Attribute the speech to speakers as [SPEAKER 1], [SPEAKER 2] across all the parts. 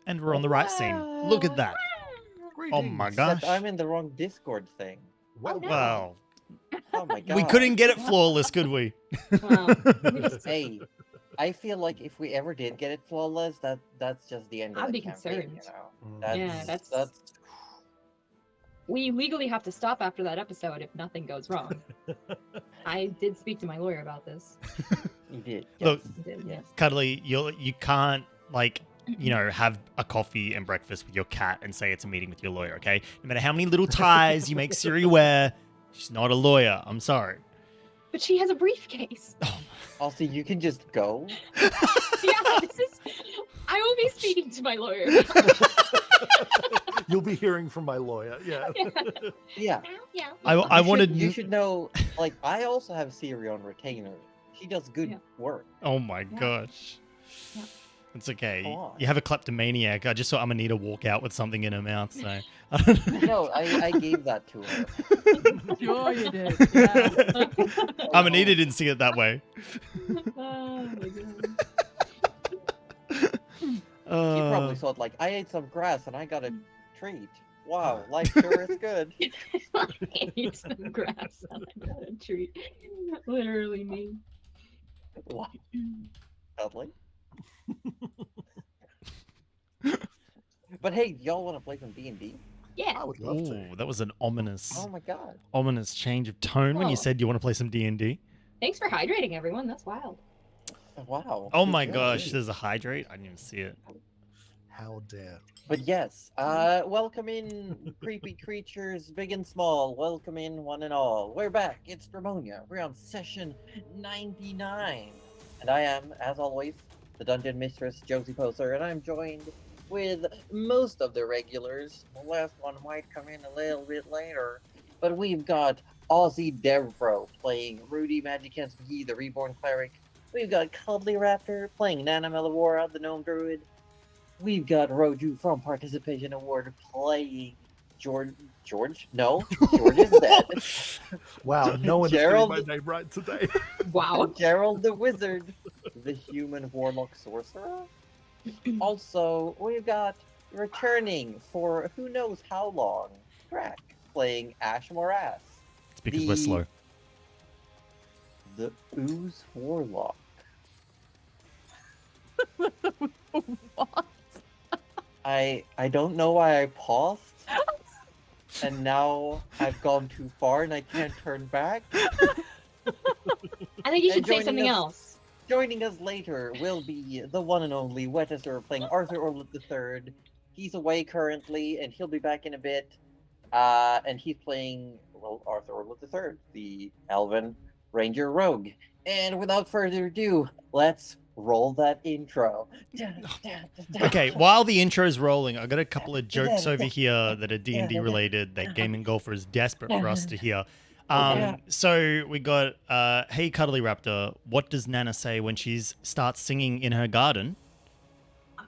[SPEAKER 1] And we're on the right scene. Look at that. Oh my gosh.
[SPEAKER 2] Except I'm in the wrong Discord thing.
[SPEAKER 3] Well,
[SPEAKER 4] no.
[SPEAKER 1] Well,
[SPEAKER 2] Oh my god.
[SPEAKER 1] we couldn't get it flawless, could we?
[SPEAKER 4] Wow.
[SPEAKER 2] Hey, I feel like if we ever did get it flawless, that's just the end of
[SPEAKER 4] I'd
[SPEAKER 2] the
[SPEAKER 4] be
[SPEAKER 2] campaign,
[SPEAKER 4] concerned.
[SPEAKER 2] you know?
[SPEAKER 4] Yeah, that's-
[SPEAKER 2] that's
[SPEAKER 4] We legally have to stop after that episode if nothing goes wrong. I did speak to my lawyer about this.
[SPEAKER 2] you did.
[SPEAKER 1] Look,
[SPEAKER 2] yes,
[SPEAKER 4] I did,
[SPEAKER 2] yes.
[SPEAKER 1] Cuddly, you can't, like, you know, have a coffee and breakfast with your cat and say it's a meeting with your lawyer, okay? No matter how many little ties you make Siri wear, she's not a lawyer. I'm sorry.
[SPEAKER 4] But she has a briefcase.
[SPEAKER 2] Also, you can just go.
[SPEAKER 4] Yeah, this is. I will be speaking to my lawyer.
[SPEAKER 3] You'll be hearing from my lawyer. Yeah.
[SPEAKER 2] Yeah.
[SPEAKER 4] Yeah.
[SPEAKER 1] I wanted.
[SPEAKER 2] You should know. Like, I also have Siri on retainer. She does good
[SPEAKER 4] Yeah.
[SPEAKER 2] work.
[SPEAKER 1] Oh my gosh.
[SPEAKER 4] Yeah.
[SPEAKER 1] It's okay.
[SPEAKER 2] Come on.
[SPEAKER 1] You have a kleptomaniac. I just saw Amanita walk out with something in her mouth, so.
[SPEAKER 2] No, I gave that to her.
[SPEAKER 5] Sure you did. Yeah.
[SPEAKER 1] Amanita didn't see it that way.
[SPEAKER 4] Oh my god.
[SPEAKER 2] You probably thought, like, I ate some grass and I got a treat. Wow, life sure is good.
[SPEAKER 4] I ate some grass and I got a treat. Literally me.
[SPEAKER 2] Wow. Cuddly. But hey, do y'all want to play some D&D?
[SPEAKER 4] Yeah.
[SPEAKER 3] I would love to.
[SPEAKER 1] Ooh, that was an ominous,
[SPEAKER 2] Oh my god.
[SPEAKER 1] ominous change of tone when you
[SPEAKER 4] Oh.
[SPEAKER 1] said you want to play some D&D.
[SPEAKER 4] Thanks for hydrating, everyone. That's wild.
[SPEAKER 2] Wow.
[SPEAKER 1] Oh my
[SPEAKER 2] Good
[SPEAKER 1] gosh,
[SPEAKER 2] job.
[SPEAKER 1] there's a hydrate. I didn't even see it.
[SPEAKER 3] How dare.
[SPEAKER 2] But yes, welcome in, creepy creatures, big and small. Welcome in, one and all. We're back. It's Dramonia. We're on session 99. And I am, as always, the Dungeon Mistress, Josie Poser, and I'm joined with most of the regulars. The last one might come in a little bit later. But we've got AussieDevFro playing Rudy Magic McGee, the Reborn Cleric. We've got Cuddly Raptor playing Nana Melawara, the Gnome Druid. We've got Roju from Participation Award playing George? No, George is dead.
[SPEAKER 3] Wow, no one is
[SPEAKER 2] Gerald-
[SPEAKER 3] getting my name right today.
[SPEAKER 4] Wow.
[SPEAKER 2] Gerald the Wizard, the Human Warlock Sorcerer. Also, we've got returning for who knows how long, Crack playing Ash Morass,
[SPEAKER 1] It's because we're slow.
[SPEAKER 2] the Ooze Warlock.
[SPEAKER 5] What?
[SPEAKER 2] I don't know why I paused, and now I've gone too far and I can't turn back.
[SPEAKER 4] I think you
[SPEAKER 2] And
[SPEAKER 4] should say
[SPEAKER 2] joining
[SPEAKER 4] something
[SPEAKER 2] us-
[SPEAKER 4] else.
[SPEAKER 2] Joining us later will be the one and only Wettiser playing Arthur Orlet III. He's away currently, and he'll be back in a bit. And he's playing, well, Arthur Orlet III, the Elven Ranger Rogue. And without further ado, let's roll that intro.
[SPEAKER 1] Okay, while the intro's rolling, I got a couple of jokes over here that are D&D related that Gaming Golfer is desperate for us to hear. So we got, hey Cuddly Raptor, what does Nana say when she starts singing in her garden?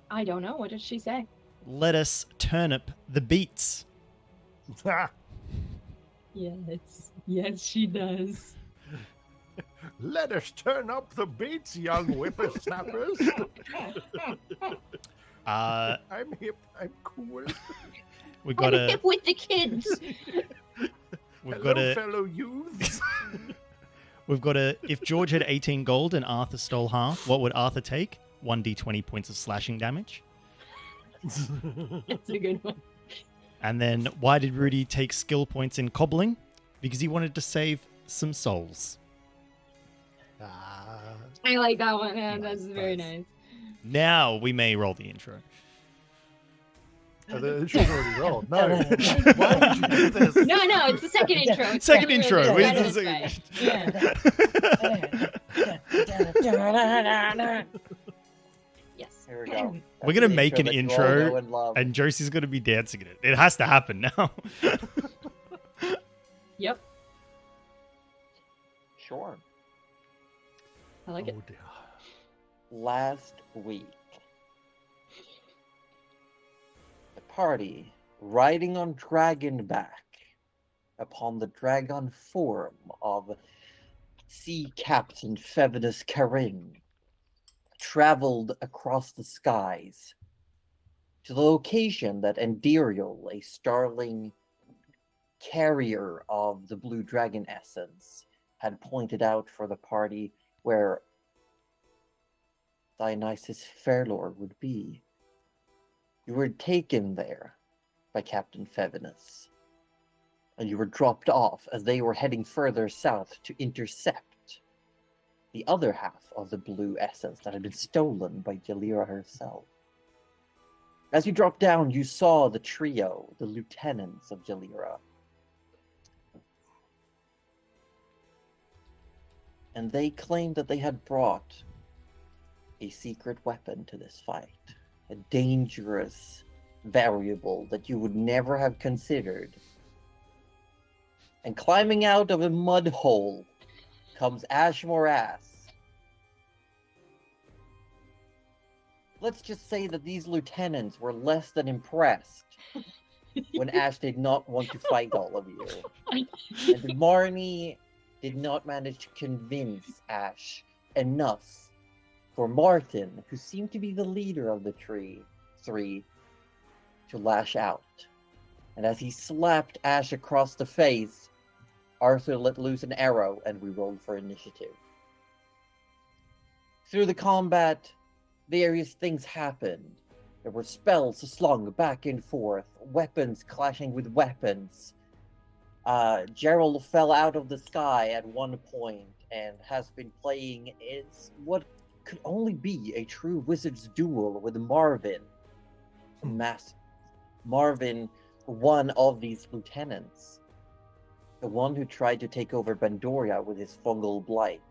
[SPEAKER 4] I don't know. What did she say?
[SPEAKER 1] Let us turnip the beats.
[SPEAKER 4] Yes. Yes, she does.
[SPEAKER 3] Let us turn up the beats, young whippersnappers. I'm hip, I'm cool.
[SPEAKER 1] We got
[SPEAKER 4] I'm
[SPEAKER 1] a,
[SPEAKER 4] hip with the kids.
[SPEAKER 1] we've
[SPEAKER 3] Hello,
[SPEAKER 1] got a,
[SPEAKER 3] fellow youths.
[SPEAKER 1] we've got a. If George had 18 gold and Arthur stole half, what would Arthur take? 1d20 points of slashing damage.
[SPEAKER 4] That's a good one.
[SPEAKER 1] And then, why did Rudy take skill points in cobbling? Because he wanted to save some souls.
[SPEAKER 4] I like that one. Yeah,
[SPEAKER 3] Nice,
[SPEAKER 4] that's very
[SPEAKER 3] nice.
[SPEAKER 4] nice.
[SPEAKER 1] Now we may roll the intro.
[SPEAKER 3] The intro's already rolled. No. Why would you do this?
[SPEAKER 4] No, it's the second intro. It's
[SPEAKER 1] Second
[SPEAKER 4] really,
[SPEAKER 1] intro.
[SPEAKER 4] really
[SPEAKER 1] Where's
[SPEAKER 4] good.
[SPEAKER 1] the
[SPEAKER 4] Yeah. Yes.
[SPEAKER 2] Here we go.
[SPEAKER 1] We're gonna
[SPEAKER 2] That's the
[SPEAKER 1] make an
[SPEAKER 2] that you all
[SPEAKER 1] intro,
[SPEAKER 2] know and love.
[SPEAKER 1] And Josie's going to be dancing in it. It has to happen now.
[SPEAKER 4] Yep.
[SPEAKER 2] Sure.
[SPEAKER 4] I like it.
[SPEAKER 3] Oh, dear.
[SPEAKER 2] Last week, the party riding on Dragonback upon the Dragon form of Sea Captain Fevinus Karin traveled across the skies to the location that Endirial, a starling carrier of the Blue Dragon essence, had pointed out for the party where Dionysus Fairlord would be. You were taken there by Captain Fevinus, and you were dropped off as they were heading further south to intercept the other half of the blue essence that had been stolen by Jalira herself. As you dropped down, you saw the trio, the lieutenants of Jalira. And they claimed that they had brought a secret weapon to this fight. A dangerous variable that you would never have considered. And climbing out of a mud hole comes Ash Morass. Let's just say that these lieutenants were less than impressed when Ash did not want to fight all of you. And Marnie did not manage to convince Ash enough for Martin, who seemed to be the leader of the three, to lash out. And as he slapped Ash across the face, Arthur let loose an arrow and we rolled for initiative. Through the combat, various things happened. There were spells slung back and forth, weapons clashing with weapons. Gerald fell out of the sky at one point and has been playing what could only be a true wizard's duel with Marvin. Marvin, one of these lieutenants. The one who tried to take over Bandoria with his fungal blight.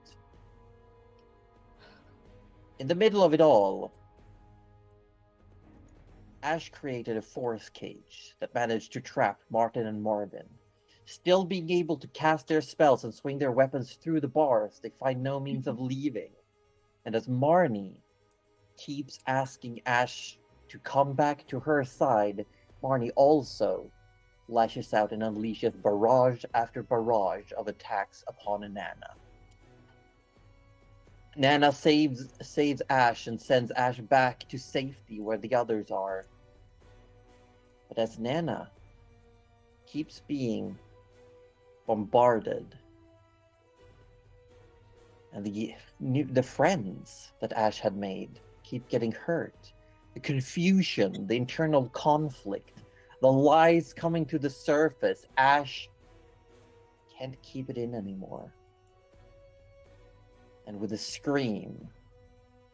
[SPEAKER 2] In the middle of it all, Ash created a forest cage that managed to trap Martin and Marvin. Still being able to cast their spells and swing their weapons through the bars, they find no means of leaving. And as Marnie keeps asking Ash to come back to her side, Marnie also lashes out and unleashes barrage after barrage of attacks upon Nana. Nana saves Ash and sends Ash back to safety where the others are. But as Nana keeps being bombarded, and the friends that Ash had made keep getting hurt, the confusion, the internal conflict, the lies coming to the surface, Ash can't keep it in anymore. And with a scream,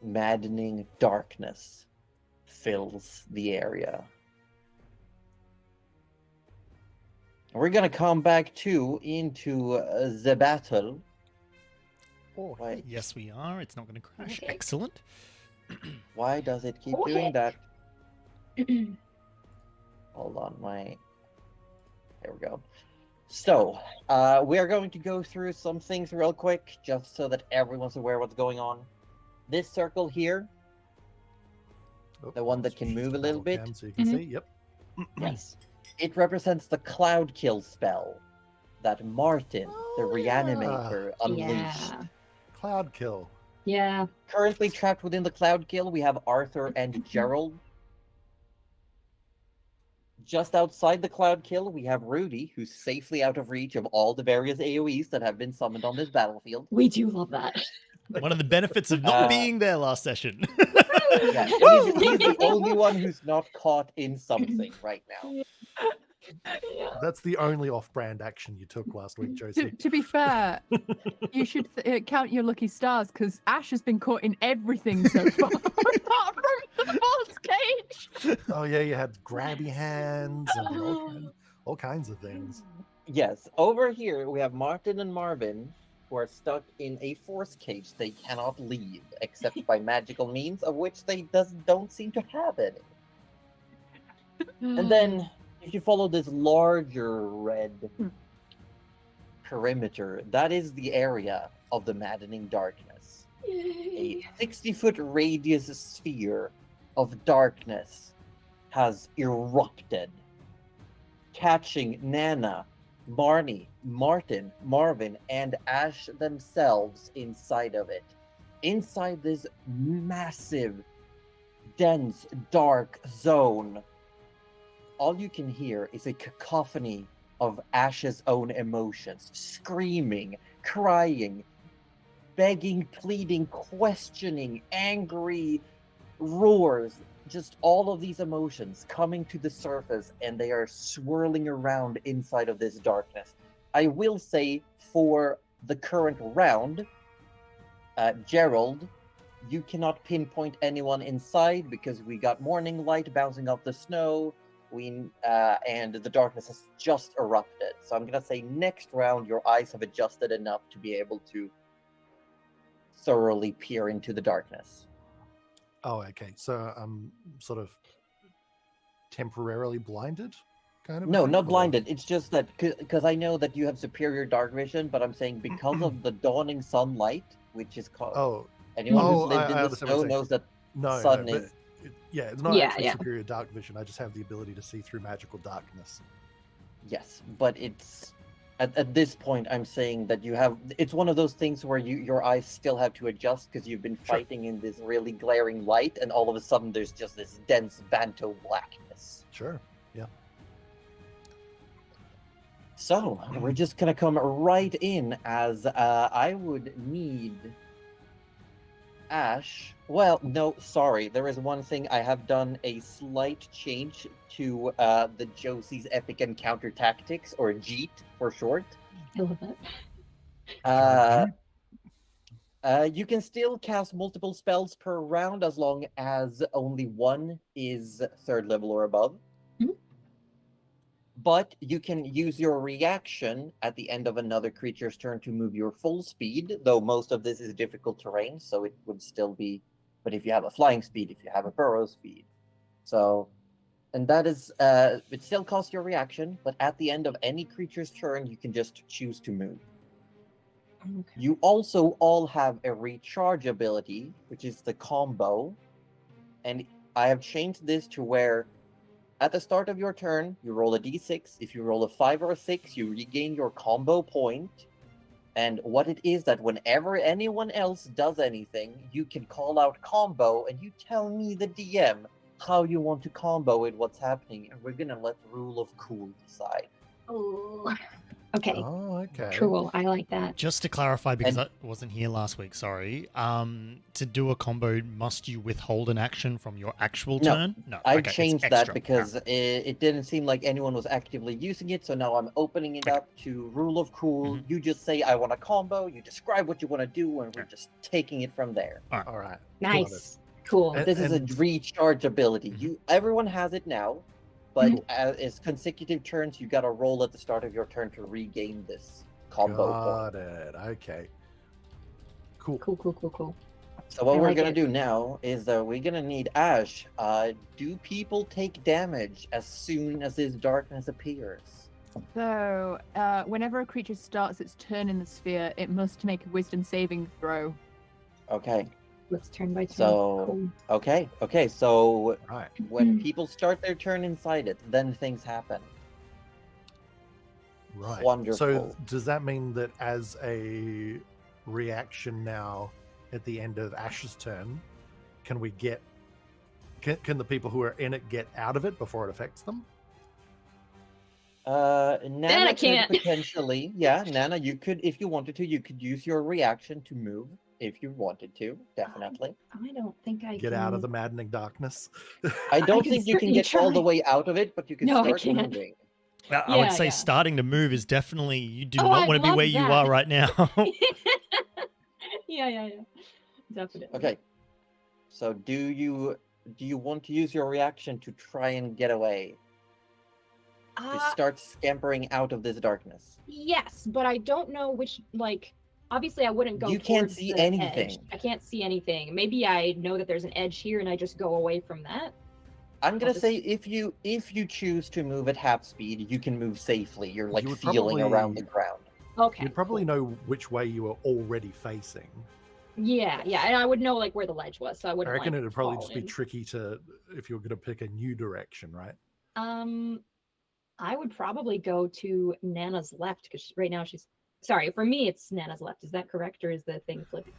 [SPEAKER 2] maddening darkness fills the area. We're gonna come back into the battle.
[SPEAKER 1] Oh,
[SPEAKER 2] Right.
[SPEAKER 1] yes, we are. It's not going to crash.
[SPEAKER 4] Okay.
[SPEAKER 1] Excellent.
[SPEAKER 2] Why does it keep
[SPEAKER 4] Okay.
[SPEAKER 2] doing that? Hold on, there we go. So, we are going to go through some things real quick, just so that everyone's aware of what's going on. This circle here,
[SPEAKER 3] Oh,
[SPEAKER 2] the one that can move a little bit.
[SPEAKER 3] Cam so you can
[SPEAKER 4] Mhm.
[SPEAKER 3] see. Yep.
[SPEAKER 2] yes, it represents the Cloud Kill spell that Martin, the
[SPEAKER 3] Oh,
[SPEAKER 2] Reanimator, unleashed.
[SPEAKER 4] Yeah.
[SPEAKER 3] Cloud kill.
[SPEAKER 4] Yeah.
[SPEAKER 2] Currently trapped within the Cloud Kill, we have Arthur and Gerald. Just outside the Cloud Kill, we have Rudy, who's safely out of reach of all the various AoEs that have been summoned on this battlefield.
[SPEAKER 4] We do love that.
[SPEAKER 1] One of the benefits of not
[SPEAKER 2] Uh,
[SPEAKER 1] being there last session.
[SPEAKER 2] Yeah, he's the only one who's not caught in something right now.
[SPEAKER 3] That's the only off-brand action you took last week, Josie.
[SPEAKER 5] To be fair, you should count your lucky stars because Ash has been caught in everything so far, apart from the false cage.
[SPEAKER 3] Oh yeah, you had grabby hands and all kinds of things.
[SPEAKER 2] Yes, over here we have Martin and Marvin, who are stuck in a force cage they cannot leave, except by magical means, of which they don't seem to have any. And then, if you follow this larger red perimeter, that is the area of the maddening darkness. A 60-foot radius sphere of darkness has erupted, catching Nana, Marnie, Martin, Marvin, and Ash themselves inside of it. Inside this massive dense, dark zone, all you can hear is a cacophony of Ash's own emotions, screaming, crying, begging, pleading, questioning, angry roars, just all of these emotions coming to the surface, and they are swirling around inside of this darkness. I will say, for the current round, Gerald, you cannot pinpoint anyone inside because we got morning light bouncing off the snow. And the darkness has just erupted. So I'm gonna say next round your eyes have adjusted enough to be able to thoroughly peer into the darkness.
[SPEAKER 3] Oh, okay. So I'm sort of temporarily blinded, kind of.
[SPEAKER 2] No, not
[SPEAKER 3] or-
[SPEAKER 2] blinded. It's just that because I know that you have superior dark vision, but I'm saying because of the dawning sunlight, which is called.
[SPEAKER 3] Oh,
[SPEAKER 2] Anyone who's
[SPEAKER 3] Oh,
[SPEAKER 2] lived
[SPEAKER 3] I
[SPEAKER 2] in the
[SPEAKER 3] understand what
[SPEAKER 2] snow
[SPEAKER 3] you're saying.
[SPEAKER 2] knows that
[SPEAKER 3] no,
[SPEAKER 2] sun
[SPEAKER 3] but
[SPEAKER 2] is.
[SPEAKER 3] yeah, it's not
[SPEAKER 4] Yeah,
[SPEAKER 3] actually
[SPEAKER 4] yeah.
[SPEAKER 3] superior dark vision. I just have the ability to see through magical darkness.
[SPEAKER 2] Yes, but it's at this point I'm saying that you have it's one of those things where your eyes still have to adjust because you've been
[SPEAKER 3] Sure.
[SPEAKER 2] fighting in this really glaring light, and all of a sudden there's just this dense Vanto blackness.
[SPEAKER 3] Sure. Yeah.
[SPEAKER 2] So we're just gonna come right in as I would need Ash. Well, no, sorry. There is one thing I have done a slight change to the Josie's Epic Encounter Tactics, or JEET for short.
[SPEAKER 4] I love that.
[SPEAKER 2] You can still cast multiple spells per round as long as only one is 3rd level or above.
[SPEAKER 4] Mhm.
[SPEAKER 2] But you can use your reaction at the end of another creature's turn to move your full speed, though most of this is difficult terrain, so it would still be. But if you have a flying speed, if you have a burrow speed. So, and that is, it still costs your reaction, but at the end of any creature's turn, you can just choose to move.
[SPEAKER 4] Okay.
[SPEAKER 2] You also all have a recharge ability, which is the combo. And I have changed this to where at the start of your turn, you roll a d6. If you roll a 5 or a 6, you regain your combo point. And what it is that whenever anyone else does anything, you can call out combo and you tell me, the DM, how you want to combo it, what's happening. And we're going to let Rule of Cool decide.
[SPEAKER 4] Oh. Okay.
[SPEAKER 3] Oh, okay.
[SPEAKER 4] Cool. I like that.
[SPEAKER 1] Just to clarify, because
[SPEAKER 2] And-
[SPEAKER 1] I wasn't here last week, sorry. To do a combo, must you withhold an action from your actual
[SPEAKER 2] No,
[SPEAKER 1] turn? No,
[SPEAKER 2] I've
[SPEAKER 1] okay, it's
[SPEAKER 2] changed that
[SPEAKER 1] extra.
[SPEAKER 2] because it didn't seem like anyone was actively using it, so now I'm opening it
[SPEAKER 1] Okay.
[SPEAKER 2] up to Rule of Cool.
[SPEAKER 1] Mhm.
[SPEAKER 2] You just say, I want a combo, you describe what you want to do, and we're
[SPEAKER 1] Okay.
[SPEAKER 2] just taking it from there.
[SPEAKER 3] All right.
[SPEAKER 4] Nice. Cool.
[SPEAKER 3] And-
[SPEAKER 2] This is a recharge ability.
[SPEAKER 1] Mhm.
[SPEAKER 2] Everyone has it now, but
[SPEAKER 4] Mhm.
[SPEAKER 2] as consecutive turns, you gotta roll at the start of your turn to regain this combo point.
[SPEAKER 3] Got it. Okay. Cool.
[SPEAKER 4] Cool.
[SPEAKER 2] So what
[SPEAKER 4] I
[SPEAKER 2] we're
[SPEAKER 4] like
[SPEAKER 2] gonna
[SPEAKER 4] it.
[SPEAKER 2] do now is we're gonna need Ash. Do people take damage as soon as this darkness appears?
[SPEAKER 5] So, whenever a creature starts its turn in the sphere, it must make a wisdom saving throw.
[SPEAKER 2] Okay.
[SPEAKER 4] Let's turn by turn.
[SPEAKER 2] So
[SPEAKER 4] Cool.
[SPEAKER 2] okay. So
[SPEAKER 3] Right.
[SPEAKER 2] when people start their turn inside it, then things happen.
[SPEAKER 3] Right.
[SPEAKER 2] Wonderful.
[SPEAKER 3] So does that mean that as a reaction now at the end of Ash's turn, can we get can the people who are in it get out of it before it affects them?
[SPEAKER 2] Nana could
[SPEAKER 4] can't.
[SPEAKER 2] potentially, yeah, Nana, you could, if you wanted to, you could use your reaction to move if you wanted to, definitely.
[SPEAKER 4] I don't think I
[SPEAKER 3] Get
[SPEAKER 4] can.
[SPEAKER 3] out of the maddening darkness.
[SPEAKER 2] I don't
[SPEAKER 4] can
[SPEAKER 2] think you can
[SPEAKER 4] certainly
[SPEAKER 2] get all the
[SPEAKER 4] try.
[SPEAKER 2] way out of it, but you can
[SPEAKER 4] No, I
[SPEAKER 2] start
[SPEAKER 4] can't.
[SPEAKER 2] moving.
[SPEAKER 1] I would
[SPEAKER 4] Yeah,
[SPEAKER 1] say
[SPEAKER 4] yeah.
[SPEAKER 1] starting to move is definitely, you do
[SPEAKER 4] Oh,
[SPEAKER 1] not
[SPEAKER 4] I
[SPEAKER 1] want to be
[SPEAKER 4] love
[SPEAKER 1] where you
[SPEAKER 4] that.
[SPEAKER 1] are right now.
[SPEAKER 4] Yeah. Definitely.
[SPEAKER 2] Okay. So do you want to use your reaction to try and get away? To start scampering out of this darkness?
[SPEAKER 4] Yes, but I don't know which, obviously I wouldn't go
[SPEAKER 2] You can't
[SPEAKER 4] towards
[SPEAKER 2] see
[SPEAKER 4] the
[SPEAKER 2] anything.
[SPEAKER 4] edge. I can't see anything. Maybe I know that there's an edge here and I just go away from that.
[SPEAKER 2] I'm gonna
[SPEAKER 4] just-
[SPEAKER 2] say if you choose to move at half speed, you can move safely. You're like
[SPEAKER 3] You would
[SPEAKER 2] feeling around the
[SPEAKER 3] probably-
[SPEAKER 2] ground.
[SPEAKER 4] Okay.
[SPEAKER 3] You'd probably
[SPEAKER 4] cool.
[SPEAKER 3] know which way you were already facing.
[SPEAKER 4] Yeah, and I would know where the ledge was, so I
[SPEAKER 3] I
[SPEAKER 4] wouldn't
[SPEAKER 3] reckon
[SPEAKER 4] like,
[SPEAKER 3] it'd probably
[SPEAKER 4] fall
[SPEAKER 3] just be
[SPEAKER 4] in.
[SPEAKER 3] tricky to if you're going to pick a new direction, right?
[SPEAKER 4] I would probably go to Nana's left because right now she's. Sorry, for me it's Nana's left. Is that correct, or is the thing flipped?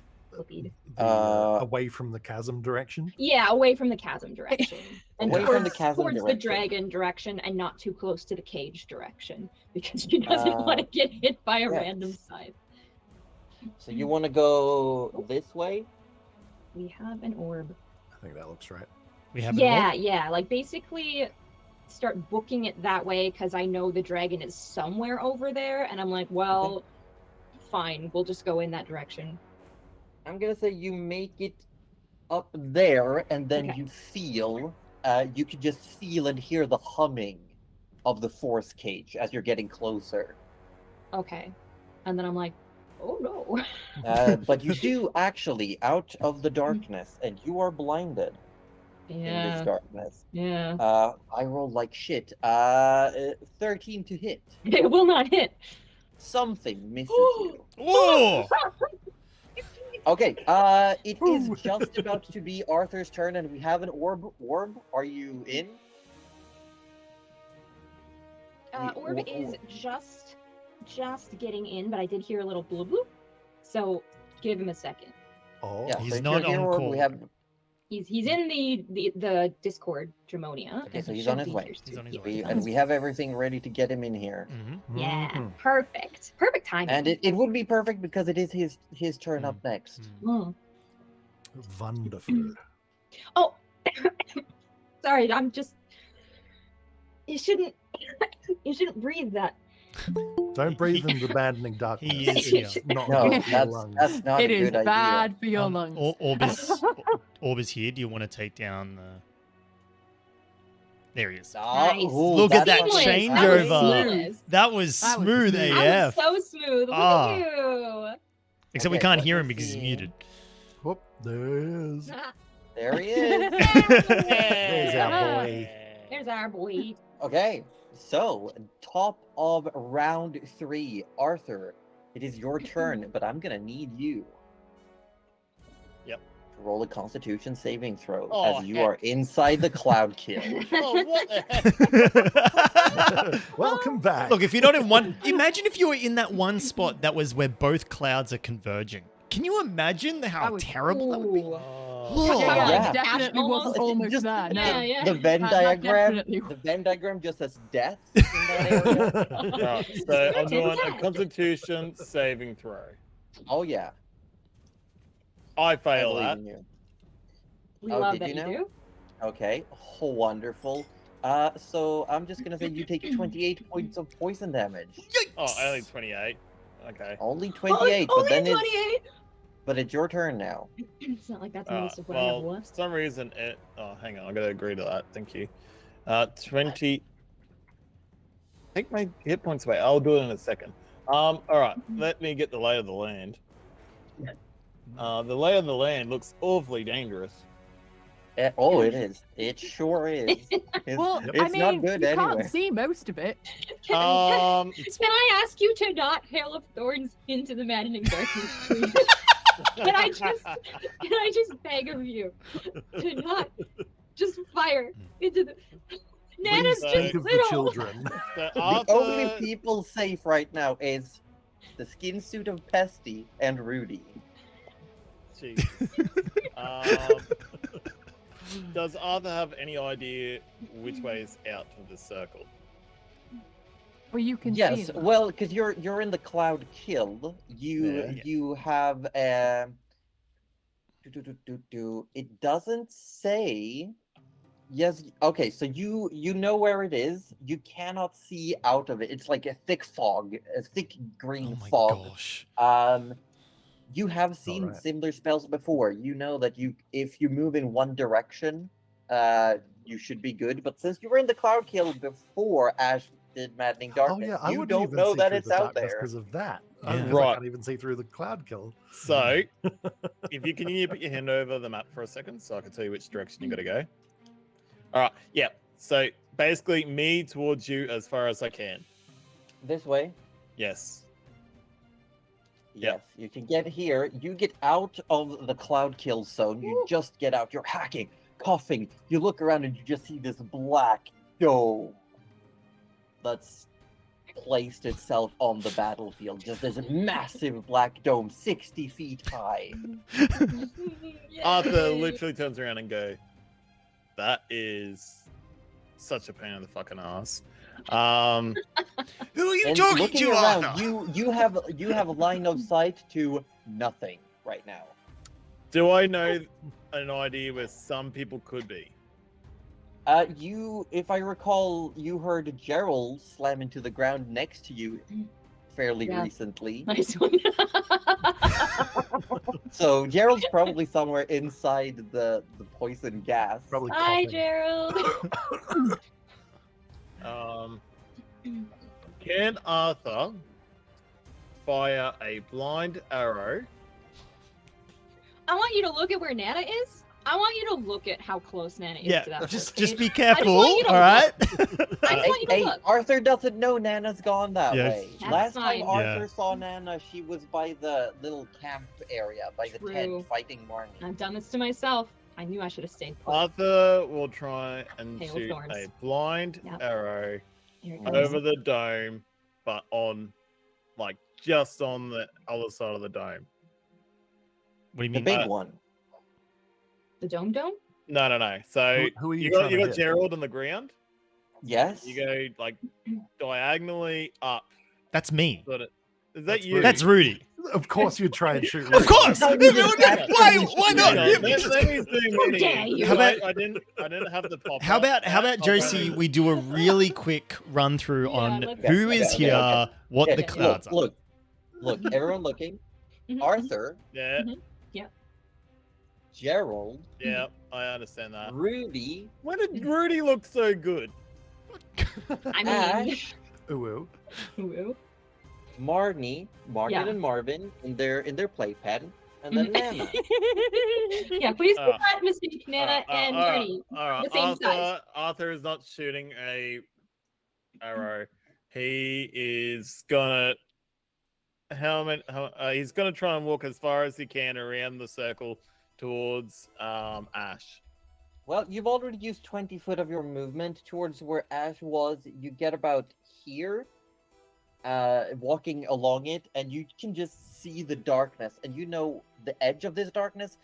[SPEAKER 4] Floyd.
[SPEAKER 3] Away from the chasm direction.
[SPEAKER 4] Yeah, away from the chasm direction. And
[SPEAKER 2] Away from the chasm
[SPEAKER 4] towards the
[SPEAKER 2] direction.
[SPEAKER 4] dragon direction and not too close to the cage direction. Because she doesn't want to get hit by a random scythe.
[SPEAKER 2] So you want to go this way?
[SPEAKER 4] We have an orb.
[SPEAKER 3] I think that looks right.
[SPEAKER 1] We have
[SPEAKER 4] Yeah, like basically start booking it that way because I know the dragon is somewhere over there, and I'm like, well, fine, we'll just go in that direction.
[SPEAKER 2] I'm gonna say you make it up there, and then
[SPEAKER 4] Okay.
[SPEAKER 2] you feel, you can just feel and hear the humming of the force cage as you're getting closer.
[SPEAKER 4] Okay. And then I'm like, oh no.
[SPEAKER 2] But you do actually out of the darkness, and you are blinded in this darkness.
[SPEAKER 4] Yeah.
[SPEAKER 2] I rolled like shit. 13 to hit.
[SPEAKER 4] It will not hit.
[SPEAKER 2] Something misses you.
[SPEAKER 1] Whoa!
[SPEAKER 2] Okay, it is just about to be Arthur's turn, and we have an orb. Are you in?
[SPEAKER 4] Orb is just getting in, but I did hear a little bloop bloop. So give him a second.
[SPEAKER 3] Oh,
[SPEAKER 2] Yeah,
[SPEAKER 1] He's
[SPEAKER 2] so if
[SPEAKER 1] not
[SPEAKER 2] you're here,
[SPEAKER 1] on
[SPEAKER 2] Orb,
[SPEAKER 1] call.
[SPEAKER 2] we have.
[SPEAKER 4] He's in the Discord, Dramonia.
[SPEAKER 2] Okay,
[SPEAKER 4] and
[SPEAKER 2] so
[SPEAKER 4] he
[SPEAKER 2] he's on
[SPEAKER 4] should
[SPEAKER 2] his
[SPEAKER 4] be
[SPEAKER 2] way.
[SPEAKER 4] here
[SPEAKER 1] He's
[SPEAKER 4] soon.
[SPEAKER 1] on his
[SPEAKER 4] Yeah,
[SPEAKER 1] way.
[SPEAKER 4] he's on
[SPEAKER 2] And
[SPEAKER 4] his
[SPEAKER 2] we
[SPEAKER 4] way.
[SPEAKER 2] have everything ready to get him in here.
[SPEAKER 1] Mhm.
[SPEAKER 4] Yeah,
[SPEAKER 3] Mhm.
[SPEAKER 4] perfect. Perfect timing.
[SPEAKER 2] And it would be perfect because it is his turn up next.
[SPEAKER 1] Mm.
[SPEAKER 4] Mm.
[SPEAKER 3] Wonderful.
[SPEAKER 4] Oh, sorry. I'm just. You shouldn't breathe that.
[SPEAKER 3] Don't breathe in the maddening darkness.
[SPEAKER 1] He is
[SPEAKER 3] It's
[SPEAKER 1] here.
[SPEAKER 3] not
[SPEAKER 2] No,
[SPEAKER 3] good for your
[SPEAKER 2] that's
[SPEAKER 3] lungs.
[SPEAKER 2] not
[SPEAKER 5] It
[SPEAKER 2] a
[SPEAKER 5] is
[SPEAKER 2] good idea.
[SPEAKER 5] bad for your lungs.
[SPEAKER 1] Orb is here. Do you want to take down the? There he is.
[SPEAKER 4] Nice.
[SPEAKER 1] Look at that
[SPEAKER 4] Seamless.
[SPEAKER 1] changeover.
[SPEAKER 4] That was seamless.
[SPEAKER 1] That was
[SPEAKER 5] That was
[SPEAKER 1] smooth
[SPEAKER 5] smooth.
[SPEAKER 4] That
[SPEAKER 1] AF.
[SPEAKER 4] was so smooth. Look
[SPEAKER 1] Ah.
[SPEAKER 4] at you.
[SPEAKER 1] Except we
[SPEAKER 2] Okay,
[SPEAKER 1] can't
[SPEAKER 2] let
[SPEAKER 1] hear
[SPEAKER 2] me
[SPEAKER 1] him because he's
[SPEAKER 2] see.
[SPEAKER 1] muted.
[SPEAKER 3] Whoop, there's
[SPEAKER 2] There he is.
[SPEAKER 3] there's our boy.
[SPEAKER 4] There's our boy.
[SPEAKER 2] Okay, so top of round 3, Arthur. It is your turn, but I'm gonna need you.
[SPEAKER 6] Yep.
[SPEAKER 2] To roll a Constitution saving throw
[SPEAKER 6] Oh,
[SPEAKER 2] as you
[SPEAKER 6] heck.
[SPEAKER 2] are inside the cloud kill.
[SPEAKER 6] Oh, what the heck?
[SPEAKER 3] Welcome back.
[SPEAKER 1] Look, if you're not in one, imagine if you were in that one spot that was where both clouds are converging. Can you imagine how
[SPEAKER 5] That would-
[SPEAKER 1] terrible that would be?
[SPEAKER 4] Ooh.
[SPEAKER 1] Oh.
[SPEAKER 5] Yeah,
[SPEAKER 2] Yeah.
[SPEAKER 5] it definitely wasn't almost
[SPEAKER 2] Just-
[SPEAKER 5] there. No.
[SPEAKER 4] Yeah, yeah.
[SPEAKER 2] The Venn
[SPEAKER 5] That
[SPEAKER 2] diagram.
[SPEAKER 5] definitely-
[SPEAKER 2] The Venn diagram just says death in that area.
[SPEAKER 6] Right, so I'm doing a
[SPEAKER 4] Death.
[SPEAKER 6] Constitution saving throw.
[SPEAKER 2] Oh yeah,
[SPEAKER 6] I
[SPEAKER 2] I
[SPEAKER 6] fail
[SPEAKER 2] believe
[SPEAKER 6] that.
[SPEAKER 2] in you.
[SPEAKER 4] We
[SPEAKER 2] Oh,
[SPEAKER 4] love
[SPEAKER 2] did
[SPEAKER 4] that
[SPEAKER 2] you
[SPEAKER 4] you
[SPEAKER 2] know?
[SPEAKER 4] do.
[SPEAKER 2] Okay, wonderful. So I'm just gonna say you take 28 points of poison damage.
[SPEAKER 6] Oh, only 28. Okay.
[SPEAKER 2] Only 28, but
[SPEAKER 4] Only
[SPEAKER 2] then it's
[SPEAKER 4] 28.
[SPEAKER 2] but it's your turn now.
[SPEAKER 4] It's not like that's
[SPEAKER 6] Alright,
[SPEAKER 4] most of what I have
[SPEAKER 6] well, for
[SPEAKER 4] left.
[SPEAKER 6] some reason it. Oh, hang on. I gotta agree to that. Thank you. 20. Take my hit points away. I'll do it in a second. All right. Let me get the lay of the land. The lay of the land looks awfully dangerous.
[SPEAKER 2] Oh, it is. It sure is. It's,
[SPEAKER 5] Well,
[SPEAKER 2] it's
[SPEAKER 5] I mean,
[SPEAKER 2] not good
[SPEAKER 5] you
[SPEAKER 2] anyway.
[SPEAKER 5] can't see most of it.
[SPEAKER 6] Um,
[SPEAKER 4] Can I ask you to not hail of thorns into the maddening darkness, please? Can I just beg of you to not just fire into the Nana's
[SPEAKER 6] Please,
[SPEAKER 4] just
[SPEAKER 3] Think of the
[SPEAKER 4] little.
[SPEAKER 3] children.
[SPEAKER 6] the
[SPEAKER 2] The only
[SPEAKER 6] Arthur-
[SPEAKER 2] people safe right now is the skin suit of Pesty and Rudy.
[SPEAKER 6] Jeez. Does Arthur have any idea which way is out of the circle?
[SPEAKER 5] Well, you can see
[SPEAKER 2] Yes,
[SPEAKER 5] it.
[SPEAKER 2] well, because you're in the cloud kill.
[SPEAKER 6] Yeah.
[SPEAKER 2] You have it doesn't say. Yes. Okay. So you know where it is. You cannot see out of it. It's like a thick fog, a thick green
[SPEAKER 1] Oh my
[SPEAKER 2] fog.
[SPEAKER 1] gosh.
[SPEAKER 2] You have seen
[SPEAKER 3] Alright.
[SPEAKER 2] similar spells before. You know that if you move in one direction, you should be good. But since you were in the cloud kill before Ash did Maddening
[SPEAKER 3] Oh
[SPEAKER 2] Darkness,
[SPEAKER 3] yeah, I
[SPEAKER 2] you
[SPEAKER 3] wouldn't
[SPEAKER 2] don't
[SPEAKER 3] even
[SPEAKER 2] know
[SPEAKER 3] see
[SPEAKER 2] that
[SPEAKER 3] through
[SPEAKER 2] it's
[SPEAKER 3] the
[SPEAKER 2] out
[SPEAKER 3] darkness
[SPEAKER 2] there.
[SPEAKER 3] because of that.
[SPEAKER 1] Yeah.
[SPEAKER 3] Because
[SPEAKER 6] Right.
[SPEAKER 3] I can't even see through the cloud kill.
[SPEAKER 6] So, if you can you put your hand over the map for a second so I can tell you which direction you got to go. All right, yeah. So, basically, me towards you as far as I can.
[SPEAKER 2] This way.
[SPEAKER 6] Yes.
[SPEAKER 2] Yes, you can get here. You get out of the cloud kill zone. You just get out. You're hacking, coughing. You look around and you just see this black dome. That's placed itself on the battlefield. Just this massive black dome, 60 feet high.
[SPEAKER 6] Arthur
[SPEAKER 4] Yay.
[SPEAKER 6] literally turns around and go, "That is such a pain in the fucking ass."
[SPEAKER 1] Who are you
[SPEAKER 2] And
[SPEAKER 1] talking
[SPEAKER 2] looking
[SPEAKER 1] to,
[SPEAKER 2] around,
[SPEAKER 1] Arthur?
[SPEAKER 2] you have a line of sight to nothing right now.
[SPEAKER 6] Do I know an idea where some people could be?
[SPEAKER 2] If I recall, you heard Gerald slam into the ground next to you fairly
[SPEAKER 4] Yeah.
[SPEAKER 2] recently.
[SPEAKER 4] Nice one.
[SPEAKER 2] So Gerald's probably somewhere inside the poison gas.
[SPEAKER 3] Probably
[SPEAKER 4] Hi,
[SPEAKER 3] coughing.
[SPEAKER 4] Gerald.
[SPEAKER 6] Can Arthur fire a blind arrow?
[SPEAKER 4] I want you to look at where Nana is. I want you to look at how close Nana is to
[SPEAKER 1] Yeah,
[SPEAKER 4] that
[SPEAKER 1] just
[SPEAKER 4] first
[SPEAKER 1] be
[SPEAKER 4] cage.
[SPEAKER 1] careful,
[SPEAKER 4] want you to
[SPEAKER 1] all right?
[SPEAKER 4] I just want you to
[SPEAKER 2] Hey,
[SPEAKER 4] look.
[SPEAKER 2] Arthur doesn't know Nana's gone that
[SPEAKER 1] Yes.
[SPEAKER 2] way.
[SPEAKER 4] That's
[SPEAKER 2] Last
[SPEAKER 4] fine.
[SPEAKER 2] time
[SPEAKER 1] Yeah.
[SPEAKER 2] Arthur saw Nana, she was by the little camp area, by the
[SPEAKER 4] True.
[SPEAKER 2] tent, fighting Marnie.
[SPEAKER 4] I've done this to myself. I knew I should have stayed put.
[SPEAKER 6] Arthur will try and
[SPEAKER 4] Hail of
[SPEAKER 6] shoot
[SPEAKER 4] thorns.
[SPEAKER 6] a blind
[SPEAKER 4] Yep.
[SPEAKER 6] arrow
[SPEAKER 4] Here it goes.
[SPEAKER 6] over the dome, but on, like, just on the other side of the dome.
[SPEAKER 1] What do you
[SPEAKER 2] The
[SPEAKER 1] mean?
[SPEAKER 2] big one.
[SPEAKER 4] The dome dome?
[SPEAKER 6] No. So
[SPEAKER 3] Who are you
[SPEAKER 6] you
[SPEAKER 3] trying
[SPEAKER 6] got
[SPEAKER 3] to
[SPEAKER 6] you got
[SPEAKER 3] hit?
[SPEAKER 6] Gerald on the ground.
[SPEAKER 2] Yes.
[SPEAKER 6] You go like diagonally up.
[SPEAKER 1] That's me.
[SPEAKER 6] Sort of. Is that
[SPEAKER 3] That's
[SPEAKER 6] you?
[SPEAKER 3] Rudy.
[SPEAKER 1] That's Rudy.
[SPEAKER 3] Of course you'd try and shoot.
[SPEAKER 1] Of
[SPEAKER 3] Rudy.
[SPEAKER 1] course.
[SPEAKER 2] How
[SPEAKER 1] Why
[SPEAKER 2] you just actually
[SPEAKER 1] not?
[SPEAKER 6] Hang on,
[SPEAKER 1] Yeah,
[SPEAKER 6] let me zoom in
[SPEAKER 4] dare
[SPEAKER 6] here.
[SPEAKER 4] you.
[SPEAKER 1] How about-
[SPEAKER 6] I didn't have the pop.
[SPEAKER 1] How about
[SPEAKER 6] Oh,
[SPEAKER 1] Josie? We do a really quick run through
[SPEAKER 4] Yeah,
[SPEAKER 1] on
[SPEAKER 4] let's-
[SPEAKER 1] who
[SPEAKER 2] Okay,
[SPEAKER 1] is
[SPEAKER 2] okay,
[SPEAKER 1] here,
[SPEAKER 2] okay.
[SPEAKER 1] what
[SPEAKER 2] Yeah,
[SPEAKER 1] the clouds are.
[SPEAKER 2] look, everyone looking.
[SPEAKER 4] Mhm.
[SPEAKER 2] Arthur,
[SPEAKER 6] Yeah,
[SPEAKER 2] Gerald,
[SPEAKER 6] yeah, I understand that.
[SPEAKER 2] Rudy,
[SPEAKER 6] When did Rudy look so good?
[SPEAKER 4] I mean,
[SPEAKER 2] Ash,
[SPEAKER 3] Ooh,
[SPEAKER 4] woo.
[SPEAKER 2] Marnie,
[SPEAKER 4] Yeah.
[SPEAKER 2] and Marvin in their playpen, and then Nana.
[SPEAKER 4] Yeah, please do
[SPEAKER 6] Ah.
[SPEAKER 4] not mistake Nana and Marnie.
[SPEAKER 6] All right.
[SPEAKER 4] the same size.
[SPEAKER 6] Arthur is not shooting a arrow. He is gonna he's gonna try and walk as far as he can around the circle towards Ash.
[SPEAKER 2] Well, you've already used 20 foot of your movement towards where Ash was. You get about here, walking along it, and you can just see the darkness. And you know the edge of this darkness,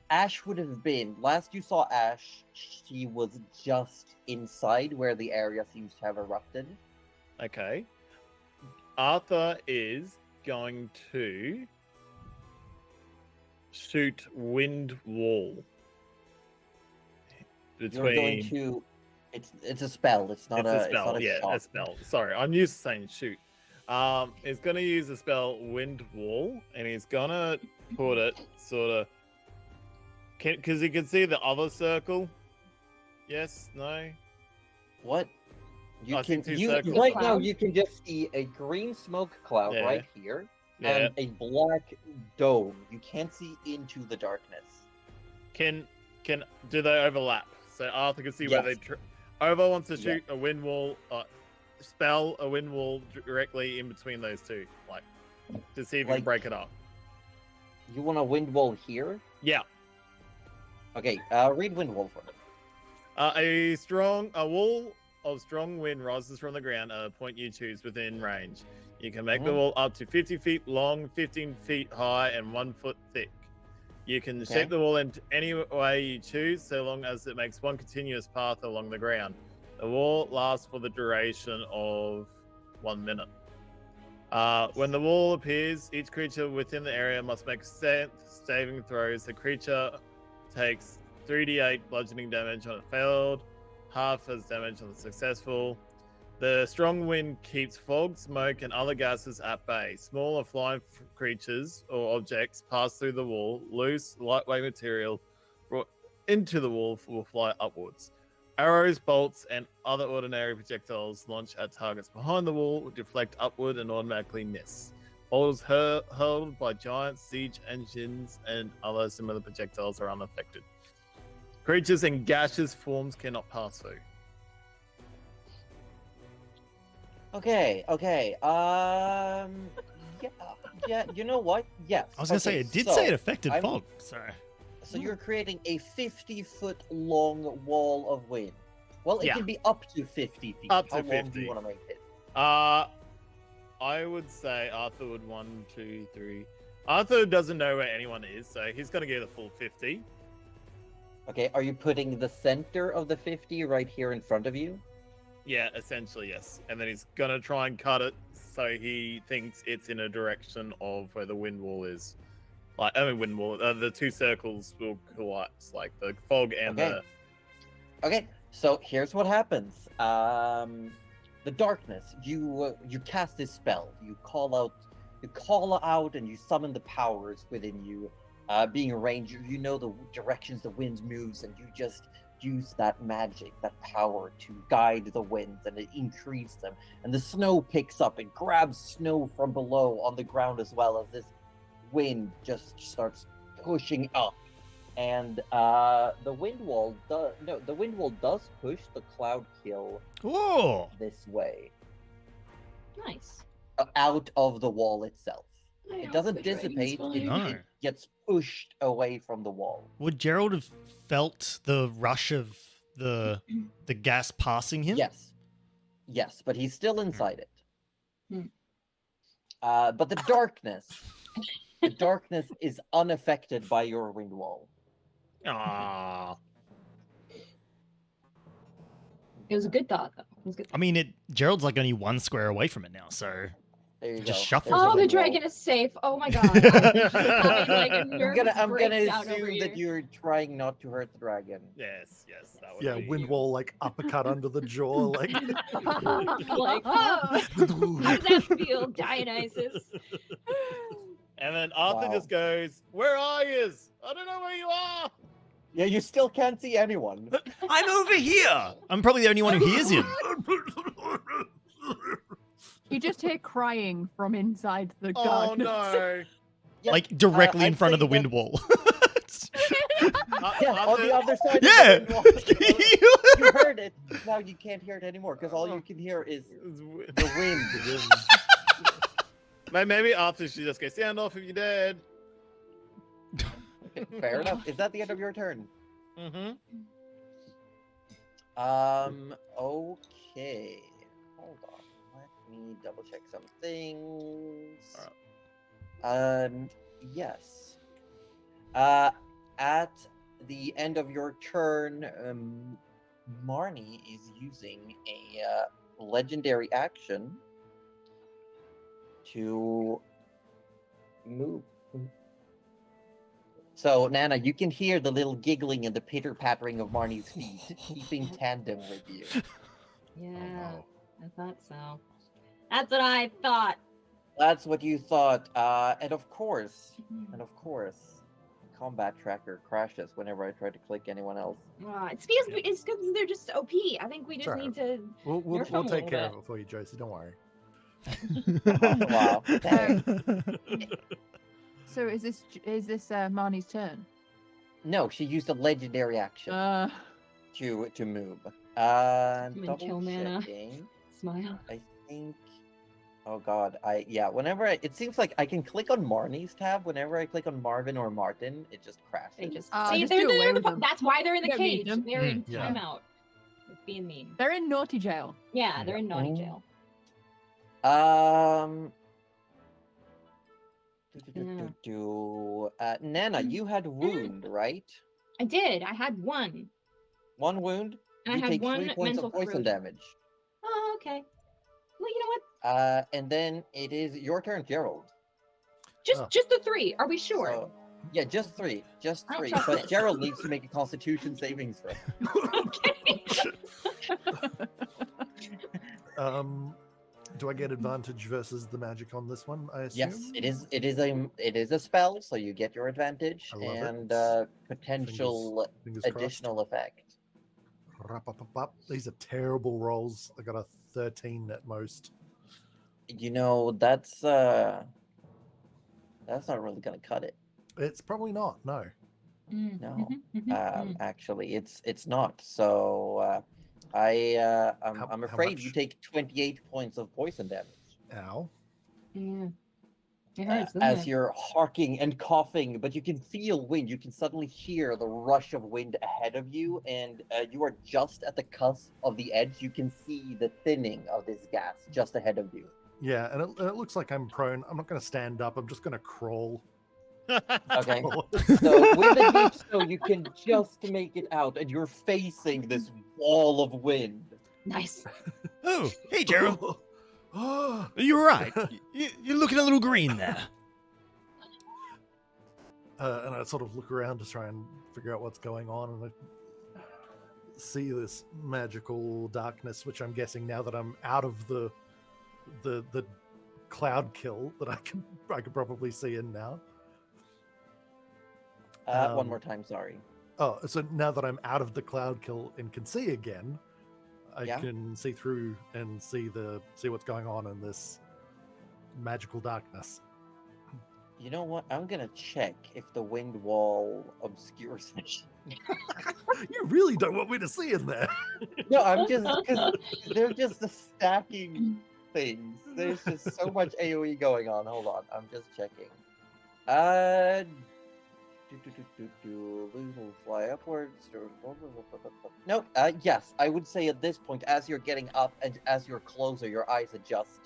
[SPEAKER 2] Ash would have been. Last you saw Ash, she was just inside where the area seems to have erupted.
[SPEAKER 6] Okay. Arthur is going to shoot wind wall.
[SPEAKER 2] You're going to. It's a spell. It's not
[SPEAKER 6] It's a spell.
[SPEAKER 2] It's not a
[SPEAKER 6] Yeah,
[SPEAKER 2] shot.
[SPEAKER 6] a spell. Sorry, I'm used to saying shoot. He's gonna use the spell Wind Wall, and he's gonna put it sort of, because you can see the other circle. Yes, no.
[SPEAKER 2] What? You
[SPEAKER 6] I see
[SPEAKER 2] can
[SPEAKER 6] two
[SPEAKER 2] you
[SPEAKER 6] circles.
[SPEAKER 2] right now
[SPEAKER 4] Cloud.
[SPEAKER 2] you can just see a green smoke cloud
[SPEAKER 6] Yeah.
[SPEAKER 2] right here
[SPEAKER 6] Yeah.
[SPEAKER 2] and a black dome. You can't see into the darkness.
[SPEAKER 6] Can do they overlap? So Arthur can see where they.
[SPEAKER 2] Yes.
[SPEAKER 6] Ova wants to
[SPEAKER 2] Yeah.
[SPEAKER 6] shoot a wind wall. Spell a wind wall directly in between those two, like to see if you can
[SPEAKER 2] Like-
[SPEAKER 6] break it up.
[SPEAKER 2] You want a wind wall here?
[SPEAKER 6] Yeah.
[SPEAKER 2] Okay, read wind wall for me.
[SPEAKER 6] A wall of strong wind rises from the ground at a point you choose within range. You can make the
[SPEAKER 2] Mhm.
[SPEAKER 6] wall up to 50 feet long, 15 feet high, and 1 foot thick. You can
[SPEAKER 2] Okay.
[SPEAKER 6] shape the wall in any way you choose, so long as it makes one continuous path along the ground. The wall lasts for the duration of 1 minute. When the wall appears, each creature within the area must make saving throws. The creature takes 3d8 bludgeoning damage on a failed, half as damage on the successful. The strong wind keeps fog, smoke, and other gases at bay. Small or flying creatures or objects pass through the wall. Loose, lightweight material brought into the wall will fly upwards. Arrows, bolts, and other ordinary projectiles launched at targets behind the wall will deflect upward and automatically miss. Bolts hurled by giant siege engines and other similar projectiles are unaffected. Creatures in gaseous forms cannot pass through.
[SPEAKER 2] Okay. Yeah. You know what? Yes.
[SPEAKER 1] I was gonna say
[SPEAKER 2] okay,
[SPEAKER 1] it did
[SPEAKER 2] so,
[SPEAKER 1] say it affected
[SPEAKER 2] I'm-
[SPEAKER 1] fog. Sorry.
[SPEAKER 2] So you're creating a 50-foot long wall of wind. Well, it
[SPEAKER 6] Yeah.
[SPEAKER 2] can be up to 50 feet.
[SPEAKER 6] Up to
[SPEAKER 2] How long do
[SPEAKER 6] 50.
[SPEAKER 2] you want to make it?
[SPEAKER 6] I would say Arthur would 1, 2, 3. Arthur doesn't know where anyone is, so he's gonna get a full 50.
[SPEAKER 2] Okay, are you putting the center of the 50 right here in front of you?
[SPEAKER 6] Yeah, essentially yes. And then he's gonna try and cut it so he thinks it's in a direction of where the wind wall is. Like, I mean, wind wall. The two circles will collapse, like the fog and
[SPEAKER 2] Okay. Okay, so here's what happens. The darkness. You cast this spell. You call out, and you summon the powers within you. Being a ranger, you know the directions the wind moves, and you just use that magic, that power to guide the winds and increase them. And the snow picks up and grabs snow from below on the ground as well as this wind just starts pushing up. And the wind wall does push the cloud kill
[SPEAKER 1] Whoa!
[SPEAKER 2] this way,
[SPEAKER 4] Nice.
[SPEAKER 2] out of the wall itself.
[SPEAKER 4] I
[SPEAKER 2] It
[SPEAKER 4] hope
[SPEAKER 2] doesn't
[SPEAKER 4] the dragon's
[SPEAKER 2] dissipate,
[SPEAKER 4] fine.
[SPEAKER 1] No.
[SPEAKER 2] it gets pushed away from the wall.
[SPEAKER 1] Would Gerald have felt the rush of the gas passing him?
[SPEAKER 2] Yes, but he's still inside it.
[SPEAKER 4] Hmm.
[SPEAKER 2] But the darkness is unaffected by your wind wall.
[SPEAKER 6] Ah.
[SPEAKER 4] It was a good thought, though. It was a good.
[SPEAKER 1] I mean, Gerald's like only 1 square away from it now, so
[SPEAKER 2] There you
[SPEAKER 1] Just
[SPEAKER 2] go.
[SPEAKER 1] shuffle
[SPEAKER 2] There's
[SPEAKER 1] it.
[SPEAKER 2] a
[SPEAKER 4] Oh, the
[SPEAKER 2] wind wall.
[SPEAKER 4] dragon is safe. Oh my god. I'm like a
[SPEAKER 2] I'm
[SPEAKER 4] nervous
[SPEAKER 2] gonna
[SPEAKER 4] breakdown over
[SPEAKER 2] assume that
[SPEAKER 4] here.
[SPEAKER 2] you're trying not to hurt the dragon.
[SPEAKER 6] Yes, that would
[SPEAKER 3] Yeah,
[SPEAKER 6] be...
[SPEAKER 3] wind wall like uppercut under the jaw, like.
[SPEAKER 4] Like, oh, how does that feel, Dionysus?
[SPEAKER 6] And then Arthur
[SPEAKER 2] Wow.
[SPEAKER 6] just goes, "Where are you? I don't know where you are."
[SPEAKER 2] Yeah, you still can't see anyone.
[SPEAKER 1] I'm over here. I'm probably the only one who hears him.
[SPEAKER 5] You just hear crying from inside the
[SPEAKER 6] Oh
[SPEAKER 5] garden.
[SPEAKER 6] no!
[SPEAKER 2] Yeah,
[SPEAKER 1] Like directly in
[SPEAKER 2] I'd
[SPEAKER 1] front of
[SPEAKER 2] say
[SPEAKER 1] the wind
[SPEAKER 2] that-
[SPEAKER 1] wall.
[SPEAKER 2] Yeah, on the other side.
[SPEAKER 1] Yeah.
[SPEAKER 2] Of the wind wall. You heard it. Now you can't hear it anymore because all you can hear is the wind.
[SPEAKER 6] Maybe Arthur should just go, "Stand off if you're dead."
[SPEAKER 2] Fair enough. Is that the end of your turn?
[SPEAKER 6] Mm-hmm.
[SPEAKER 2] Okay. Hold on. Let me double check some things. Yes. At the end of your turn, Marnie is using a legendary action to move. So, Nana, you can hear the little giggling and the pitter-pattering of Marnie's feet, keeping tandem with you.
[SPEAKER 4] Yeah, I thought so. That's what I thought.
[SPEAKER 2] That's what you thought. And of course, combat tracker crashes whenever I try to click anyone else.
[SPEAKER 4] It's because they're just OP. I think we just
[SPEAKER 3] Sure.
[SPEAKER 4] need to.
[SPEAKER 3] We'll
[SPEAKER 4] Nerf them a
[SPEAKER 3] take
[SPEAKER 4] little
[SPEAKER 3] care
[SPEAKER 4] bit.
[SPEAKER 3] of it for you, Josie. Don't worry.
[SPEAKER 2] Wow. Dang.
[SPEAKER 5] So is this Marnie's turn?
[SPEAKER 2] No, she used a legendary action to move.
[SPEAKER 4] gonna
[SPEAKER 2] Double
[SPEAKER 4] kill Nana.
[SPEAKER 2] checking.
[SPEAKER 4] Smile.
[SPEAKER 2] I think. Oh God, whenever it seems like I can click on Marnie's tab. Whenever I click on Marvin or Martin, it just crashes.
[SPEAKER 4] They just
[SPEAKER 5] just
[SPEAKER 4] they're
[SPEAKER 5] do away
[SPEAKER 4] there.
[SPEAKER 5] with them.
[SPEAKER 4] That's why they're in the
[SPEAKER 5] You don't need
[SPEAKER 4] cage.
[SPEAKER 5] them.
[SPEAKER 4] They're in
[SPEAKER 3] Yeah.
[SPEAKER 4] timeout. With being mean.
[SPEAKER 5] They're in naughty jail.
[SPEAKER 4] Yeah, they're in naughty
[SPEAKER 2] Oh.
[SPEAKER 4] jail.
[SPEAKER 2] Nana, you had wound, right?
[SPEAKER 4] I did. I had one.
[SPEAKER 2] One wound.
[SPEAKER 4] And I
[SPEAKER 2] You
[SPEAKER 4] had
[SPEAKER 2] take
[SPEAKER 4] one
[SPEAKER 2] 3 points
[SPEAKER 4] mental
[SPEAKER 2] of poison
[SPEAKER 4] fruit.
[SPEAKER 2] damage.
[SPEAKER 4] Oh, okay. Well, you know what?
[SPEAKER 2] And then it is your turn, Gerald.
[SPEAKER 4] Just the 3. Are we sure?
[SPEAKER 2] So, yeah, just 3. Just
[SPEAKER 4] I don't
[SPEAKER 2] 3.
[SPEAKER 4] trust
[SPEAKER 2] But
[SPEAKER 4] it.
[SPEAKER 2] Gerald needs to make a Constitution savings throw.
[SPEAKER 4] Okay.
[SPEAKER 3] Do I get advantage versus the magic on this one? I assume.
[SPEAKER 2] Yes, it is a spell, so you get your advantage
[SPEAKER 3] I love
[SPEAKER 2] and
[SPEAKER 3] it.
[SPEAKER 2] potential
[SPEAKER 3] Fingers crossed.
[SPEAKER 2] additional effect.
[SPEAKER 3] Rap-a-pap-pap. These are terrible rolls. I got a 13 at most.
[SPEAKER 2] You know, that's not really gonna cut it.
[SPEAKER 3] It's probably not. No.
[SPEAKER 2] No.
[SPEAKER 4] Mm.
[SPEAKER 2] Actually, it's not. So I'm afraid you
[SPEAKER 3] much?
[SPEAKER 2] take 28 points of poison damage.
[SPEAKER 3] Ow.
[SPEAKER 4] Yeah. It hurts, doesn't
[SPEAKER 2] As
[SPEAKER 4] it?
[SPEAKER 2] you're hawking and coughing, but you can feel wind. You can suddenly hear the rush of wind ahead of you, and you are just at the cusp of the edge. You can see the thinning of this gas just ahead of you.
[SPEAKER 3] Yeah, and it looks like I'm prone. I'm not going to stand up. I'm just going to crawl.
[SPEAKER 2] Okay. So with the deep snow, you can just make it out, and you're facing this wall of wind.
[SPEAKER 4] Nice.
[SPEAKER 1] Oh, hey, Gerald.
[SPEAKER 3] Oh,
[SPEAKER 1] You're right. You're looking a little green there.
[SPEAKER 3] and I sort of look around to try and figure out what's going on, and I see this magical darkness, which I'm guessing now that I'm out of the cloud kill that I could probably see in now.
[SPEAKER 2] One more time, sorry.
[SPEAKER 3] Oh, so now that I'm out of the cloud kill and can see again, I
[SPEAKER 2] Yeah.
[SPEAKER 3] can see through and see what's going on in this magical darkness.
[SPEAKER 2] You know what? I'm gonna check if the wind wall obscures vision.
[SPEAKER 3] You really don't want me to see in there.
[SPEAKER 2] No, I'm just because they're just the stacking things. There's just so much AOE going on. Hold on, I'm just checking. Will fly upwards. Nope. Yes, I would say at this point, as you're getting up and as you're closer, your eyes adjust.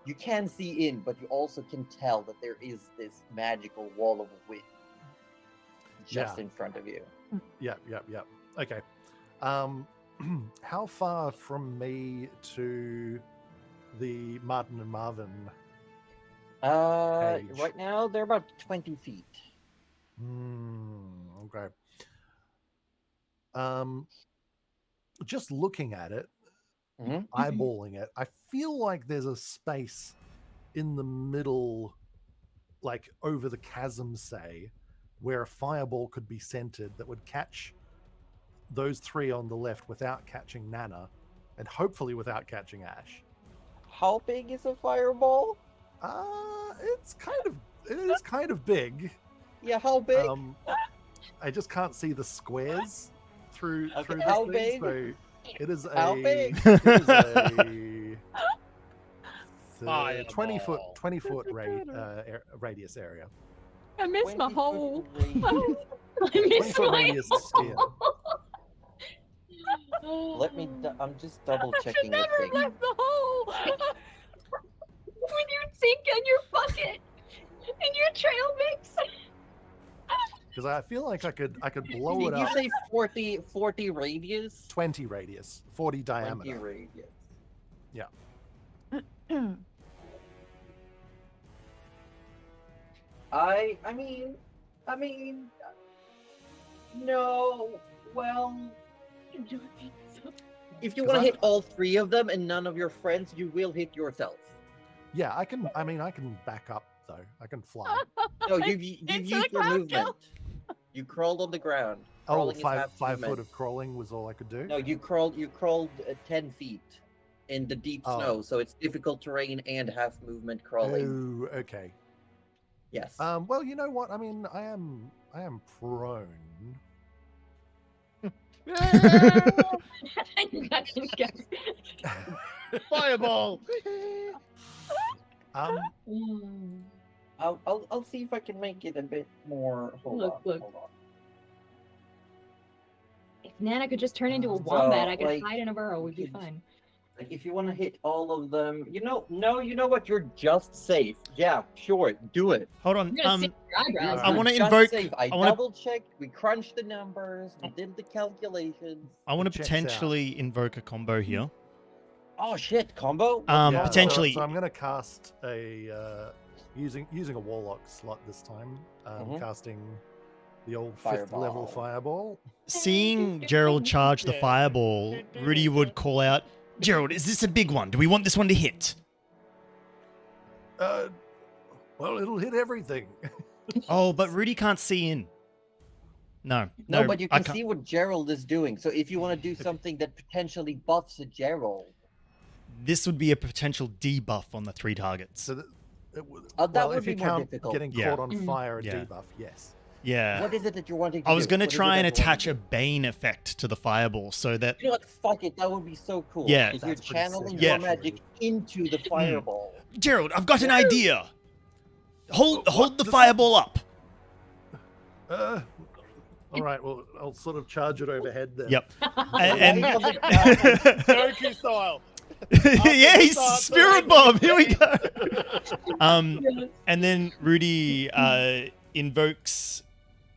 [SPEAKER 2] You can see in, but you also can tell that there is this magical wall of wind just in front of you.
[SPEAKER 3] Yep. Okay. How far from me to the Martin and Marvin? Page.
[SPEAKER 2] Right now they're about 20 feet.
[SPEAKER 3] Okay. Just looking at it, eyeballing it, I feel like there's a space in the middle, like over the chasm, say, where a fireball could be centered that would catch those three on the left without catching Nana, and hopefully without catching Ash.
[SPEAKER 2] How big is a fireball?
[SPEAKER 3] It is kind of big.
[SPEAKER 2] Yeah, how big?
[SPEAKER 3] I just can't see the squares through this
[SPEAKER 2] how
[SPEAKER 3] thing,
[SPEAKER 2] big?
[SPEAKER 3] so it is
[SPEAKER 2] How
[SPEAKER 3] a
[SPEAKER 2] big?
[SPEAKER 3] It is a
[SPEAKER 6] Fireball.
[SPEAKER 3] 20 foot radius area.
[SPEAKER 5] I missed my
[SPEAKER 2] 20
[SPEAKER 5] hole.
[SPEAKER 2] foot radius.
[SPEAKER 4] I
[SPEAKER 3] 20
[SPEAKER 4] miss
[SPEAKER 3] foot
[SPEAKER 4] my
[SPEAKER 3] radius sphere.
[SPEAKER 2] Let me. I'm just double
[SPEAKER 5] I should
[SPEAKER 2] checking the
[SPEAKER 5] never
[SPEAKER 2] thing.
[SPEAKER 5] have left the hole.
[SPEAKER 4] when you sink on your bucket and your trail mix.
[SPEAKER 3] Because I feel like I could blow
[SPEAKER 2] Did
[SPEAKER 3] it
[SPEAKER 2] you
[SPEAKER 3] up.
[SPEAKER 2] say 40 radius?
[SPEAKER 3] 20 radius, 40 diameter.
[SPEAKER 2] 20 radius. I mean, no. Well, if you
[SPEAKER 3] 'Cause
[SPEAKER 2] want to
[SPEAKER 3] I-
[SPEAKER 2] hit all three of them and none of your friends, you will hit yourself.
[SPEAKER 3] Yeah, I can back up though. I can fly.
[SPEAKER 2] No, you've
[SPEAKER 5] Into
[SPEAKER 2] used
[SPEAKER 5] the
[SPEAKER 2] your
[SPEAKER 5] cloud
[SPEAKER 2] movement. You crawled on the ground.
[SPEAKER 3] Oh,
[SPEAKER 2] Crawling is half
[SPEAKER 3] 5
[SPEAKER 2] movement.
[SPEAKER 3] foot of crawling was all I could do.
[SPEAKER 2] No, you crawled 10 feet in the deep
[SPEAKER 3] Oh.
[SPEAKER 2] snow, so it's difficult terrain and half movement crawling.
[SPEAKER 3] Oh, okay.
[SPEAKER 2] Yes.
[SPEAKER 3] Well, you know what? I mean, I am prone.
[SPEAKER 6] Fireball.
[SPEAKER 2] I'll see if I can make it a bit more. Hold
[SPEAKER 4] Look,
[SPEAKER 2] on.
[SPEAKER 4] look.
[SPEAKER 2] Hold on.
[SPEAKER 4] If Nana could just turn into a
[SPEAKER 2] So,
[SPEAKER 4] wombat, I could
[SPEAKER 2] like,
[SPEAKER 4] hide in a burrow. We'd be
[SPEAKER 2] you-
[SPEAKER 4] fine.
[SPEAKER 2] Like if you want to hit all of them, you know what? You're just safe. Yeah, sure, do it.
[SPEAKER 1] Hold on.
[SPEAKER 4] You're gonna see your eyebrows.
[SPEAKER 1] I
[SPEAKER 2] You're
[SPEAKER 1] wanna
[SPEAKER 2] just
[SPEAKER 1] invoke-
[SPEAKER 2] safe. I
[SPEAKER 1] wanna-
[SPEAKER 2] double checked. We crunched the numbers. We did the calculations.
[SPEAKER 1] I want to
[SPEAKER 3] Checks out.
[SPEAKER 1] potentially invoke a combo here.
[SPEAKER 2] Oh shit, combo.
[SPEAKER 3] Yeah,
[SPEAKER 1] Potentially.
[SPEAKER 3] So I'm going to cast a using a warlock slot this time. Casting the old 5th level fireball.
[SPEAKER 1] Seeing Gerald charge the fireball, Rudy would call out, "Gerald, is this a big one? Do we want this one to hit?"
[SPEAKER 3] Well, it'll hit everything.
[SPEAKER 1] Oh, but Rudy can't see in. No,
[SPEAKER 2] No, but you
[SPEAKER 1] I
[SPEAKER 2] can
[SPEAKER 1] can't.
[SPEAKER 2] see what Gerald is doing. So if you want to do something that potentially buffs a Gerald,
[SPEAKER 1] This would be a potential debuff on the 3 targets.
[SPEAKER 3] So
[SPEAKER 2] that
[SPEAKER 3] well,
[SPEAKER 2] would
[SPEAKER 3] if
[SPEAKER 2] be
[SPEAKER 3] you
[SPEAKER 2] more
[SPEAKER 3] count
[SPEAKER 2] difficult.
[SPEAKER 3] getting
[SPEAKER 1] Yeah.
[SPEAKER 3] caught on fire a
[SPEAKER 1] Yeah.
[SPEAKER 3] debuff, yes.
[SPEAKER 1] Yeah.
[SPEAKER 2] what is it that you're wanting to do?
[SPEAKER 1] I was going to
[SPEAKER 2] What is it
[SPEAKER 1] try and
[SPEAKER 2] that you want
[SPEAKER 1] attach
[SPEAKER 2] to
[SPEAKER 1] a
[SPEAKER 2] do?
[SPEAKER 1] Bane effect to the fireball so that...
[SPEAKER 2] You know what? Fuck it. That would be so cool.
[SPEAKER 1] Yeah.
[SPEAKER 2] If you're
[SPEAKER 3] That's pretty
[SPEAKER 2] channeling
[SPEAKER 3] sick,
[SPEAKER 2] your
[SPEAKER 1] actually.
[SPEAKER 2] magic into the fireball.
[SPEAKER 1] Gerald, I've got an idea. Hold the
[SPEAKER 3] This-
[SPEAKER 1] fireball up.
[SPEAKER 3] All right, well, I'll sort of charge it overhead then.
[SPEAKER 1] Yep.
[SPEAKER 2] Right
[SPEAKER 1] And
[SPEAKER 2] on the ground.
[SPEAKER 6] Goku style.
[SPEAKER 1] Yeah, he's
[SPEAKER 6] Start
[SPEAKER 1] spirit
[SPEAKER 6] the
[SPEAKER 1] bomb. Here we go.
[SPEAKER 4] Yes.
[SPEAKER 1] And then Rudy invokes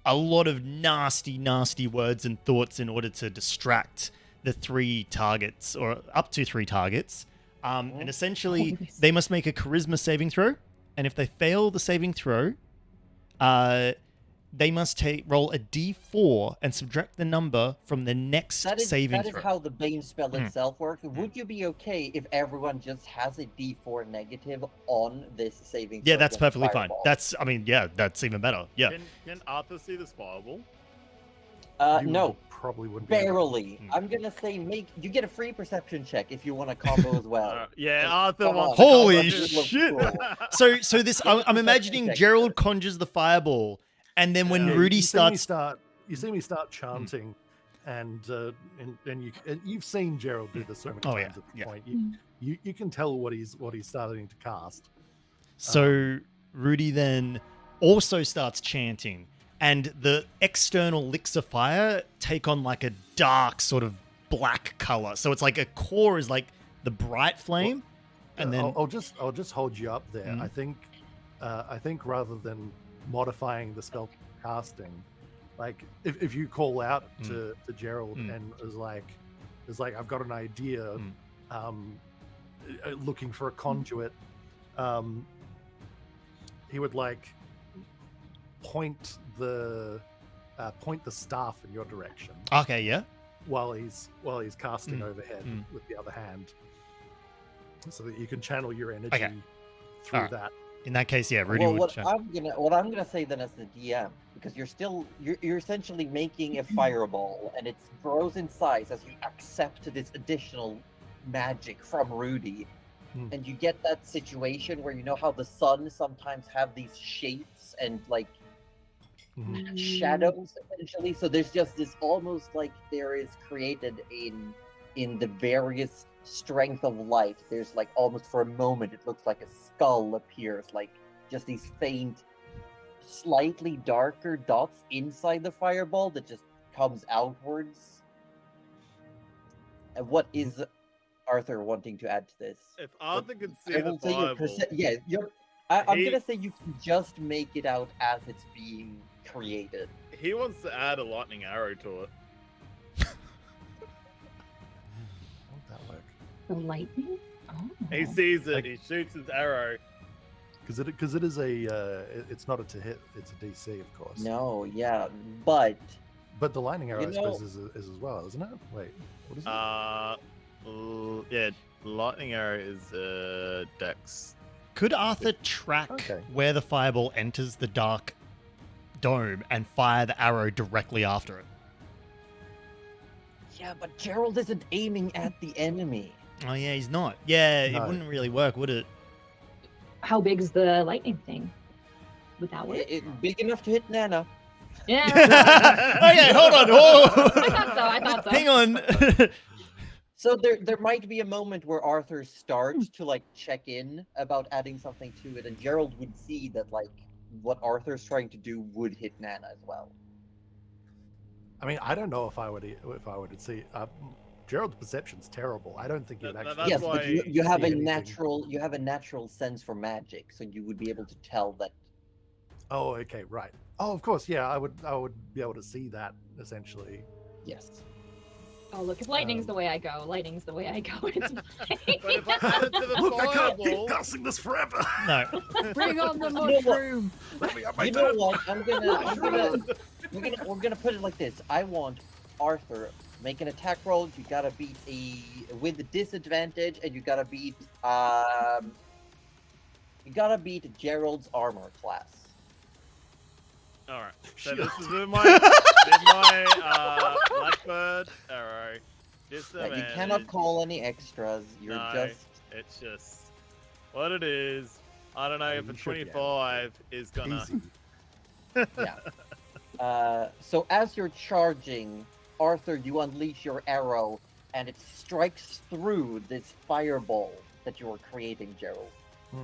[SPEAKER 1] a lot of nasty, nasty words and thoughts in order to distract the 3 targets, or up to 3 targets. And essentially,
[SPEAKER 4] Nice.
[SPEAKER 1] they must make a charisma saving throw. And if they fail the saving throw, they must roll a d4 and subtract the number from the next saving
[SPEAKER 2] that
[SPEAKER 1] throw.
[SPEAKER 2] is how the Bane spell
[SPEAKER 1] Mm.
[SPEAKER 2] itself works. Would you be okay if everyone just has a D4 negative on this saving throw?
[SPEAKER 1] Yeah, that's
[SPEAKER 2] against
[SPEAKER 1] perfectly fine.
[SPEAKER 2] Fireball?
[SPEAKER 1] That's, I mean, yeah, that's even better. Yeah.
[SPEAKER 7] Can Arthur see this fireball?
[SPEAKER 3] You
[SPEAKER 2] No,
[SPEAKER 3] probably wouldn't be able to-
[SPEAKER 2] barely.
[SPEAKER 1] Mm.
[SPEAKER 2] I'm gonna say you get a free perception check if you want to combo as well.
[SPEAKER 7] Yeah,
[SPEAKER 2] Like,
[SPEAKER 7] Arthur
[SPEAKER 2] come
[SPEAKER 7] wants
[SPEAKER 2] on.
[SPEAKER 7] to
[SPEAKER 1] Holy
[SPEAKER 7] combo.
[SPEAKER 2] It looks
[SPEAKER 1] shit.
[SPEAKER 2] cool.
[SPEAKER 1] So this, I'm
[SPEAKER 2] Perception
[SPEAKER 1] imagining
[SPEAKER 2] check.
[SPEAKER 1] Gerald conjures the fireball, and then when
[SPEAKER 7] Yeah,
[SPEAKER 1] Rudy
[SPEAKER 3] you see me
[SPEAKER 1] starts,
[SPEAKER 3] you see me start chanting, and you've seen Gerald do this so many
[SPEAKER 1] Oh, yeah,
[SPEAKER 3] times at this
[SPEAKER 1] yeah.
[SPEAKER 3] point.
[SPEAKER 5] Mm.
[SPEAKER 3] You can tell what he's starting to cast.
[SPEAKER 1] so Rudy then also starts chanting, and the external licks of fire take on like a dark sort of black color. So it's like a core is like the bright flame, and then
[SPEAKER 3] I'll just hold you up there.
[SPEAKER 1] Mm.
[SPEAKER 3] I think rather than modifying the spell casting, like if you call out to Gerald and is like I've got an idea, looking for a conduit, he would like point the staff in your direction
[SPEAKER 1] okay, yeah,
[SPEAKER 3] while he's casting
[SPEAKER 1] Mm.
[SPEAKER 3] overhead
[SPEAKER 1] Mm.
[SPEAKER 3] with the other hand, so that you can channel your energy
[SPEAKER 1] Okay.
[SPEAKER 3] through
[SPEAKER 1] Alright.
[SPEAKER 3] that.
[SPEAKER 1] in that case, yeah, Rudy
[SPEAKER 2] Well,
[SPEAKER 1] would.
[SPEAKER 2] what I'm gonna say then as the DM, because you're essentially making a fireball, and it grows in size as you accept this additional magic from Rudy, and you get that situation where you know how the sun sometimes have these shapes and like shadows essentially. So there's just this almost like there is created in the various strength of light. There's like almost for a moment it looks like a skull appears, like just these faint, slightly darker dots inside the fireball that just comes outwards. And what is Arthur wanting to add to this?
[SPEAKER 7] If Arthur can see
[SPEAKER 2] I
[SPEAKER 7] the
[SPEAKER 2] will say your
[SPEAKER 7] fireball,
[SPEAKER 2] yeah, I'm
[SPEAKER 7] He-
[SPEAKER 2] gonna say you can just make it out as it's being created.
[SPEAKER 7] he wants to add a lightning arrow to it.
[SPEAKER 3] How'd that work?
[SPEAKER 4] The lightning? Oh.
[SPEAKER 7] He sees it,
[SPEAKER 3] Like-
[SPEAKER 7] he shoots his arrow.
[SPEAKER 3] Because it is it's not a to hit, it's a DC, of course.
[SPEAKER 2] No, yeah, but
[SPEAKER 3] But the lightning arrow,
[SPEAKER 2] You
[SPEAKER 3] I suppose, is as well, isn't it? Wait, what is it?
[SPEAKER 7] Yeah, lightning arrow is Dex.
[SPEAKER 1] Could Arthur track
[SPEAKER 3] Okay.
[SPEAKER 1] where the fireball enters the dark dome and fire the arrow directly after it?
[SPEAKER 2] yeah, but Gerald isn't aiming at the enemy.
[SPEAKER 1] Oh yeah, he's not. Yeah, it
[SPEAKER 3] No.
[SPEAKER 1] wouldn't really work, would it?
[SPEAKER 4] How big's the lightning thing? Would that work?
[SPEAKER 2] Big enough to hit Nana.
[SPEAKER 4] Yeah.
[SPEAKER 1] Okay, hold on. Whoa.
[SPEAKER 4] I thought so.
[SPEAKER 1] Hang on.
[SPEAKER 2] So there might be a moment where Arthur starts to like check in about adding something to it, and Gerald would see that like what Arthur's trying to do would hit Nana as well.
[SPEAKER 3] I mean, I don't know if I would see. Gerald's perception's terrible. I don't think he'd
[SPEAKER 7] That-
[SPEAKER 3] actually.
[SPEAKER 7] that's
[SPEAKER 2] Yes,
[SPEAKER 7] why
[SPEAKER 2] but you have
[SPEAKER 3] see
[SPEAKER 2] a
[SPEAKER 3] anything.
[SPEAKER 2] natural sense for magic, so you would be able to tell that.
[SPEAKER 3] Oh, okay, right. Oh, of course, yeah. I would be able to see that essentially.
[SPEAKER 2] Yes.
[SPEAKER 4] Oh, look, if lightning's the way I go, lightning's the way I go. It's
[SPEAKER 7] But if I add it to the
[SPEAKER 3] Look, I can't keep
[SPEAKER 7] fireball,
[SPEAKER 3] casting this forever.
[SPEAKER 1] No.
[SPEAKER 5] Bring on the
[SPEAKER 2] You know what?
[SPEAKER 5] mushroom.
[SPEAKER 3] Let me have my
[SPEAKER 2] You know
[SPEAKER 3] turn.
[SPEAKER 2] what? We're gonna put it like this. I want Arthur make an attack roll. You gotta beat with the disadvantage, and you gotta beat Gerald's armor class.
[SPEAKER 7] all right. So
[SPEAKER 3] Shit.
[SPEAKER 7] this is with my blackbird arrow.
[SPEAKER 2] Yeah,
[SPEAKER 7] Disadvantage.
[SPEAKER 2] you cannot call any extras. You're
[SPEAKER 7] No.
[SPEAKER 2] just
[SPEAKER 7] It's just what it is. I don't know if
[SPEAKER 3] You
[SPEAKER 7] a
[SPEAKER 3] should be able
[SPEAKER 7] 25 is gonna.
[SPEAKER 3] Easy.
[SPEAKER 2] yeah. So as you're charging, Arthur, you unleash your arrow, and it strikes through this fireball that you are creating, Gerald.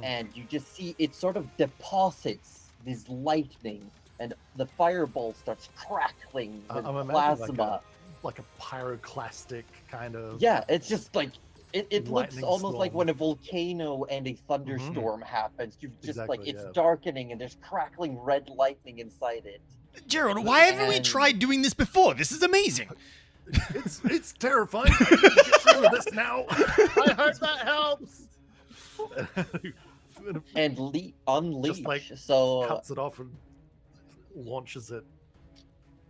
[SPEAKER 2] And you just see it sort of deposits this lightning, and the fireball starts crackling with
[SPEAKER 3] I'm imagining
[SPEAKER 2] plasma.
[SPEAKER 3] like a pyroclastic kind of.
[SPEAKER 2] Yeah, it's just like It looks
[SPEAKER 3] lightning
[SPEAKER 2] almost like
[SPEAKER 3] storm.
[SPEAKER 2] when a volcano and a thunderstorm happens. You just like
[SPEAKER 3] Exactly,
[SPEAKER 2] it's
[SPEAKER 3] yeah.
[SPEAKER 2] darkening and there's crackling red lightning inside it.
[SPEAKER 1] Gerald, why haven't we
[SPEAKER 2] And-
[SPEAKER 1] tried doing this before? This is amazing.
[SPEAKER 3] It's terrifying. I need to get rid of this now.
[SPEAKER 7] I hope that helps.
[SPEAKER 2] And unleash.
[SPEAKER 3] like,
[SPEAKER 2] so
[SPEAKER 3] cuts it off and launches it.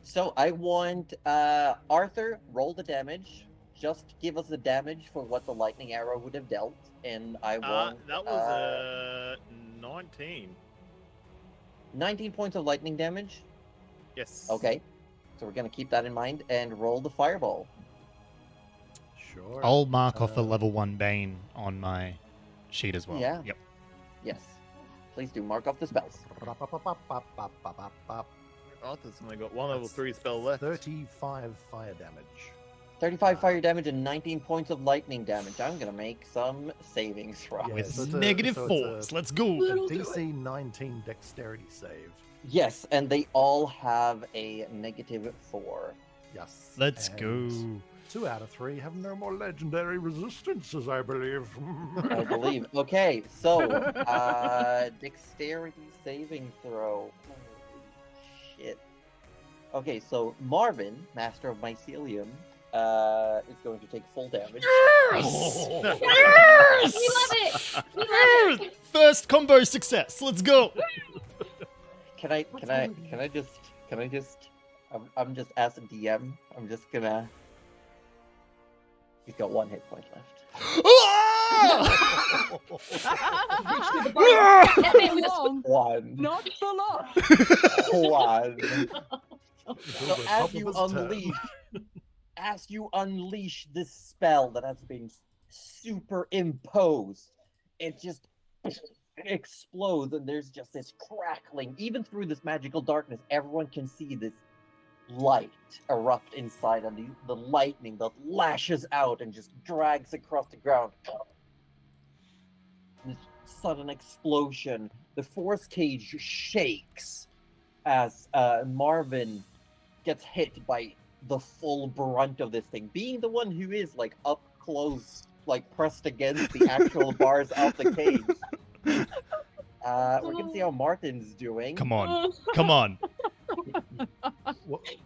[SPEAKER 2] So I want Arthur roll the damage. Just give us the damage for what the lightning arrow would have dealt, and I want
[SPEAKER 7] That was 19.
[SPEAKER 2] 19 points of lightning damage.
[SPEAKER 7] Yes.
[SPEAKER 2] Okay, so we're gonna keep that in mind and roll the fireball.
[SPEAKER 3] Sure.
[SPEAKER 1] I'll mark off a
[SPEAKER 3] Uh,
[SPEAKER 1] level 1 Bane on my sheet as well.
[SPEAKER 2] Yeah.
[SPEAKER 1] Yep.
[SPEAKER 2] Yes, please do mark off the spells.
[SPEAKER 6] Arthur's only got one level
[SPEAKER 3] That's
[SPEAKER 6] 3 spell left.
[SPEAKER 3] 35 fire damage.
[SPEAKER 2] 35 fire damage and 19 points of lightning damage. I'm gonna make some saving throws.
[SPEAKER 3] Yeah,
[SPEAKER 1] With
[SPEAKER 3] so it's a-
[SPEAKER 1] negative
[SPEAKER 3] so it's a-
[SPEAKER 1] force. Let's go.
[SPEAKER 3] A DC 19 dexterity save.
[SPEAKER 2] Yes, and they all have a -4.
[SPEAKER 3] Yes.
[SPEAKER 1] Let's
[SPEAKER 3] and
[SPEAKER 1] go.
[SPEAKER 3] 2 out of 3 have no more legendary resistances, I believe.
[SPEAKER 2] I believe. Okay, so dexterity saving throw. Holy shit. Okay, so Marvin, Master of Mycelium, is going to take full damage.
[SPEAKER 1] Yes!
[SPEAKER 4] We love it. We love it.
[SPEAKER 1] First combo success. Let's go.
[SPEAKER 2] Can I just I'm just as a DM, I'm just gonna he's got 1 hit point left.
[SPEAKER 1] Ah!
[SPEAKER 4] That man was
[SPEAKER 5] Long,
[SPEAKER 2] One.
[SPEAKER 5] not for long.
[SPEAKER 2] One.
[SPEAKER 3] Until
[SPEAKER 2] So
[SPEAKER 3] the top
[SPEAKER 2] as you
[SPEAKER 3] of his turn.
[SPEAKER 2] unleash this spell that has been superimposed, it just explodes and there's just this crackling. Even through this magical darkness, everyone can see this light erupt inside, and the lightning that lashes out and just drags across the ground. This sudden explosion. The force cage shakes as Marvin gets hit by the full brunt of this thing. Being the one who is like up close, like pressed against the actual bars of the cage. We're gonna see how Martin's doing.
[SPEAKER 1] Come on. Come on.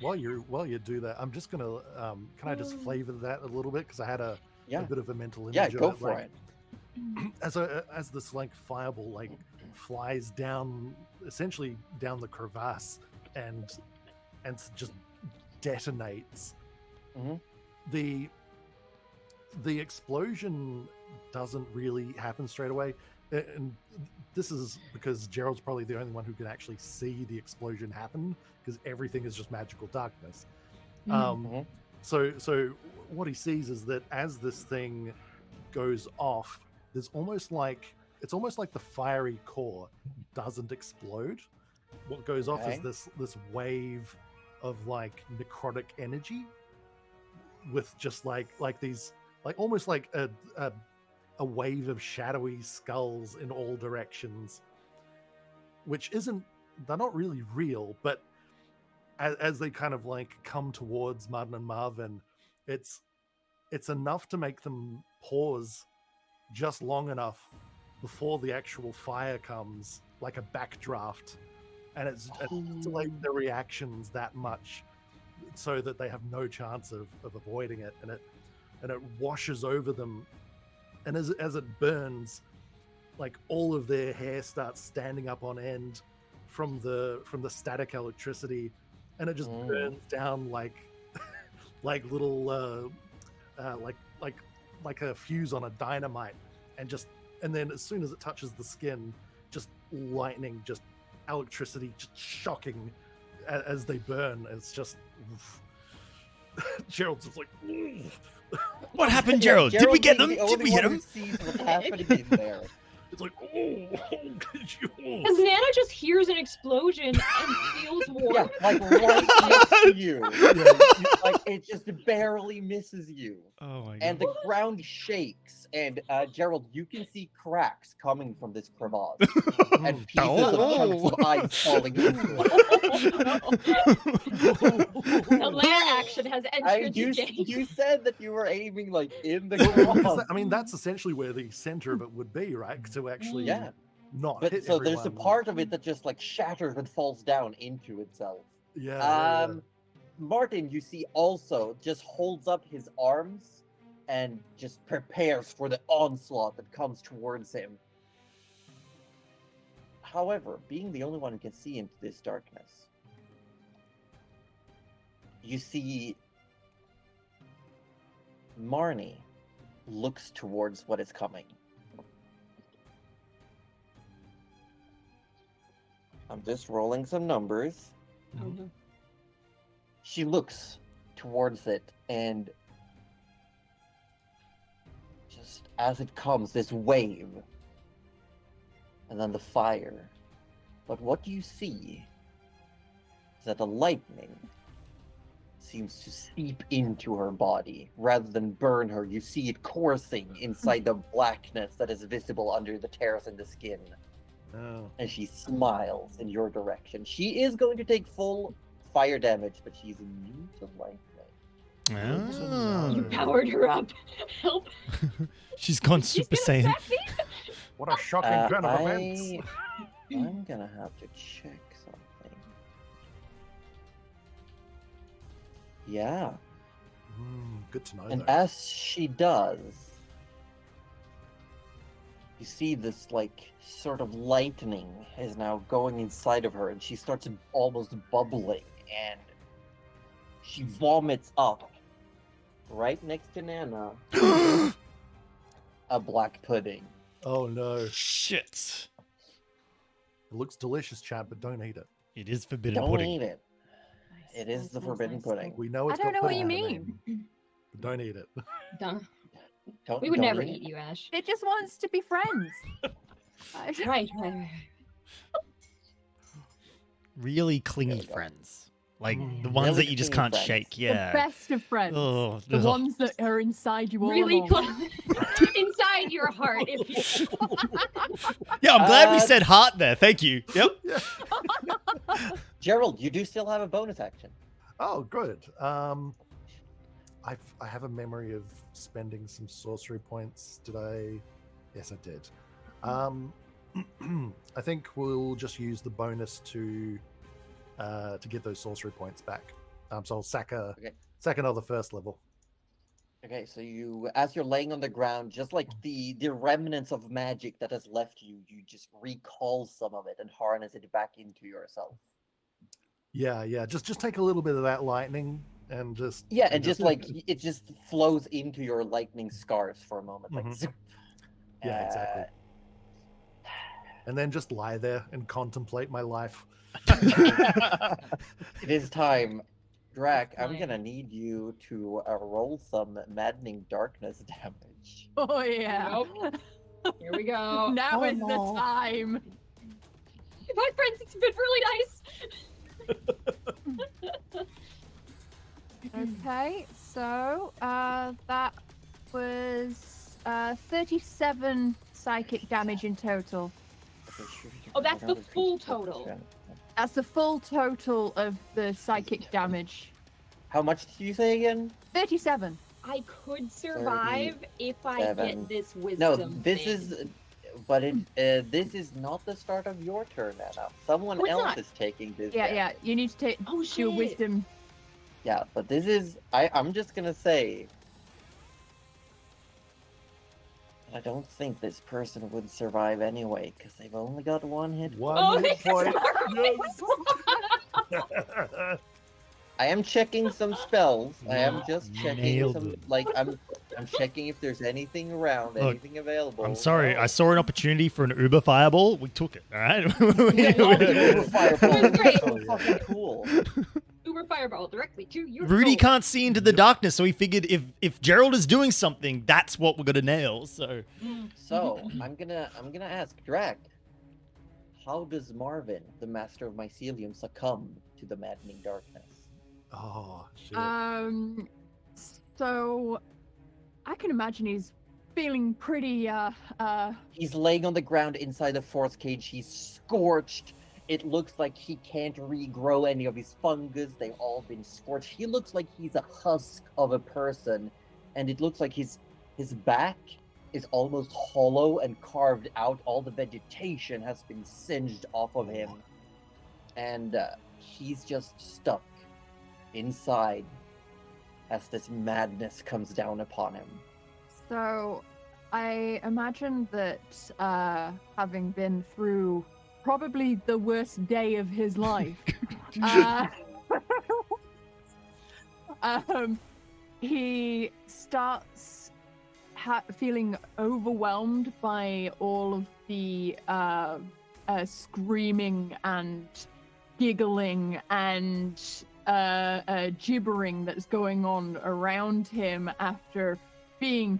[SPEAKER 3] While you do that, I'm just gonna can I just flavor that a little bit, because I had a bit of a mental image.
[SPEAKER 2] Yeah,
[SPEAKER 3] of
[SPEAKER 2] go
[SPEAKER 3] it,
[SPEAKER 2] for
[SPEAKER 3] like,
[SPEAKER 2] it.
[SPEAKER 3] As this like fireball like flies down, essentially down the crevasse, and just detonates.
[SPEAKER 2] Mhm.
[SPEAKER 3] The explosion doesn't really happen straight away, and this is because Gerald's probably the only one who can actually see the explosion happen, because everything is just magical darkness.
[SPEAKER 2] Mhm.
[SPEAKER 3] So what he sees is that as this thing goes off, there's almost like the fiery core doesn't explode. What goes off is
[SPEAKER 2] Okay.
[SPEAKER 3] this wave of like necrotic energy, with just like these, like almost like a wave of shadowy skulls in all directions, which they're not really real, but as they kind of like come towards Martin and Marvin, it's enough to make them pause just long enough before the actual fire comes, like a backdraft, and it's delayed their reactions that much so that they have no chance of avoiding it, and it washes over them, and as it burns, like all of their hair starts standing up on end from the static electricity, and it just burns down like little like a fuse on a dynamite, and then as soon as it touches the skin, just lightning, just electricity, just shocking as they burn. It's just Gerald's just like
[SPEAKER 1] What happened, Gerald? Did we get them?
[SPEAKER 2] being the
[SPEAKER 1] Did
[SPEAKER 2] only
[SPEAKER 1] we hit
[SPEAKER 2] one who
[SPEAKER 1] him?
[SPEAKER 2] sees what's happening in there.
[SPEAKER 3] It's like, oh, could you?
[SPEAKER 4] As Nana just hears an explosion and feels warm.
[SPEAKER 2] Yeah, like right next to you. Like it just barely misses you.
[SPEAKER 1] Oh my god.
[SPEAKER 2] And the ground shakes, and Gerald, you can see cracks coming from this crevasse, and pieces of chunks of ice falling into it.
[SPEAKER 4] The lair action has entered the game.
[SPEAKER 2] You said that you were aiming like in the
[SPEAKER 3] Because
[SPEAKER 2] crevasse.
[SPEAKER 3] I mean, that's essentially where the center of it would be, right? To actually
[SPEAKER 2] Yeah.
[SPEAKER 3] not
[SPEAKER 2] But
[SPEAKER 3] hit
[SPEAKER 2] so there's a
[SPEAKER 3] everyone.
[SPEAKER 2] part of it that just like shatters and falls down into itself.
[SPEAKER 3] Yeah.
[SPEAKER 2] Martin, you see, also just holds up his arms and just prepares for the onslaught that comes towards him. However, being the only one who can see into this darkness, you see Marnie looks towards what is coming. I'm just rolling some numbers.
[SPEAKER 4] Oh, no.
[SPEAKER 2] She looks towards it, and just as it comes, this wave, and then the fire. But what you see is that the lightning seems to seep into her body rather than burn her. You see it coursing inside the blackness that is visible under the tears in the skin.
[SPEAKER 3] Oh.
[SPEAKER 2] And she smiles in your direction. She is going to take full fire damage, but she's immune to lightning.
[SPEAKER 1] Oh.
[SPEAKER 4] You powered her up. Help.
[SPEAKER 1] She's gone
[SPEAKER 4] She's
[SPEAKER 1] Super
[SPEAKER 4] gonna
[SPEAKER 1] Saiyan.
[SPEAKER 4] attack me?
[SPEAKER 3] What a shocking turn of events.
[SPEAKER 2] I'm gonna have to check something. Yeah,
[SPEAKER 3] Good to know.
[SPEAKER 2] and
[SPEAKER 3] though.
[SPEAKER 2] as she does, you see this like sort of lightning is now going inside of her, and she starts almost bubbling, and she vomits up right next to Nana a black pudding.
[SPEAKER 3] Oh no.
[SPEAKER 1] Shit.
[SPEAKER 3] It looks delicious, Chad, but don't eat it.
[SPEAKER 1] It is forbidden
[SPEAKER 2] Don't
[SPEAKER 1] pudding.
[SPEAKER 2] eat it. It is the forbidden pudding.
[SPEAKER 3] We know
[SPEAKER 5] I
[SPEAKER 3] it's
[SPEAKER 5] don't
[SPEAKER 3] got
[SPEAKER 5] know what you
[SPEAKER 3] pudding in the
[SPEAKER 5] mean.
[SPEAKER 3] name, but don't eat it.
[SPEAKER 2] Don't,
[SPEAKER 4] We would
[SPEAKER 2] don't
[SPEAKER 4] never
[SPEAKER 2] eat
[SPEAKER 4] eat you, Ash.
[SPEAKER 5] It just wants to be friends.
[SPEAKER 4] Right.
[SPEAKER 1] Really
[SPEAKER 2] There
[SPEAKER 1] clingy
[SPEAKER 2] we go.
[SPEAKER 1] friends. Like the
[SPEAKER 3] Mm.
[SPEAKER 1] ones
[SPEAKER 2] Really
[SPEAKER 1] that you just
[SPEAKER 2] clingy
[SPEAKER 1] can't
[SPEAKER 2] friends.
[SPEAKER 1] shake. Yeah.
[SPEAKER 5] The best of friends.
[SPEAKER 1] Oh,
[SPEAKER 5] The
[SPEAKER 1] ugh.
[SPEAKER 5] ones that are inside you all
[SPEAKER 4] Really
[SPEAKER 5] along.
[SPEAKER 4] inside your heart, if you
[SPEAKER 1] Yeah, I'm glad we
[SPEAKER 2] Uh,
[SPEAKER 1] said heart there. Thank you. Yep.
[SPEAKER 2] Gerald, you do still have a bonus action.
[SPEAKER 3] Oh, good. I have a memory of spending some sorcery points. Did I? Yes, I did. I think we'll just use the bonus to get those sorcery points back. So I'll sack another first level.
[SPEAKER 2] Okay, so you, as you're laying on the ground, just like the remnants of magic that has left you, you just recall some of it and harness it back into yourself.
[SPEAKER 3] Yeah. Just take a little bit of that lightning and just
[SPEAKER 2] And just like it just flows into your lightning scars for a moment. Like,
[SPEAKER 3] Mhm.
[SPEAKER 2] zoop.
[SPEAKER 3] Yeah, exactly. And then just lie there and contemplate my life.
[SPEAKER 2] It is time. Drac, I'm
[SPEAKER 4] Fine.
[SPEAKER 2] gonna need you to roll some maddening darkness damage.
[SPEAKER 5] Oh yeah.
[SPEAKER 4] Nope. Here we go.
[SPEAKER 5] Now
[SPEAKER 2] Oh,
[SPEAKER 5] is
[SPEAKER 2] no.
[SPEAKER 5] the time.
[SPEAKER 4] Bye, friends. It's been really nice.
[SPEAKER 5] Okay, so that was 37 psychic damage in total.
[SPEAKER 4] Oh, that's the full total.
[SPEAKER 5] That's the full total of the psychic damage.
[SPEAKER 2] How much did you say again?
[SPEAKER 5] 37.
[SPEAKER 4] I could survive if I
[SPEAKER 2] 37.
[SPEAKER 4] get this
[SPEAKER 2] No,
[SPEAKER 4] wisdom.
[SPEAKER 2] this
[SPEAKER 4] thing.
[SPEAKER 2] is, but this is not the start of your turn, Anna. Someone
[SPEAKER 4] Oh, it's
[SPEAKER 2] else
[SPEAKER 4] not.
[SPEAKER 2] is taking this.
[SPEAKER 5] Yeah,
[SPEAKER 2] damage.
[SPEAKER 5] You need to take
[SPEAKER 4] Oh
[SPEAKER 5] your
[SPEAKER 4] shit.
[SPEAKER 5] wisdom.
[SPEAKER 2] Yeah, but this is. I'm just gonna say. I don't think this person would survive anyway, because they've only got one hit.
[SPEAKER 3] One
[SPEAKER 4] Oh,
[SPEAKER 3] hit point.
[SPEAKER 2] I am checking some spells. I am just checking
[SPEAKER 1] Nailed
[SPEAKER 2] some.
[SPEAKER 1] it.
[SPEAKER 2] Like I'm checking if there's anything around,
[SPEAKER 1] Look,
[SPEAKER 2] anything available.
[SPEAKER 1] I'm sorry.
[SPEAKER 2] Oh.
[SPEAKER 1] I saw an opportunity for an Uber fireball. We took it. All right.
[SPEAKER 2] Yeah, I'll do a fireball.
[SPEAKER 4] It was great.
[SPEAKER 2] So fucking cool.
[SPEAKER 4] super fireball directly to your
[SPEAKER 1] Rudy
[SPEAKER 4] soul.
[SPEAKER 1] can't see into the darkness, so he figured if Gerald is doing something, that's what we're gonna nail. So
[SPEAKER 2] So I'm gonna ask Drac, how does Marvin, the master of mycelium, succumb to the maddening darkness?
[SPEAKER 3] Oh shit.
[SPEAKER 5] So I can imagine he's feeling pretty
[SPEAKER 2] He's laying on the ground inside the force cage. He's scorched. It looks like he can't regrow any of his fungus. They've all been scorched. He looks like he's a husk of a person, and it looks like his back is almost hollow and carved out. All the vegetation has been singed off of him, and he's just stuck inside as this madness comes down upon him.
[SPEAKER 5] So I imagine that having been through probably the worst day of his life, he starts feeling overwhelmed by all of the screaming and giggling and gibbering that's going on around him after being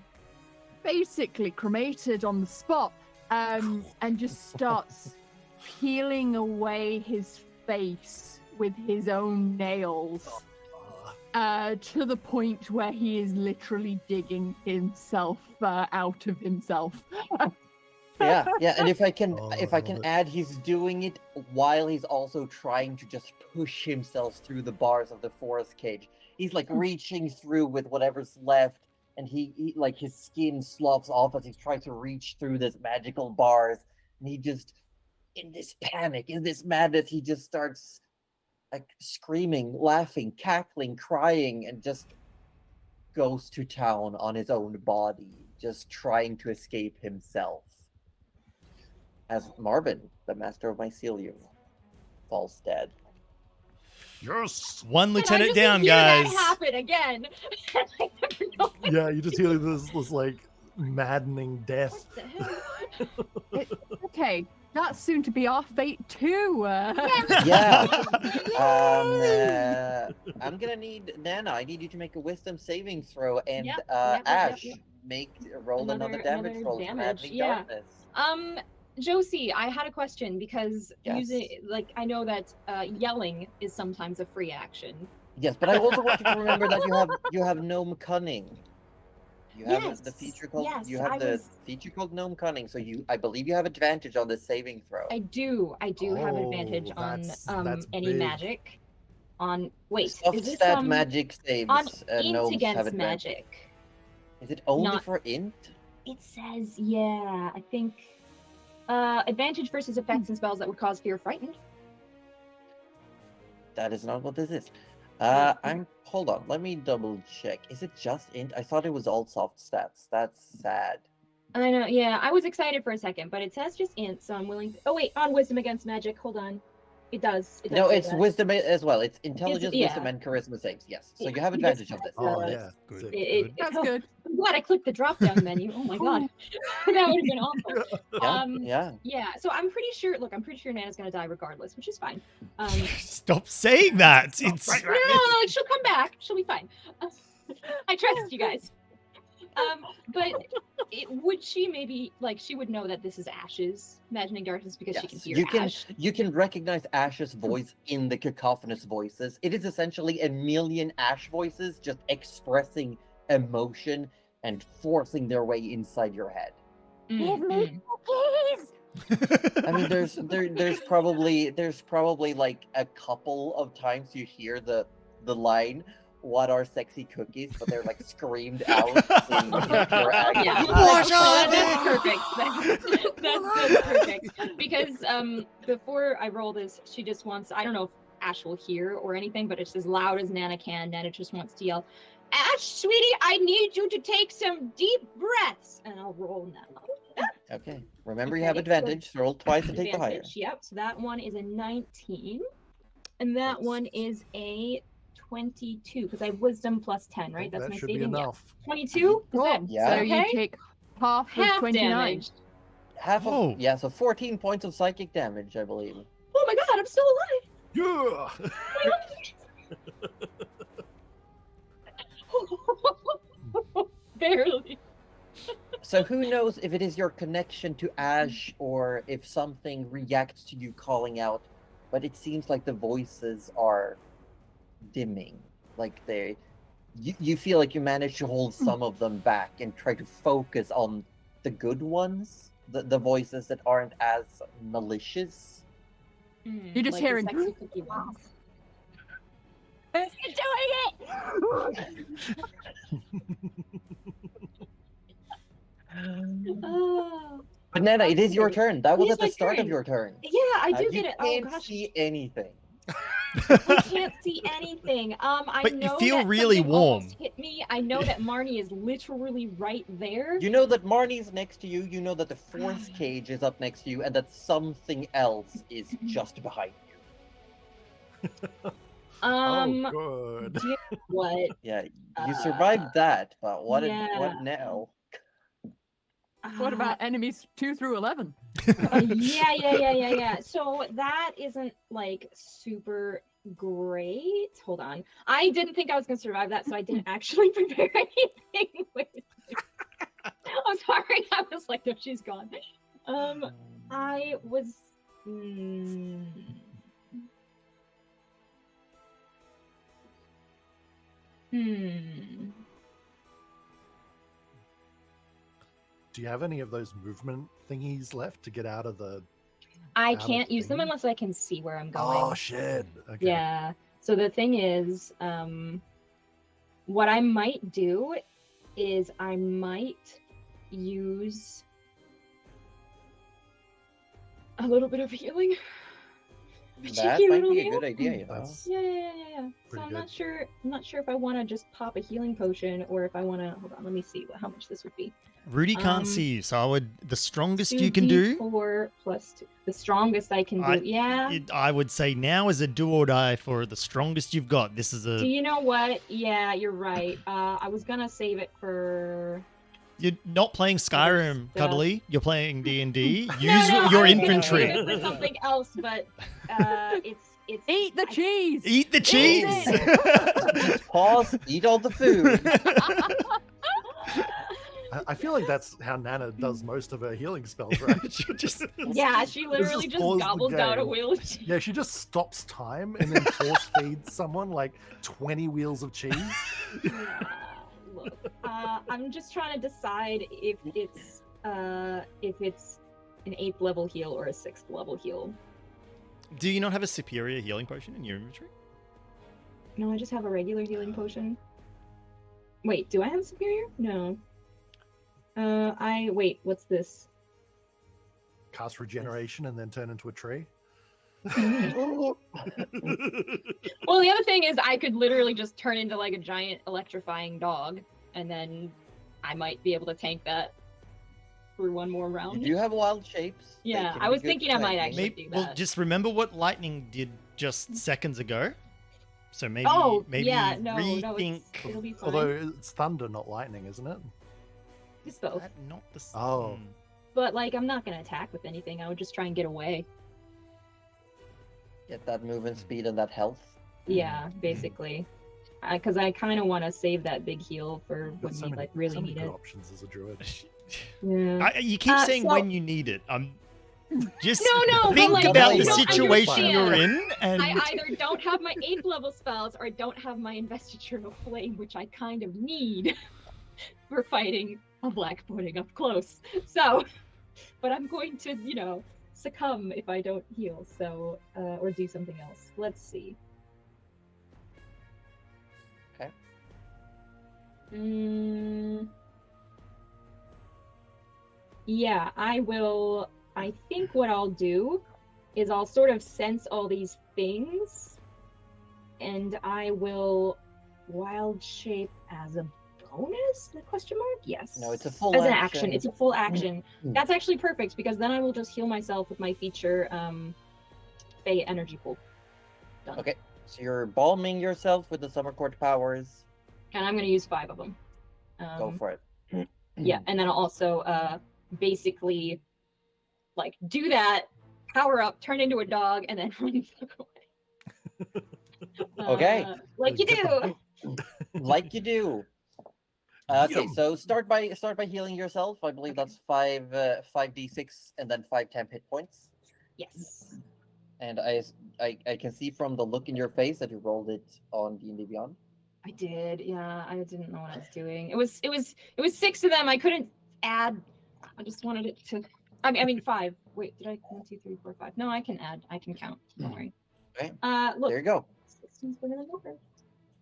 [SPEAKER 5] basically cremated on the spot, and just starts peeling away his face with his own nails, to the point where he is literally digging himself out of himself.
[SPEAKER 2] Yeah, and if I can
[SPEAKER 3] Oh.
[SPEAKER 2] add, he's doing it while he's also trying to just push himself through the bars of the forest cage. He's like reaching through with whatever's left, and he like his skin sloughs off as he's trying to reach through this magical bars, and he just, in this panic, in this madness, he just starts like screaming, laughing, cackling, crying, and just goes to town on his own body, just trying to escape himself. As Marvin, the master of mycelium, falls dead.
[SPEAKER 3] Yes.
[SPEAKER 1] one
[SPEAKER 4] And I
[SPEAKER 1] lieutenant
[SPEAKER 4] just
[SPEAKER 1] down,
[SPEAKER 4] hear
[SPEAKER 1] guys.
[SPEAKER 4] That happen again. I never know what
[SPEAKER 3] Yeah, you just hear this like maddening death.
[SPEAKER 4] the hell.
[SPEAKER 5] Okay, that's soon to be our fate too.
[SPEAKER 2] Yeah. I'm gonna need Nana. I need you to make a wisdom saving throw, and
[SPEAKER 4] Yep,
[SPEAKER 2] Ash,
[SPEAKER 4] yep.
[SPEAKER 2] roll another damage roll for
[SPEAKER 4] damage,
[SPEAKER 2] maddening
[SPEAKER 4] yeah.
[SPEAKER 2] darkness.
[SPEAKER 4] Josie, I had a question because
[SPEAKER 2] Yes.
[SPEAKER 4] using, like, I know that yelling is sometimes a free action.
[SPEAKER 2] Yes, but I also want you to remember that you have gnome cunning. You have the
[SPEAKER 4] Yes,
[SPEAKER 2] feature called
[SPEAKER 4] yes,
[SPEAKER 2] you have
[SPEAKER 4] I
[SPEAKER 2] the
[SPEAKER 4] was-
[SPEAKER 2] feature called gnome cunning. So I believe you have advantage on this saving throw.
[SPEAKER 4] I do have advantage
[SPEAKER 3] Oh,
[SPEAKER 4] on
[SPEAKER 3] that's
[SPEAKER 4] any
[SPEAKER 3] big.
[SPEAKER 4] magic. On wait,
[SPEAKER 2] Soft
[SPEAKER 4] is this
[SPEAKER 2] stat magic saves.
[SPEAKER 4] on int
[SPEAKER 2] Gnomes have
[SPEAKER 4] against
[SPEAKER 2] advantage.
[SPEAKER 4] magic?
[SPEAKER 2] Is it only
[SPEAKER 4] Not-
[SPEAKER 2] for int?
[SPEAKER 4] It says, yeah, I think advantage versus effects and spells that would cause fear or frightened.
[SPEAKER 2] That is not what this is. Hold on, let me double check. Is it just int? I thought it was all soft stats. That's sad.
[SPEAKER 4] I know, yeah, I was excited for a second, but it says just int, so I'm willing to... Oh wait, on wisdom against magic, hold on. It does.
[SPEAKER 2] No,
[SPEAKER 4] say
[SPEAKER 2] it's
[SPEAKER 4] that.
[SPEAKER 2] wisdom as well. It's intelligence,
[SPEAKER 4] yeah.
[SPEAKER 2] wisdom, and charisma saves. Yes, so
[SPEAKER 4] Yeah,
[SPEAKER 2] you have
[SPEAKER 4] you just
[SPEAKER 2] advantage of this.
[SPEAKER 3] Oh
[SPEAKER 4] Uh,
[SPEAKER 3] yeah,
[SPEAKER 1] Good.
[SPEAKER 3] good.
[SPEAKER 5] That's good.
[SPEAKER 4] I'm glad I clicked the drop down menu. Oh my god. That would have been awful.
[SPEAKER 2] Yeah.
[SPEAKER 4] Yeah, so I'm pretty sure Nana's gonna die regardless, which is fine.
[SPEAKER 1] Stop saying that. It's
[SPEAKER 4] No, like she'll come back. She'll be fine. I trust you guys. But would she maybe she would know that this is Ash's imagining darkness because she can
[SPEAKER 2] Yes,
[SPEAKER 4] hear Ash.
[SPEAKER 2] you can recognize Ash's voice in the cacophonous voices. It is essentially a million Ash voices just expressing emotion and forcing their way inside your head.
[SPEAKER 4] Mm.
[SPEAKER 2] I mean, there's probably like a couple of times you hear the line, "What are sexy cookies?" but they're like screamed out in pure agony.
[SPEAKER 4] Yeah.
[SPEAKER 1] Wash
[SPEAKER 4] Oh,
[SPEAKER 1] on
[SPEAKER 4] that's
[SPEAKER 1] it!
[SPEAKER 4] perfect. That's perfect. Because before I roll this, she just wants, I don't know if Ash will hear or anything, but it's as loud as Nana can. Nana just wants to yell, "Ash, sweetie, I need you to take some deep breaths." And I'll roll Nana.
[SPEAKER 2] Okay. Remember, you
[SPEAKER 4] Okay,
[SPEAKER 2] have
[SPEAKER 4] so-
[SPEAKER 2] advantage. So roll twice and take the higher.
[SPEAKER 4] Advantage, yep. So that one is a 19. And that one is a 22, because I have wisdom plus 10, right? That's
[SPEAKER 3] that
[SPEAKER 4] my
[SPEAKER 3] should be
[SPEAKER 4] saving. Yeah.
[SPEAKER 3] enough.
[SPEAKER 4] 22? Is that
[SPEAKER 2] Yeah.
[SPEAKER 5] So
[SPEAKER 4] okay?
[SPEAKER 5] you take half of
[SPEAKER 4] Half
[SPEAKER 5] 29.
[SPEAKER 4] damage.
[SPEAKER 2] Half
[SPEAKER 1] Oh.
[SPEAKER 2] of so 14 points of psychic damage, I believe.
[SPEAKER 4] Oh my god, I'm still alive.
[SPEAKER 3] Yeah.
[SPEAKER 4] Barely.
[SPEAKER 2] So who knows if it is your connection to Ash or if something reacts to you calling out, but it seems like the voices are dimming. Like you feel like you managed to hold some of them back and try to focus on the good ones, the voices that aren't as malicious.
[SPEAKER 5] You're just
[SPEAKER 4] like the
[SPEAKER 5] hearing,
[SPEAKER 4] sexy cookie ones.
[SPEAKER 5] You're doing
[SPEAKER 4] Oh.
[SPEAKER 2] But Nana, it is your turn. That was
[SPEAKER 4] It is
[SPEAKER 2] at the
[SPEAKER 4] my
[SPEAKER 2] start of
[SPEAKER 4] turn.
[SPEAKER 2] your turn.
[SPEAKER 4] Yeah, I do
[SPEAKER 2] You
[SPEAKER 4] get it. Oh
[SPEAKER 2] can't
[SPEAKER 4] gosh,
[SPEAKER 2] see anything.
[SPEAKER 4] I can't see anything. I
[SPEAKER 1] But you
[SPEAKER 4] know
[SPEAKER 1] feel
[SPEAKER 4] that
[SPEAKER 1] really
[SPEAKER 4] something
[SPEAKER 1] warm.
[SPEAKER 4] almost hit me. I know that Marnie is literally right there.
[SPEAKER 2] You know that Marnie's next to you. You know that the force cage is up next to you, and that something else is just behind you.
[SPEAKER 3] Oh, good.
[SPEAKER 4] do you know what?
[SPEAKER 2] Yeah, you survived that, but what?
[SPEAKER 4] yeah.
[SPEAKER 2] What now?
[SPEAKER 5] What about enemies 2 through 11?
[SPEAKER 4] Yeah. So that isn't like super great. Hold on. I didn't think I was gonna survive that, so I didn't actually prepare anything. I'm sorry. I was like, no, she's gone. I was.
[SPEAKER 3] Do you have any of those movement thingies left to get out of the?
[SPEAKER 4] I
[SPEAKER 3] Out of
[SPEAKER 4] can't use them
[SPEAKER 3] thing?
[SPEAKER 4] unless I can see where I'm going.
[SPEAKER 3] Oh shit! Okay.
[SPEAKER 4] Yeah. So the thing is, what I might do is I might use a little bit of healing.
[SPEAKER 2] That
[SPEAKER 4] Cheeky
[SPEAKER 2] might
[SPEAKER 4] little
[SPEAKER 2] be a
[SPEAKER 4] heal.
[SPEAKER 2] good idea, you know.
[SPEAKER 3] That's
[SPEAKER 4] Yeah. So
[SPEAKER 3] pretty
[SPEAKER 4] I'm
[SPEAKER 3] good.
[SPEAKER 4] not sure. I'm not sure if I want to just pop a healing potion or if I want to. Hold on. Let me see how much this would be.
[SPEAKER 1] Rudy can't
[SPEAKER 4] Um,
[SPEAKER 1] see you, so I would. The strongest you can do.
[SPEAKER 4] 4 plus 2. The strongest I can do. Yeah.
[SPEAKER 1] I would say now is a do or die for the strongest you've got. This is
[SPEAKER 4] Do
[SPEAKER 1] a.
[SPEAKER 4] you know what? Yeah, you're right. I was gonna save it for.
[SPEAKER 1] You're not playing Skyrim,
[SPEAKER 4] the-
[SPEAKER 1] Cuddly. You're playing D&D. Use
[SPEAKER 4] No,
[SPEAKER 1] your
[SPEAKER 4] I was gonna
[SPEAKER 1] infantry.
[SPEAKER 4] save it for something else, but it's.
[SPEAKER 5] Eat the cheese!
[SPEAKER 1] Eat the cheese.
[SPEAKER 2] Just pause, eat all the food.
[SPEAKER 3] I feel like that's how Nana does most of her healing spells, right? She just
[SPEAKER 4] Yeah, she literally
[SPEAKER 3] just
[SPEAKER 4] just
[SPEAKER 3] pause the
[SPEAKER 4] gobbles down a
[SPEAKER 3] game.
[SPEAKER 4] wheel of cheese.
[SPEAKER 3] yeah, she just stops time and then force feeds someone like 20 wheels of cheese.
[SPEAKER 4] Look, I'm just trying to decide if it's an 8th level heal or a 6th level heal.
[SPEAKER 1] Do you not have a superior healing potion in your inventory?
[SPEAKER 4] No, I just have a regular healing potion. Wait, do I have a superior? No. Wait, what's this?
[SPEAKER 3] Cast regeneration and then turn into a tree.
[SPEAKER 4] Well, the other thing is I could literally just turn into like a giant electrifying dog, and then I might be able to tank that for one more round.
[SPEAKER 2] You do have wild shapes. They
[SPEAKER 4] Yeah,
[SPEAKER 2] can
[SPEAKER 4] I
[SPEAKER 2] be
[SPEAKER 4] was
[SPEAKER 2] good
[SPEAKER 4] thinking I might
[SPEAKER 2] tanking.
[SPEAKER 4] actually
[SPEAKER 1] Maybe.
[SPEAKER 4] do
[SPEAKER 1] Well,
[SPEAKER 4] that.
[SPEAKER 1] just remember what lightning did just seconds ago. So maybe.
[SPEAKER 4] Oh,
[SPEAKER 1] maybe
[SPEAKER 4] yeah, no,
[SPEAKER 1] rethink.
[SPEAKER 4] it'll be fine.
[SPEAKER 3] Although it's thunder, not lightning, isn't it?
[SPEAKER 4] It's both.
[SPEAKER 1] That not the s-
[SPEAKER 3] Oh.
[SPEAKER 1] hmm.
[SPEAKER 4] But like, I'm not gonna attack with anything. I would just try and get away.
[SPEAKER 2] Get that movement speed and that health.
[SPEAKER 4] Yeah, basically. Because I kind of want to save that big heal for
[SPEAKER 3] You've got
[SPEAKER 4] when
[SPEAKER 3] so
[SPEAKER 4] we
[SPEAKER 3] many,
[SPEAKER 4] like really
[SPEAKER 3] so many
[SPEAKER 4] need
[SPEAKER 3] good
[SPEAKER 4] it.
[SPEAKER 3] options as a druid.
[SPEAKER 4] Yeah.
[SPEAKER 1] You keep saying
[SPEAKER 4] so-
[SPEAKER 1] when you need it. Just
[SPEAKER 4] No, but
[SPEAKER 1] think
[SPEAKER 4] like,
[SPEAKER 1] about
[SPEAKER 2] you
[SPEAKER 1] the
[SPEAKER 2] don't
[SPEAKER 1] situation
[SPEAKER 2] understand.
[SPEAKER 1] you're in, and
[SPEAKER 4] I either don't have my 8th level spells or I don't have my investiture of flame, which I kind of need for fighting a black pudding up close. So, but I'm going to, succumb if I don't heal. So, or do something else. Let's see.
[SPEAKER 2] Okay.
[SPEAKER 4] Yeah, I will. I think what I'll do is I'll sort of sense all these things, and I will wild shape as a bonus? The question mark? Yes.
[SPEAKER 2] No, it's a full
[SPEAKER 4] as an
[SPEAKER 2] action.
[SPEAKER 4] action. It's a full action.
[SPEAKER 2] Mm.
[SPEAKER 4] That's actually perfect because then I will just heal myself with my feature, Fey Energy Pool. Done.
[SPEAKER 2] Okay, so you're balming yourself with the Summer Court powers.
[SPEAKER 4] And I'm gonna use 5 of them.
[SPEAKER 2] Go for it.
[SPEAKER 4] Yeah, and then I'll also basically like do that, power up, turn into a dog, and then run the fuck away.
[SPEAKER 2] Okay.
[SPEAKER 4] Like you
[SPEAKER 3] Get
[SPEAKER 4] do.
[SPEAKER 2] Like you do. Okay,
[SPEAKER 3] Yum.
[SPEAKER 2] so start by healing yourself. I believe
[SPEAKER 4] Okay.
[SPEAKER 2] that's 5d6 and then 5 temp hit points.
[SPEAKER 4] Yes.
[SPEAKER 2] And I can see from the look in your face that you rolled it on D&D Beyond.
[SPEAKER 4] I did. Yeah, I didn't know what I was doing. It was 6 of them. I couldn't add. I just wanted it to. I mean 5. Wait, did I 1, 2, 3, 4, 5? No, I can add. I can count. Don't worry.
[SPEAKER 2] Okay.
[SPEAKER 4] Look.
[SPEAKER 2] There you go.
[SPEAKER 4] 16's better than over.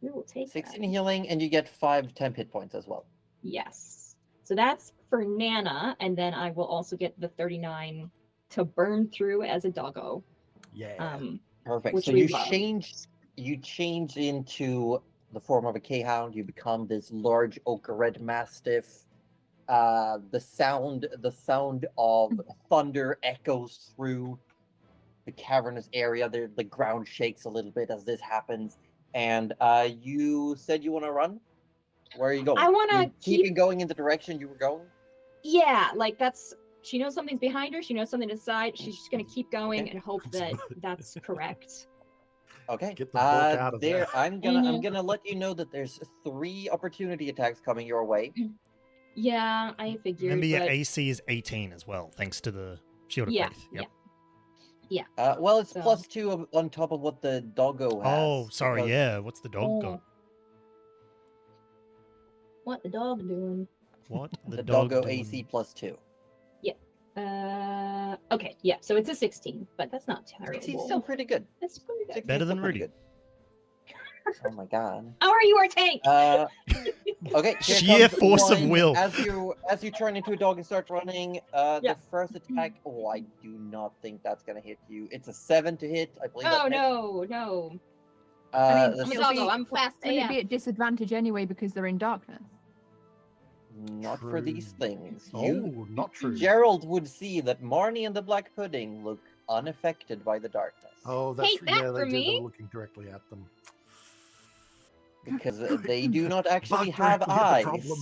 [SPEAKER 4] We will take
[SPEAKER 2] 16
[SPEAKER 4] that.
[SPEAKER 2] healing, and you get 5 temp hit points as well.
[SPEAKER 4] Yes. So that's for Nana, and then I will also get the 39 to burn through as a doggo.
[SPEAKER 3] Yeah.
[SPEAKER 2] Perfect.
[SPEAKER 4] Which
[SPEAKER 2] So
[SPEAKER 4] we
[SPEAKER 2] you
[SPEAKER 4] love.
[SPEAKER 2] change into the form of a K-hound. You become this large ochre red mastiff. The sound of thunder echoes through the cavernous area. The ground shakes a little bit as this happens. And you said you want to run? Where are you going?
[SPEAKER 4] I wanna
[SPEAKER 2] You keeping going in the direction you were going?
[SPEAKER 4] Yeah, like that's. She knows something's behind her. She knows something to the side. She's just gonna keep going and hope that that's correct.
[SPEAKER 2] Okay.
[SPEAKER 3] Get the book out of there.
[SPEAKER 2] I'm gonna let you know that there's 3 opportunity attacks coming your way.
[SPEAKER 4] Yeah, I figured.
[SPEAKER 1] Remember, your
[SPEAKER 4] but...
[SPEAKER 1] AC is 18 as well, thanks to the Shield of
[SPEAKER 4] Yeah,
[SPEAKER 1] Faith. Yep.
[SPEAKER 2] Well, it's
[SPEAKER 4] So-
[SPEAKER 2] +2 on top of what the doggo has.
[SPEAKER 1] Oh, sorry.
[SPEAKER 2] because-
[SPEAKER 1] Yeah. What's the dog
[SPEAKER 4] Oh.
[SPEAKER 1] got?
[SPEAKER 4] What the dog doing?
[SPEAKER 1] What
[SPEAKER 2] The
[SPEAKER 1] dog
[SPEAKER 2] doggo
[SPEAKER 1] doing?
[SPEAKER 2] AC +2.
[SPEAKER 4] Okay, yeah. So it's a 16, but that's not terrible.
[SPEAKER 2] It's still pretty good.
[SPEAKER 4] That's pretty good.
[SPEAKER 2] 16
[SPEAKER 1] Better
[SPEAKER 2] is
[SPEAKER 1] than
[SPEAKER 2] still pretty
[SPEAKER 1] Rudy.
[SPEAKER 2] good. Oh my god.
[SPEAKER 4] How are you, our tank?
[SPEAKER 2] Okay. here
[SPEAKER 1] Sheer
[SPEAKER 2] comes
[SPEAKER 1] force of
[SPEAKER 2] one.
[SPEAKER 1] will.
[SPEAKER 2] As you turn into a dog and start running,
[SPEAKER 4] Yeah.
[SPEAKER 2] the first attack. Oh, I do not think that's gonna hit you. It's a 7 to hit. I believe.
[SPEAKER 4] Oh
[SPEAKER 2] that hits.
[SPEAKER 4] no.
[SPEAKER 5] I mean,
[SPEAKER 2] the
[SPEAKER 4] I'm a
[SPEAKER 5] it'll
[SPEAKER 4] doggo.
[SPEAKER 5] be-
[SPEAKER 4] I'm fast
[SPEAKER 5] Wouldn't it
[SPEAKER 4] AF.
[SPEAKER 5] be at disadvantage anyway because they're in darkness?
[SPEAKER 2] Not for these
[SPEAKER 3] True.
[SPEAKER 2] things.
[SPEAKER 3] Oh, not true.
[SPEAKER 2] Gerald would see that Marnie and the Black Pudding look unaffected by the darkness.
[SPEAKER 3] Oh, that's
[SPEAKER 4] Take that
[SPEAKER 3] yeah. They
[SPEAKER 4] for
[SPEAKER 3] do.
[SPEAKER 4] me.
[SPEAKER 3] They're looking directly at them.
[SPEAKER 2] Because they do not actually
[SPEAKER 3] Buck
[SPEAKER 2] have
[SPEAKER 3] directly at
[SPEAKER 2] eyes.
[SPEAKER 3] the problem.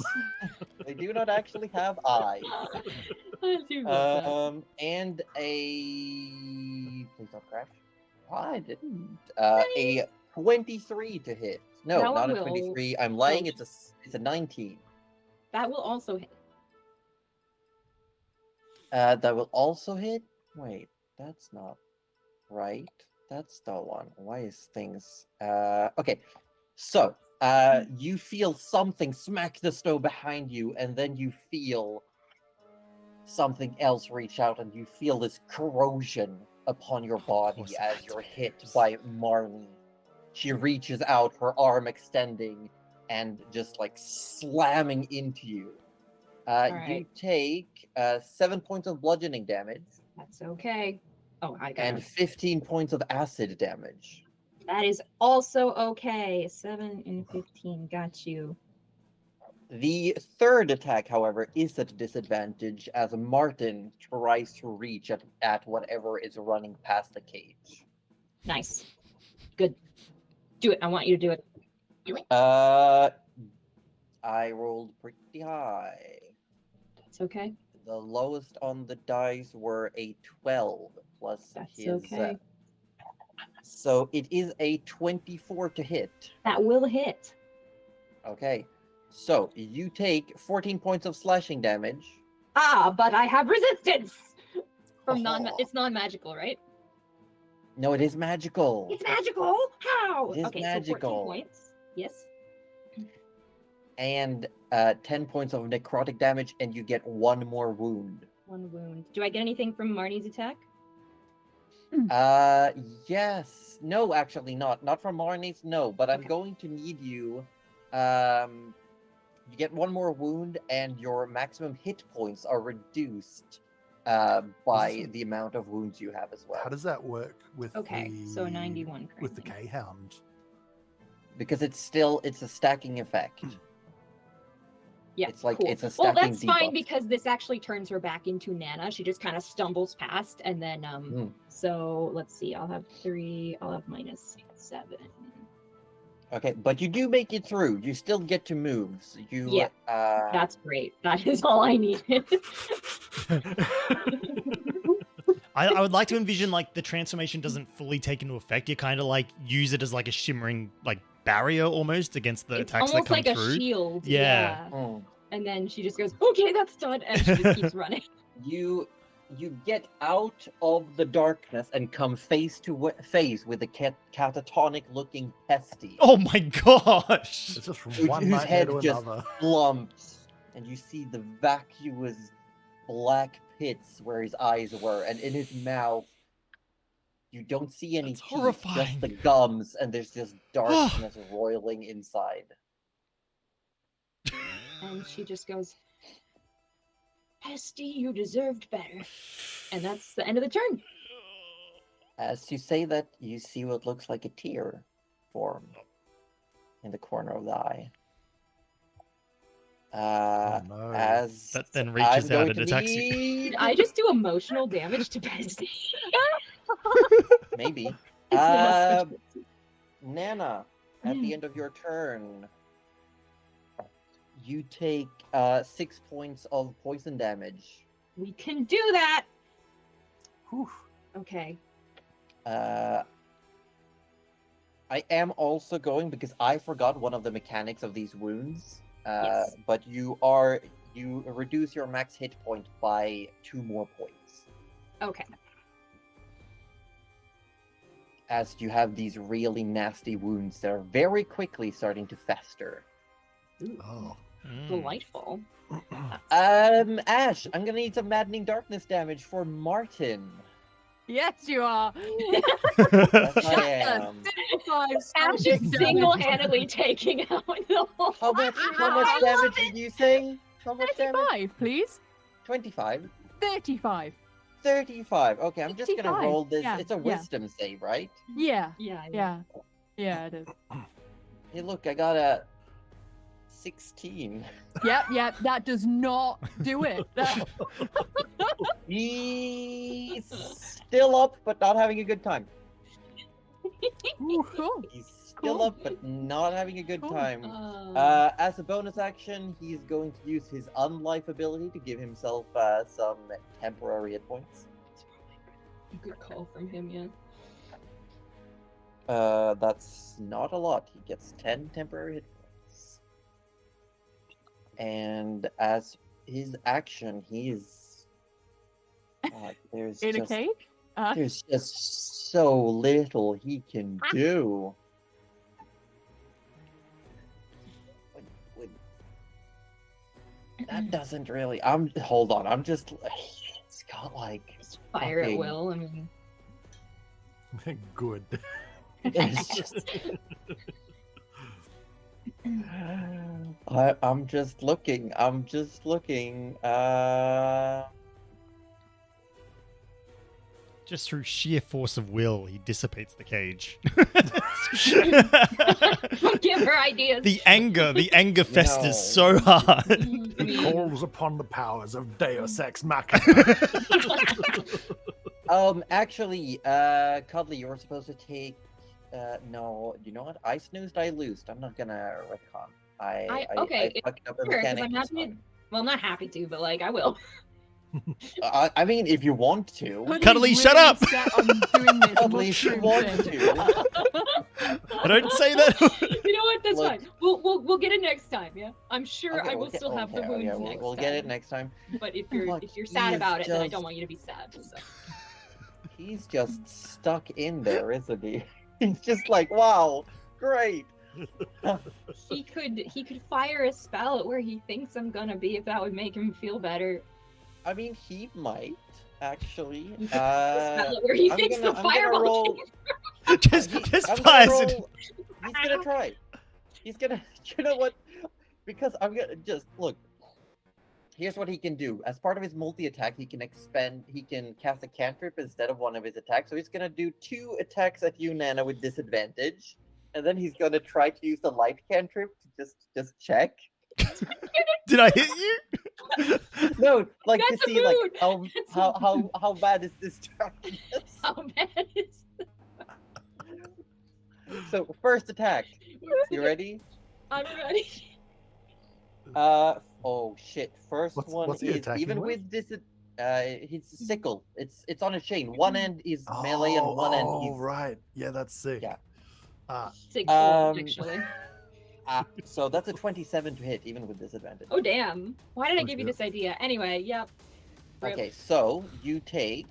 [SPEAKER 2] They do not actually have eyes.
[SPEAKER 4] Too bad.
[SPEAKER 2] And a please don't crash. I didn't. A 23 to hit. No,
[SPEAKER 4] That
[SPEAKER 2] not
[SPEAKER 4] one
[SPEAKER 2] a
[SPEAKER 4] will
[SPEAKER 2] 23. I'm lying.
[SPEAKER 4] go
[SPEAKER 2] It's a 19.
[SPEAKER 4] That will also hit.
[SPEAKER 2] That will also hit. Wait, that's not right. That's the one. Why is things? Okay. So, you feel something smack the snow behind you, and then you feel something else reach out, and you feel this corrosion upon your body
[SPEAKER 1] course it
[SPEAKER 2] as
[SPEAKER 1] hurts
[SPEAKER 2] you're
[SPEAKER 1] my
[SPEAKER 2] hit
[SPEAKER 1] ears.
[SPEAKER 2] by Marnie. She reaches out, her arm extending, and just like slamming into you. You
[SPEAKER 4] Alright.
[SPEAKER 2] take 7 points of bludgeoning damage
[SPEAKER 4] That's okay. Oh, I got
[SPEAKER 2] and
[SPEAKER 4] it.
[SPEAKER 2] 15 points of acid damage.
[SPEAKER 4] That is also okay. 7 and 15. Got you.
[SPEAKER 2] The third attack, however, is at a disadvantage as Martin tries to reach at whatever is running past the cage.
[SPEAKER 4] Nice. Good. Do it. I want you to do it.
[SPEAKER 2] I rolled pretty high.
[SPEAKER 4] That's okay.
[SPEAKER 2] The lowest on the dice were a 12 plus
[SPEAKER 4] That's
[SPEAKER 2] his.
[SPEAKER 4] okay.
[SPEAKER 2] So it is a 24 to hit.
[SPEAKER 4] That will hit.
[SPEAKER 2] Okay. So you take 14 points of slashing damage.
[SPEAKER 4] Ah, but I have resistance. From
[SPEAKER 2] Oh.
[SPEAKER 4] it's non-magical, right?
[SPEAKER 2] No, it is magical.
[SPEAKER 4] It's magical. How?
[SPEAKER 2] It is
[SPEAKER 4] okay,
[SPEAKER 2] magical.
[SPEAKER 4] so 14 points. Yes.
[SPEAKER 2] And 10 points of necrotic damage, and you get 1 more wound.
[SPEAKER 4] 1 wound. Do I get anything from Marnie's attack?
[SPEAKER 2] Yes. No, actually not. Not from Marnie's, no. But I'm
[SPEAKER 4] Okay.
[SPEAKER 2] going to need you. You get 1 more wound, and your maximum hit points are reduced by
[SPEAKER 3] This is-
[SPEAKER 2] the amount of wounds you have as well.
[SPEAKER 3] How does that work with
[SPEAKER 4] Okay,
[SPEAKER 3] the
[SPEAKER 4] so 91
[SPEAKER 3] with the
[SPEAKER 4] currently.
[SPEAKER 3] K-hound?
[SPEAKER 2] Because it's a stacking effect.
[SPEAKER 4] Yeah,
[SPEAKER 2] It's like-
[SPEAKER 4] cool.
[SPEAKER 2] it's a
[SPEAKER 4] Well,
[SPEAKER 2] stacking
[SPEAKER 4] that's fine
[SPEAKER 2] debuff.
[SPEAKER 4] because this actually turns her back into Nana. She just kind of stumbles past, and then So let's see. I'll have 3. I'll have -7.
[SPEAKER 2] Okay, but you do make it through. You still get to move. So you
[SPEAKER 4] Yeah, That's great. That is all I needed.
[SPEAKER 1] I would like to envision like the transformation doesn't fully take into effect. You kind of like use it as like a shimmering like barrier almost against the
[SPEAKER 4] It's
[SPEAKER 1] attacks that
[SPEAKER 4] almost
[SPEAKER 1] come
[SPEAKER 4] like
[SPEAKER 1] through.
[SPEAKER 4] a shield.
[SPEAKER 1] Yeah.
[SPEAKER 2] Mm.
[SPEAKER 4] And then she just goes, okay, that's done. And she just keeps running.
[SPEAKER 2] You get out of the darkness and come face to face with a catatonic looking pesty.
[SPEAKER 1] Oh my gosh!
[SPEAKER 3] It's just from
[SPEAKER 2] Whose
[SPEAKER 3] one nightmare
[SPEAKER 2] head
[SPEAKER 3] to
[SPEAKER 2] just
[SPEAKER 3] another.
[SPEAKER 2] slumps, and you see the vacuous black pits where his eyes were, and in his mouth you don't see any
[SPEAKER 1] That's
[SPEAKER 2] teeth,
[SPEAKER 1] horrifying.
[SPEAKER 2] just the gums, and there's just darkness roiling inside.
[SPEAKER 4] And she just goes, Pesty, you deserved better. And that's the end of the turn.
[SPEAKER 2] As you say that, you see what looks like a tear form in the corner of the eye.
[SPEAKER 3] Oh, no.
[SPEAKER 2] As
[SPEAKER 1] That then
[SPEAKER 2] I'm
[SPEAKER 1] reaches out
[SPEAKER 2] going
[SPEAKER 1] and
[SPEAKER 2] to
[SPEAKER 1] attacks you.
[SPEAKER 2] need-
[SPEAKER 4] I just do emotional damage to Pesty.
[SPEAKER 2] Maybe.
[SPEAKER 4] It's the must be-
[SPEAKER 2] Nana, at the end of your turn, you take 6 points of poison damage.
[SPEAKER 4] We can do that.
[SPEAKER 3] Whew.
[SPEAKER 4] Okay.
[SPEAKER 2] I am also going, because I forgot one of the mechanics of these wounds.
[SPEAKER 4] Yes.
[SPEAKER 2] But you reduce your max hit point by 2 more points,
[SPEAKER 4] Okay.
[SPEAKER 2] as you have these really nasty wounds that are very quickly starting to fester.
[SPEAKER 3] Oh.
[SPEAKER 1] Mm.
[SPEAKER 4] Delightful.
[SPEAKER 2] Ash, I'm gonna need some maddening darkness damage for Martin.
[SPEAKER 5] Yes, you are.
[SPEAKER 2] Yes, I am.
[SPEAKER 5] 5
[SPEAKER 4] Ash
[SPEAKER 5] slashing
[SPEAKER 4] is
[SPEAKER 5] damage.
[SPEAKER 4] single-handedly taking out the whole.
[SPEAKER 2] How much damage did you say? How much damage?
[SPEAKER 5] 35, please.
[SPEAKER 2] 25.
[SPEAKER 5] 35.
[SPEAKER 2] 35. Okay, I'm just gonna
[SPEAKER 5] 35,
[SPEAKER 2] roll this.
[SPEAKER 5] yeah,
[SPEAKER 2] It's a
[SPEAKER 5] yeah.
[SPEAKER 2] wisdom save, right?
[SPEAKER 5] Yeah,
[SPEAKER 4] Yeah.
[SPEAKER 5] yeah, it is.
[SPEAKER 2] Hey, look, I got a 16.
[SPEAKER 5] Yep, that does not do it.
[SPEAKER 2] He's still up, but not having a good time.
[SPEAKER 5] Ooh, cool.
[SPEAKER 2] He's still
[SPEAKER 5] Cool.
[SPEAKER 2] up, but not having a good
[SPEAKER 5] Cool.
[SPEAKER 2] time.
[SPEAKER 4] Uh,
[SPEAKER 2] As a bonus action, he's going to use his unlife ability to give himself some temporary hit points.
[SPEAKER 4] good call from him, yeah.
[SPEAKER 2] That's not a lot. He gets 10 temporary hit points. And as his action, he's there's
[SPEAKER 5] In a
[SPEAKER 2] just
[SPEAKER 5] cage?
[SPEAKER 2] there's just so little he can do. That doesn't really. Hold on. I'm just. It's got like.
[SPEAKER 4] Just fire at
[SPEAKER 2] fucking-
[SPEAKER 4] will. I mean,
[SPEAKER 3] Good.
[SPEAKER 2] It's just. I'm just looking. I'm just looking.
[SPEAKER 1] Just through sheer force of will, he dissipates the cage.
[SPEAKER 4] give her ideas.
[SPEAKER 1] the anger festers
[SPEAKER 2] No.
[SPEAKER 1] so hard.
[SPEAKER 3] It calls upon the powers of Deus Ex Machina.
[SPEAKER 2] Actually, Cuddly, you were supposed to take. No, you know what? I snoozed, I loosed. I'm not gonna retcon. I fucked up the
[SPEAKER 4] Sure, 'cause
[SPEAKER 2] mechanic.
[SPEAKER 4] I'm
[SPEAKER 2] it's
[SPEAKER 4] happy
[SPEAKER 2] fine.
[SPEAKER 4] to, well, I'm not happy to, but like I will.
[SPEAKER 2] I mean, if you want to.
[SPEAKER 5] Hoodie's
[SPEAKER 1] Cuddly, shut
[SPEAKER 5] really
[SPEAKER 1] up!
[SPEAKER 5] set on doing this
[SPEAKER 2] Cuddly, if you
[SPEAKER 5] mushroom
[SPEAKER 2] want
[SPEAKER 5] thing.
[SPEAKER 2] to.
[SPEAKER 1] I don't say that.
[SPEAKER 4] You know what? That's
[SPEAKER 2] Look.
[SPEAKER 4] fine. We'll get it next time. Yeah, I'm sure
[SPEAKER 2] Okay,
[SPEAKER 4] I will
[SPEAKER 2] we'll get-
[SPEAKER 4] still have the
[SPEAKER 2] okay,
[SPEAKER 4] wounds
[SPEAKER 2] okay,
[SPEAKER 4] next
[SPEAKER 2] we'll
[SPEAKER 4] time.
[SPEAKER 2] get it next time.
[SPEAKER 4] But if
[SPEAKER 2] Look,
[SPEAKER 4] you're
[SPEAKER 2] he
[SPEAKER 4] sad
[SPEAKER 2] is
[SPEAKER 4] about it, then I
[SPEAKER 2] just-
[SPEAKER 4] don't want you to be sad. So.
[SPEAKER 2] He's just stuck in there, isn't he? He's just like, wow, great.
[SPEAKER 4] He could fire a spell at where he thinks I'm gonna be if that would make him feel better.
[SPEAKER 2] I mean, he might actually.
[SPEAKER 4] He could spell at where he
[SPEAKER 2] I'm
[SPEAKER 4] thinks
[SPEAKER 2] gonna-
[SPEAKER 4] the
[SPEAKER 2] I'm gonna
[SPEAKER 4] fireball
[SPEAKER 2] roll-
[SPEAKER 4] came
[SPEAKER 1] just
[SPEAKER 2] I'm
[SPEAKER 1] fires
[SPEAKER 2] gonna
[SPEAKER 1] it.
[SPEAKER 2] roll. He's gonna try. He's gonna. You know what? Because I'm gonna just look. Here's what he can do. As part of his multi-attack, he can expend. He can cast a cantrip instead of one of his attacks. So he's gonna do 2 attacks at you, Nana, with disadvantage, and then he's gonna try to use the light cantrip to just check.
[SPEAKER 1] Did I hit you?
[SPEAKER 2] No, like
[SPEAKER 4] That's
[SPEAKER 2] to
[SPEAKER 4] a
[SPEAKER 2] see like
[SPEAKER 4] mood.
[SPEAKER 2] how
[SPEAKER 4] That's a
[SPEAKER 2] how bad is this darkness?
[SPEAKER 4] How bad is
[SPEAKER 2] So first attack. You ready?
[SPEAKER 4] I'm ready.
[SPEAKER 2] Oh shit! First one
[SPEAKER 3] What's he
[SPEAKER 2] is
[SPEAKER 3] attacking
[SPEAKER 2] even
[SPEAKER 3] with?
[SPEAKER 2] with this. his sickle. It's on a chain. One end is melee and one end
[SPEAKER 3] Oh,
[SPEAKER 2] is
[SPEAKER 3] right. Yeah, that's sick.
[SPEAKER 2] Yeah.
[SPEAKER 3] Ah,
[SPEAKER 4] Sick
[SPEAKER 2] Um,
[SPEAKER 4] actually.
[SPEAKER 2] so that's a 27 to hit, even with disadvantage.
[SPEAKER 4] Oh damn! Why did I
[SPEAKER 3] Oh,
[SPEAKER 4] give you
[SPEAKER 3] shit.
[SPEAKER 4] this idea? Anyway, yep. Rip.
[SPEAKER 2] Okay, so you take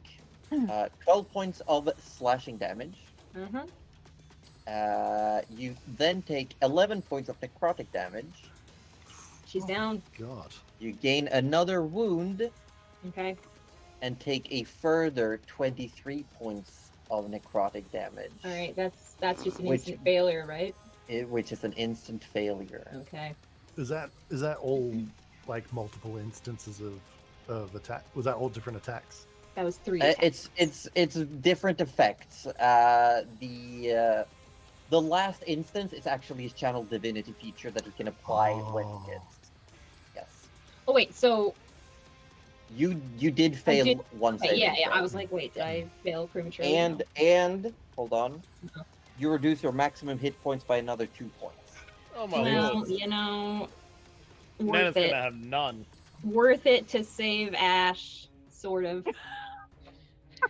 [SPEAKER 2] 12 points of slashing damage.
[SPEAKER 4] Uh-huh.
[SPEAKER 2] You then take 11 points of necrotic damage.
[SPEAKER 4] She's down.
[SPEAKER 3] God.
[SPEAKER 2] You gain another wound
[SPEAKER 4] Okay.
[SPEAKER 2] and take a further 23 points of necrotic damage.
[SPEAKER 4] All right. That's just an
[SPEAKER 2] Which-
[SPEAKER 4] instant failure, right?
[SPEAKER 2] Which is an instant failure.
[SPEAKER 4] Okay.
[SPEAKER 3] Is that all like multiple instances of attack? Was that all different attacks?
[SPEAKER 4] That was 3 attacks.
[SPEAKER 2] It's different effects. The last instance is actually his channel divinity feature that he can apply when
[SPEAKER 3] Oh.
[SPEAKER 2] he hits. Yes.
[SPEAKER 4] Oh wait. So
[SPEAKER 2] You did fail
[SPEAKER 4] did-
[SPEAKER 2] one
[SPEAKER 4] okay,
[SPEAKER 2] saving
[SPEAKER 4] yeah. I
[SPEAKER 2] throw.
[SPEAKER 4] was like, wait, did I fail prematurely?
[SPEAKER 2] And hold on.
[SPEAKER 4] Uh-huh.
[SPEAKER 2] You reduce your maximum hit points by another 2 points.
[SPEAKER 7] Oh my
[SPEAKER 4] Well,
[SPEAKER 7] lord.
[SPEAKER 4] you know,
[SPEAKER 7] Nana's
[SPEAKER 4] worth it.
[SPEAKER 7] gonna have none.
[SPEAKER 4] Worth it to save Ash, sort of.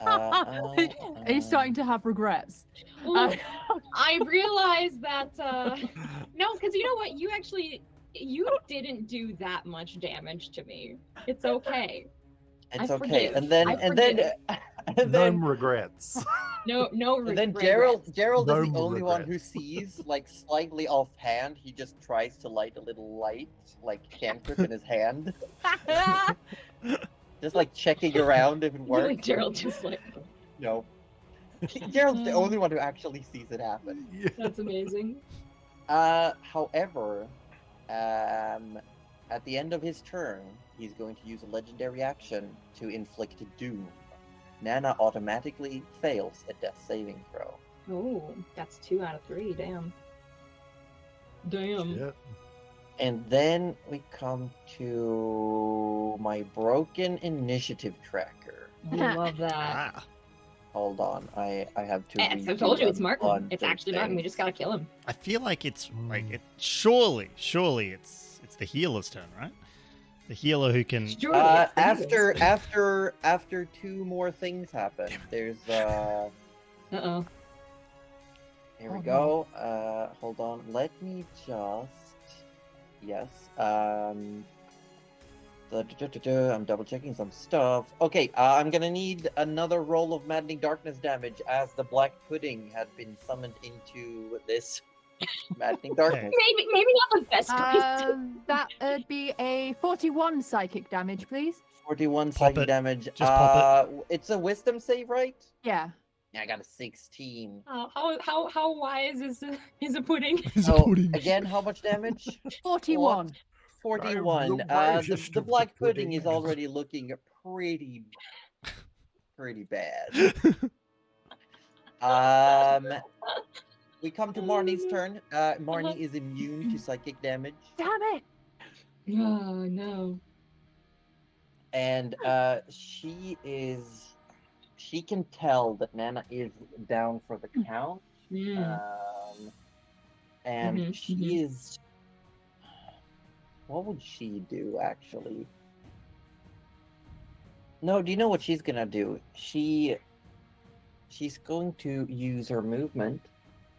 [SPEAKER 5] Are you starting to have regrets?
[SPEAKER 4] Well, I realized that no, because you know what, you didn't do that much damage to me. It's okay.
[SPEAKER 2] It's
[SPEAKER 4] I
[SPEAKER 2] okay.
[SPEAKER 4] forgive.
[SPEAKER 2] And then
[SPEAKER 4] I
[SPEAKER 2] and then
[SPEAKER 4] forgive.
[SPEAKER 2] and
[SPEAKER 3] No
[SPEAKER 2] then
[SPEAKER 3] regrets.
[SPEAKER 4] No
[SPEAKER 2] and then
[SPEAKER 4] regrets.
[SPEAKER 2] Gerald
[SPEAKER 3] No
[SPEAKER 2] is the only one who
[SPEAKER 3] regrets.
[SPEAKER 2] sees, like, slightly offhand, he just tries to light a little light, like cantrip in his hand. Just like checking around if it
[SPEAKER 4] Really,
[SPEAKER 2] works.
[SPEAKER 4] Gerald just like,
[SPEAKER 2] No. Gerald's the only one who actually sees it happen.
[SPEAKER 3] Yeah.
[SPEAKER 4] that's amazing.
[SPEAKER 2] However, at the end of his turn, he's going to use a legendary action to inflict doom. Nana automatically fails a death saving throw.
[SPEAKER 4] Oh, that's 2 out of 3. Damn. Damn.
[SPEAKER 3] Shit.
[SPEAKER 2] And then we come to my broken initiative tracker.
[SPEAKER 4] I love that.
[SPEAKER 1] Ah.
[SPEAKER 2] Hold on, I have to.
[SPEAKER 4] Yes, I
[SPEAKER 2] redo
[SPEAKER 4] told you
[SPEAKER 2] a
[SPEAKER 4] it's Martin.
[SPEAKER 2] bunch
[SPEAKER 4] It's
[SPEAKER 2] of
[SPEAKER 4] actually Martin. We
[SPEAKER 2] things.
[SPEAKER 4] just gotta kill him.
[SPEAKER 1] I feel like it's like
[SPEAKER 3] Mm.
[SPEAKER 1] it. Surely it's the healer's turn, right? The healer who can.
[SPEAKER 4] Sure, it's the
[SPEAKER 2] After 2 more things happen, there's
[SPEAKER 4] Uh-oh.
[SPEAKER 2] here we
[SPEAKER 5] Oh,
[SPEAKER 2] go. Hold on, let me just. Yes. I'm double checking some stuff. Okay, I'm gonna need another roll of maddening darkness damage as the black pudding had been summoned into this maddening darkness.
[SPEAKER 4] Maybe not the best place.
[SPEAKER 5] That would be a 41 psychic damage, please.
[SPEAKER 2] 41
[SPEAKER 1] Pop
[SPEAKER 2] psychic
[SPEAKER 1] it.
[SPEAKER 2] damage.
[SPEAKER 1] Just pop
[SPEAKER 2] It's a wisdom save, right?
[SPEAKER 5] Yeah.
[SPEAKER 2] Yeah, I got a 16.
[SPEAKER 4] How wise is a pudding?
[SPEAKER 1] It's a
[SPEAKER 2] Oh,
[SPEAKER 1] pudding.
[SPEAKER 2] again, how much damage?
[SPEAKER 5] 41.
[SPEAKER 2] 41.
[SPEAKER 3] the
[SPEAKER 2] The
[SPEAKER 3] wisest of the
[SPEAKER 2] black pudding
[SPEAKER 3] pudding.
[SPEAKER 2] is already looking pretty bad. We come to Marnie's turn. Marnie is immune to psychic damage,
[SPEAKER 5] Damn it.
[SPEAKER 4] Oh no.
[SPEAKER 2] and she can tell that Nana is down for the count.
[SPEAKER 4] Mm.
[SPEAKER 2] And
[SPEAKER 4] Mhm,
[SPEAKER 2] she
[SPEAKER 4] mhm.
[SPEAKER 2] is. What would she do, actually? No, do you know what she's gonna do? She's going to use her movement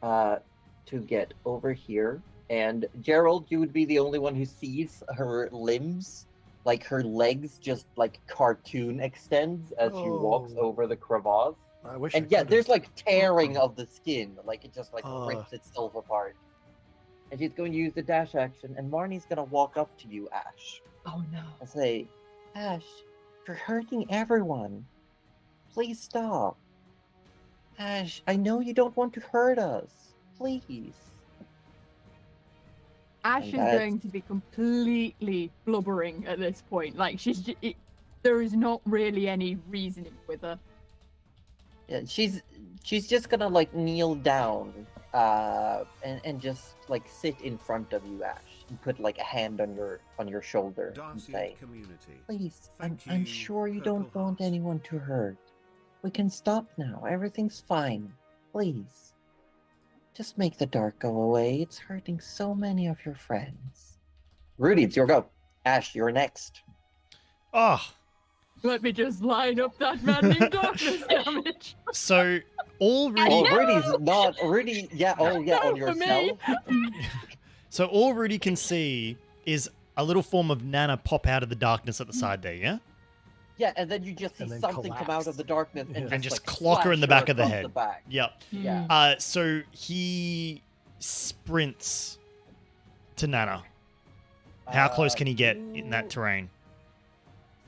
[SPEAKER 2] to get over here. And Gerald, you would be the only one who sees her limbs, like her legs just like cartoon extends as she walks
[SPEAKER 3] Oh.
[SPEAKER 2] over the crevasse.
[SPEAKER 3] I wish.
[SPEAKER 2] And
[SPEAKER 3] I
[SPEAKER 2] yeah,
[SPEAKER 3] could've-
[SPEAKER 2] there's like tearing of the skin, like it just like
[SPEAKER 3] Uh.
[SPEAKER 2] rips itself apart. And she's going to use the dash action, and Marnie's gonna walk up to you, Ash,
[SPEAKER 4] Oh no.
[SPEAKER 2] and say, "Ash, you're hurting everyone. Please stop. Ash, I know you don't want to hurt us. Please."
[SPEAKER 5] Ash
[SPEAKER 2] And
[SPEAKER 5] is
[SPEAKER 2] that's-
[SPEAKER 5] going to be completely blubbering at this point. Like, there is not really any reasoning with her.
[SPEAKER 2] Yeah, she's just gonna like kneel down, and just like sit in front of you, Ash, and put like a hand on your shoulder and say,
[SPEAKER 8] community.
[SPEAKER 2] "Please,
[SPEAKER 8] Thank
[SPEAKER 2] I'm
[SPEAKER 8] you,
[SPEAKER 2] sure you
[SPEAKER 8] Purple
[SPEAKER 2] don't want
[SPEAKER 8] Hearts.
[SPEAKER 2] anyone to hurt. We can stop now. Everything's fine. Please. Just make the dark go away. It's hurting so many of your friends." Rudy, it's your go. Ash, you're next.
[SPEAKER 1] Oh,
[SPEAKER 5] Let me just line up that maddening darkness damage.
[SPEAKER 1] So all
[SPEAKER 2] Oh,
[SPEAKER 1] Rudy,
[SPEAKER 2] Rudy's not. Rudy, yeah, oh, yeah, on
[SPEAKER 5] No, for me.
[SPEAKER 2] yourself.
[SPEAKER 1] so all Rudy can see is a little form of Nana pop out of the darkness at the side there. Yeah.
[SPEAKER 2] Yeah, and then you just see
[SPEAKER 3] And then
[SPEAKER 2] something come out of the darkness and,
[SPEAKER 1] And
[SPEAKER 2] just
[SPEAKER 1] just
[SPEAKER 2] like,
[SPEAKER 1] clock her in the
[SPEAKER 2] slash
[SPEAKER 1] back of the
[SPEAKER 2] across
[SPEAKER 1] head.
[SPEAKER 2] The back.
[SPEAKER 1] Yep.
[SPEAKER 2] Yeah.
[SPEAKER 1] So he sprints to Nana. How close can he get in that terrain?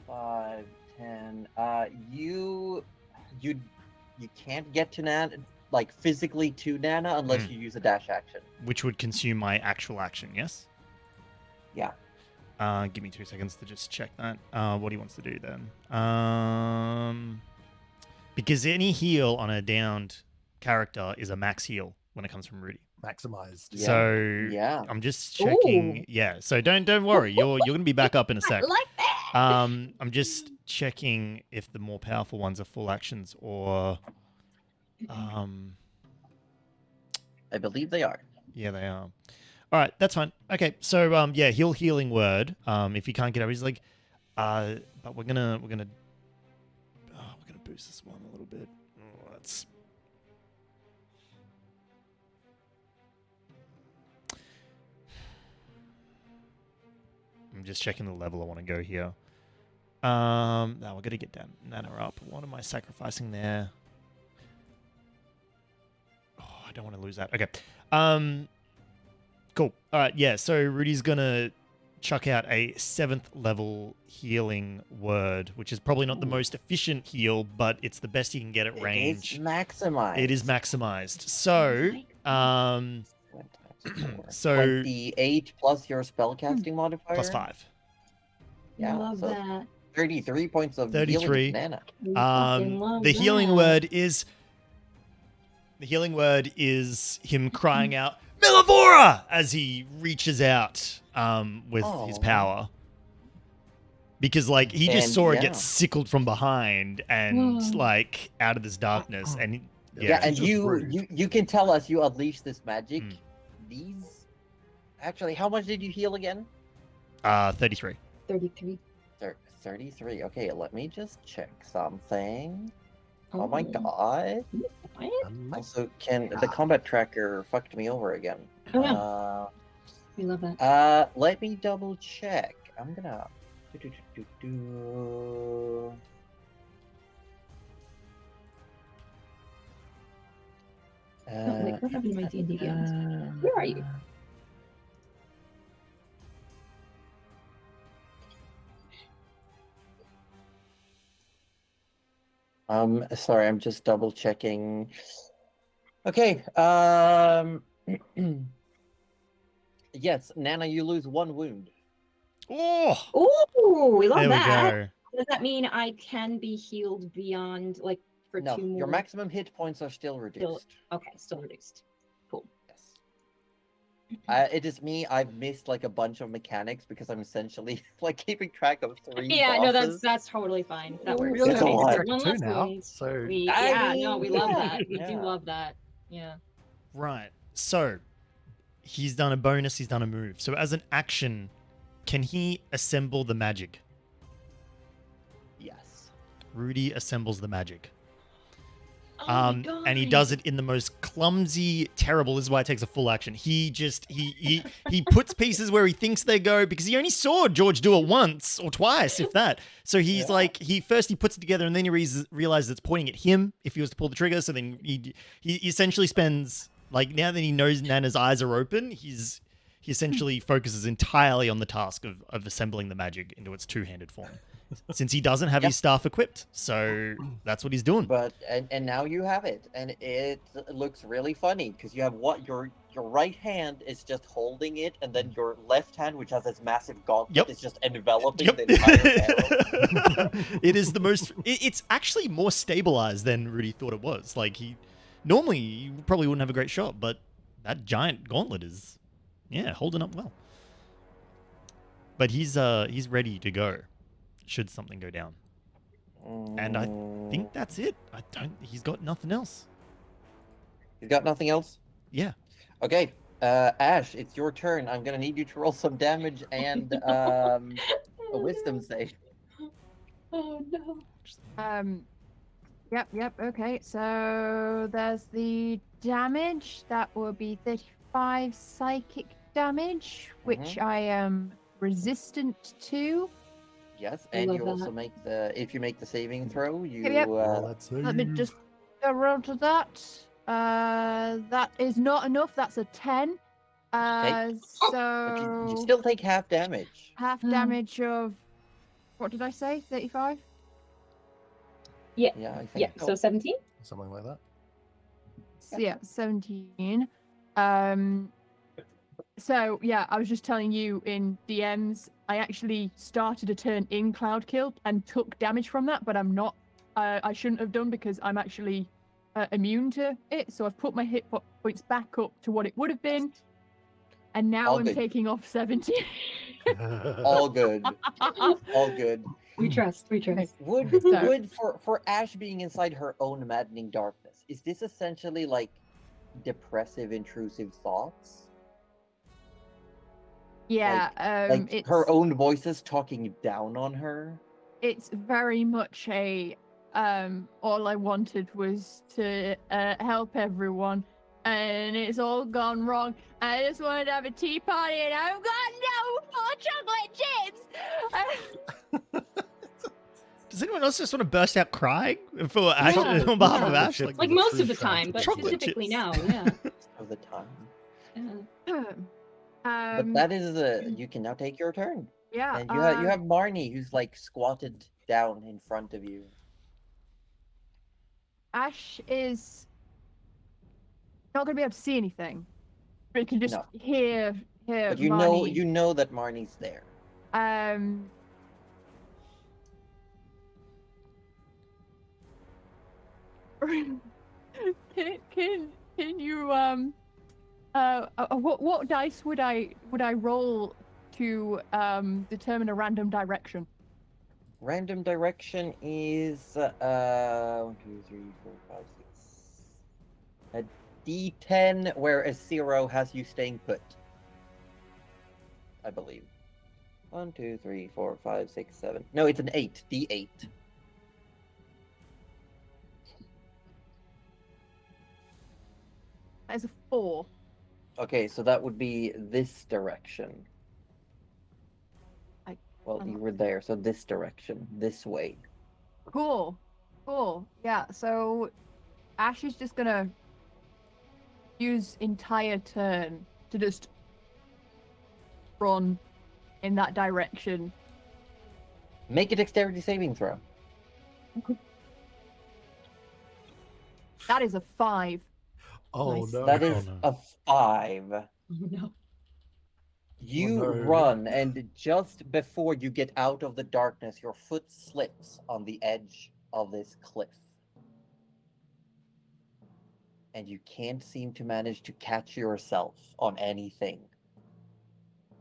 [SPEAKER 2] 5, 10. You can't get to Nana, like physically to Nana, unless you use a dash action.
[SPEAKER 1] Which would consume my actual action, yes?
[SPEAKER 2] Yeah.
[SPEAKER 1] Give me 2 seconds to just check that. What he wants to do then. Because any heal on a downed character is a max heal when it comes from Rudy.
[SPEAKER 3] Maximized.
[SPEAKER 2] Yeah.
[SPEAKER 1] So
[SPEAKER 2] Yeah.
[SPEAKER 1] I'm just checking.
[SPEAKER 4] Ooh.
[SPEAKER 1] Yeah. So don't worry. You're gonna be back up in a
[SPEAKER 4] I
[SPEAKER 1] sec.
[SPEAKER 4] like that.
[SPEAKER 1] I'm just checking if the more powerful ones are full actions or
[SPEAKER 2] I believe they are.
[SPEAKER 1] yeah, they are. All right, that's fine. Okay, so yeah, healing word. If you can't get over, he's like, but we're gonna boost this one a little bit. Let's. I'm just checking the level I want to go here. Now we're gonna get Nana up. What am I sacrificing there? Oh, I don't want to lose that. Okay. Cool. All right. Yeah. So Rudy's gonna chuck out a 7th level healing word, which is probably not the most efficient heal, but it's the best he can get at range.
[SPEAKER 2] It's maximized.
[SPEAKER 1] It is maximized. So, so
[SPEAKER 2] 28 plus your spellcasting modifier.
[SPEAKER 1] plus 5.
[SPEAKER 2] Yeah.
[SPEAKER 4] Love
[SPEAKER 2] so
[SPEAKER 4] that.
[SPEAKER 2] 33 points of
[SPEAKER 1] 33.
[SPEAKER 2] healing to Nana.
[SPEAKER 4] We fucking love
[SPEAKER 1] The healing
[SPEAKER 4] that.
[SPEAKER 1] word is. The healing word is him crying out Milivora as he reaches out with his
[SPEAKER 2] Aw.
[SPEAKER 1] power. Because like he just
[SPEAKER 2] And,
[SPEAKER 1] saw it
[SPEAKER 2] yeah.
[SPEAKER 1] get sickled from behind and
[SPEAKER 4] Whoa.
[SPEAKER 1] like out of this darkness and
[SPEAKER 2] Yeah, and
[SPEAKER 3] it's just
[SPEAKER 2] you
[SPEAKER 3] rude.
[SPEAKER 2] can tell us you unleash this magic.
[SPEAKER 1] Mm.
[SPEAKER 2] These actually, how much did you heal again?
[SPEAKER 1] 33.
[SPEAKER 4] 33.
[SPEAKER 2] 33. Okay, let me just check something. Oh my god.
[SPEAKER 4] What?
[SPEAKER 2] Also, can the combat tracker fucked me over again?
[SPEAKER 4] Oh no, we love that.
[SPEAKER 2] Let me double check. I'm gonna. Do.
[SPEAKER 4] Oh, wait, what happened to my D&D games? Where are you?
[SPEAKER 2] Sorry, I'm just double checking. Okay, yes, Nana, you lose 1 wound.
[SPEAKER 1] Oh,
[SPEAKER 4] Ooh, we love
[SPEAKER 1] there we
[SPEAKER 4] that.
[SPEAKER 1] go.
[SPEAKER 4] Does that mean I can be healed beyond, like, for
[SPEAKER 2] No,
[SPEAKER 4] 2 more?
[SPEAKER 2] your maximum hit points are still reduced.
[SPEAKER 4] Okay, still reduced. Cool.
[SPEAKER 2] Yes. It is me. I've missed like a bunch of mechanics because I'm essentially like keeping track of 3
[SPEAKER 4] Yeah, no,
[SPEAKER 2] bosses.
[SPEAKER 4] that's totally fine. That
[SPEAKER 5] We
[SPEAKER 4] works.
[SPEAKER 5] really
[SPEAKER 2] It's a
[SPEAKER 5] need to
[SPEAKER 2] lot.
[SPEAKER 5] check
[SPEAKER 4] One
[SPEAKER 3] two
[SPEAKER 4] less
[SPEAKER 3] now.
[SPEAKER 4] wound.
[SPEAKER 3] So
[SPEAKER 4] We,
[SPEAKER 2] I
[SPEAKER 4] yeah,
[SPEAKER 2] mean,
[SPEAKER 4] no, we love
[SPEAKER 2] yeah,
[SPEAKER 4] that. We do
[SPEAKER 2] yeah.
[SPEAKER 4] love that. Yeah.
[SPEAKER 1] Right. So he's done a bonus, he's done a move. So as an action, can he assemble the magic?
[SPEAKER 2] Yes.
[SPEAKER 1] Rudy assembles the magic.
[SPEAKER 4] Oh my
[SPEAKER 1] And he
[SPEAKER 4] God.
[SPEAKER 1] does it in the most clumsy, terrible. This is why it takes a full action. He just he puts pieces where he thinks they go because he only saw George do it once or twice, if that. So he's
[SPEAKER 2] Yeah.
[SPEAKER 1] like he puts it together and then he realizes it's pointing at him if he was to pull the trigger. So then he essentially spends like now that he knows Nana's eyes are open, he essentially focuses entirely on the task of assembling the magic into its 2-handed form. Since he doesn't have his staff equipped, so that's what he's doing.
[SPEAKER 2] But and now you have it, and it looks really funny because you have what your right hand is just holding it, and then your left hand, which has this massive gauntlet,
[SPEAKER 1] Yep.
[SPEAKER 2] is just enveloping
[SPEAKER 1] Yep.
[SPEAKER 2] the entire barrel.
[SPEAKER 1] It is the most. It's actually more stabilized than Rudy thought it was. Like normally you probably wouldn't have a great shot, but that giant gauntlet is, holding up well. But he's ready to go, should something go down. And I think that's it. He's got nothing else.
[SPEAKER 2] He's got nothing else.
[SPEAKER 1] Yeah.
[SPEAKER 2] Okay, Ash, it's your turn. I'm gonna need you to roll some damage and a wisdom save.
[SPEAKER 4] Oh no.
[SPEAKER 5] Yep. Okay, so there's the damage. That will be 35 psychic damage, which I am resistant to.
[SPEAKER 2] Yes,
[SPEAKER 4] I
[SPEAKER 2] and
[SPEAKER 4] love
[SPEAKER 2] you also
[SPEAKER 4] that.
[SPEAKER 2] make if you make the saving throw, you
[SPEAKER 5] Yep.
[SPEAKER 3] Well, let's
[SPEAKER 5] Let me just go roll to that. That is not enough. That's a 10.
[SPEAKER 2] but
[SPEAKER 5] So
[SPEAKER 2] you still take half damage.
[SPEAKER 5] half damage of what did I say? 35?
[SPEAKER 2] Yeah, I think
[SPEAKER 4] So 17?
[SPEAKER 3] something like that.
[SPEAKER 5] So, yeah, 17. So yeah, I was just telling you in DMs, I actually started a turn in Cloud Kill and took damage from that, but I'm not. I shouldn't have done because I'm actually immune to it. So I've put my hit points back up to what it would have been, and now
[SPEAKER 2] All
[SPEAKER 5] I'm
[SPEAKER 2] good.
[SPEAKER 5] taking off 17.
[SPEAKER 2] All good. All good.
[SPEAKER 4] We trust.
[SPEAKER 2] Would for Ash being inside her own maddening darkness, is this essentially like depressive, intrusive thoughts?
[SPEAKER 5] Yeah,
[SPEAKER 2] Like
[SPEAKER 5] it's
[SPEAKER 2] her own voices talking down on her?
[SPEAKER 5] it's very much a all I wanted was to help everyone, and it's all gone wrong. I just wanted to have a tea party, and I've got no more chocolate chips.
[SPEAKER 1] Does anyone else just want to burst out crying for Ash,
[SPEAKER 4] Yeah.
[SPEAKER 1] on behalf of
[SPEAKER 3] Chocolate
[SPEAKER 1] Ash?
[SPEAKER 3] chips
[SPEAKER 1] Like,
[SPEAKER 4] Like
[SPEAKER 3] is a
[SPEAKER 4] most
[SPEAKER 3] true
[SPEAKER 4] of the time, but
[SPEAKER 1] Chocolate
[SPEAKER 4] specifically
[SPEAKER 1] chips.
[SPEAKER 4] now, yeah.
[SPEAKER 2] Of the time.
[SPEAKER 4] Yeah.
[SPEAKER 2] But that is you can now take your turn.
[SPEAKER 5] Yeah,
[SPEAKER 2] And you have Marnie who's like squatted down in front of you.
[SPEAKER 5] Ash is not gonna be able to see anything, but you can just
[SPEAKER 2] No.
[SPEAKER 5] hear
[SPEAKER 2] But you
[SPEAKER 5] Marnie.
[SPEAKER 2] know that Marnie's there.
[SPEAKER 5] Can you what dice would I roll to determine a random direction?
[SPEAKER 2] Random direction is 1, 2, 3, 4, 5, 6. A D10 where a 0 has you staying put. I believe. 1, 2, 3, 4, 5, 6, 7. No, it's an 8. D8.
[SPEAKER 5] As a 4.
[SPEAKER 2] Okay, so that would be this direction. Well, you were there, so this direction, this way.
[SPEAKER 5] Cool. Yeah, so Ash is just gonna use entire turn to just run in that direction.
[SPEAKER 2] Make a dexterity saving throw.
[SPEAKER 5] That is a 5.
[SPEAKER 3] Oh
[SPEAKER 4] Nice.
[SPEAKER 3] no!
[SPEAKER 2] That is
[SPEAKER 1] no.
[SPEAKER 2] a 5.
[SPEAKER 4] Oh no.
[SPEAKER 2] You
[SPEAKER 3] no.
[SPEAKER 2] run, and just before you get out of the darkness, your foot slips on the edge of this cliff. And you can't seem to manage to catch yourself on anything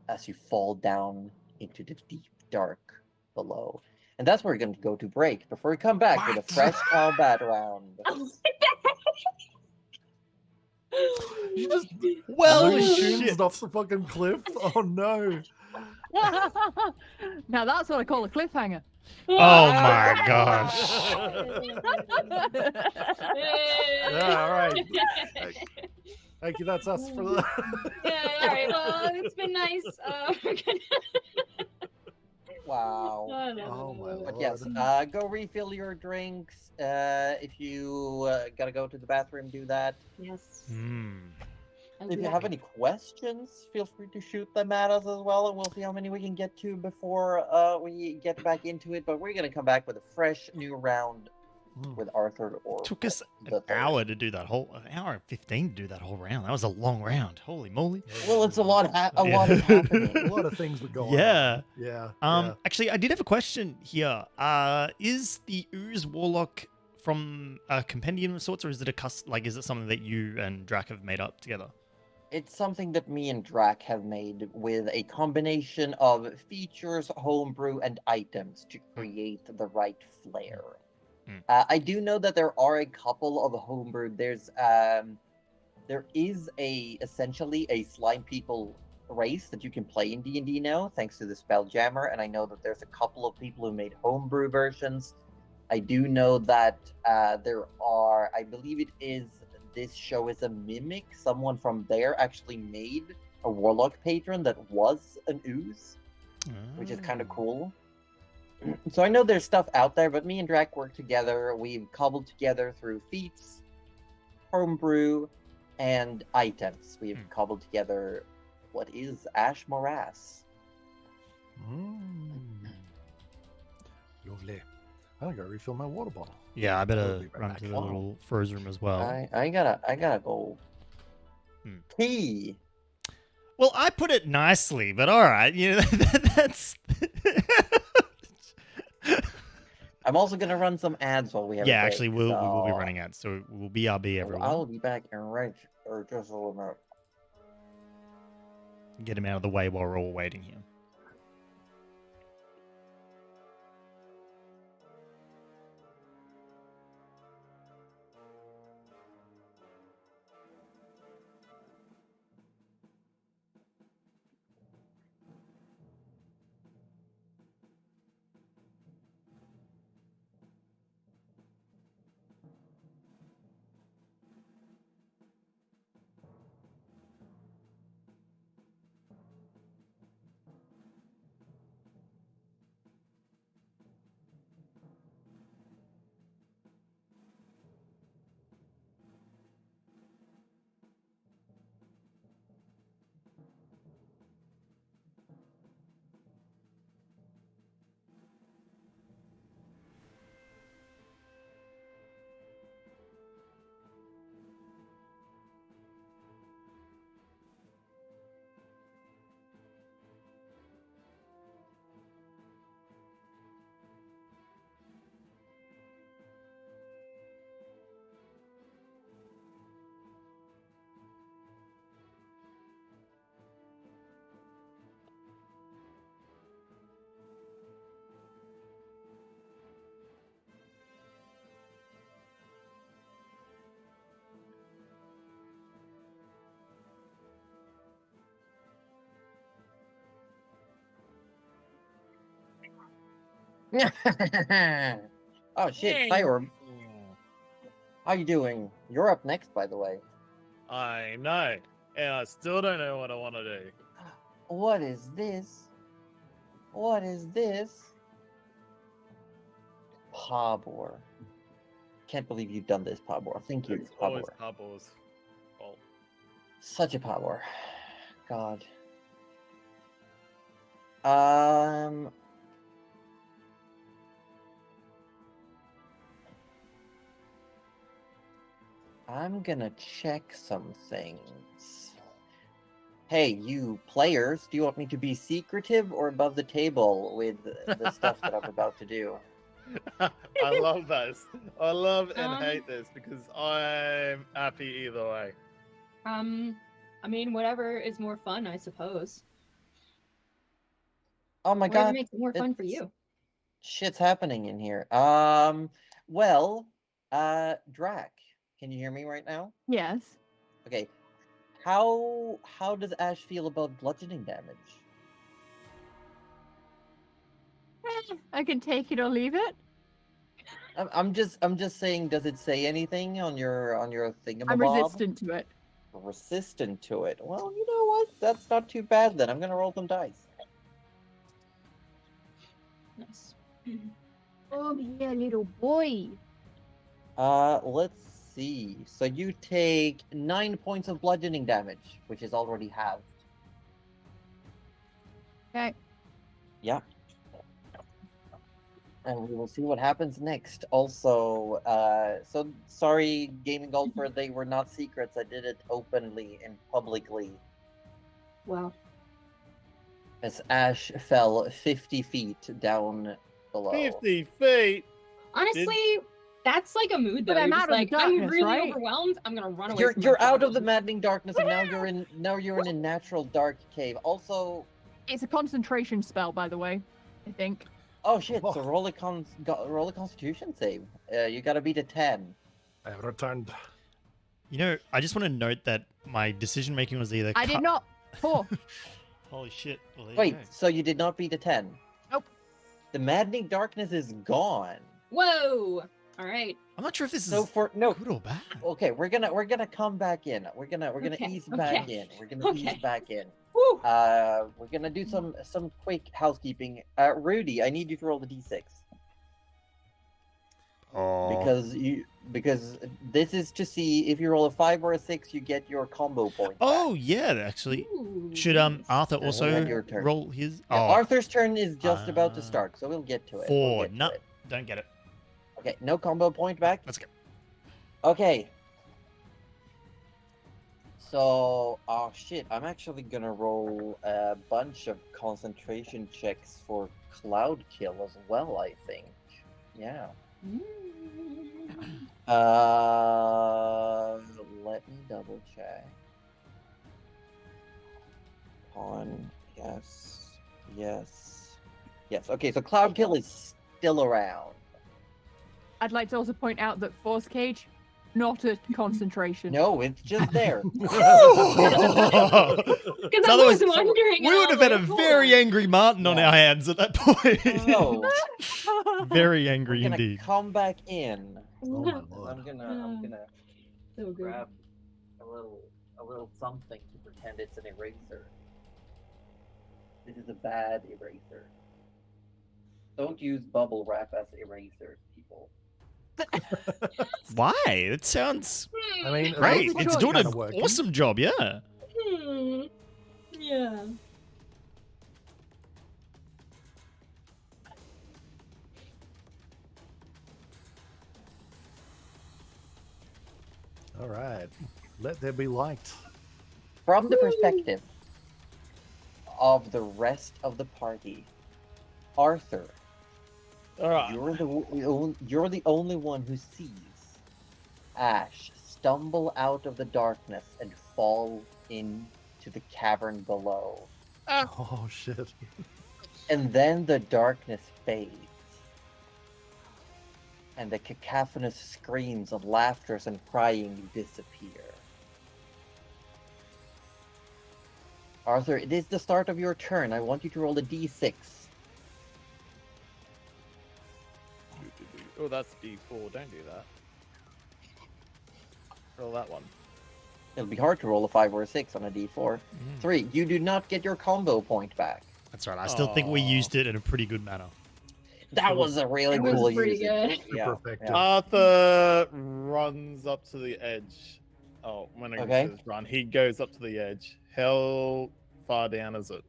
[SPEAKER 2] as you fall down into the deep dark below. And that's where we're going to go to break before we come back with a fresh combat round.
[SPEAKER 3] You just
[SPEAKER 1] well,
[SPEAKER 3] Looney
[SPEAKER 1] shit.
[SPEAKER 3] Tunes off the fucking cliff. Oh no!
[SPEAKER 5] Now that's what I call a cliffhanger.
[SPEAKER 1] Oh my gosh.
[SPEAKER 3] Yeah, all right. Thank you. That's us for the.
[SPEAKER 4] Yeah, all right. Well, it's been nice.
[SPEAKER 2] Wow.
[SPEAKER 3] Oh my
[SPEAKER 2] But
[SPEAKER 3] lord.
[SPEAKER 2] yes, go refill your drinks. If you gotta go to the bathroom, do that.
[SPEAKER 4] Yes.
[SPEAKER 2] If you have any questions, feel free to shoot them at us as well, and we'll see how many we can get to before we get back into it. But we're gonna come back with a fresh new round with Arthur. Or
[SPEAKER 1] Took us
[SPEAKER 2] the
[SPEAKER 1] an
[SPEAKER 2] third.
[SPEAKER 1] hour to do that whole, an hour and 15 to do that whole round. That was a long round. Holy moly.
[SPEAKER 2] Well, it's a lot. A
[SPEAKER 1] Yeah.
[SPEAKER 2] lot is happening.
[SPEAKER 3] A lot of things were going
[SPEAKER 1] Yeah.
[SPEAKER 3] on. Yeah.
[SPEAKER 1] Actually, I did have a question here. Is the Ooze Warlock from a compendium of sorts, or is it is it something that you and Drac have made up together?
[SPEAKER 2] It's something that me and Drac have made with a combination of features, homebrew, and items to create the right flair. I do know that there are a couple of homebrew. There is essentially a slime people race that you can play in D&D now, thanks to the Spelljammer, and I know that there's a couple of people who made homebrew versions. I do know that there are, I believe it is, this show is a mimic. Someone from there actually made a Warlock patron that was an ooze, which is kind of cool. So I know there's stuff out there, but me and Drac work together. We've cobbled together through feats, homebrew, and items. We've cobbled together what is Ash Morass.
[SPEAKER 3] Lovely. I gotta refill my water bottle.
[SPEAKER 1] Yeah, I
[SPEAKER 3] I'll
[SPEAKER 1] better
[SPEAKER 3] be right
[SPEAKER 1] run
[SPEAKER 3] back.
[SPEAKER 1] to the little froze room as well.
[SPEAKER 2] I gotta go. Key.
[SPEAKER 1] Well, I put it nicely, but all right, you know, that's.
[SPEAKER 2] I'm also gonna run some ads while we have.
[SPEAKER 1] Yeah,
[SPEAKER 2] a break,
[SPEAKER 1] actually, we will be
[SPEAKER 2] so
[SPEAKER 1] running ads, so we'll BRB everyone.
[SPEAKER 2] I'll be back in right or just a little bit.
[SPEAKER 1] Get him out of the way while we're all waiting here.
[SPEAKER 2] Oh shit, Fireworm. How you doing? You're up next, by the way.
[SPEAKER 7] I know, and I still don't know what I want to do.
[SPEAKER 2] What is this? What is this? Pabor. Can't believe you've done this, Pabor. Thank you,
[SPEAKER 7] It's always
[SPEAKER 2] Pabor.
[SPEAKER 7] Pabor's fault.
[SPEAKER 2] Such a Pabor. God. I'm gonna check some things. Hey, you players, do you want me to be secretive or above the table with the stuff that I'm about to do?
[SPEAKER 7] I love this. I love and
[SPEAKER 4] Um,
[SPEAKER 7] hate this because I'm happy either way.
[SPEAKER 4] I mean, whatever is more fun, I suppose.
[SPEAKER 2] Oh my
[SPEAKER 4] Whatever
[SPEAKER 2] god.
[SPEAKER 4] makes it more fun for
[SPEAKER 2] it's-
[SPEAKER 4] you.
[SPEAKER 2] Shit's happening in here. Drac, can you hear me right now?
[SPEAKER 5] Yes.
[SPEAKER 2] Okay. How does Ash feel about bludgeoning damage?
[SPEAKER 5] I can take it or leave it.
[SPEAKER 2] I'm just saying, does it say anything on your thingamabob?
[SPEAKER 5] I'm resistant to it.
[SPEAKER 2] Resistant to it. Well, you know what? That's not too bad then. I'm gonna roll some dice.
[SPEAKER 4] Nice.
[SPEAKER 5] Oh, yeah, little boy.
[SPEAKER 2] Let's see. So you take 9 points of bludgeoning damage, which is already halved.
[SPEAKER 5] Okay.
[SPEAKER 2] Yeah. And we will see what happens next. Also, so sorry, Gaming Golfer, they were not secrets. I did it openly and publicly.
[SPEAKER 4] Wow.
[SPEAKER 2] As Ash fell 50 feet down below.
[SPEAKER 7] 50 feet.
[SPEAKER 4] Honestly, that's like a mood
[SPEAKER 5] But
[SPEAKER 4] though.
[SPEAKER 5] I'm
[SPEAKER 4] You're
[SPEAKER 5] out
[SPEAKER 4] just
[SPEAKER 5] of the
[SPEAKER 4] like, I'm
[SPEAKER 5] darkness,
[SPEAKER 4] really
[SPEAKER 5] right?
[SPEAKER 4] overwhelmed. I'm gonna run away.
[SPEAKER 2] You're
[SPEAKER 4] from
[SPEAKER 2] you're
[SPEAKER 4] my
[SPEAKER 2] out of the
[SPEAKER 4] problem.
[SPEAKER 2] maddening darkness, and now you're in a natural dark cave. Also,
[SPEAKER 5] It's a concentration spell, by the way, I think.
[SPEAKER 2] oh shit! So
[SPEAKER 3] Oh.
[SPEAKER 2] roll a Constitution save. You gotta beat a 10.
[SPEAKER 3] I have returned.
[SPEAKER 1] You know, I just want to note that my decision making was either
[SPEAKER 5] I did not. 4.
[SPEAKER 1] Holy shit. Well, there you
[SPEAKER 2] Wait,
[SPEAKER 1] go.
[SPEAKER 2] so you did not beat a 10?
[SPEAKER 5] Nope.
[SPEAKER 2] The maddening darkness is gone.
[SPEAKER 4] Whoa! All right.
[SPEAKER 1] I'm not sure if this
[SPEAKER 2] So
[SPEAKER 1] is
[SPEAKER 2] for no,
[SPEAKER 1] good or bad.
[SPEAKER 2] okay, we're gonna come back in. We're gonna
[SPEAKER 4] Okay,
[SPEAKER 2] ease back
[SPEAKER 4] okay,
[SPEAKER 2] in. We're gonna ease
[SPEAKER 4] okay.
[SPEAKER 2] back in.
[SPEAKER 4] Woo!
[SPEAKER 2] We're gonna do some quick housekeeping. Rudy, I need you to roll the d6
[SPEAKER 1] Oh.
[SPEAKER 2] because this is to see if you roll a 5 or a 6, you get your combo point.
[SPEAKER 1] Oh, yeah, actually.
[SPEAKER 4] Ooh,
[SPEAKER 1] Should
[SPEAKER 4] nice.
[SPEAKER 1] Arthur
[SPEAKER 2] we'll
[SPEAKER 1] also
[SPEAKER 2] have your turn.
[SPEAKER 1] roll his?
[SPEAKER 2] Yeah,
[SPEAKER 1] Oh,
[SPEAKER 2] Arthur's turn is just about to
[SPEAKER 1] Ah.
[SPEAKER 2] start, so we'll get to it.
[SPEAKER 1] 4.
[SPEAKER 2] We'll get to
[SPEAKER 1] No,
[SPEAKER 2] it.
[SPEAKER 1] don't get it.
[SPEAKER 2] Okay, no combo point back.
[SPEAKER 1] Let's go.
[SPEAKER 2] Okay. So, oh shit, I'm actually gonna roll a bunch of concentration checks for cloud kill as well, I think. Yeah.
[SPEAKER 4] Mm.
[SPEAKER 2] Let me double check. On, yes, yes, yes. Okay, so cloud kill is still around.
[SPEAKER 5] I'd like to also point out that Force Cage, not a concentration.
[SPEAKER 2] No, it's just there.
[SPEAKER 4] Because I
[SPEAKER 1] otherwise,
[SPEAKER 4] was wondering.
[SPEAKER 1] We would have had a
[SPEAKER 4] like,
[SPEAKER 1] very angry Martin on
[SPEAKER 2] Yeah.
[SPEAKER 1] our hands at that point.
[SPEAKER 2] So,
[SPEAKER 1] Very
[SPEAKER 2] we're
[SPEAKER 1] angry
[SPEAKER 2] gonna
[SPEAKER 1] indeed.
[SPEAKER 2] come back in.
[SPEAKER 3] Oh my
[SPEAKER 2] I'm
[SPEAKER 3] lord.
[SPEAKER 2] gonna
[SPEAKER 4] So good.
[SPEAKER 2] grab a little something to pretend it's an eraser. This is a bad eraser. Don't use bubble wrap as erasers, people.
[SPEAKER 1] Why? It sounds
[SPEAKER 3] I mean,
[SPEAKER 1] great.
[SPEAKER 3] looks like
[SPEAKER 1] It's doing
[SPEAKER 3] kinda
[SPEAKER 1] an
[SPEAKER 3] working.
[SPEAKER 1] awesome job, yeah.
[SPEAKER 4] Hmm. Yeah.
[SPEAKER 3] All right. Let there be light.
[SPEAKER 2] From the perspective of the rest of the party, Arthur,
[SPEAKER 6] All right.
[SPEAKER 2] you're the only one who sees Ash stumble out of the darkness and fall into the cavern below.
[SPEAKER 3] Oh shit.
[SPEAKER 2] And then the darkness fades. And the cacophonous screams of laughter and crying disappear. Arthur, it is the start of your turn. I want you to roll a d6.
[SPEAKER 6] Oh, that's D4. Don't do that. Roll that one.
[SPEAKER 2] It'll be hard to roll a 5 or a 6 on a d4. 3. You do not get your combo point back.
[SPEAKER 1] That's right. I still think we
[SPEAKER 6] Aw.
[SPEAKER 1] used it in a pretty good manner.
[SPEAKER 2] That was a really
[SPEAKER 4] It was
[SPEAKER 2] cool
[SPEAKER 4] pretty
[SPEAKER 2] usage.
[SPEAKER 4] good.
[SPEAKER 2] Yeah,
[SPEAKER 3] Super effective.
[SPEAKER 2] yeah.
[SPEAKER 6] Arthur runs up to the edge. Oh, when I
[SPEAKER 2] Okay.
[SPEAKER 6] says run, he goes up to the edge. How far down is it?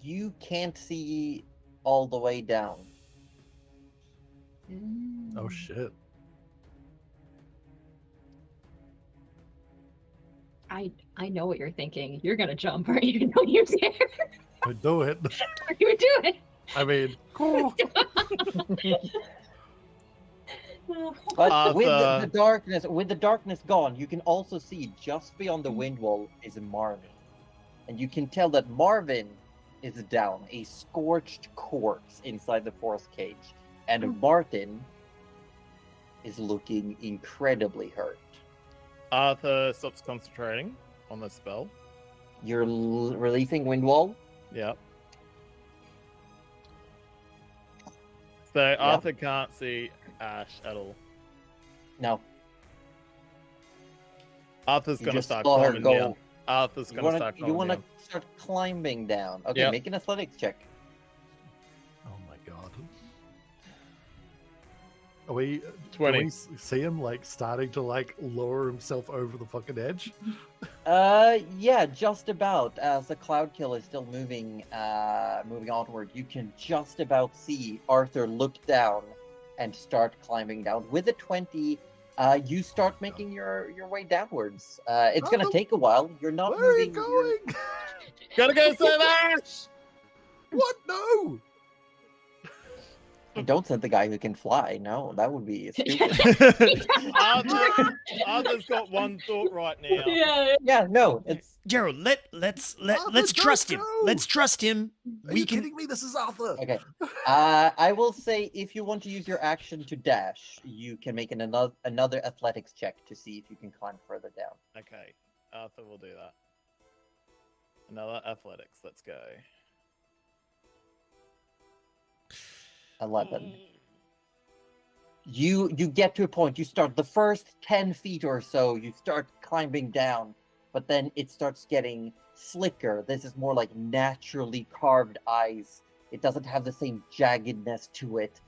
[SPEAKER 2] You can't see all the way down.
[SPEAKER 3] Oh shit.
[SPEAKER 4] I know what you're thinking. You're gonna jump, aren't you? Don't you dare!
[SPEAKER 3] Do it.
[SPEAKER 4] You do it.
[SPEAKER 3] I mean, cool.
[SPEAKER 2] But with
[SPEAKER 6] Arthur.
[SPEAKER 2] the darkness gone, you can also see just beyond the wind wall is Marvin. And you can tell that Marvin is down, a scorched corpse inside the forest cage. And Martin is looking incredibly hurt.
[SPEAKER 6] Arthur stops concentrating on the spell.
[SPEAKER 2] You're releasing wind wall?
[SPEAKER 6] Yep. So Arthur can't see Ash at all.
[SPEAKER 2] No.
[SPEAKER 6] Arthur's
[SPEAKER 2] You
[SPEAKER 6] gonna
[SPEAKER 2] just
[SPEAKER 6] start
[SPEAKER 2] saw her
[SPEAKER 6] climbing
[SPEAKER 2] go.
[SPEAKER 6] down. Arthur's
[SPEAKER 2] You
[SPEAKER 6] gonna
[SPEAKER 2] wanna,
[SPEAKER 6] start
[SPEAKER 2] you
[SPEAKER 6] climbing
[SPEAKER 2] wanna
[SPEAKER 6] down.
[SPEAKER 2] start climbing down. Okay,
[SPEAKER 6] Yep.
[SPEAKER 2] make an athletics check.
[SPEAKER 3] Oh my god. Are we? Do
[SPEAKER 6] 20.
[SPEAKER 3] we see him like starting to like lower himself over the fucking edge?
[SPEAKER 2] Yeah, just about. As the cloud kill is still moving onward, you can just about see Arthur look down and start climbing down. With a 20, you start making your way downwards. It's gonna
[SPEAKER 3] Arthur,
[SPEAKER 2] take a while. You're not
[SPEAKER 3] Where are you
[SPEAKER 2] moving. you're-
[SPEAKER 3] going?
[SPEAKER 6] Gotta go save Ash!
[SPEAKER 3] What? No.
[SPEAKER 2] Don't send the guy who can fly. No, that would be stupid.
[SPEAKER 6] Arthur's got one thought right now.
[SPEAKER 4] Yeah.
[SPEAKER 2] Yeah, no, it's
[SPEAKER 1] Gerald, let's
[SPEAKER 3] Arthur,
[SPEAKER 1] trust him.
[SPEAKER 3] don't go.
[SPEAKER 1] Let's trust him.
[SPEAKER 3] Are
[SPEAKER 1] We
[SPEAKER 3] you
[SPEAKER 1] can.
[SPEAKER 3] kidding me? This is Arthur.
[SPEAKER 2] okay. I will say if you want to use your action to dash, you can make another athletics check to see if you can climb further down.
[SPEAKER 6] Okay, Arthur will do that. another athletics. Let's go.
[SPEAKER 2] 11. You get to a point, you start the first 10 feet or so, you start climbing down, but then it starts getting slicker. This is more like naturally carved ice. It doesn't have the same jaggedness to it,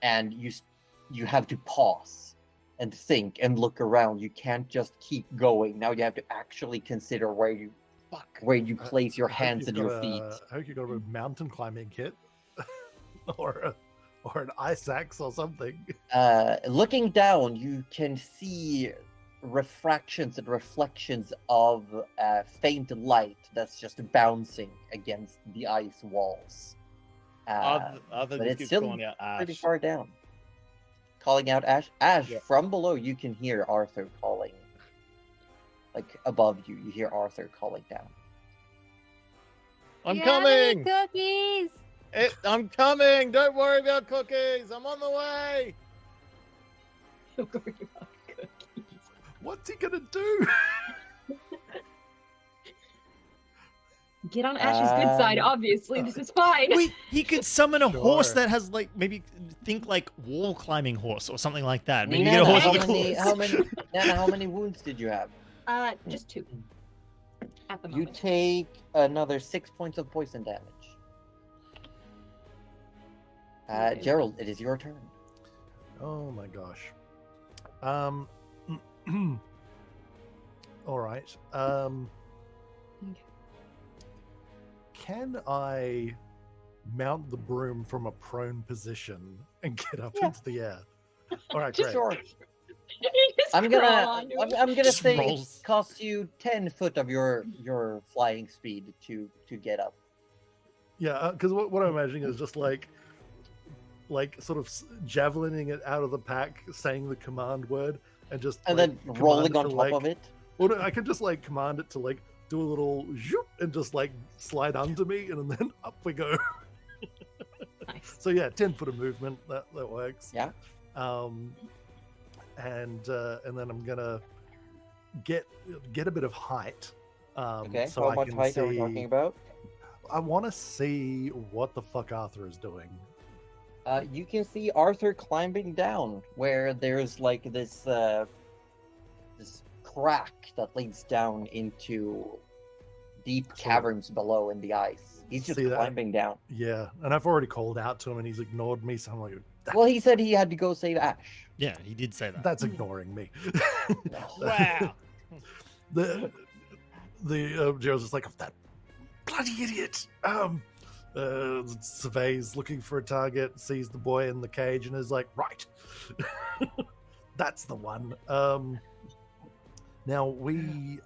[SPEAKER 2] and you have to pause and think and look around. You can't just keep going. Now you have to actually consider where you place your hands and your feet.
[SPEAKER 3] I hope you got a mountain climbing kit, or an ice axe or something.
[SPEAKER 2] Looking down, you can see refractions and reflections of faint light that's just bouncing against the ice walls.
[SPEAKER 6] Other
[SPEAKER 2] but
[SPEAKER 6] just
[SPEAKER 2] it's
[SPEAKER 6] keeps
[SPEAKER 2] still
[SPEAKER 6] calling out
[SPEAKER 2] pretty
[SPEAKER 6] Ash.
[SPEAKER 2] far down. Calling out Ash. Ash,
[SPEAKER 6] Yeah.
[SPEAKER 2] from below, you can hear Arthur calling. Like above you, you hear Arthur calling down.
[SPEAKER 6] I'm
[SPEAKER 5] You have any
[SPEAKER 6] coming.
[SPEAKER 5] cookies?
[SPEAKER 6] I'm coming. Don't worry about cookies. I'm on the way.
[SPEAKER 4] Don't worry about cookies.
[SPEAKER 3] What's he gonna do?
[SPEAKER 4] Get on Ash's good side, obviously. This is fine.
[SPEAKER 1] Wait, he could summon a horse
[SPEAKER 3] Sure.
[SPEAKER 1] that has like maybe think like wall climbing horse or something like that. Maybe you
[SPEAKER 2] Nana,
[SPEAKER 1] get a horse
[SPEAKER 2] how
[SPEAKER 1] with a
[SPEAKER 2] many,
[SPEAKER 1] claws.
[SPEAKER 2] how many, Nana, how many wounds did you have?
[SPEAKER 4] Just 2. At the
[SPEAKER 2] You
[SPEAKER 4] moment.
[SPEAKER 2] take another 6 points of poison damage.
[SPEAKER 4] Okay.
[SPEAKER 2] Gerald, it is your turn.
[SPEAKER 3] Oh my gosh. All right. Can I mount the broom from a prone position and get up
[SPEAKER 2] Yeah.
[SPEAKER 3] into the air? All right, great.
[SPEAKER 2] Sure.
[SPEAKER 4] You just
[SPEAKER 2] I'm
[SPEAKER 4] crawl
[SPEAKER 2] gonna
[SPEAKER 4] onto it.
[SPEAKER 2] I'm gonna
[SPEAKER 1] Just
[SPEAKER 2] say
[SPEAKER 1] rolls.
[SPEAKER 2] it costs you 10 foot of your flying speed to get up.
[SPEAKER 3] Yeah, because what I'm imagining is just like sort of javelining it out of the pack, saying the command word, and just
[SPEAKER 2] And
[SPEAKER 3] like,
[SPEAKER 2] then
[SPEAKER 3] command
[SPEAKER 2] rolling
[SPEAKER 3] it
[SPEAKER 2] on
[SPEAKER 3] to,
[SPEAKER 2] top
[SPEAKER 3] like-
[SPEAKER 2] of it.
[SPEAKER 3] Well, no, I could just like command it to like do a little zoop and just like slide under me, and then up we go.
[SPEAKER 4] Nice.
[SPEAKER 3] So yeah, 10 foot of movement that works.
[SPEAKER 2] Yeah.
[SPEAKER 3] And then I'm gonna get a bit of height.
[SPEAKER 2] Okay,
[SPEAKER 3] so
[SPEAKER 2] how
[SPEAKER 3] I
[SPEAKER 2] much
[SPEAKER 3] can
[SPEAKER 2] height
[SPEAKER 3] see,
[SPEAKER 2] are we talking about?
[SPEAKER 3] I want to see what the fuck Arthur is doing.
[SPEAKER 2] You can see Arthur climbing down where there's like this crack that leads down into deep
[SPEAKER 3] So-
[SPEAKER 2] caverns below in the ice. He's just
[SPEAKER 3] See that?
[SPEAKER 2] climbing down.
[SPEAKER 3] Yeah, and I've already called out to him, and he's ignored me. So I'm like,
[SPEAKER 2] Well, he said he had to go save Ash.
[SPEAKER 1] Yeah, he did say that.
[SPEAKER 3] that's ignoring me.
[SPEAKER 6] Wow.
[SPEAKER 3] the Gerald's just like, that bloody idiot. Surveys, looking for a target, sees the boy in the cage, and is like, right, that's the one. Now we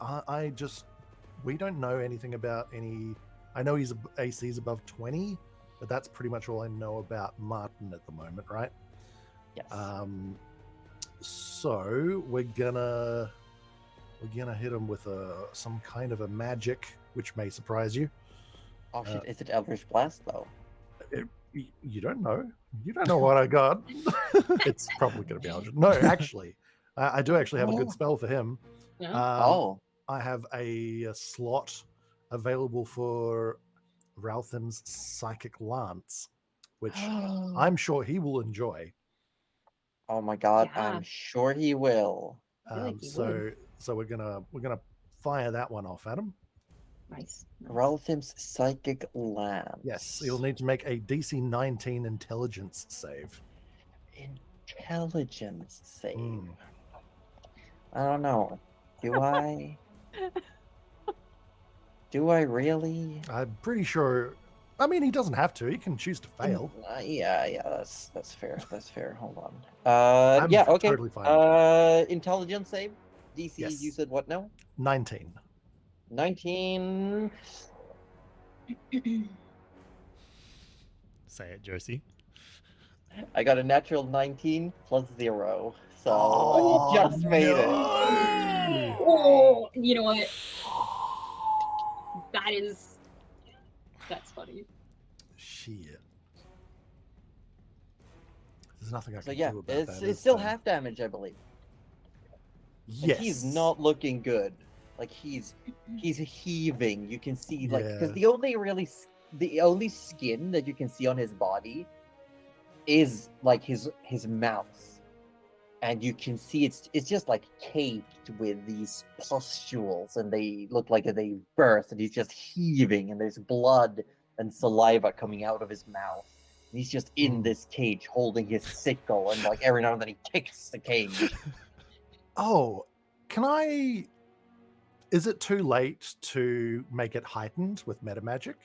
[SPEAKER 3] don't know anything about any. I know his AC is above 20, but that's pretty much all I know about Martin at the moment, right?
[SPEAKER 2] Yes.
[SPEAKER 3] So we're gonna hit him with some kind of a magic, which may surprise you.
[SPEAKER 2] Oh shit! Is it Eldritch Blast though?
[SPEAKER 3] You don't know. You don't know what I got. It's probably gonna be Eldritch. No, actually, I do actually have a good
[SPEAKER 2] Oh.
[SPEAKER 3] spell for him.
[SPEAKER 4] Yeah.
[SPEAKER 2] Oh,
[SPEAKER 3] I have a slot available for Raltham's Psychic Lance, which I'm sure he will enjoy.
[SPEAKER 2] oh my god!
[SPEAKER 4] Yeah.
[SPEAKER 2] I'm sure he will.
[SPEAKER 4] feel like he
[SPEAKER 3] So we're gonna fire that one off at him.
[SPEAKER 4] Nice.
[SPEAKER 2] Raltham's Psychic Lance.
[SPEAKER 3] Yes, you'll need to make a DC 19 Intelligence save.
[SPEAKER 2] Intelligence save.
[SPEAKER 3] Mm.
[SPEAKER 2] I don't know. Do I? Do I really?
[SPEAKER 3] I'm pretty sure. I mean, he doesn't have to. He can choose to fail.
[SPEAKER 2] Yeah, that's fair. That's fair. Hold on.
[SPEAKER 3] I'm
[SPEAKER 2] Yeah, okay.
[SPEAKER 3] totally fine.
[SPEAKER 2] Intelligence save. DC.
[SPEAKER 3] Yes.
[SPEAKER 2] You said what now?
[SPEAKER 3] 19.
[SPEAKER 2] 19.
[SPEAKER 1] Say it, Josie.
[SPEAKER 2] I got a natural 19 plus 0. So
[SPEAKER 3] Oh,
[SPEAKER 2] just made it.
[SPEAKER 3] no.
[SPEAKER 4] Oh, you know what? That's funny.
[SPEAKER 3] Shit. There's nothing I
[SPEAKER 2] So
[SPEAKER 3] can
[SPEAKER 2] yeah,
[SPEAKER 3] do about
[SPEAKER 2] it's
[SPEAKER 3] that.
[SPEAKER 2] it's
[SPEAKER 3] is
[SPEAKER 2] still
[SPEAKER 3] there?
[SPEAKER 2] half damage, I believe. And
[SPEAKER 3] Yes.
[SPEAKER 2] he's not looking good. Like he's heaving. You can see like because
[SPEAKER 3] Yeah.
[SPEAKER 2] the only skin that you can see on his body is like his mouth, and you can see it's just like caked with these pustules, and they look like they burst, and he's just heaving, and there's blood and saliva coming out of his mouth. And he's just in this cage holding his sickle, and like every now and then he kicks the cage.
[SPEAKER 3] Oh, is it too late to make it heightened with meta magic?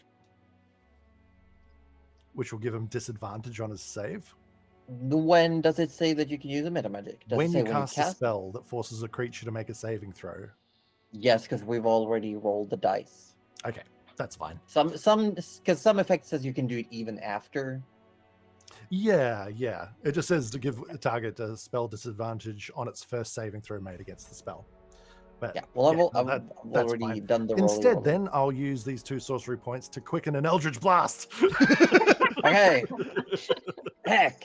[SPEAKER 3] Which will give him disadvantage on his save.
[SPEAKER 2] When does it say that you can use a meta magic? Does
[SPEAKER 3] When
[SPEAKER 2] it say
[SPEAKER 3] you
[SPEAKER 2] when you
[SPEAKER 3] cast a
[SPEAKER 2] cast?
[SPEAKER 3] spell that forces a creature to make a saving throw.
[SPEAKER 2] Yes, because we've already rolled the dice.
[SPEAKER 3] Okay, that's fine.
[SPEAKER 2] Some because some effect says you can do it even after.
[SPEAKER 3] Yeah. It just says to give a target a spell disadvantage on its first saving throw made against the spell. But
[SPEAKER 2] Yeah, well, I've
[SPEAKER 3] that's
[SPEAKER 2] already
[SPEAKER 3] fine.
[SPEAKER 2] done the
[SPEAKER 3] Instead, then I'll use these 2 sorcery points to quicken an Eldritch Blast.
[SPEAKER 2] Okay. Heck.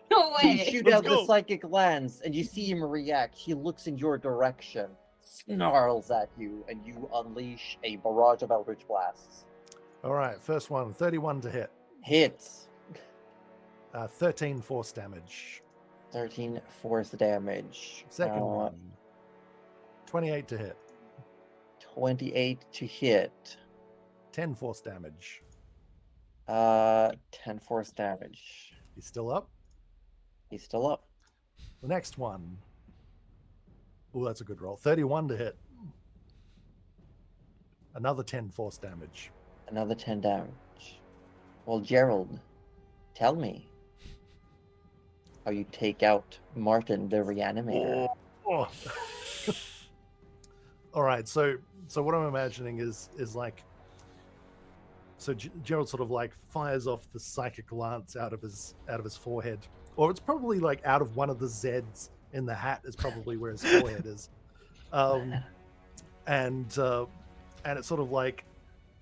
[SPEAKER 4] No
[SPEAKER 2] So you
[SPEAKER 4] way.
[SPEAKER 2] shoot
[SPEAKER 7] Let's
[SPEAKER 2] out the
[SPEAKER 7] go.
[SPEAKER 2] psychic lance, and you see him react. He looks in your direction, snarls at you, and you unleash a barrage of Eldritch Blasts.
[SPEAKER 3] All right, first one, 31 to hit.
[SPEAKER 2] Hits.
[SPEAKER 3] 13 force damage.
[SPEAKER 2] 13 force damage.
[SPEAKER 3] Second one, 28 to hit.
[SPEAKER 2] 28 to hit.
[SPEAKER 3] 10 force damage.
[SPEAKER 2] 10 force damage.
[SPEAKER 3] He's still up.
[SPEAKER 2] He's still up.
[SPEAKER 3] The next one. Oh, that's a good roll. 31 to hit. Another 10 force damage.
[SPEAKER 2] Another 10 damage. Well, Gerald, tell me how you take out Martin the Reanimator.
[SPEAKER 3] Oh. All right, so what I'm imagining is like, so Gerald sort of like fires off the psychic lance out of his forehead, or it's probably like out of one of the Z's in the hat is probably where his forehead is, and it sort of like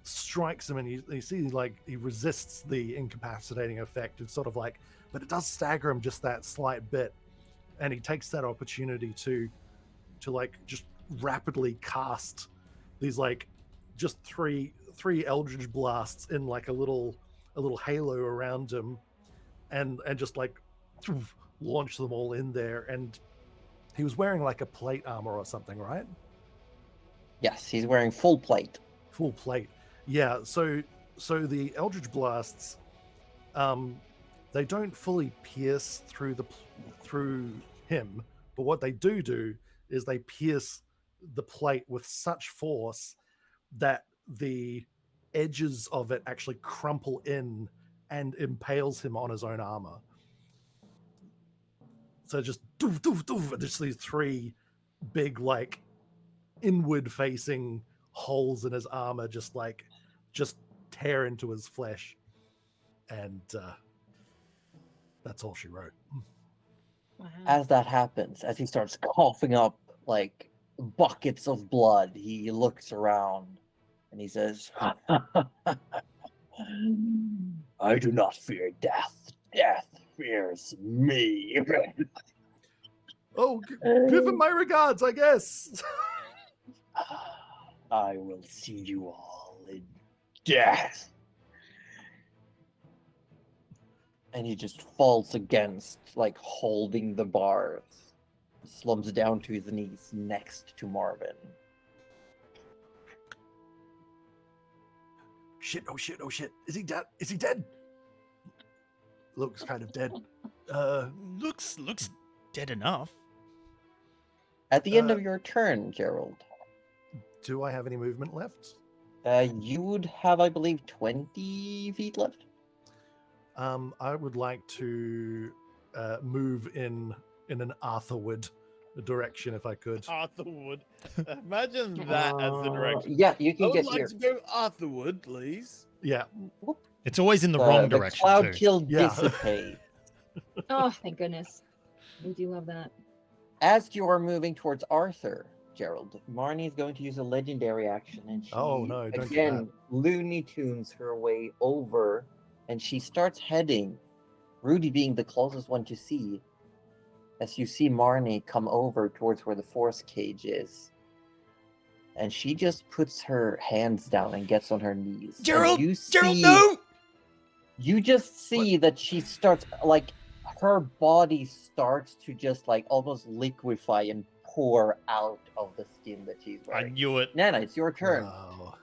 [SPEAKER 3] strikes him, and you see like he resists the incapacitating effect. It's sort of like, but it does stagger him just that slight bit, and he takes that opportunity to like just rapidly cast these like just three Eldritch Blasts in like a little halo around him, and just like launch them all in there. And he was wearing like a plate armor or something, right?
[SPEAKER 2] Yes, he's wearing full plate.
[SPEAKER 3] Full plate. Yeah, so the Eldritch Blasts, they don't fully pierce through him, but what they do is they pierce the plate with such force that the edges of it actually crumple in and impales him on his own armor. So just doof, doof, doof, just these 3 big like inward facing holes in his armor just tear into his flesh. And that's all she wrote.
[SPEAKER 4] Wow.
[SPEAKER 2] As that happens, as he starts coughing up like buckets of blood, he looks around and he says, I do not fear death. Death fears me.
[SPEAKER 3] Oh, give him my regards, I guess.
[SPEAKER 2] I will see you all in death. And he just falls against, like, holding the bars. Slumps down to his knees next to Marvin.
[SPEAKER 3] Shit, oh shit, oh shit. Is he dead? Is he dead? Looks kind of dead.
[SPEAKER 1] Looks dead enough.
[SPEAKER 2] At the end of your turn, Gerald,
[SPEAKER 3] Do I have any movement left?
[SPEAKER 2] you would have, I believe, 20 feet left.
[SPEAKER 3] I would like to move in an Arthurwood direction if I could.
[SPEAKER 7] Arthurwood. Imagine that as the direction.
[SPEAKER 2] Yeah, you
[SPEAKER 7] I
[SPEAKER 2] can
[SPEAKER 7] would
[SPEAKER 2] get
[SPEAKER 7] like
[SPEAKER 2] here.
[SPEAKER 7] to go Arthurwood, please.
[SPEAKER 3] Yeah.
[SPEAKER 1] It's always in the wrong direction
[SPEAKER 2] Cloud
[SPEAKER 1] too.
[SPEAKER 2] kill
[SPEAKER 3] Yeah.
[SPEAKER 2] dissipate.
[SPEAKER 4] Oh, thank goodness. We do love that.
[SPEAKER 2] As you are moving towards Arthur, Gerald, Marnie is going to use a legendary action, and she
[SPEAKER 3] Oh, no, don't do
[SPEAKER 2] again Looney Tunes her way over, and she starts heading, Rudy being the closest one to see, as you see Marnie come over towards where the force cage is. and she just puts her hands down and gets on her knees.
[SPEAKER 1] Gerald,
[SPEAKER 2] and
[SPEAKER 1] Gerald, no!
[SPEAKER 2] You just see that she starts, like, her body starts to just, like, almost liquefy and pour out of the skin that she's
[SPEAKER 1] I
[SPEAKER 2] wearing.
[SPEAKER 1] knew it.
[SPEAKER 2] Nana, it's your turn.
[SPEAKER 3] Wow.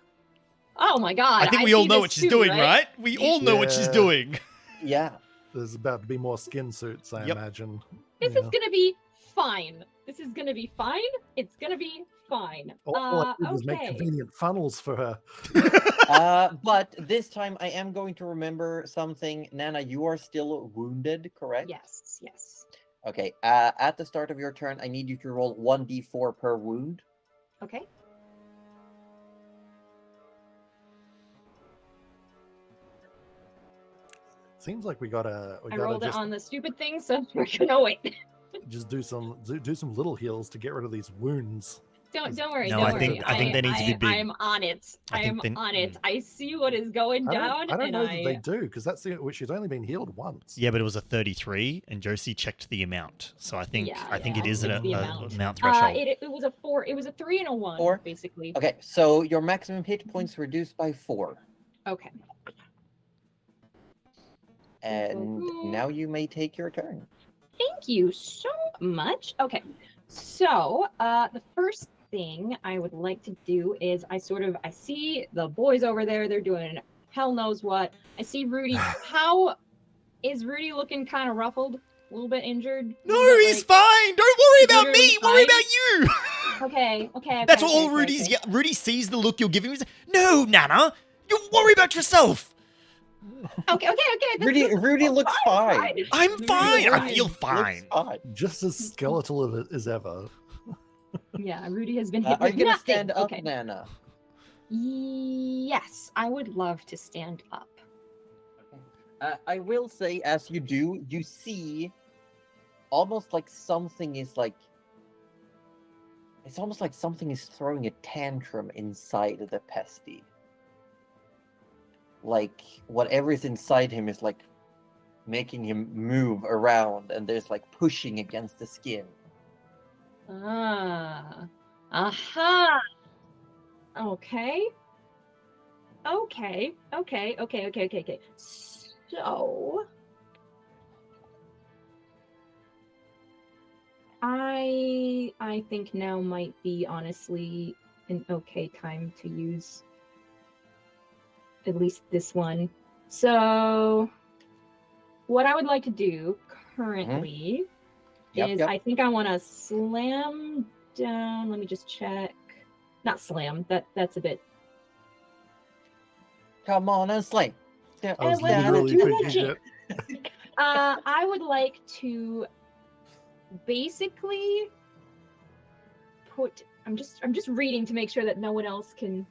[SPEAKER 4] Oh my god.
[SPEAKER 1] I think we all
[SPEAKER 4] see
[SPEAKER 1] know
[SPEAKER 4] this
[SPEAKER 1] what she's
[SPEAKER 4] too,
[SPEAKER 1] doing, right? We all know what she's
[SPEAKER 3] Yeah.
[SPEAKER 1] doing.
[SPEAKER 2] Yeah.
[SPEAKER 3] There's about to be more skin suits, I
[SPEAKER 1] Yep.
[SPEAKER 3] imagine.
[SPEAKER 4] This
[SPEAKER 3] Yeah.
[SPEAKER 4] is gonna be fine. This is gonna be fine. It's gonna be fine.
[SPEAKER 3] All I did was make
[SPEAKER 4] Okay.
[SPEAKER 3] convenient funnels for her.
[SPEAKER 2] But this time I am going to remember something. Nana, you are still wounded, correct?
[SPEAKER 4] Yes, yes.
[SPEAKER 2] Okay. At the start of your turn, I need you to roll 1d4 per wound.
[SPEAKER 4] Okay.
[SPEAKER 3] Seems like we gotta
[SPEAKER 4] I rolled it
[SPEAKER 3] just,
[SPEAKER 4] on the stupid thing, so we're gonna wait.
[SPEAKER 3] just do some little heals to get rid of these wounds.
[SPEAKER 4] Don't worry.
[SPEAKER 1] No,
[SPEAKER 4] don't
[SPEAKER 1] I
[SPEAKER 4] worry.
[SPEAKER 1] think they need to be big.
[SPEAKER 4] I'm on it.
[SPEAKER 1] I
[SPEAKER 4] I
[SPEAKER 1] think
[SPEAKER 4] am
[SPEAKER 1] they-
[SPEAKER 4] on it. I see what is going down,
[SPEAKER 3] I don't
[SPEAKER 4] and
[SPEAKER 3] know that they do, because that's the she's only been healed once.
[SPEAKER 1] Yeah, but it was a 33, and Josie checked the amount. So I think
[SPEAKER 4] Yeah,
[SPEAKER 1] it
[SPEAKER 4] yeah,
[SPEAKER 1] is
[SPEAKER 4] it's
[SPEAKER 1] a
[SPEAKER 4] the amount.
[SPEAKER 1] amount threshold.
[SPEAKER 4] it was a 4. It was a 3 and a 1,
[SPEAKER 2] 4?
[SPEAKER 4] basically.
[SPEAKER 2] Okay, so your maximum hit points reduced by 4.
[SPEAKER 4] Okay.
[SPEAKER 2] And now you may take your turn.
[SPEAKER 4] Thank you so much. Okay, so the first thing I would like to do is I see the boys over there. They're doing hell knows what. I see Rudy. How is Rudy looking? Kind of ruffled, a little bit injured.
[SPEAKER 1] No, he's fine. Don't worry about me.
[SPEAKER 4] literally
[SPEAKER 1] Worry
[SPEAKER 4] fine.
[SPEAKER 1] about you.
[SPEAKER 4] Okay.
[SPEAKER 1] That's
[SPEAKER 4] okay,
[SPEAKER 1] all
[SPEAKER 4] okay,
[SPEAKER 1] Rudy's.
[SPEAKER 4] okay.
[SPEAKER 1] Yeah, Rudy sees the look you're giving him. He's like, no, Nana, you worry about yourself.
[SPEAKER 4] Okay.
[SPEAKER 2] Rudy looks fine.
[SPEAKER 1] I'm fine. I
[SPEAKER 2] Rudy
[SPEAKER 1] feel
[SPEAKER 2] looks
[SPEAKER 1] fine.
[SPEAKER 3] Just as skeletal as ever.
[SPEAKER 4] Yeah, Rudy has been hit
[SPEAKER 2] Are
[SPEAKER 4] with
[SPEAKER 2] you gonna
[SPEAKER 4] nothing.
[SPEAKER 2] stand up,
[SPEAKER 4] Okay.
[SPEAKER 2] Nana?
[SPEAKER 4] Yes, I would love to stand up.
[SPEAKER 2] I will say, as you do, you see almost like something is like. It's almost like something is throwing a tantrum inside the pesty. Like whatever is inside him is like making him move around, and there's like pushing against the skin.
[SPEAKER 4] Ah. Aha. Okay. So I think now might be honestly an okay time to use at least this one. So what I would like to do currently is
[SPEAKER 2] Yep.
[SPEAKER 4] I think I want to slam down. Let me just check. Not slam. That's a bit.
[SPEAKER 2] Come on and slay.
[SPEAKER 3] I was
[SPEAKER 4] well,
[SPEAKER 3] literally
[SPEAKER 4] do
[SPEAKER 3] thinking
[SPEAKER 4] it.
[SPEAKER 3] it.
[SPEAKER 4] I would like to basically put. I'm just reading to make sure that no one else can.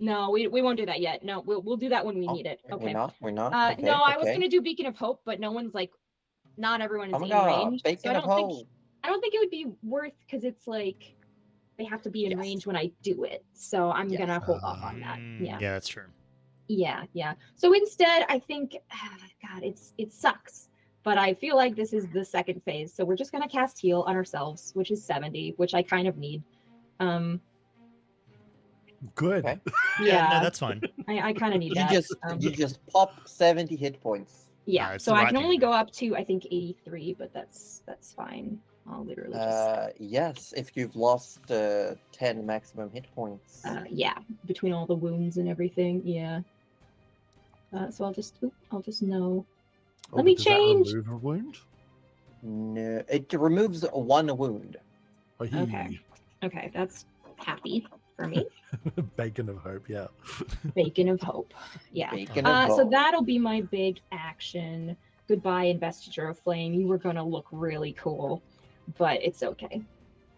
[SPEAKER 4] No, we won't do that yet. No, we'll do that when we need it. Okay.
[SPEAKER 2] We're not. Okay,
[SPEAKER 4] No, I was
[SPEAKER 2] okay.
[SPEAKER 4] gonna do Beacon of Hope, but no one's like, not everyone is
[SPEAKER 2] Oh my
[SPEAKER 4] in
[SPEAKER 2] god,
[SPEAKER 4] range.
[SPEAKER 2] bacon
[SPEAKER 4] So
[SPEAKER 2] of hope.
[SPEAKER 4] I don't think it would be worth because it's like they have to be in
[SPEAKER 2] Yes.
[SPEAKER 4] range when I do it. So I'm
[SPEAKER 2] Yes.
[SPEAKER 4] gonna hold off on that.
[SPEAKER 1] Yeah, that's true.
[SPEAKER 4] Yeah. So instead, I think, God, it sucks. But I feel like this is the second phase. So we're just gonna cast heal on ourselves, which is 70, which I kind of need.
[SPEAKER 3] Good.
[SPEAKER 2] Okay.
[SPEAKER 1] Yeah, no,
[SPEAKER 4] Yeah,
[SPEAKER 1] that's fine.
[SPEAKER 4] I kind of need that.
[SPEAKER 2] You just pop 70 hit points.
[SPEAKER 4] Yeah,
[SPEAKER 1] it's
[SPEAKER 4] so
[SPEAKER 1] the
[SPEAKER 4] I
[SPEAKER 1] right
[SPEAKER 4] can
[SPEAKER 1] thing
[SPEAKER 4] only
[SPEAKER 1] to do.
[SPEAKER 4] go up to I think 83, but that's fine. I'll literally just
[SPEAKER 2] Yes, if you've lost 10 maximum hit points.
[SPEAKER 4] yeah, between all the wounds and everything, yeah. So I'll just know.
[SPEAKER 3] Oh,
[SPEAKER 4] Let me
[SPEAKER 3] but does that
[SPEAKER 4] change.
[SPEAKER 3] remove a wound?
[SPEAKER 2] No, it removes 1 wound.
[SPEAKER 3] Oh,
[SPEAKER 4] Okay. Okay, that's happy for me.
[SPEAKER 3] Bacon of hope, yeah.
[SPEAKER 4] Bacon of hope. Yeah.
[SPEAKER 2] Bacon of
[SPEAKER 4] So
[SPEAKER 2] hope.
[SPEAKER 4] that'll be my big action. Goodbye, Investiture of Flame. You were gonna look really cool, but it's okay.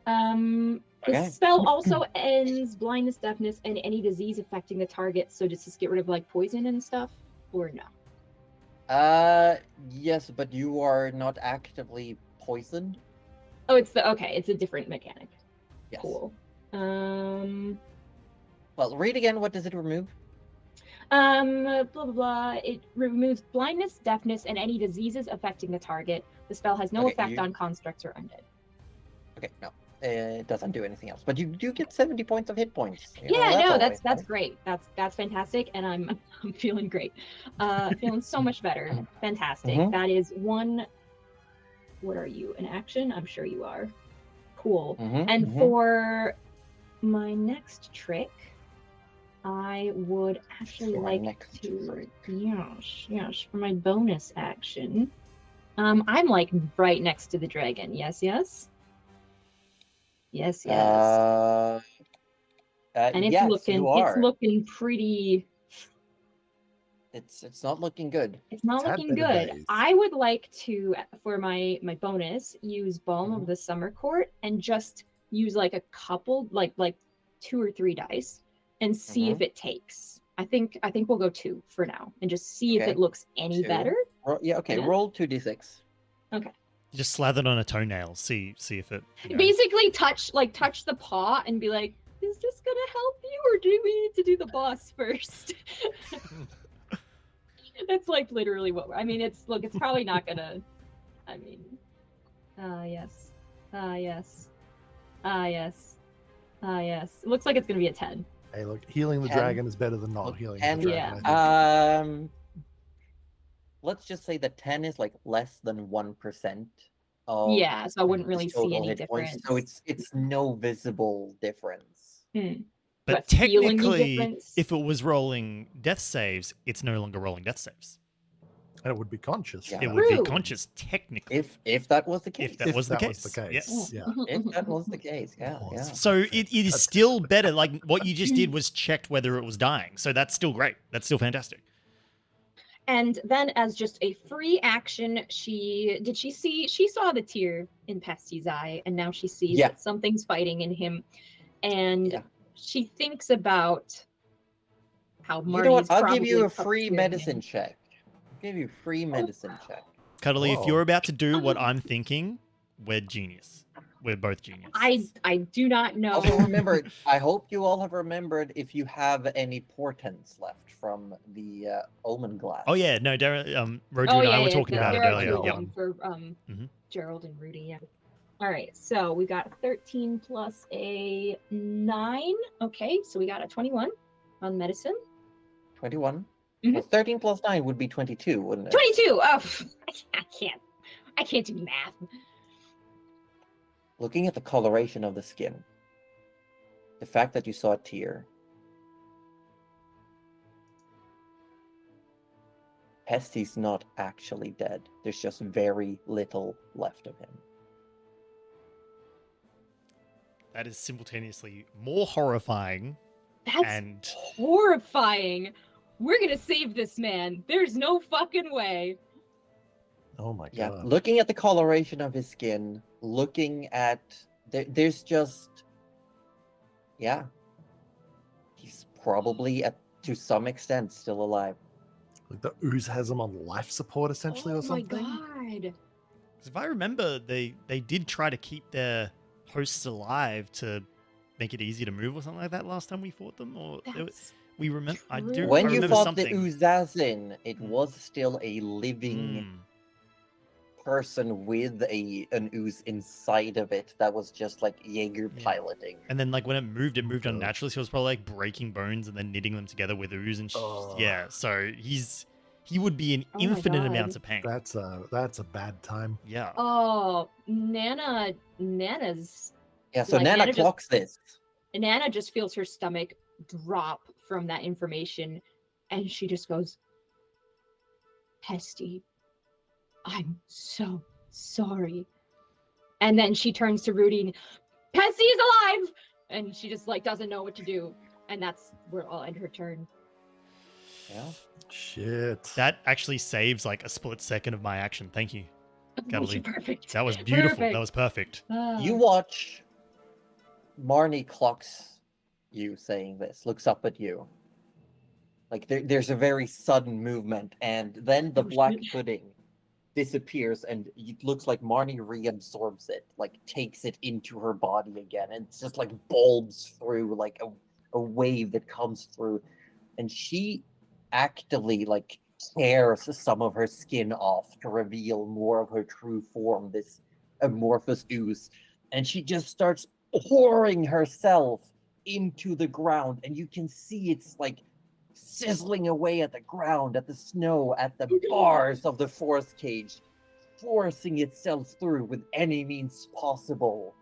[SPEAKER 4] The
[SPEAKER 2] Okay.
[SPEAKER 4] spell also ends blindness, deafness, and any disease affecting the target. So just to get rid of like poison and stuff, or no?
[SPEAKER 2] Yes, but you are not actively poisoned.
[SPEAKER 4] Oh, it's a different mechanic.
[SPEAKER 2] Yes.
[SPEAKER 4] Cool.
[SPEAKER 2] Well, read again. What does it remove?
[SPEAKER 4] Blah blah blah. It removes blindness, deafness, and any diseases affecting the target. The spell has no
[SPEAKER 2] Okay,
[SPEAKER 4] effect
[SPEAKER 2] you-
[SPEAKER 4] on constructs or undead.
[SPEAKER 2] Okay, no. It doesn't do anything else. But you do get 70 points of hit points.
[SPEAKER 4] Yeah, no,
[SPEAKER 2] always
[SPEAKER 4] that's
[SPEAKER 2] nice.
[SPEAKER 4] great. That's fantastic, and I'm I'm feeling great. Feeling so much better. Fantastic.
[SPEAKER 2] Mhm.
[SPEAKER 4] That is one. What are you? An action? I'm sure you are. Cool. And for my next trick, I would actually
[SPEAKER 2] For my
[SPEAKER 4] like
[SPEAKER 2] next
[SPEAKER 4] to.
[SPEAKER 2] trick.
[SPEAKER 4] Yes, for my bonus action. I'm like right next to the dragon. Yes. And it's
[SPEAKER 2] Yes,
[SPEAKER 4] looking
[SPEAKER 2] you are.
[SPEAKER 4] it's looking pretty.
[SPEAKER 2] It's not looking good.
[SPEAKER 4] It's not
[SPEAKER 3] Tad
[SPEAKER 4] looking
[SPEAKER 3] better
[SPEAKER 4] good.
[SPEAKER 3] days.
[SPEAKER 4] I would like to, for my bonus, use Balm of the Summer Court and just use like a couple, like 2 or 3 dice, and see if it takes. I think we'll go 2 for now, and just see if
[SPEAKER 2] Okay,
[SPEAKER 4] it looks any
[SPEAKER 2] 2.
[SPEAKER 4] better.
[SPEAKER 2] Yeah, okay.
[SPEAKER 4] And then-
[SPEAKER 2] Roll 2d6.
[SPEAKER 4] Okay.
[SPEAKER 1] Just slather it on a toenail. See if it.
[SPEAKER 4] Basically, touch the paw and be like, "Is this gonna help you, or do we need to do the boss first?" That's like literally what I mean. It's probably not gonna. I mean, yes, yes, yes, yes. It looks like it's gonna be a 10.
[SPEAKER 3] Hey, look, healing the
[SPEAKER 2] 10.
[SPEAKER 3] dragon is better than not
[SPEAKER 2] Look,
[SPEAKER 3] healing
[SPEAKER 2] 10,
[SPEAKER 3] the dragon. I think.
[SPEAKER 2] Let's just say the 10 is like less than 1% of
[SPEAKER 4] Yeah, so I wouldn't really
[SPEAKER 2] his
[SPEAKER 4] see
[SPEAKER 2] total
[SPEAKER 4] any
[SPEAKER 2] hit points,
[SPEAKER 4] difference.
[SPEAKER 2] so it's no visible difference.
[SPEAKER 1] But
[SPEAKER 4] feeling the
[SPEAKER 1] technically,
[SPEAKER 4] difference-
[SPEAKER 1] if it was rolling death saves, it's no longer rolling death saves.
[SPEAKER 3] And it would be conscious.
[SPEAKER 2] Yeah.
[SPEAKER 1] It would be
[SPEAKER 4] True.
[SPEAKER 1] conscious technically.
[SPEAKER 2] If that was the case.
[SPEAKER 1] If that was the case.
[SPEAKER 3] the case.
[SPEAKER 1] Yes.
[SPEAKER 3] Yeah.
[SPEAKER 2] If that was the case, yeah.
[SPEAKER 1] So it is
[SPEAKER 3] That's
[SPEAKER 1] still better. Like what you just did was checked whether it was dying. So that's still great. That's still fantastic.
[SPEAKER 4] And then, as just a free action, she saw the tear in Pesty's eye, and now she sees
[SPEAKER 2] Yeah.
[SPEAKER 4] that something's fighting in him, and
[SPEAKER 2] Yeah.
[SPEAKER 4] she thinks about how
[SPEAKER 2] You
[SPEAKER 4] Marty's
[SPEAKER 2] know what? I'll give
[SPEAKER 4] probably
[SPEAKER 2] you a
[SPEAKER 4] up
[SPEAKER 2] free
[SPEAKER 4] to
[SPEAKER 2] medicine
[SPEAKER 4] him.
[SPEAKER 2] check. I'll give you a free medicine check.
[SPEAKER 1] Cuddly, if
[SPEAKER 3] Whoa.
[SPEAKER 1] you're about to do what I'm thinking, we're genius. We're both genius.
[SPEAKER 4] I do not know.
[SPEAKER 2] Also remember, I hope you all have remembered if you have any portents left from the omen glass.
[SPEAKER 1] Oh yeah, no, Roger
[SPEAKER 4] Oh
[SPEAKER 1] and
[SPEAKER 4] yeah,
[SPEAKER 1] I were
[SPEAKER 4] yeah,
[SPEAKER 1] talking about it
[SPEAKER 4] there are
[SPEAKER 1] earlier.
[SPEAKER 4] two of
[SPEAKER 1] Yep.
[SPEAKER 4] them for
[SPEAKER 1] Mhm.
[SPEAKER 4] Gerald and Rudy. Yeah. All right, so we got 13 plus a 9. Okay, so we got a 21 on medicine.
[SPEAKER 2] 21.
[SPEAKER 4] Mhm.
[SPEAKER 2] Well, 13 plus 9 would be 22, wouldn't it?
[SPEAKER 4] 22. Oh, I can't do math.
[SPEAKER 2] Looking at the coloration of the skin, the fact that you saw a tear, Pesty's not actually dead. There's just very little left of him.
[SPEAKER 1] That is simultaneously more horrifying
[SPEAKER 4] That's
[SPEAKER 1] and
[SPEAKER 4] horrifying. We're gonna save this man. There's no fucking way.
[SPEAKER 3] Oh my
[SPEAKER 2] Yeah,
[SPEAKER 3] god.
[SPEAKER 2] looking at the coloration of his skin, looking at there's just, yeah, he's probably to some extent still alive.
[SPEAKER 3] Like the ooze has him on life support essentially
[SPEAKER 4] Oh
[SPEAKER 3] or something.
[SPEAKER 4] my god.
[SPEAKER 1] 'cause if I remember, they did try to keep their hosts alive to make it easy to move or something like that last time we fought them. Or
[SPEAKER 4] That's
[SPEAKER 1] we remember. I do.
[SPEAKER 4] true.
[SPEAKER 2] When
[SPEAKER 1] I
[SPEAKER 2] you
[SPEAKER 1] remember
[SPEAKER 2] fought
[SPEAKER 1] something.
[SPEAKER 2] the Uzazin, it
[SPEAKER 1] Mm.
[SPEAKER 2] was still a living
[SPEAKER 1] Mm.
[SPEAKER 2] person with an ooze inside of it that was just like Jaeger
[SPEAKER 1] Yeah.
[SPEAKER 2] piloting.
[SPEAKER 1] And then, like when it moved
[SPEAKER 3] God.
[SPEAKER 1] unnaturally. So it was probably like breaking bones and then knitting them together with ooze and
[SPEAKER 3] Oh.
[SPEAKER 1] yeah. So he would be in
[SPEAKER 4] Oh my
[SPEAKER 1] infinite
[SPEAKER 4] God.
[SPEAKER 1] amounts of pain.
[SPEAKER 3] That's a bad time.
[SPEAKER 1] Yeah.
[SPEAKER 4] Oh, Nana's
[SPEAKER 2] Yeah, so
[SPEAKER 4] Like,
[SPEAKER 2] Nana
[SPEAKER 4] Nana just-
[SPEAKER 2] clocks this.
[SPEAKER 4] Nana just feels her stomach drop from that information, and she just goes, Pesty, I'm so sorry. And then she turns to Rudy and, Pesty is alive! And she just like doesn't know what to do. And that's where I'll end her turn.
[SPEAKER 2] Yeah.
[SPEAKER 3] Shit.
[SPEAKER 1] That actually saves like a split second of my action. Thank you. Cuddly.
[SPEAKER 4] Perfect.
[SPEAKER 1] That was beautiful.
[SPEAKER 4] Perfect.
[SPEAKER 1] That was perfect.
[SPEAKER 2] You watch Marnie clocks you saying this, looks up at you. Like there's a very sudden movement, and then the
[SPEAKER 4] Oh,
[SPEAKER 2] black
[SPEAKER 4] shit.
[SPEAKER 2] pudding disappears, and it looks like Marnie reabsorbs it, like takes it into her body again, and it's just like bulbs through like a wave that comes through, and she actively like tears some of her skin off to reveal more of her true form, this amorphous ooze and she just starts pouring herself into the ground, and you can see it's like sizzling away at the ground, at the snow, at the bars of the force cage, forcing itself through with any means possible.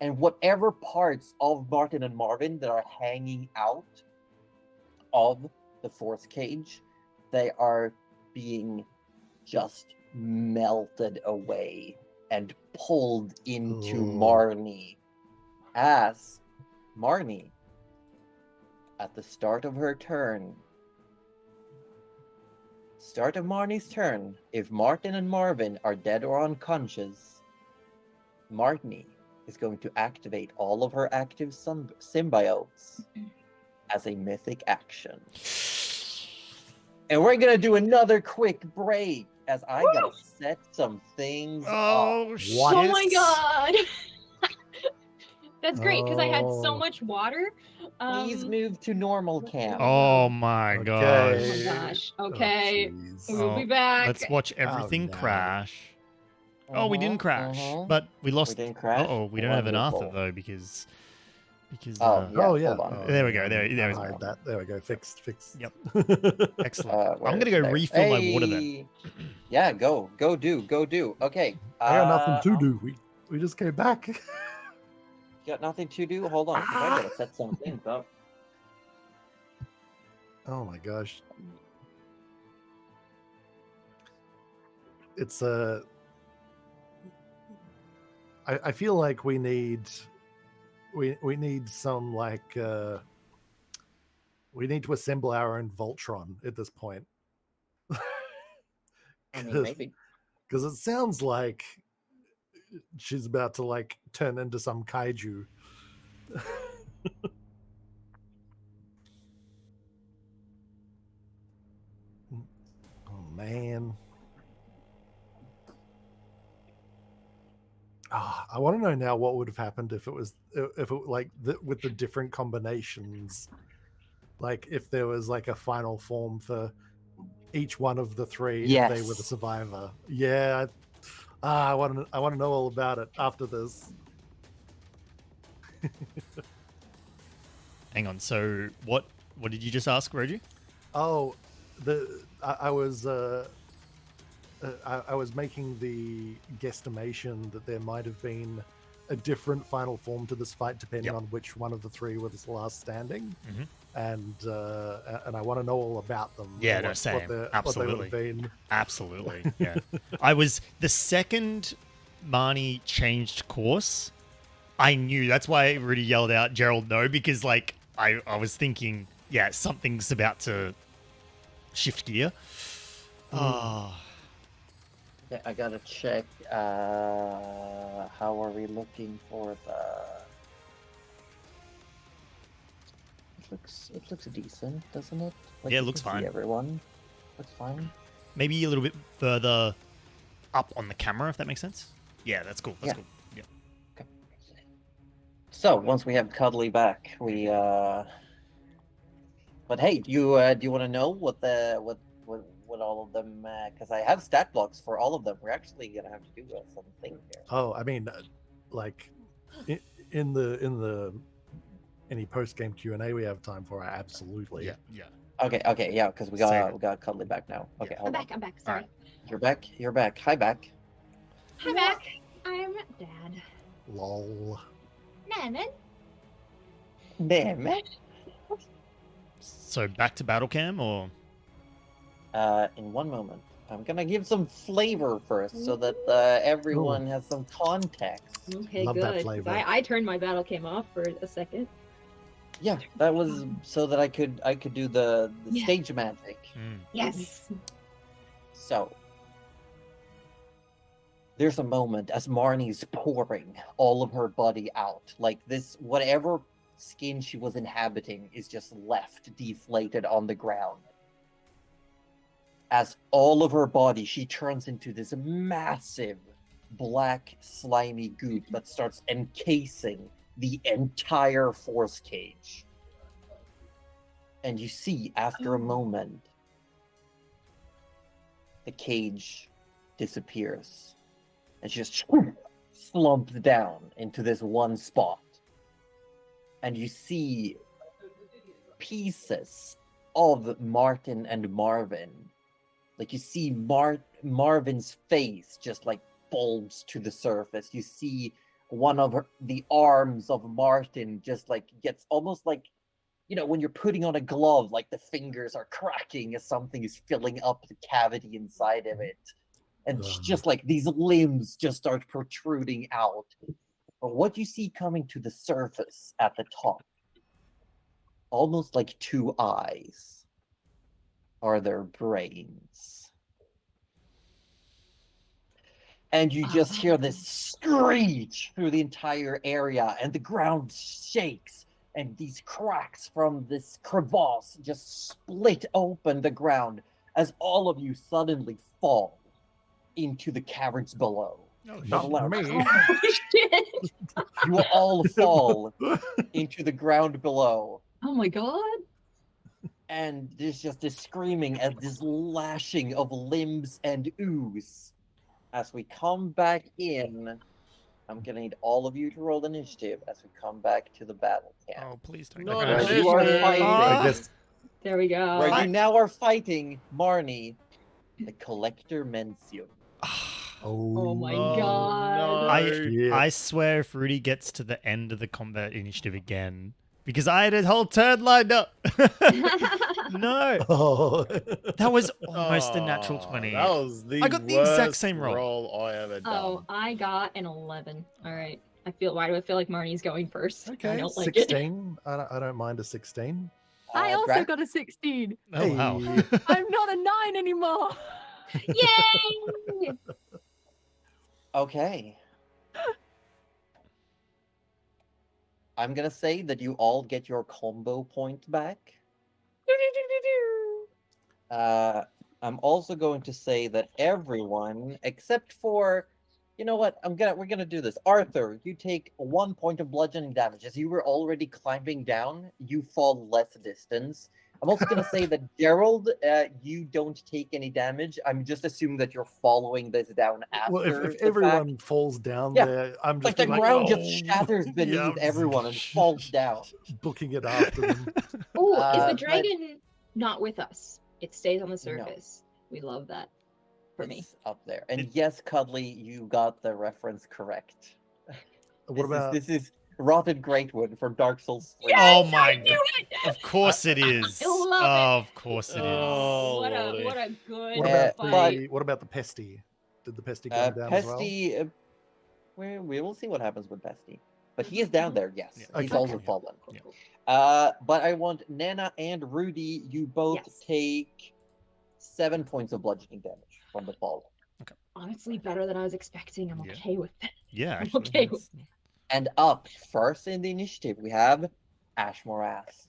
[SPEAKER 2] And whatever parts of Martin and Marvin that are hanging out of the force cage, they are being just melted away and pulled into Marnie. As Marnie, at the start of her turn, start of Marnie's turn, if Martin and Marvin are dead or unconscious, Marnie is going to activate all of her active symbiotes as a mythic action. And we're gonna do another quick break as I gotta set some things up.
[SPEAKER 1] Oh, shit.
[SPEAKER 4] Oh my god! That's great because I had so
[SPEAKER 3] Oh.
[SPEAKER 4] much water.
[SPEAKER 2] Please move to normal cam.
[SPEAKER 1] Oh my
[SPEAKER 3] Okay.
[SPEAKER 1] gosh.
[SPEAKER 4] Oh my gosh. Okay.
[SPEAKER 3] jeez.
[SPEAKER 4] We'll be
[SPEAKER 1] Oh,
[SPEAKER 4] back.
[SPEAKER 1] Let's watch everything
[SPEAKER 3] no.
[SPEAKER 1] crash. Oh, we didn't crash, but we lost.
[SPEAKER 2] didn't crash?
[SPEAKER 1] Oh, we don't have an Arthur
[SPEAKER 2] Wonderful.
[SPEAKER 1] though because.
[SPEAKER 2] Oh, yeah,
[SPEAKER 3] Oh yeah.
[SPEAKER 2] hold on.
[SPEAKER 1] There we go, there we
[SPEAKER 3] Hide
[SPEAKER 1] go.
[SPEAKER 3] that. There we go. Fixed.
[SPEAKER 1] Yep.
[SPEAKER 3] Yep.
[SPEAKER 1] Excellent.
[SPEAKER 2] Where
[SPEAKER 1] I'm gonna
[SPEAKER 2] is
[SPEAKER 1] go
[SPEAKER 2] there?
[SPEAKER 1] refill my water then.
[SPEAKER 2] Hey! Yeah, go do. Okay.
[SPEAKER 3] I got nothing to do. We just came back.
[SPEAKER 2] Got nothing to do? Hold on, 'cause I gotta set some things up.
[SPEAKER 3] Oh my gosh. It's I feel like we need some like we need to assemble our own Voltron at this point.
[SPEAKER 2] I mean, maybe.
[SPEAKER 3] Because it sounds like she's about to like turn into some kaiju. Oh man. I want to know now what would have happened if it was like with the different combinations, like if there was like a final form for each one of the three if they were the
[SPEAKER 2] Yes.
[SPEAKER 3] survivor. Yeah, I want to know all about it after this.
[SPEAKER 1] Hang on. So what did you just ask, Reggie?
[SPEAKER 3] Oh, I was making the guesstimation that there might have been a different final form to this fight depending on which one of the three was the last standing, and I want to know all about them.
[SPEAKER 1] Yeah, no, same.
[SPEAKER 3] What they would
[SPEAKER 1] Absolutely.
[SPEAKER 3] have been.
[SPEAKER 1] Absolutely. Yeah. I was the second Marnie changed course. I knew. That's why Rudy yelled out, "Gerald, no," because like I was thinking, yeah, something's about to shift gear. Oh.
[SPEAKER 2] Yeah, I gotta check. How are we looking for the? It looks decent, doesn't it? Like,
[SPEAKER 1] Yeah, it
[SPEAKER 2] you
[SPEAKER 1] looks
[SPEAKER 2] can see
[SPEAKER 1] fine.
[SPEAKER 2] Everyone looks fine.
[SPEAKER 1] Maybe a little bit further up on the camera, if that makes sense. Yeah, that's cool. That's
[SPEAKER 2] Yeah.
[SPEAKER 1] cool. Yeah.
[SPEAKER 2] So once we have Cuddly back, we But hey, do you want to know what all of them? Because I have stat blocks for all of them. We're actually gonna have to do something here.
[SPEAKER 3] Oh, I mean, like in the any post game Q&A we have time for, absolutely.
[SPEAKER 1] Yeah. Yeah.
[SPEAKER 2] Okay, yeah, because we
[SPEAKER 1] Save it.
[SPEAKER 2] got Cuddly back now. Okay,
[SPEAKER 1] Yeah.
[SPEAKER 2] hold on.
[SPEAKER 4] I'm back. Sorry.
[SPEAKER 2] You're back. Hi, back.
[SPEAKER 4] Hi, back. I'm Dad.
[SPEAKER 3] Lol.
[SPEAKER 4] Mammon.
[SPEAKER 2] Damn it.
[SPEAKER 1] So back to battle cam or
[SPEAKER 2] In one moment, I'm gonna give some flavor first, so that everyone has some context.
[SPEAKER 4] Okay,
[SPEAKER 3] Love that
[SPEAKER 4] good. 'Cause
[SPEAKER 3] flavor.
[SPEAKER 4] I turned my battle cam off for a second.
[SPEAKER 2] Yeah, that was so that I could do the
[SPEAKER 4] Yeah.
[SPEAKER 2] stage magic.
[SPEAKER 4] Yes.
[SPEAKER 2] So there's a moment as Marnie's pouring all of her body out, like this, whatever skin she was inhabiting is just left deflated on the ground. As all of her body, she turns into this massive black slimy goop that starts encasing the entire force cage. And you see, after a moment, the cage disappears. And she just slumps down into this one spot. And you see pieces of Martin and Marvin. Like you see Marvin's face just like bulge to the surface. You see one of the arms of Martin just like gets almost like, you know, when you're putting on a glove, like the fingers are cracking as something is filling up the cavity inside of it. And just like these limbs just start protruding out. But what you see coming to the surface at the top, almost like two eyes, are their brains. And you just hear this screech through the entire area, and the ground shakes, and these cracks from this crevasse just split open the ground as all of you suddenly fall into the caverns below.
[SPEAKER 1] Oh,
[SPEAKER 3] Not me.
[SPEAKER 4] Oh, shit.
[SPEAKER 2] You will all fall into the ground below.
[SPEAKER 4] Oh my god.
[SPEAKER 2] And there's just this screaming and this lashing of limbs and ooze. As we come back in, I'm gonna need all of you to roll initiative as we come back to the battle camp.
[SPEAKER 1] Oh, please don't.
[SPEAKER 7] No,
[SPEAKER 1] go
[SPEAKER 7] no,
[SPEAKER 1] back.
[SPEAKER 2] Where you are
[SPEAKER 7] initiative.
[SPEAKER 2] fighting,
[SPEAKER 3] I guess
[SPEAKER 4] There we go.
[SPEAKER 2] where you now are fighting Marnie, the Collector Mencium.
[SPEAKER 4] Oh my
[SPEAKER 7] Oh,
[SPEAKER 4] god.
[SPEAKER 7] no.
[SPEAKER 3] Yeah.
[SPEAKER 1] I swear if Rudy gets to the end of the combat initiative again, because I had a whole turn lined up. No,
[SPEAKER 3] Oh.
[SPEAKER 1] that was almost a natural
[SPEAKER 7] Oh,
[SPEAKER 1] 20.
[SPEAKER 7] That was the
[SPEAKER 1] I got the exact
[SPEAKER 7] worst
[SPEAKER 1] same roll.
[SPEAKER 7] roll I ever done.
[SPEAKER 4] Oh, I got an 11. All right. Why do I feel like Marnie's going first? I
[SPEAKER 3] Okay,
[SPEAKER 4] don't like it.
[SPEAKER 3] 16. I don't mind a 16.
[SPEAKER 5] I also
[SPEAKER 2] Drac?
[SPEAKER 5] got a 16.
[SPEAKER 1] Oh, wow.
[SPEAKER 3] Hey.
[SPEAKER 5] I'm not a 9 anymore.
[SPEAKER 4] Yay!
[SPEAKER 2] Okay. I'm gonna say that you all get your combo point back. I'm also going to say that everyone, except for, you know what? We're gonna do this. Arthur, you take 1 point of bludgeoning damage. As you were already climbing down, you fall less distance. I'm also gonna say that Gerald, you don't take any damage. I'm just assuming that you're following this down after.
[SPEAKER 3] Well, if
[SPEAKER 2] the fact.
[SPEAKER 3] everyone falls down
[SPEAKER 2] Yeah,
[SPEAKER 3] there, I'm
[SPEAKER 2] Like
[SPEAKER 3] just
[SPEAKER 2] the
[SPEAKER 3] being
[SPEAKER 2] ground
[SPEAKER 3] oh,
[SPEAKER 2] just shatters beneath
[SPEAKER 3] yeah, I'm just
[SPEAKER 2] everyone and falls down.
[SPEAKER 3] booking it after them.
[SPEAKER 4] Oh, is
[SPEAKER 2] but-
[SPEAKER 4] the dragon not with us? It stays on the surface. We love that. For me.
[SPEAKER 2] It's up there. And yes, Cuddly, you got the reference correct.
[SPEAKER 3] What about
[SPEAKER 2] This is Rotted Greatwood from Dark Souls 3.
[SPEAKER 1] Oh my
[SPEAKER 4] knew
[SPEAKER 1] god.
[SPEAKER 4] it!
[SPEAKER 1] Of course it is.
[SPEAKER 4] I love
[SPEAKER 1] Of course it is.
[SPEAKER 7] Oh,
[SPEAKER 4] what
[SPEAKER 7] Lordy.
[SPEAKER 4] a good
[SPEAKER 3] what about
[SPEAKER 4] fight.
[SPEAKER 3] what about the Pesty? Did the Pesty go down as well?
[SPEAKER 2] Pesty, we will see what happens with Pesty. But he is down there, yes.
[SPEAKER 1] Yeah,
[SPEAKER 2] He's
[SPEAKER 3] okay.
[SPEAKER 2] also
[SPEAKER 3] Okay.
[SPEAKER 2] fallen.
[SPEAKER 1] Yeah.
[SPEAKER 2] But I want Nana and Rudy, you both
[SPEAKER 4] Yes.
[SPEAKER 2] take 7 points of bludgeoning damage from the fall.
[SPEAKER 4] Honestly, better than I was expecting. I'm
[SPEAKER 1] Yeah.
[SPEAKER 4] okay with it.
[SPEAKER 1] Yeah,
[SPEAKER 4] I'm
[SPEAKER 1] actually.
[SPEAKER 4] okay
[SPEAKER 1] that's-
[SPEAKER 2] And up first in the initiative, we have Ash Morass.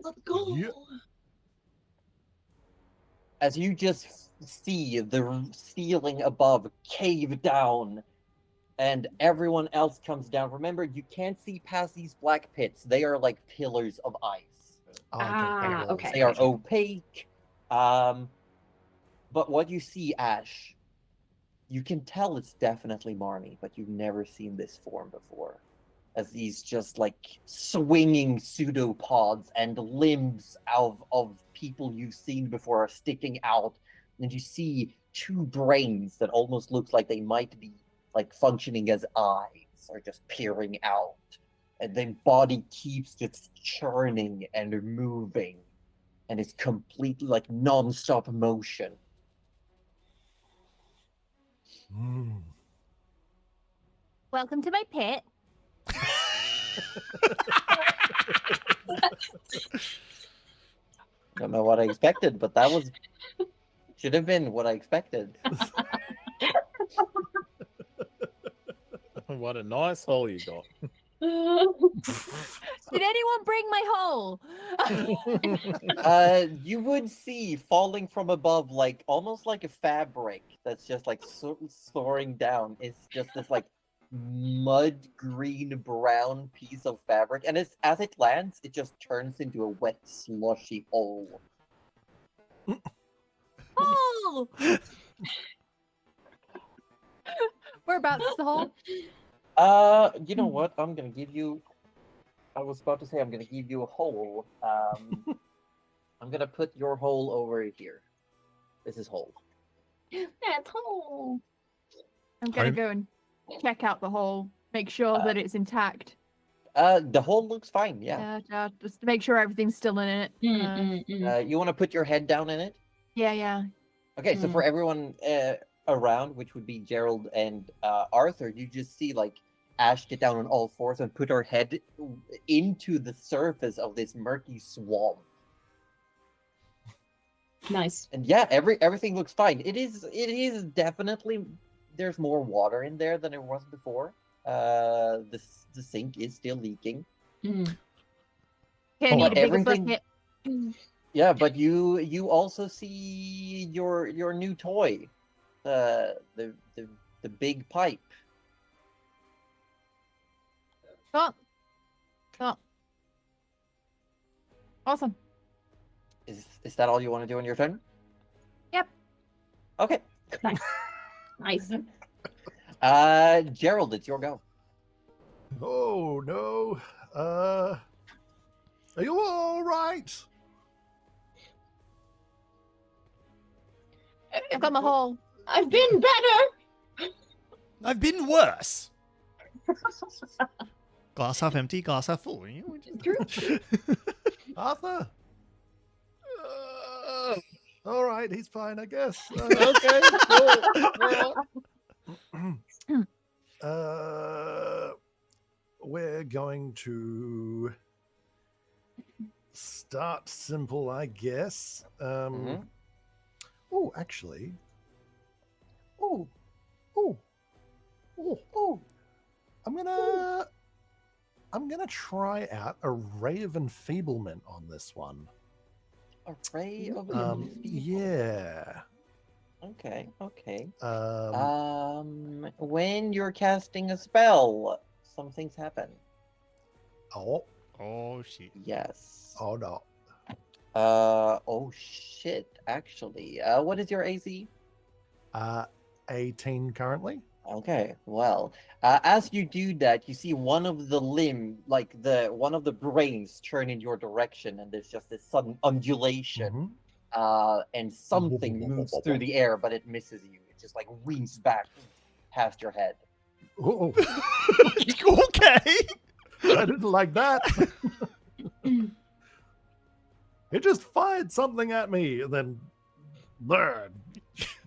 [SPEAKER 4] Let's go.
[SPEAKER 3] Yeah.
[SPEAKER 2] As you just see the ceiling above cave down and everyone else comes down. Remember, you can't see past these black pits. They are like pillars of ice.
[SPEAKER 3] Oh,
[SPEAKER 4] Ah,
[SPEAKER 3] walls.
[SPEAKER 4] okay.
[SPEAKER 2] They are opaque. But what you see, Ash, you can tell it's definitely Marnie, but you've never seen this form before. As these just like swinging pseudopods and limbs of people you've seen before are sticking out. And you see two brains that almost look like they might be like functioning as eyes or just peering out. And then body keeps just churning and moving and is completely like non-stop motion.
[SPEAKER 3] Mm.
[SPEAKER 5] Welcome to my pit.
[SPEAKER 2] Don't know what I expected, but that was should have been what I expected.
[SPEAKER 6] What a nice hole you got.
[SPEAKER 5] Did anyone bring my hole?
[SPEAKER 2] You would see falling from above, like almost like a fabric that's just like soaring down. It's just this like mud green brown piece of fabric, and as it lands, it just turns into a wet slushy hole.
[SPEAKER 5] Hole! Whereabouts is the hole?
[SPEAKER 2] You know what? I'm gonna give you. I was about to say I'm gonna give you a hole. I'm gonna put your hole over here. This is hole.
[SPEAKER 4] That's hole.
[SPEAKER 5] I'm gonna
[SPEAKER 1] Home.
[SPEAKER 5] go and check out the hole, make sure that it's intact.
[SPEAKER 2] The hole looks fine. Yeah.
[SPEAKER 5] Just to make sure everything's still in it.
[SPEAKER 2] You want to put your head down in it?
[SPEAKER 5] Yeah.
[SPEAKER 2] Okay. So for everyone around, which would be Gerald and Arthur, you just see like Ash get down on all fours and put her head into the surface of this murky swamp.
[SPEAKER 4] Nice.
[SPEAKER 2] And yeah, everything looks fine. It is definitely there's more water in there than there was before. The sink is still leaking.
[SPEAKER 5] Okay, I need a bigger
[SPEAKER 2] everything-
[SPEAKER 5] bucket.
[SPEAKER 2] Yeah, but you also see your new toy, the big pipe.
[SPEAKER 5] Stop. Awesome.
[SPEAKER 2] Is that all you want to do on your turn?
[SPEAKER 5] Yep.
[SPEAKER 2] Okay.
[SPEAKER 4] Nice.
[SPEAKER 2] Gerald, it's your go.
[SPEAKER 3] Oh no. Are you all right?
[SPEAKER 5] I've got my hole.
[SPEAKER 4] I've been better.
[SPEAKER 1] I've been worse. Glass half empty, glass half full.
[SPEAKER 3] Arthur? All right, he's fine, I guess.
[SPEAKER 6] Okay, cool.
[SPEAKER 3] We're going to start simple, I guess. Oh, actually. Oh. I'm gonna try out a ray of enfeeblement on this one.
[SPEAKER 2] A ray of
[SPEAKER 3] Yeah.
[SPEAKER 2] Okay.
[SPEAKER 3] Um,
[SPEAKER 2] When you're casting a spell, some things happen.
[SPEAKER 3] oh
[SPEAKER 1] Shit.
[SPEAKER 2] Yes.
[SPEAKER 3] no.
[SPEAKER 2] Oh shit. Actually, what is your AC?
[SPEAKER 3] 18 currently.
[SPEAKER 2] Okay. Well, as you do that, you see one of the one of the brains turn in your direction, and there's just this sudden undulation.
[SPEAKER 3] Mhm.
[SPEAKER 2] And something moves through the air, but it misses you. It just like wings back past your head.
[SPEAKER 3] Oh,
[SPEAKER 1] Okay.
[SPEAKER 3] I didn't like that. It just fired something at me, and then burn,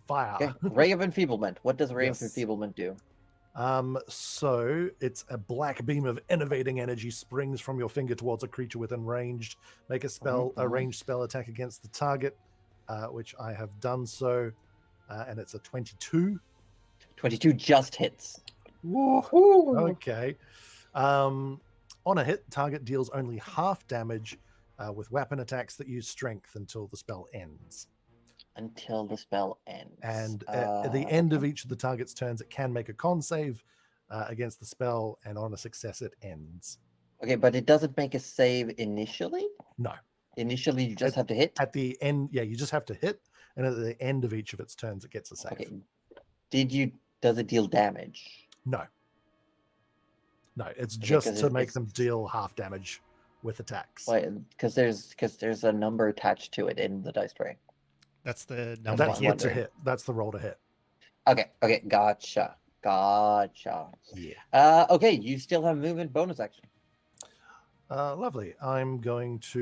[SPEAKER 3] fire.
[SPEAKER 2] Okay. Ray of Enfeeblement. What does Ray
[SPEAKER 3] Yes.
[SPEAKER 2] of Enfeeblement do?
[SPEAKER 3] So it's a black beam of innovating energy springs from your finger towards a creature within range. Make a ranged spell attack against the target, which I have done so, and it's a 22.
[SPEAKER 2] 22 just hits.
[SPEAKER 3] Okay. On a hit, target deals only half damage with weapon attacks that use strength until the spell ends.
[SPEAKER 2] Until the spell ends.
[SPEAKER 3] And at the end of each of the target's turns, it can make a con save against the spell, and on a success, it ends.
[SPEAKER 2] Okay, but it doesn't make a save initially?
[SPEAKER 3] No.
[SPEAKER 2] Initially, you just have to hit?
[SPEAKER 3] At the end, yeah, you just have to hit, and at the end of each of its turns, it gets a save.
[SPEAKER 2] Okay. Does it deal damage?
[SPEAKER 3] No, it's
[SPEAKER 2] Okay,
[SPEAKER 3] just
[SPEAKER 2] 'cause
[SPEAKER 3] to
[SPEAKER 2] it-
[SPEAKER 3] make
[SPEAKER 2] it's-
[SPEAKER 3] them deal half damage with attacks.
[SPEAKER 2] Because there's a number attached to it in the dice tray.
[SPEAKER 1] That's the
[SPEAKER 3] And
[SPEAKER 1] number
[SPEAKER 3] that's
[SPEAKER 1] here.
[SPEAKER 3] what's a hit. That's the roll to hit.
[SPEAKER 2] Okay, gotcha.
[SPEAKER 3] Yeah.
[SPEAKER 2] Okay, you still have movement bonus action.
[SPEAKER 3] Lovely. I'm going to.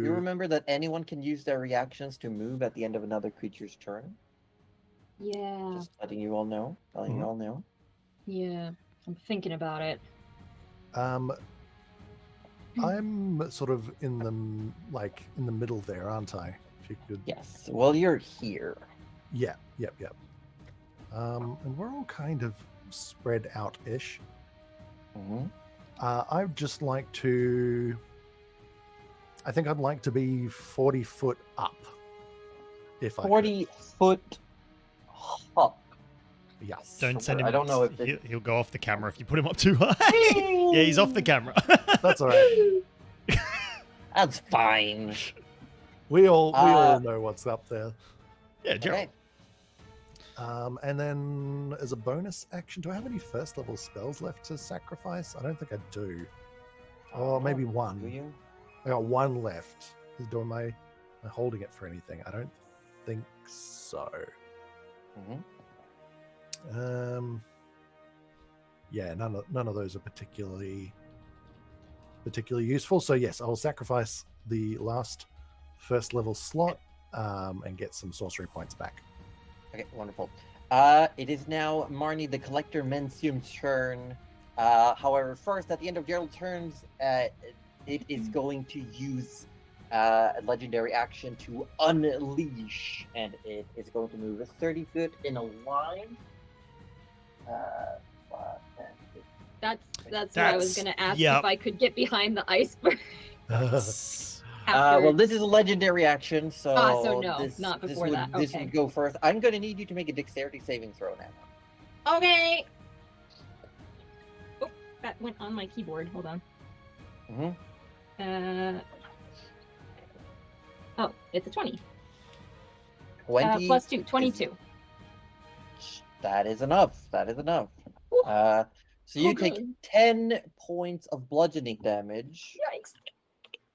[SPEAKER 2] You remember that anyone can use their reactions to move at the end of another creature's turn?
[SPEAKER 4] Yeah.
[SPEAKER 2] Just letting you all know. You all know.
[SPEAKER 4] Yeah. I'm thinking about it.
[SPEAKER 3] I'm sort of in the middle there, aren't I? If you could.
[SPEAKER 2] Yes. Well, you're here.
[SPEAKER 3] Yeah. Yep. And we're all kind of spread out-ish.
[SPEAKER 2] Mm-hmm.
[SPEAKER 3] I'd just like to. I think I'd like to be 40 foot up. If I
[SPEAKER 2] 40 foot up.
[SPEAKER 3] could. Yes.
[SPEAKER 1] Don't send him.
[SPEAKER 2] I don't know if
[SPEAKER 1] he'll go off the camera if you put him up too high. Yeah, he's off the camera.
[SPEAKER 3] That's all right.
[SPEAKER 2] That's fine.
[SPEAKER 3] We all know what's up there.
[SPEAKER 1] Yeah, Gerald.
[SPEAKER 2] Okay.
[SPEAKER 3] And then as a bonus action, do I have any first level spells left to sacrifice? I don't think I do. Or maybe
[SPEAKER 2] Do
[SPEAKER 3] one.
[SPEAKER 2] you?
[SPEAKER 3] I got one left. Am I holding it for anything? I don't think so.
[SPEAKER 2] Mhm.
[SPEAKER 3] Yeah, none of those are particularly useful. So yes, I'll sacrifice the last first level slot and get some sorcery points back.
[SPEAKER 2] Okay, wonderful. It is now Marnie the Collector Mensium's turn. However, first, at the end of Gerald's turns, it is going to use a legendary action to unleash, and it is going to move 30 foot in a line. 5, 10, 15.
[SPEAKER 4] That's what I was gonna ask if I could get behind the iceberg.
[SPEAKER 2] Well, this is a legendary action, so
[SPEAKER 4] so no,
[SPEAKER 2] this,
[SPEAKER 4] not
[SPEAKER 2] this
[SPEAKER 4] before
[SPEAKER 2] would,
[SPEAKER 4] that.
[SPEAKER 2] This
[SPEAKER 4] Okay.
[SPEAKER 2] would go first. I'm going to need you to make a dexterity saving throw now.
[SPEAKER 4] Okay. Oh, that went on my keyboard. Hold on. Oh, it's a 20.
[SPEAKER 2] 20
[SPEAKER 4] plus 2, 22.
[SPEAKER 2] That is enough. That is enough.
[SPEAKER 4] Ooh.
[SPEAKER 2] So you
[SPEAKER 4] Okay.
[SPEAKER 2] take 10 points of bludgeoning damage
[SPEAKER 4] Yikes.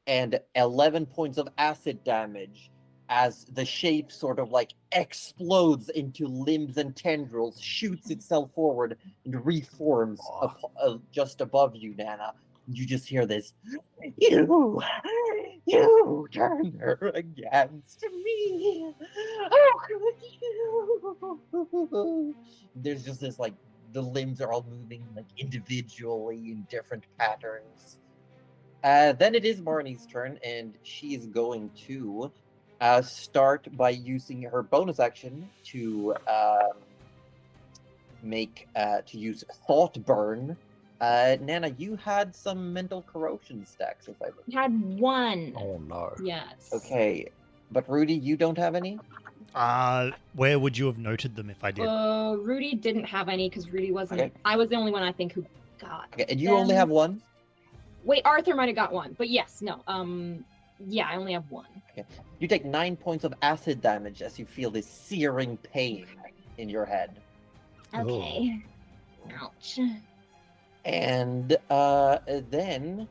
[SPEAKER 2] and 11 points of acid damage as the shape sort of like explodes into limbs and tendrils, shoots itself forward, and reforms just above you, Nana. You just hear this, you turn her against me. How could you? There's just this like, the limbs are all moving like individually in different patterns. Then it is Marnie's turn, and she is going to start by using her bonus action to use Thought Burn. Nana, you had some mental corrosion stacks, if I remember.
[SPEAKER 4] Had 1.
[SPEAKER 3] Oh no.
[SPEAKER 4] Yes.
[SPEAKER 2] Okay, but Rudy, you don't have any?
[SPEAKER 1] Where would you have noted them if I did?
[SPEAKER 4] Rudy didn't have any because Rudy wasn't.
[SPEAKER 2] Okay.
[SPEAKER 4] I was the only one I think who got.
[SPEAKER 2] Okay, and you only have 1?
[SPEAKER 4] Wait, Arthur might have got 1, but yes, no. Yeah, I only have 1.
[SPEAKER 2] Okay. You take 9 points of acid damage as you feel this searing pain in your head.
[SPEAKER 4] Okay. Ouch.
[SPEAKER 2] And then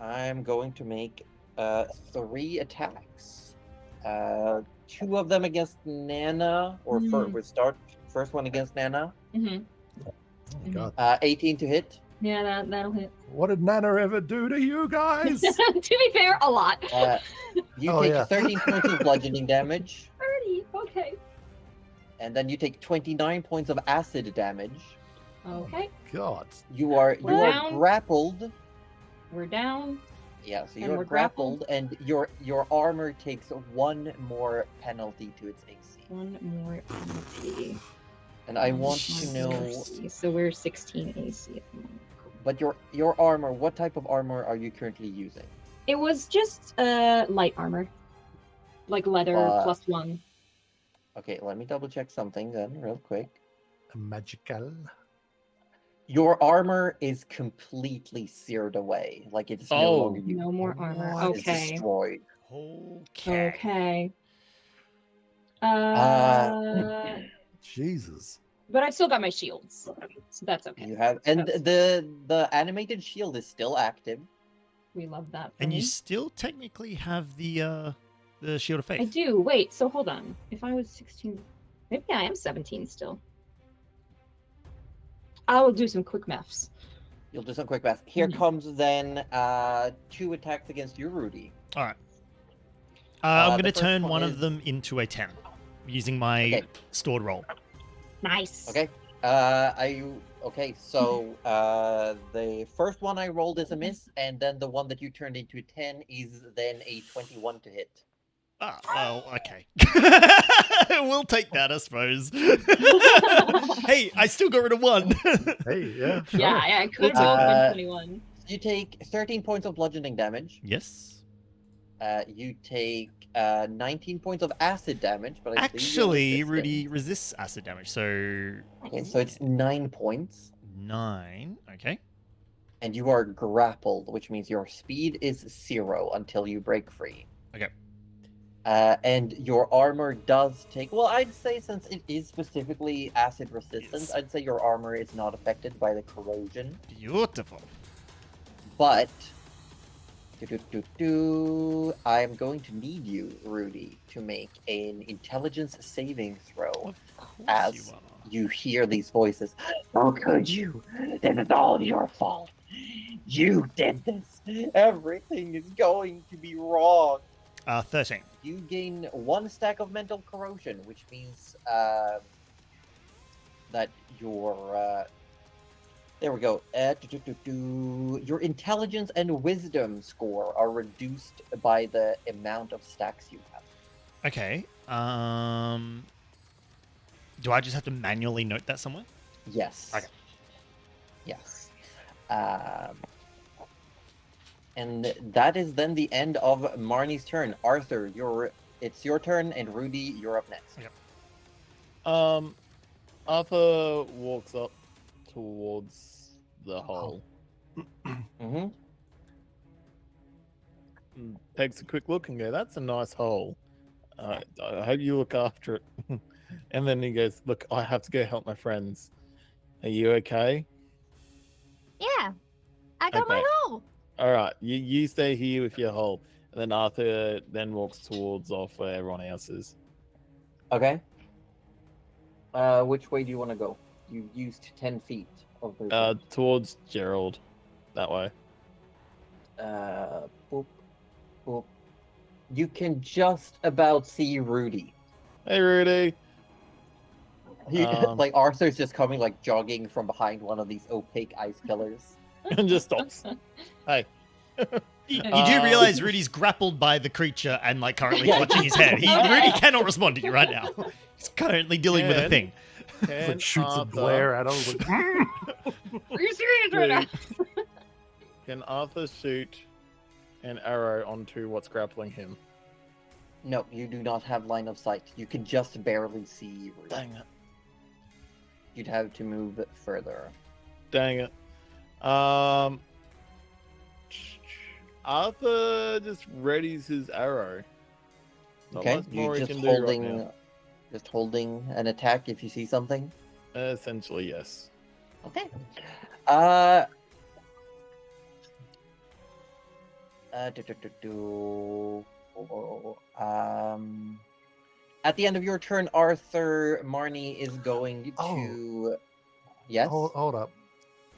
[SPEAKER 2] I'm going to make 3 attacks. 2 of them against Nana, or we start first one against Nana.
[SPEAKER 4] Mm-hmm.
[SPEAKER 3] Oh my god.
[SPEAKER 2] 18 to hit.
[SPEAKER 4] Yeah, that'll hit.
[SPEAKER 3] What did Nana ever do to you guys?
[SPEAKER 4] To be fair, a lot.
[SPEAKER 2] You take 13 points of bludgeoning damage.
[SPEAKER 4] 30. Okay.
[SPEAKER 2] And then you take 29 points of acid damage.
[SPEAKER 4] Okay.
[SPEAKER 3] God.
[SPEAKER 2] You are
[SPEAKER 4] down.
[SPEAKER 2] grappled.
[SPEAKER 4] We're down.
[SPEAKER 2] Yeah, so
[SPEAKER 4] And
[SPEAKER 2] you're
[SPEAKER 4] we're
[SPEAKER 2] grappled, and your armor takes 1 more penalty to its AC.
[SPEAKER 4] 1 more AC.
[SPEAKER 2] And I want to know,
[SPEAKER 4] So we're 16 AC at the moment.
[SPEAKER 2] but your armor, what type of armor are you currently using?
[SPEAKER 4] It was just light armor. Like leather +1.
[SPEAKER 2] Okay, let me double check something then, real quick.
[SPEAKER 3] Magical.
[SPEAKER 2] Your armor is completely seared away. Like it's no longer used.
[SPEAKER 4] No more armor.
[SPEAKER 3] What?
[SPEAKER 2] It's
[SPEAKER 4] Okay.
[SPEAKER 2] destroyed.
[SPEAKER 1] Okay.
[SPEAKER 4] Okay.
[SPEAKER 3] Jesus.
[SPEAKER 4] But I've still got my shields, so that's okay.
[SPEAKER 2] You have, and the animated shield is still active.
[SPEAKER 4] We love that.
[SPEAKER 1] And you still technically have the Shield of Faith.
[SPEAKER 4] I do. Wait, so hold on. If I was 16, maybe I am 17 still. I will do some quick maths.
[SPEAKER 2] You'll do some quick math. Here comes then 2 attacks against you, Rudy.
[SPEAKER 1] All right. I'm going to
[SPEAKER 2] the first
[SPEAKER 1] turn
[SPEAKER 2] one
[SPEAKER 1] one
[SPEAKER 2] is-
[SPEAKER 1] of them into a 10 using my stored roll.
[SPEAKER 4] Nice.
[SPEAKER 2] Okay. Okay, so the first one I rolled is a miss, and then the one that you turned into a 10 is then a 21 to hit.
[SPEAKER 1] Ah, well, okay. We'll take that, I suppose. Hey, I still got rid of 1.
[SPEAKER 3] Hey, yeah. Sure.
[SPEAKER 4] Yeah, I could have rolled 21.
[SPEAKER 2] You take 13 points of bludgeoning damage.
[SPEAKER 1] Yes.
[SPEAKER 2] You take 19 points of acid damage, but I believe you
[SPEAKER 1] Actually,
[SPEAKER 2] resist it.
[SPEAKER 1] Rudy resists acid damage, so
[SPEAKER 2] Okay, so it's 9 points,
[SPEAKER 1] 9. Okay.
[SPEAKER 2] and you are grappled, which means your speed is 0 until you break free.
[SPEAKER 1] Okay.
[SPEAKER 2] And your armor does take. Well, I'd say since it is specifically acid resistant,
[SPEAKER 1] Yes.
[SPEAKER 2] I'd say your armor is not affected by the corrosion.
[SPEAKER 1] Beautiful.
[SPEAKER 2] But I'm going to need you, Rudy, to make an intelligence saving throw.
[SPEAKER 1] Of course
[SPEAKER 2] As
[SPEAKER 1] you are.
[SPEAKER 2] you hear these voices. How could you? This is all your fault. You did this. Everything is going to be wrong.
[SPEAKER 1] 13.
[SPEAKER 2] You gain 1 stack of mental corrosion, which means that your there we go. Your intelligence and wisdom score are reduced by the amount of stacks you have.
[SPEAKER 1] Okay. Do I just have to manually note that somewhere?
[SPEAKER 2] Yes.
[SPEAKER 1] Okay.
[SPEAKER 2] Yes. And that is then the end of Marnie's turn. Arthur, it's your turn, and Rudy, you're up next.
[SPEAKER 1] Okay.
[SPEAKER 6] Arthur walks up towards the hole.
[SPEAKER 2] Mm-hmm.
[SPEAKER 6] Takes a quick look and go, "That's a nice hole. I hope you look after it." And then he goes, "Look, I have to go help my friends. Are you okay?"
[SPEAKER 5] Yeah, I got my
[SPEAKER 6] Okay.
[SPEAKER 5] hole.
[SPEAKER 6] All right, you stay here with your hole." And then Arthur then walks towards off where everyone else is.
[SPEAKER 2] Okay. Which way do you want to go? You used 10 feet of the.
[SPEAKER 6] Towards Gerald, that way.
[SPEAKER 2] Boop, boop. You can just about see Rudy.
[SPEAKER 6] Hey, Rudy.
[SPEAKER 2] He,
[SPEAKER 6] Um,
[SPEAKER 2] like Arthur's just coming, like jogging from behind one of these opaque ice pillars.
[SPEAKER 6] and just stops. Hey.
[SPEAKER 1] You do realize Rudy's grappled by the creature and like currently
[SPEAKER 2] Yeah.
[SPEAKER 1] clutching his head. Rudy cannot respond to you right now. He's currently dealing with a
[SPEAKER 6] Can-
[SPEAKER 1] thing.
[SPEAKER 6] Can
[SPEAKER 3] Like shoots a
[SPEAKER 6] Arthur-
[SPEAKER 3] glare at him. Like,
[SPEAKER 4] Are you serious right now?
[SPEAKER 6] Can Arthur shoot an arrow onto what's grappling him?
[SPEAKER 2] No, you do not have line of sight. You can just barely see Rudy.
[SPEAKER 6] Dang it.
[SPEAKER 2] You'd have to move further.
[SPEAKER 6] Dang it. Arthur just readies his arrow. Not
[SPEAKER 2] Okay,
[SPEAKER 6] much more
[SPEAKER 2] you
[SPEAKER 6] he
[SPEAKER 2] just
[SPEAKER 6] can do right
[SPEAKER 2] holding,
[SPEAKER 6] now.
[SPEAKER 2] just holding an attack if you see something.
[SPEAKER 6] Essentially, yes.
[SPEAKER 2] Okay. At the end of your turn, Arthur, Marnie is going to. Yes.
[SPEAKER 3] hold up.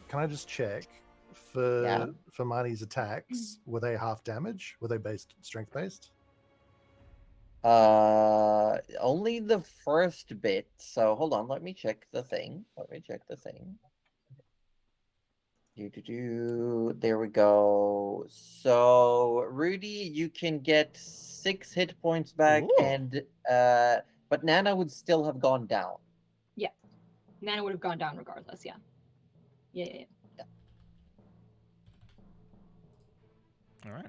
[SPEAKER 3] Can I just check for
[SPEAKER 2] Yeah.
[SPEAKER 3] for Marnie's attacks? Were they half damage? Were they strength based?
[SPEAKER 2] Only the first bit. So hold on. Let me check the thing. There we go. So Rudy, you can get 6 hit points back,
[SPEAKER 6] Ooh.
[SPEAKER 2] and but Nana would still have gone down.
[SPEAKER 4] Nana would have gone down regardless. Yeah. Yeah.
[SPEAKER 1] All right.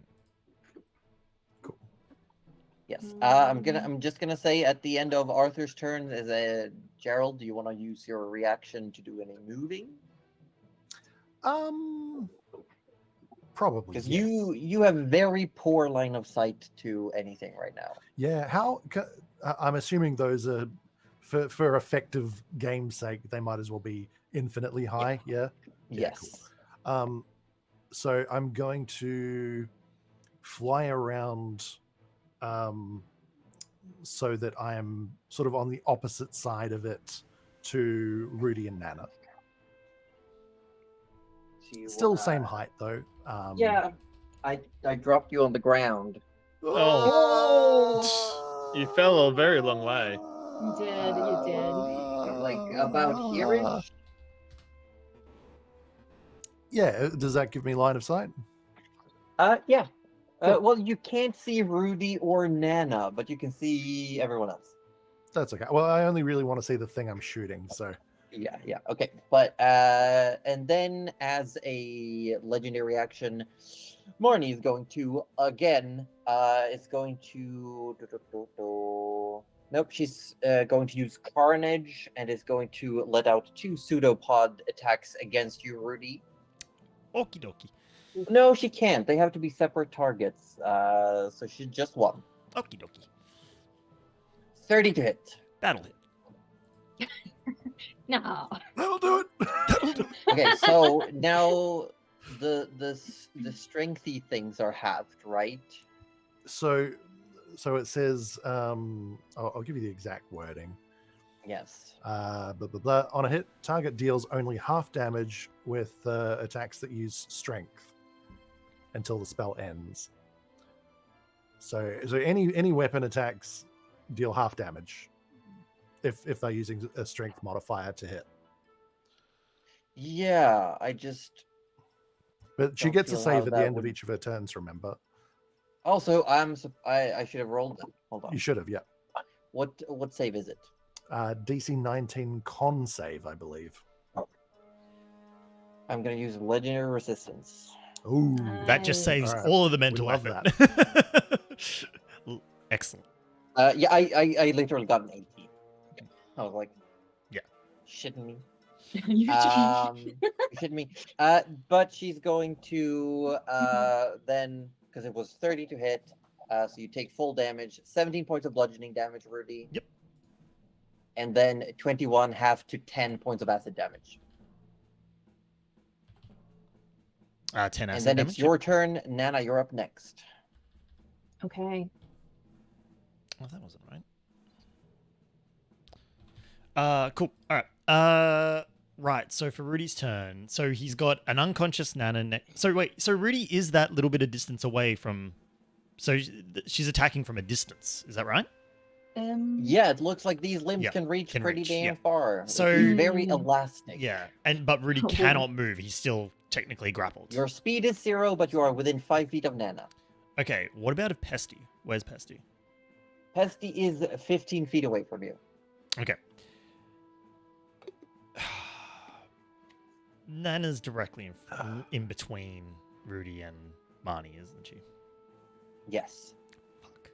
[SPEAKER 2] Yes. I'm just gonna say at the end of Arthur's turn, as a Gerald, do you want to use your reaction to do any moving?
[SPEAKER 3] Probably.
[SPEAKER 2] Because
[SPEAKER 3] yes.
[SPEAKER 2] you have very poor line of sight to anything right now.
[SPEAKER 3] Yeah. I'm assuming those are for effective game's sake. They might as well be infinitely high. Yeah. Yeah,
[SPEAKER 2] Yes.
[SPEAKER 3] So I'm going to fly around so that I am sort of on the opposite side of it to Rudy and Nana. Still same height though.
[SPEAKER 2] Yeah. I dropped you on the ground.
[SPEAKER 6] Oh. You fell a very long way.
[SPEAKER 4] You did.
[SPEAKER 2] Like about here-ish.
[SPEAKER 3] Yeah. Does that give me line of sight?
[SPEAKER 2] Yeah.
[SPEAKER 3] Cool.
[SPEAKER 2] Well, you can't see Rudy or Nana, but you can see everyone else.
[SPEAKER 3] That's okay. Well, I only really want to see the thing I'm shooting. So
[SPEAKER 2] Yeah, okay. But and then as a legendary action, Marnie is going to again it's going to nope, she's going to use Carnage and is going to let out 2 pseudopod attacks against you, Rudy.
[SPEAKER 1] Okie dokie.
[SPEAKER 2] No, she can't. They have to be separate targets. So she's just one.
[SPEAKER 1] Okie dokie.
[SPEAKER 2] 30 to hit.
[SPEAKER 1] That'll hit.
[SPEAKER 4] No.
[SPEAKER 3] That'll do it.
[SPEAKER 2] Okay, so now the strengthy things are halved, right?
[SPEAKER 3] So it says, I'll give you the exact wording.
[SPEAKER 2] Yes.
[SPEAKER 3] Blah, blah, blah. On a hit, target deals only half damage with attacks that use strength until the spell ends. So any weapon attacks deal half damage if they're using a strength modifier to hit.
[SPEAKER 2] Yeah,
[SPEAKER 3] But she
[SPEAKER 2] Don't
[SPEAKER 3] gets a
[SPEAKER 2] feel
[SPEAKER 3] save
[SPEAKER 2] how
[SPEAKER 3] at the
[SPEAKER 2] that
[SPEAKER 3] end of
[SPEAKER 2] would-
[SPEAKER 3] each of her turns, remember?
[SPEAKER 2] Also, I should have rolled it. Hold on.
[SPEAKER 3] You should have, yeah.
[SPEAKER 2] What save is it?
[SPEAKER 3] DC 19 con save, I believe.
[SPEAKER 2] I'm gonna use legendary resistance.
[SPEAKER 3] Ooh.
[SPEAKER 1] That just
[SPEAKER 4] Nice.
[SPEAKER 1] saves
[SPEAKER 3] Alright,
[SPEAKER 1] all of the mental
[SPEAKER 3] love
[SPEAKER 1] effort. Excellent.
[SPEAKER 2] Yeah, I literally got an 18. I was like,
[SPEAKER 1] Yeah.
[SPEAKER 2] shitting me.
[SPEAKER 4] You
[SPEAKER 2] You shitting me. But she's going to then, because it was 30 to hit, so you take full damage, 17 points of bludgeoning damage, Rudy.
[SPEAKER 1] Yep.
[SPEAKER 2] And then 21 half to 10 points of acid damage.
[SPEAKER 1] 10
[SPEAKER 2] And
[SPEAKER 1] acid
[SPEAKER 2] then
[SPEAKER 1] damage.
[SPEAKER 2] it's your turn, Nana. You're up next.
[SPEAKER 4] Okay.
[SPEAKER 1] Oh, that wasn't right. Cool. All right. Right. So for Rudy's turn, so he's got an unconscious Nana. So wait. So Rudy is that little bit of distance away from. So she's attacking from a distance. Is that right?
[SPEAKER 2] Yeah, it looks like these limbs
[SPEAKER 1] Yeah,
[SPEAKER 2] can reach
[SPEAKER 1] can
[SPEAKER 2] pretty
[SPEAKER 1] reach,
[SPEAKER 2] damn
[SPEAKER 1] yeah.
[SPEAKER 2] far.
[SPEAKER 1] So-
[SPEAKER 2] It's very elastic.
[SPEAKER 1] Yeah. But Rudy
[SPEAKER 4] Oh.
[SPEAKER 1] cannot move. He's still technically grappled.
[SPEAKER 2] Your speed is 0, but you are within 5 feet of Nana.
[SPEAKER 1] Okay. What about a Pesty? Where's Pesty?
[SPEAKER 2] Pesty is 15 feet away from you.
[SPEAKER 1] Okay. Nana's directly in between Rudy and Marnie, isn't she?
[SPEAKER 2] Yes.
[SPEAKER 1] Fuck.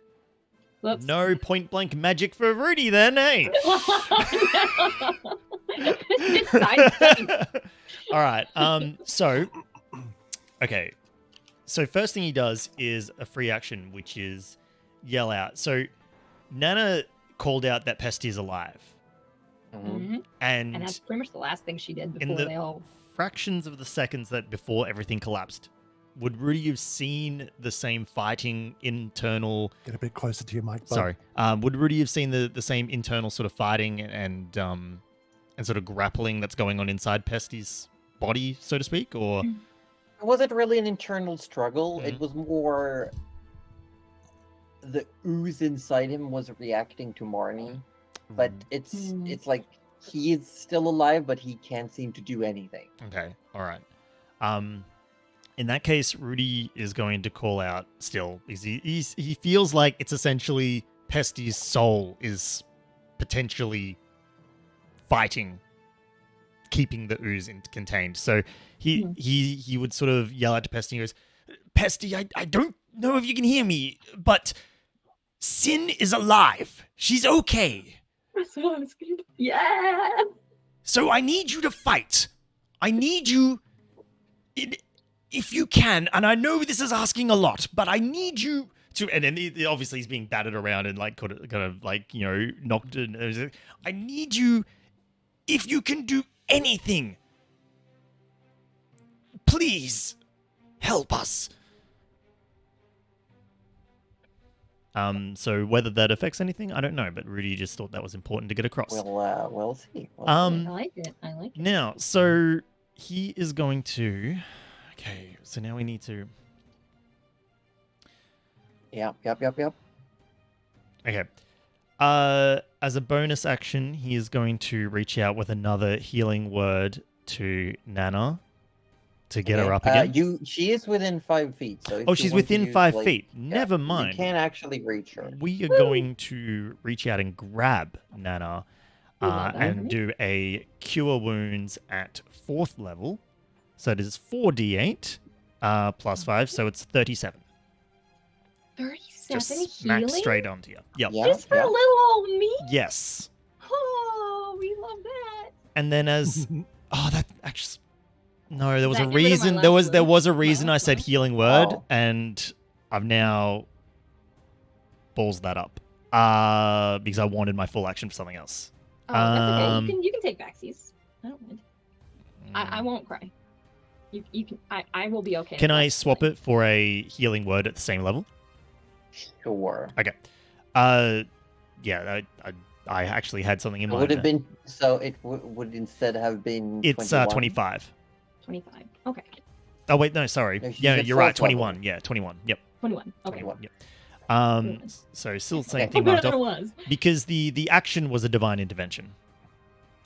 [SPEAKER 4] Whoops.
[SPEAKER 1] No point blank magic for Rudy then, hey?
[SPEAKER 4] It's fine.
[SPEAKER 1] All right. So, okay. So first thing he does is a free action, which is yell out. So Nana called out that Pesty is alive,
[SPEAKER 4] Mhm.
[SPEAKER 1] and
[SPEAKER 4] And that's pretty much the last thing she did
[SPEAKER 1] in
[SPEAKER 4] before
[SPEAKER 1] the
[SPEAKER 4] they all.
[SPEAKER 1] fractions of the seconds that before everything collapsed, would Rudy have seen the same fighting internal?
[SPEAKER 3] Get a bit closer to your mic. bud.
[SPEAKER 1] Sorry. Would Rudy have seen the same internal sort of fighting and sort of grappling that's going on inside Pesty's body, so to speak, or?
[SPEAKER 2] It wasn't really an internal struggle.
[SPEAKER 1] Mhm.
[SPEAKER 2] It was more the ooze inside him was reacting to Marnie. But it's
[SPEAKER 4] Mm.
[SPEAKER 2] it's like he is still alive, but he can't seem to do anything.
[SPEAKER 1] Okay, all right. In that case, Rudy is going to call out still. He feels like it's essentially Pesty's soul is potentially fighting, keeping the ooze contained. So he would sort of yell out to Pesty. He goes, "Pesty, I don't know if you can hear me, but Sin is alive. She's okay.
[SPEAKER 4] That's what I was gonna. Yeah.
[SPEAKER 1] So I need you to fight. I need you, if you can, and I know this is asking a lot, but I need you to." And then obviously he's being battered around and like kind of like, you know, knocked. And I need you, if you can do anything, please help us. So whether that affects anything, I don't know, but Rudy just thought that was important to get across.
[SPEAKER 2] We'll see. We'll
[SPEAKER 4] I
[SPEAKER 1] Um,
[SPEAKER 4] like it. I like it.
[SPEAKER 1] Now, so he is going to. Okay, so now we need to.
[SPEAKER 2] see. Yep.
[SPEAKER 1] Okay. As a bonus action, he is going to reach out with another healing word to Nana to get her up again.
[SPEAKER 2] She is within 5 feet. So if
[SPEAKER 1] Oh,
[SPEAKER 2] you
[SPEAKER 1] she's
[SPEAKER 2] want to
[SPEAKER 1] within
[SPEAKER 2] use,
[SPEAKER 1] 5
[SPEAKER 2] like-
[SPEAKER 1] feet.
[SPEAKER 2] yeah,
[SPEAKER 1] Never
[SPEAKER 2] You
[SPEAKER 1] mind.
[SPEAKER 2] can't actually reach her.
[SPEAKER 1] We are going to reach out and grab Nana
[SPEAKER 4] We love that.
[SPEAKER 1] and do a cure wounds at 4th level. So it is 4d8 plus 5, so it's 37.
[SPEAKER 4] 37
[SPEAKER 1] Just
[SPEAKER 4] healing.
[SPEAKER 1] smack straight onto you. Yep.
[SPEAKER 2] Yeah,
[SPEAKER 4] Just for
[SPEAKER 2] yeah.
[SPEAKER 4] little old me.
[SPEAKER 1] Yes.
[SPEAKER 4] Oh, we love that.
[SPEAKER 1] And then as that actually no, there was a
[SPEAKER 4] Did I get rid of my
[SPEAKER 1] reason.
[SPEAKER 4] last
[SPEAKER 1] There
[SPEAKER 4] word?
[SPEAKER 1] was a
[SPEAKER 4] My
[SPEAKER 1] reason I
[SPEAKER 4] last
[SPEAKER 1] said
[SPEAKER 4] word?
[SPEAKER 1] healing word,
[SPEAKER 2] Oh.
[SPEAKER 1] and I've now balls that up. because I wanted my full action for something else.
[SPEAKER 4] Oh, that's okay.
[SPEAKER 1] Um,
[SPEAKER 4] You can take backsies. I don't mind. I won't cry. You can. I will be okay.
[SPEAKER 1] Can
[SPEAKER 4] with
[SPEAKER 1] I
[SPEAKER 4] that.
[SPEAKER 1] swap it for a healing word at the same level?
[SPEAKER 2] Sure.
[SPEAKER 1] Okay. Yeah, I actually had something in
[SPEAKER 2] It
[SPEAKER 1] mind.
[SPEAKER 2] would have
[SPEAKER 1] there.
[SPEAKER 2] been so. It would instead have been.
[SPEAKER 1] It's
[SPEAKER 2] 21.
[SPEAKER 1] 25.
[SPEAKER 4] 25. Okay.
[SPEAKER 1] Oh wait, no, sorry.
[SPEAKER 2] No, she's
[SPEAKER 1] Yeah,
[SPEAKER 2] at
[SPEAKER 1] you're right.
[SPEAKER 2] fourth level.
[SPEAKER 1] 21. Yeah, 21. Yep.
[SPEAKER 4] 21. Okay.
[SPEAKER 2] 21.
[SPEAKER 1] Yep. So still the same
[SPEAKER 2] Okay.
[SPEAKER 1] thing
[SPEAKER 4] Better
[SPEAKER 1] marked
[SPEAKER 4] than it
[SPEAKER 1] off
[SPEAKER 4] was.
[SPEAKER 1] because the action was a divine intervention.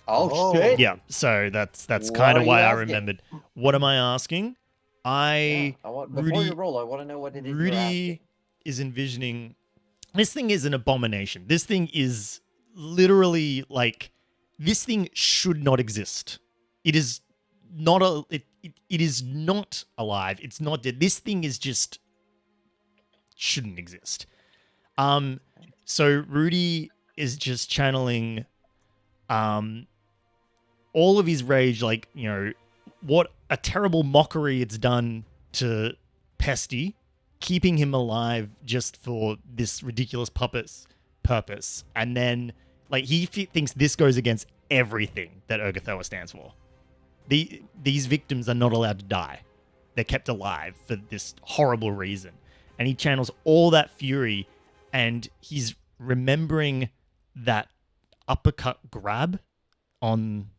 [SPEAKER 2] Oh, shit!
[SPEAKER 1] Yeah, so that's
[SPEAKER 2] What
[SPEAKER 1] kind
[SPEAKER 2] are
[SPEAKER 1] of
[SPEAKER 2] you
[SPEAKER 1] why I
[SPEAKER 2] asking?
[SPEAKER 1] remembered. What am I asking?
[SPEAKER 2] Yeah, before
[SPEAKER 1] Rudy-
[SPEAKER 2] you roll, I want to know what it is you're
[SPEAKER 1] Rudy
[SPEAKER 2] asking.
[SPEAKER 1] is envisioning this thing is an abomination. This thing is literally like this thing should not exist. It is not it is not alive. It's not dead. This thing is just shouldn't exist. So Rudy is just channeling all of his rage, like, you know, what a terrible mockery it's done to Pesty, keeping him alive just for this ridiculous puppet's purpose. And then, like, he thinks this goes against everything that Urgathoa stands for. These victims are not allowed to die. They're kept alive for this horrible reason. And he channels all that fury, and he's remembering that uppercut grab on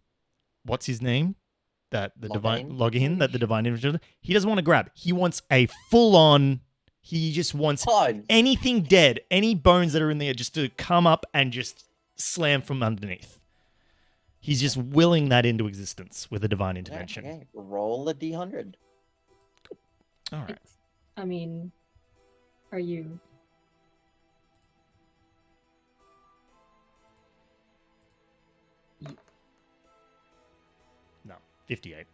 [SPEAKER 1] what's his name? That the divine Login, that the divine individual. He doesn't want to grab. He wants a full on. He just wants
[SPEAKER 2] Punch.
[SPEAKER 1] anything dead, any bones that are in there, just to come up and just slam from underneath. He's just willing that into existence with a divine intervention.
[SPEAKER 2] Okay. Roll a d100.
[SPEAKER 1] All right.
[SPEAKER 4] I mean, are you?
[SPEAKER 1] No, 58.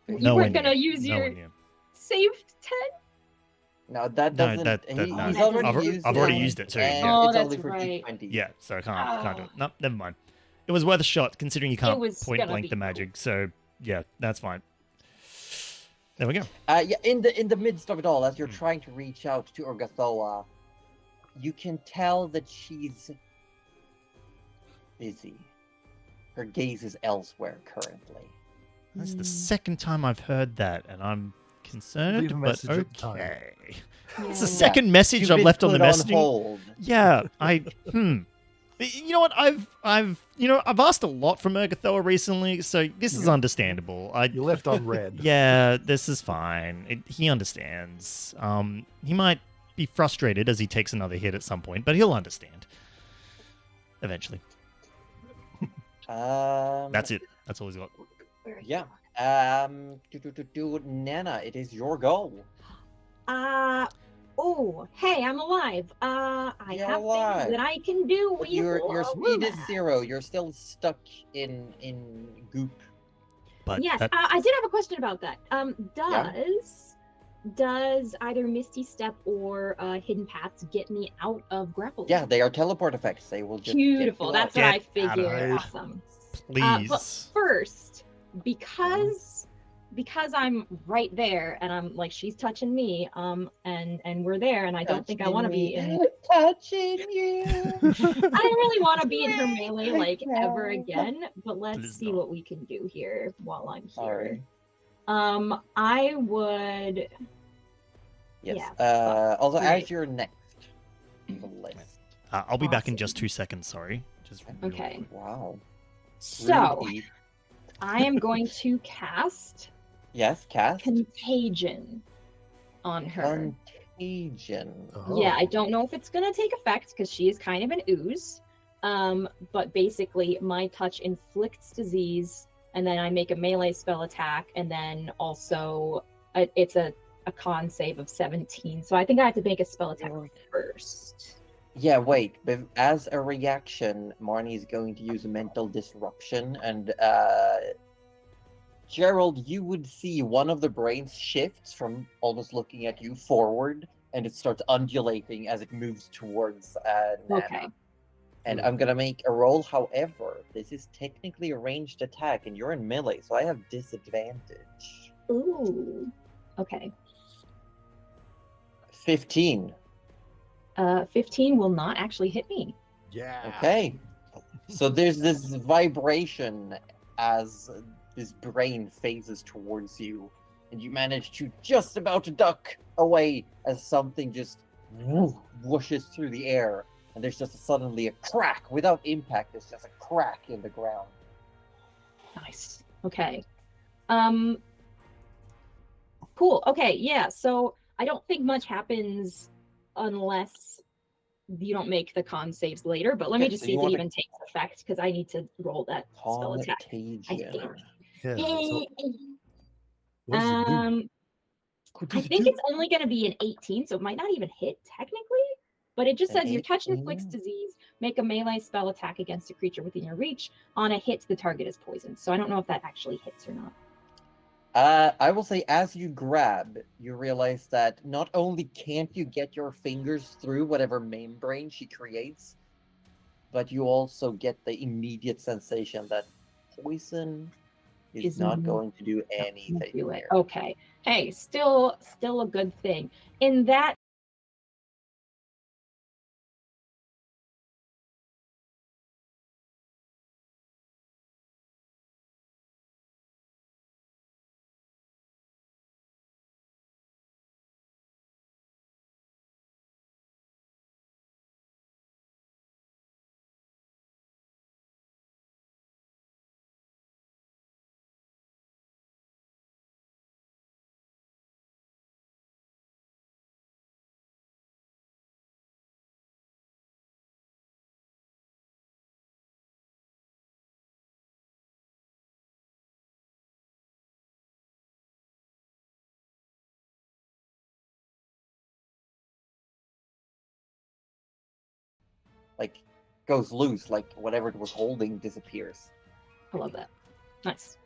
[SPEAKER 4] You
[SPEAKER 1] Nowhere
[SPEAKER 4] weren't gonna
[SPEAKER 1] near.
[SPEAKER 4] use
[SPEAKER 1] Nowhere
[SPEAKER 4] your
[SPEAKER 1] near.
[SPEAKER 4] save 10?
[SPEAKER 2] No, that
[SPEAKER 1] No,
[SPEAKER 2] doesn't.
[SPEAKER 1] that-
[SPEAKER 2] he's
[SPEAKER 1] no.
[SPEAKER 2] already
[SPEAKER 4] I've
[SPEAKER 2] used
[SPEAKER 1] already
[SPEAKER 2] it,
[SPEAKER 1] used it too,
[SPEAKER 2] and
[SPEAKER 1] yeah.
[SPEAKER 4] Oh,
[SPEAKER 2] it's only
[SPEAKER 4] that's
[SPEAKER 2] for
[SPEAKER 4] right.
[SPEAKER 2] D20.
[SPEAKER 1] Yeah, so I can't do it.
[SPEAKER 4] Oh.
[SPEAKER 1] No, never mind. It was worth a shot considering you can't
[SPEAKER 4] was
[SPEAKER 1] point
[SPEAKER 4] gonna
[SPEAKER 1] blank
[SPEAKER 4] be
[SPEAKER 1] the magic. So yeah, that's fine. There we go.
[SPEAKER 2] Yeah, in the midst of it all, as you're trying to reach out to Urgathoa, you can tell that she's busy. Her gaze is elsewhere currently.
[SPEAKER 1] That's the second time I've heard that, and I'm concerned,
[SPEAKER 3] Leave a
[SPEAKER 1] but
[SPEAKER 3] message at the time.
[SPEAKER 1] okay.
[SPEAKER 4] Yeah.
[SPEAKER 1] It's the second message
[SPEAKER 2] You've
[SPEAKER 1] I've
[SPEAKER 2] been
[SPEAKER 1] left on the
[SPEAKER 2] put
[SPEAKER 1] messaging.
[SPEAKER 2] hold.
[SPEAKER 1] Yeah, You know what? I've asked a lot from Urgathoa recently, so this is understandable.
[SPEAKER 3] You left on red.
[SPEAKER 1] Yeah, this is fine. He understands. He might be frustrated as he takes another hit at some point, but he'll understand eventually. That's it. That's all he's got.
[SPEAKER 2] Yeah. Nana, it is your goal.
[SPEAKER 4] Oh, hey, I'm alive. I
[SPEAKER 2] You're
[SPEAKER 4] have
[SPEAKER 2] alive.
[SPEAKER 4] things that I can do.
[SPEAKER 2] But your speed is 0. You're still stuck in goop.
[SPEAKER 1] But
[SPEAKER 4] Yes,
[SPEAKER 1] that-
[SPEAKER 4] I did have a question about that. Does either Misty Step or Hidden Paths get me out of grapple?
[SPEAKER 2] Yeah, they are teleport effects. They will just get
[SPEAKER 4] Beautiful.
[SPEAKER 2] you
[SPEAKER 4] That's
[SPEAKER 2] out.
[SPEAKER 4] what I
[SPEAKER 1] Get out of
[SPEAKER 4] figured.
[SPEAKER 3] here.
[SPEAKER 4] Awesome.
[SPEAKER 1] please.
[SPEAKER 4] But first, because I'm right there and I'm like she's touching me, and we're there, and I don't think I want to be in.
[SPEAKER 2] touching you.
[SPEAKER 4] I don't really want to be in her melee like ever again. But let's
[SPEAKER 1] Please
[SPEAKER 4] see
[SPEAKER 1] don't.
[SPEAKER 4] what we can do here while I'm here.
[SPEAKER 2] Sorry.
[SPEAKER 4] I would.
[SPEAKER 2] Yes.
[SPEAKER 4] Yeah.
[SPEAKER 2] Also,
[SPEAKER 4] Right.
[SPEAKER 2] as you're next on the list.
[SPEAKER 1] I'll be back in just
[SPEAKER 4] Awesome.
[SPEAKER 1] 2 seconds. Sorry. Just real
[SPEAKER 4] Okay.
[SPEAKER 1] quick.
[SPEAKER 2] Wow.
[SPEAKER 4] So
[SPEAKER 2] Rudy.
[SPEAKER 4] I am going to cast
[SPEAKER 2] Yes, cast.
[SPEAKER 4] Contagion on her.
[SPEAKER 2] Contagion.
[SPEAKER 4] Yeah, I
[SPEAKER 3] Oh.
[SPEAKER 4] don't know if it's gonna take effect because she is kind of an ooze. But basically, my touch inflicts disease, and then I make a melee spell attack, and then also it's a con save of 17. So I think I have to make a spell attack first.
[SPEAKER 2] Yeah, wait. But as a reaction, Marnie is going to use a mental disruption, and Gerald, you would see one of the brains shifts from almost looking at you forward, and it starts undulating as it moves towards Nana.
[SPEAKER 4] Okay.
[SPEAKER 2] And I'm gonna make a roll. However, this is technically a ranged attack, and you're in melee, so I have disadvantage.
[SPEAKER 4] Ooh. Okay.
[SPEAKER 2] 15.
[SPEAKER 4] 15 will not actually hit me.
[SPEAKER 3] Yeah.
[SPEAKER 2] Okay. So there's this vibration as this brain phases towards you, and you manage to just about duck away as something just whooshes through the air, and there's just suddenly a crack without impact. There's just a crack in the ground.
[SPEAKER 4] Nice. Okay. Cool. Okay, yeah. So I don't think much happens unless you don't make the con saves later, but let me
[SPEAKER 2] Okay,
[SPEAKER 4] just
[SPEAKER 2] so
[SPEAKER 4] see
[SPEAKER 2] you
[SPEAKER 4] if it
[SPEAKER 2] want
[SPEAKER 4] even takes effect because I need to roll that spell attack. I
[SPEAKER 2] Contagion.
[SPEAKER 4] think.
[SPEAKER 3] Yeah. So what does it do?
[SPEAKER 4] I think it's only going to be an 18, so it might not even hit technically. But it just
[SPEAKER 2] An
[SPEAKER 4] says your touch inflicts
[SPEAKER 2] 18?
[SPEAKER 4] disease. Make a melee spell attack against a creature within your reach. On a hit, the target is poisoned. So I don't know if that actually hits or not.
[SPEAKER 2] I will say, as you grab, you realize that not only can't you get your fingers through whatever membrane she creates, but you also get the immediate sensation that poison is not going to do anything
[SPEAKER 4] Do it.
[SPEAKER 2] here.
[SPEAKER 4] Okay. Hey, still a good thing. In that
[SPEAKER 2] Like, goes loose, like whatever it was holding disappears.
[SPEAKER 4] I love that. Nice.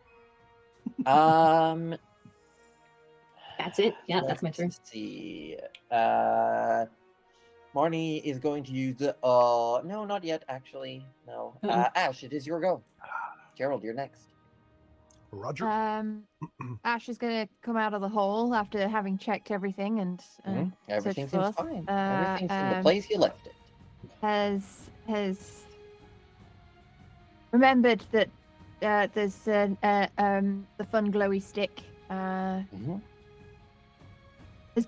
[SPEAKER 2] Um,
[SPEAKER 4] That's it. Yeah, that's my turn.
[SPEAKER 2] let's see. Marnie is going to use the. No, not yet. Actually, no.
[SPEAKER 4] Uh-oh.
[SPEAKER 2] Ash, it is your go. Gerald, you're next.
[SPEAKER 3] Roger.
[SPEAKER 5] Ash is gonna come out of the hole after having checked everything and
[SPEAKER 2] Everything seems
[SPEAKER 5] forth.
[SPEAKER 2] fine. Everything's in the place you left it.
[SPEAKER 5] has remembered that there's the fun glowy stick.
[SPEAKER 2] Mhm.
[SPEAKER 5] Has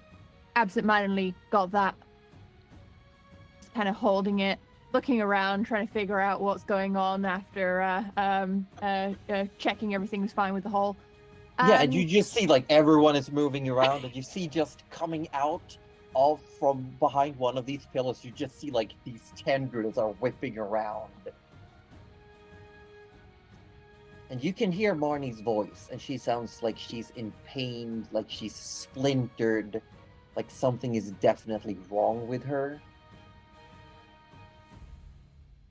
[SPEAKER 5] absentmindedly got that. Kind of holding it, looking around, trying to figure out what's going on after checking everything's fine with the hole.
[SPEAKER 2] Yeah, and you just see like everyone is moving around, and you see just coming out of from behind one of these pillars, you just see like these tendrils are whipping around. And you can hear Marnie's voice, and she sounds like she's in pain, like she's splintered, like something is definitely wrong with her.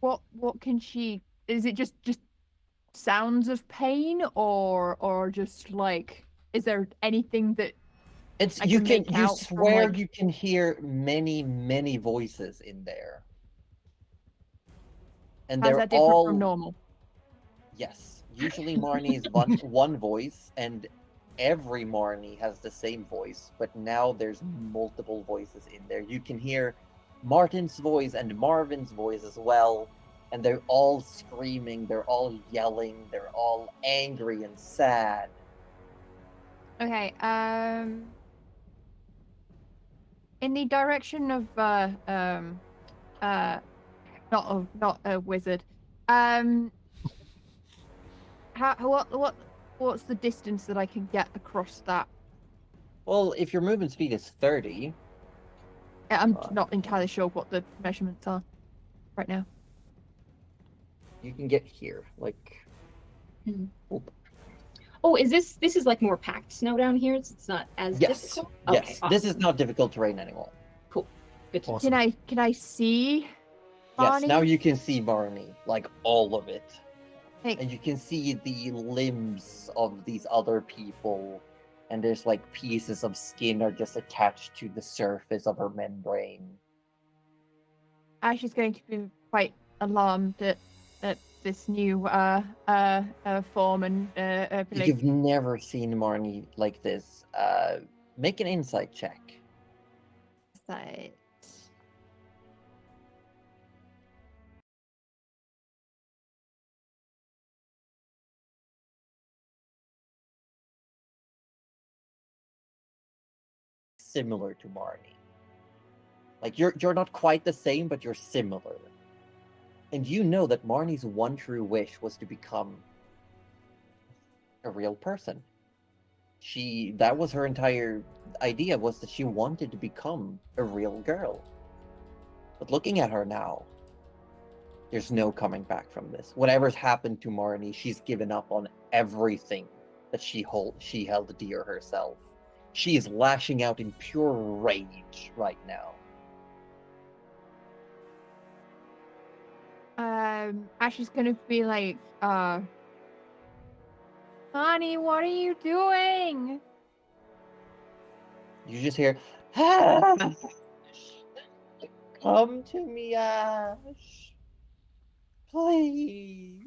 [SPEAKER 5] What can she? Is it just sounds of pain, or just like, is there anything that
[SPEAKER 2] It's
[SPEAKER 5] I
[SPEAKER 2] you
[SPEAKER 5] can make
[SPEAKER 2] can you
[SPEAKER 5] out from,
[SPEAKER 2] swear
[SPEAKER 5] like-
[SPEAKER 2] you can hear many voices in there. And
[SPEAKER 5] how's
[SPEAKER 2] they're
[SPEAKER 5] that different
[SPEAKER 2] all
[SPEAKER 5] from normal?
[SPEAKER 2] Yes. Usually Marnie is one voice, and every Marnie has the same voice, but now there's multiple voices in there. You can hear Martin's voice and Marvin's voice as well, and they're all screaming, they're all yelling, they're all angry and sad.
[SPEAKER 5] Okay. In the direction of not a wizard. What's the distance that I can get across that?
[SPEAKER 2] Well, if your movement speed is 30,
[SPEAKER 5] I'm not entirely sure what the measurements are right now.
[SPEAKER 2] you can get here. Like,
[SPEAKER 4] Oh, is this is like more packed snow down here? It's not as
[SPEAKER 2] yes,
[SPEAKER 4] difficult?
[SPEAKER 2] yes.
[SPEAKER 4] Okay, awesome.
[SPEAKER 2] This is not difficult terrain anymore.
[SPEAKER 4] Cool. Good to know.
[SPEAKER 3] Awesome.
[SPEAKER 5] Can I see
[SPEAKER 2] Yes, now
[SPEAKER 5] Barney?
[SPEAKER 2] you can see Barney, like all of it.
[SPEAKER 5] Hey.
[SPEAKER 2] And you can see the limbs of these other people, and there's like pieces of skin are just attached to the surface of her membrane.
[SPEAKER 5] Ash is going to be quite alarmed at this new form and like,
[SPEAKER 2] You've never seen Marnie like this. Make an insight check.
[SPEAKER 5] Insight.
[SPEAKER 2] similar to Marnie. Like you're not quite the same, but you're similar. And you know that Marnie's one true wish was to become a real person. That was her entire idea, was that she wanted to become a real girl. But looking at her now, there's no coming back from this. Whatever's happened to Marnie, she's given up on everything that she held dear herself. She is lashing out in pure rage right now.
[SPEAKER 5] Ash is gonna be like, Honey, what are you doing?
[SPEAKER 2] You just hear, "Ah, come to me, Ash. Please."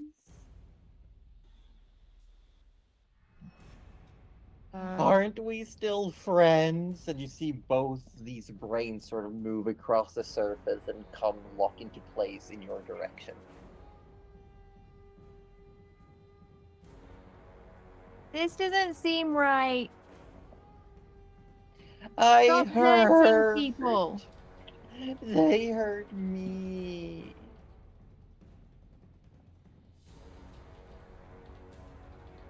[SPEAKER 2] Aren't we still friends? And you see both these brains sort of move across the surface and come lock into place in your direction.
[SPEAKER 5] This doesn't seem right.
[SPEAKER 2] I
[SPEAKER 5] Stop hurting
[SPEAKER 2] hurt
[SPEAKER 5] people.
[SPEAKER 2] They hurt me.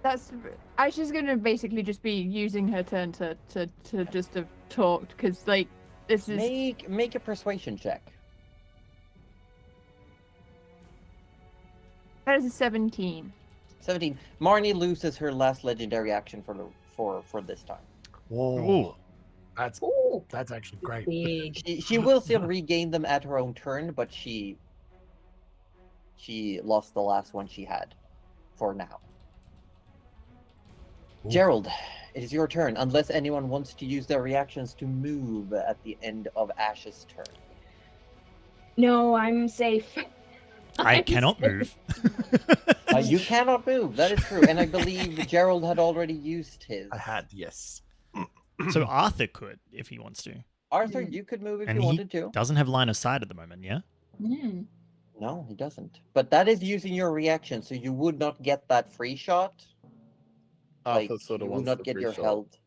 [SPEAKER 5] That's Ash is gonna basically just be using her turn to just have talked, because like this is
[SPEAKER 2] Make a persuasion check.
[SPEAKER 5] that is a 17.
[SPEAKER 2] 17. Marnie loses her last legendary action for this time.
[SPEAKER 3] Whoa.
[SPEAKER 1] Ooh.
[SPEAKER 3] That's actually great.
[SPEAKER 4] Big.
[SPEAKER 2] She will still regain them at her own turn, but she lost the last one she had for now.
[SPEAKER 3] Ooh.
[SPEAKER 2] Gerald, it is your turn, unless anyone wants to use their reactions to move at the end of Ash's turn.
[SPEAKER 4] No, I'm safe.
[SPEAKER 1] I
[SPEAKER 4] I'm
[SPEAKER 1] cannot
[SPEAKER 4] safe.
[SPEAKER 1] move.
[SPEAKER 2] You cannot move, that is true, and I believe Gerald had already used his.
[SPEAKER 3] I had, yes.
[SPEAKER 1] So Arthur could, if he wants to.
[SPEAKER 2] Arthur, you could move if
[SPEAKER 1] And
[SPEAKER 2] you
[SPEAKER 1] he
[SPEAKER 2] wanted to.
[SPEAKER 1] doesn't have line of sight at the moment, yeah?
[SPEAKER 4] Hmm.
[SPEAKER 2] No, he doesn't. But that is using your reaction, so you would not get that free shot. Like,
[SPEAKER 6] Arthur sort of
[SPEAKER 2] you would
[SPEAKER 6] wants
[SPEAKER 2] not
[SPEAKER 6] the
[SPEAKER 2] get
[SPEAKER 6] free
[SPEAKER 2] your
[SPEAKER 6] shot.
[SPEAKER 2] health.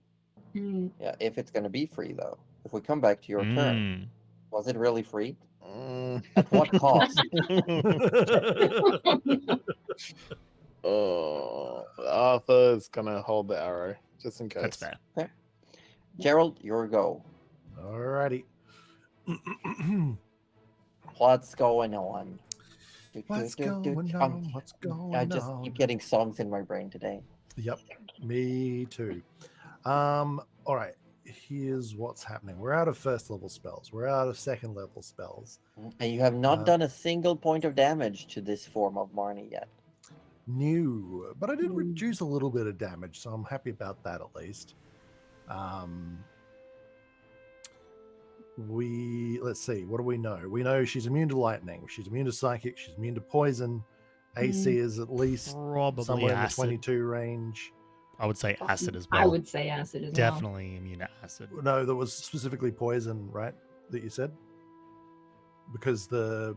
[SPEAKER 4] Hmm.
[SPEAKER 2] Yeah, if it's going to be free, though. If we come back to your turn, was it really free?
[SPEAKER 6] Mm.
[SPEAKER 2] At what cost?
[SPEAKER 6] Oh, Arthur's gonna hold the arrow just in case.
[SPEAKER 1] That's fair.
[SPEAKER 2] Gerald, your go.
[SPEAKER 3] Alrighty.
[SPEAKER 2] What's going on?
[SPEAKER 3] What's going on? What's going
[SPEAKER 2] I just
[SPEAKER 3] on?
[SPEAKER 2] keep getting songs in my brain today.
[SPEAKER 3] Yep, me too. All right. Here's what's happening. We're out of first level spells. We're out of second level spells.
[SPEAKER 2] And you have not done a single point of damage to this form of Marnie yet.
[SPEAKER 3] New, but I did reduce a little bit of damage, so I'm happy about that at least. Let's see, what do we know? We know she's immune to lightning, she's immune to psychic, she's immune to poison. AC is at least
[SPEAKER 1] Probably
[SPEAKER 3] somewhere in the
[SPEAKER 1] acid.
[SPEAKER 3] 22 range.
[SPEAKER 1] I would say acid as well.
[SPEAKER 4] I would say acid as well.
[SPEAKER 1] Definitely immune to acid.
[SPEAKER 3] No, there was specifically poison, right? That you said? Because the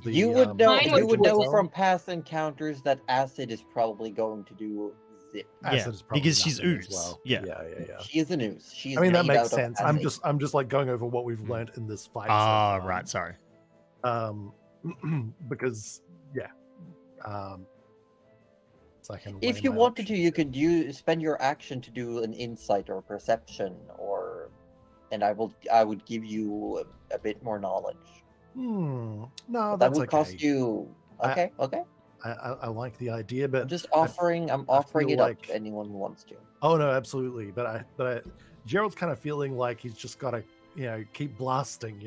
[SPEAKER 2] You would know.
[SPEAKER 4] Mine
[SPEAKER 2] You
[SPEAKER 4] was
[SPEAKER 2] would know
[SPEAKER 4] poison.
[SPEAKER 2] from past encounters that acid is probably going to do zip.
[SPEAKER 1] Yeah,
[SPEAKER 3] acid is probably
[SPEAKER 1] because she's
[SPEAKER 3] nothing as
[SPEAKER 1] ooze.
[SPEAKER 3] well.
[SPEAKER 1] Yeah.
[SPEAKER 3] Yeah.
[SPEAKER 2] She is an ooze. She is
[SPEAKER 3] I mean that
[SPEAKER 2] made
[SPEAKER 3] makes
[SPEAKER 2] out of
[SPEAKER 3] sense.
[SPEAKER 2] acid.
[SPEAKER 3] I'm just like going over what we've learned in this fight. so
[SPEAKER 1] Ah,
[SPEAKER 3] far.
[SPEAKER 1] right. Sorry.
[SPEAKER 3] Because so I can
[SPEAKER 2] If
[SPEAKER 3] weigh
[SPEAKER 2] you
[SPEAKER 3] my
[SPEAKER 2] wanted to,
[SPEAKER 3] options.
[SPEAKER 2] you could spend your action to do an insight or perception, and I would give you a bit more knowledge.
[SPEAKER 3] No,
[SPEAKER 2] But that
[SPEAKER 3] that's
[SPEAKER 2] would
[SPEAKER 3] okay.
[SPEAKER 2] cost you. Okay, okay.
[SPEAKER 3] I like the idea, but
[SPEAKER 2] I'm just offering. I'm
[SPEAKER 3] I
[SPEAKER 2] offering
[SPEAKER 3] feel
[SPEAKER 2] it up
[SPEAKER 3] like-
[SPEAKER 2] to anyone who wants to.
[SPEAKER 3] oh no, absolutely. But Gerald's kind of feeling like he's just got to keep blasting,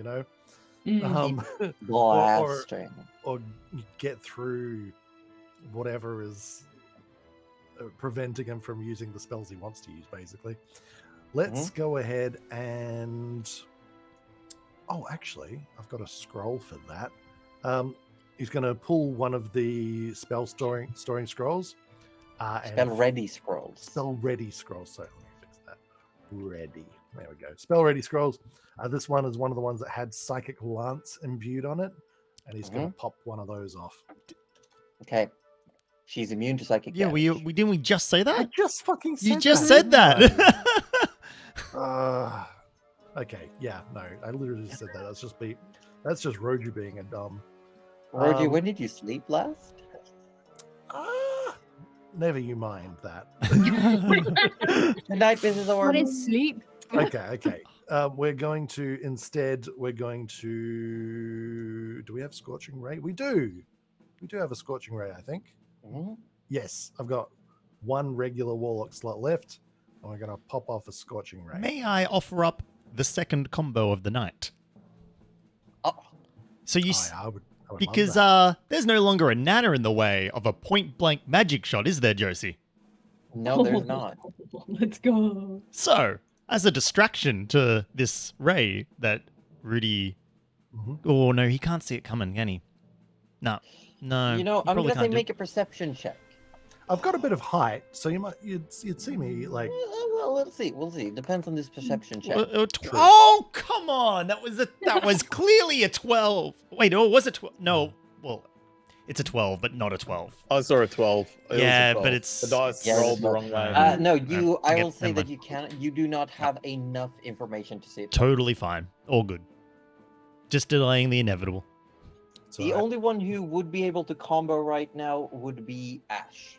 [SPEAKER 4] Mm.
[SPEAKER 2] Blasting.
[SPEAKER 3] or get through whatever is preventing him from using the spells he wants to use. Basically, let's go ahead and. Oh, actually, I've got a scroll for that. He's going to pull one of the spell storing scrolls.
[SPEAKER 2] Spell ready scrolls.
[SPEAKER 3] Spell ready scrolls. So let me fix that. Ready. There we go. Spell ready scrolls. This one is one of the ones that had psychic lance imbued on it, and he's going to pop one of those off.
[SPEAKER 2] Okay. She's immune to psychic
[SPEAKER 1] Yeah,
[SPEAKER 2] damage.
[SPEAKER 1] we didn't we just say
[SPEAKER 3] I
[SPEAKER 1] that?
[SPEAKER 3] just fucking said
[SPEAKER 1] You just
[SPEAKER 3] that,
[SPEAKER 1] said that.
[SPEAKER 3] didn't I? Okay, yeah, no, I literally just said that. That's just Roju being a dumb.
[SPEAKER 2] Roger, when did you sleep last?
[SPEAKER 3] Never you mind that.
[SPEAKER 2] The night is over.
[SPEAKER 5] What is sleep?
[SPEAKER 3] Okay. We're going to do we have Scorching Ray? We do have a Scorching Ray, I think.
[SPEAKER 2] Mhm.
[SPEAKER 3] Yes, I've got one regular Warlock slot left, and we're gonna pop off a Scorching Ray.
[SPEAKER 1] May I offer up the second combo of the night?
[SPEAKER 2] Oh,
[SPEAKER 1] So you,
[SPEAKER 3] Oh, yeah, I would love
[SPEAKER 1] because
[SPEAKER 3] that.
[SPEAKER 1] there's no longer a nana in the way of a point blank magic shot, is there, Josie?
[SPEAKER 2] no, there's not.
[SPEAKER 4] Let's go.
[SPEAKER 1] So, as a distraction to this ray that Rudy,
[SPEAKER 3] Mhm.
[SPEAKER 1] oh no, he can't see it coming, can he? No,
[SPEAKER 2] You know,
[SPEAKER 1] he
[SPEAKER 2] I'm
[SPEAKER 1] probably
[SPEAKER 2] gonna say
[SPEAKER 1] can't do
[SPEAKER 2] make a perception check.
[SPEAKER 3] I've got a bit of height, so you'd see me like.
[SPEAKER 2] Well, we'll see. We'll see. Depends on this perception check.
[SPEAKER 1] Oh, come on! That was clearly a 12. Wait, oh, was it 12? No, well, it's a 12, but not a 12.
[SPEAKER 6] I saw a 12. It was a
[SPEAKER 1] Yeah,
[SPEAKER 6] 12.
[SPEAKER 1] but it's-
[SPEAKER 6] the dice
[SPEAKER 2] Yeah,
[SPEAKER 6] rolled
[SPEAKER 2] it's
[SPEAKER 6] the
[SPEAKER 2] not-
[SPEAKER 6] wrong way.
[SPEAKER 2] No, you. I
[SPEAKER 1] okay,
[SPEAKER 2] will say
[SPEAKER 1] never
[SPEAKER 2] that you do not have enough information to see it.
[SPEAKER 1] Totally fine. All good. Just delaying the inevitable.
[SPEAKER 3] It's
[SPEAKER 2] The
[SPEAKER 3] alright.
[SPEAKER 2] only one who would be able to combo right now would be Ash,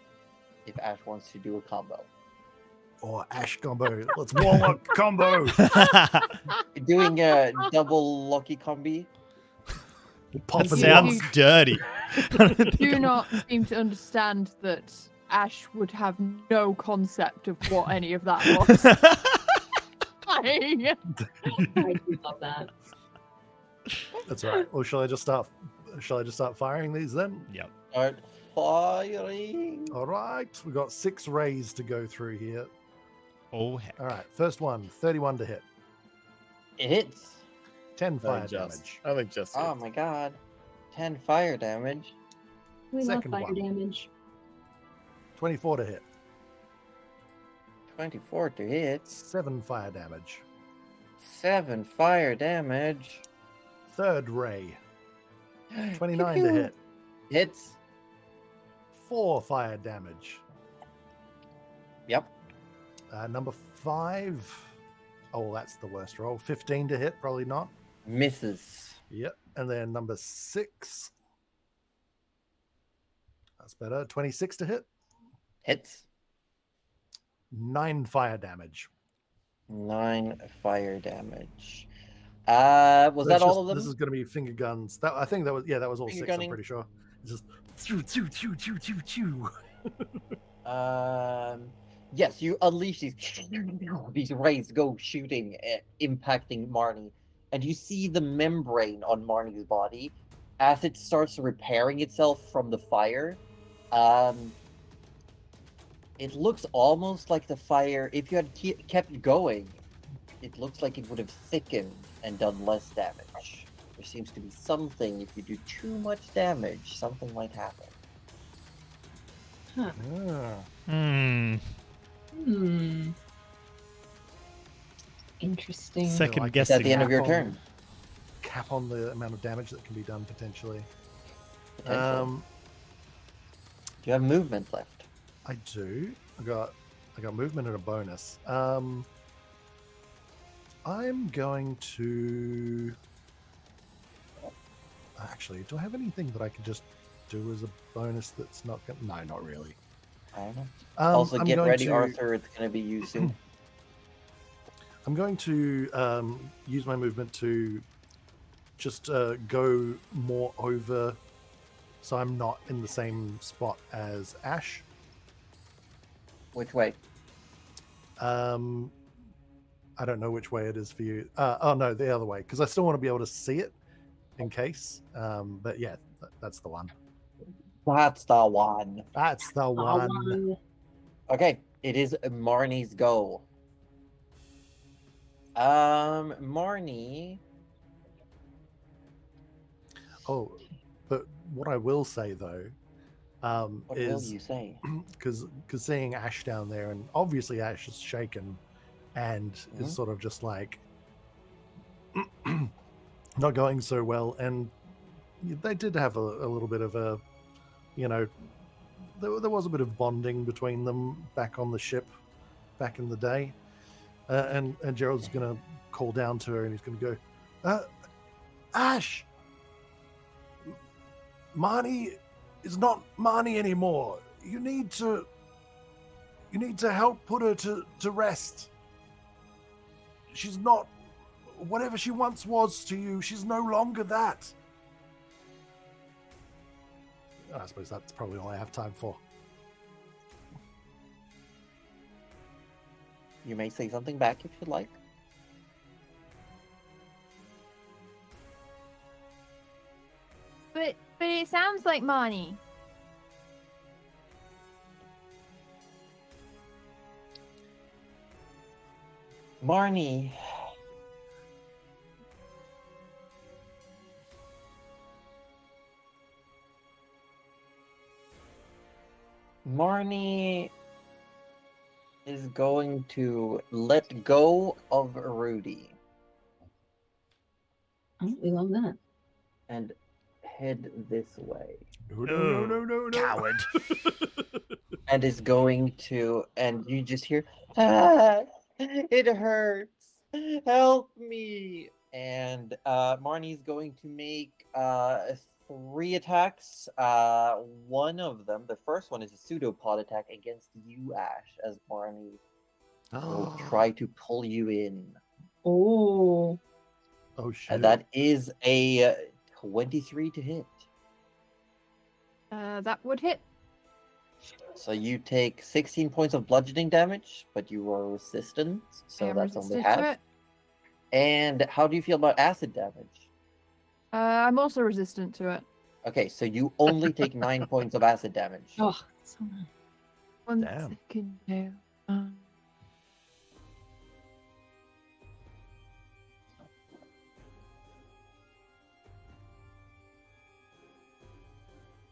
[SPEAKER 2] if Ash wants to do a combo.
[SPEAKER 3] Or Ash combo. Let's Warlock combo.
[SPEAKER 2] Doing a double lucky combi.
[SPEAKER 3] Pop
[SPEAKER 1] That
[SPEAKER 3] and
[SPEAKER 1] sounds
[SPEAKER 3] lock.
[SPEAKER 1] dirty.
[SPEAKER 5] Do not seem to understand that Ash would have no concept of what any of that was.
[SPEAKER 4] I do love that.
[SPEAKER 3] That's all right. Well, shall I just start firing these then?
[SPEAKER 1] Yep.
[SPEAKER 2] Start firing.
[SPEAKER 3] All right. We got 6 rays to go through here.
[SPEAKER 1] Oh, heck.
[SPEAKER 3] All right. First one, 31 to hit.
[SPEAKER 2] It hits.
[SPEAKER 3] 10 fire
[SPEAKER 6] I think
[SPEAKER 3] damage.
[SPEAKER 6] I think just.
[SPEAKER 2] Oh my god. 10 fire damage.
[SPEAKER 4] We love
[SPEAKER 3] Second
[SPEAKER 4] fire
[SPEAKER 3] one.
[SPEAKER 4] damage.
[SPEAKER 3] 24 to hit.
[SPEAKER 2] 24 to hit.
[SPEAKER 3] 7 fire damage.
[SPEAKER 2] 7 fire damage.
[SPEAKER 3] Third ray, 29 to hit.
[SPEAKER 2] Hits.
[SPEAKER 3] 4 fire damage.
[SPEAKER 2] Yep.
[SPEAKER 3] Number 5. Oh, that's the worst roll. 15 to hit, probably not.
[SPEAKER 2] Misses.
[SPEAKER 3] Yep. And then number 6. That's better. 26 to hit.
[SPEAKER 2] Hits.
[SPEAKER 3] 9 fire damage.
[SPEAKER 2] 9 fire damage. Was that all of them?
[SPEAKER 3] This is going to be finger guns. I think that was all
[SPEAKER 2] Finger
[SPEAKER 3] 6.
[SPEAKER 2] gunning.
[SPEAKER 3] I'm pretty sure. It's just chew, chew, chew, chew, chew, chew.
[SPEAKER 2] Yes, you unleash these rays go shooting, impacting Marnie, and you see the membrane on Marnie's body as it starts repairing itself from the fire. It looks almost like the fire. If you had kept going, it looks like it would have thickened and done less damage. There seems to be something. If you do too much damage, something might happen.
[SPEAKER 3] Ah.
[SPEAKER 1] Hmm.
[SPEAKER 4] Hmm. Interesting.
[SPEAKER 1] Second
[SPEAKER 3] I guess
[SPEAKER 2] It's at the
[SPEAKER 1] guessing.
[SPEAKER 2] end of your
[SPEAKER 3] Cap on-
[SPEAKER 2] turn.
[SPEAKER 3] Cap on the amount of damage that can be done potentially.
[SPEAKER 2] Potentially. Do you have movement left?
[SPEAKER 3] I do. I got movement and a bonus. I'm going to. Actually, do I have anything that I could just do as a bonus that's not going? No, not really.
[SPEAKER 2] I don't know.
[SPEAKER 3] Also,
[SPEAKER 2] Get ready, Arthur. It's going to be you soon.
[SPEAKER 3] I'm going to use my movement to just go more over, so I'm not in the same spot as Ash.
[SPEAKER 2] Which way?
[SPEAKER 3] I don't know which way it is for you. Oh no, the other way, because I still want to be able to see it in case. But yeah, that's the one.
[SPEAKER 2] That's the one.
[SPEAKER 3] That's the one.
[SPEAKER 2] Okay, it is Marnie's go. Marnie.
[SPEAKER 3] Oh, but what I will say though,
[SPEAKER 2] What will
[SPEAKER 3] is
[SPEAKER 2] you say?
[SPEAKER 3] because seeing Ash down there, and obviously Ash is shaken and
[SPEAKER 2] Mhm.
[SPEAKER 3] is sort of just like not going so well, and they did have a little bit of a, there was a bit of bonding between them back on the ship back in the day. And Gerald's gonna call down to her, and he's gonna go, Ash, Marnie is not Marnie anymore. You need to help put her to rest. She's not whatever she once was to you. She's no longer that. I suppose that's probably all I have time for.
[SPEAKER 2] You may say something back if you'd like.
[SPEAKER 5] But it sounds like Marnie.
[SPEAKER 2] Marnie. Marnie is going to let go of Rudy
[SPEAKER 4] Oh, we love that.
[SPEAKER 2] and head this way.
[SPEAKER 3] No.
[SPEAKER 1] Coward.
[SPEAKER 2] And is going to, and you just hear, ah, it hurts. Help me. And Marnie's going to make 3 attacks. One of them, the first one is a pseudopod attack against you, Ash, as Marnie will try to pull you in.
[SPEAKER 4] Oh.
[SPEAKER 3] Oh shit.
[SPEAKER 2] And that is a 23 to hit.
[SPEAKER 5] That would hit.
[SPEAKER 2] So you take 16 points of bludgeoning damage, but you are resistant, so that's only
[SPEAKER 5] resistant to
[SPEAKER 2] half.
[SPEAKER 5] it.
[SPEAKER 2] And how do you feel about acid damage?
[SPEAKER 5] I'm also resistant to it.
[SPEAKER 2] Okay, so you only take 9 points of acid damage.
[SPEAKER 4] Oh, so nice.
[SPEAKER 5] One
[SPEAKER 3] Damn.
[SPEAKER 5] second now.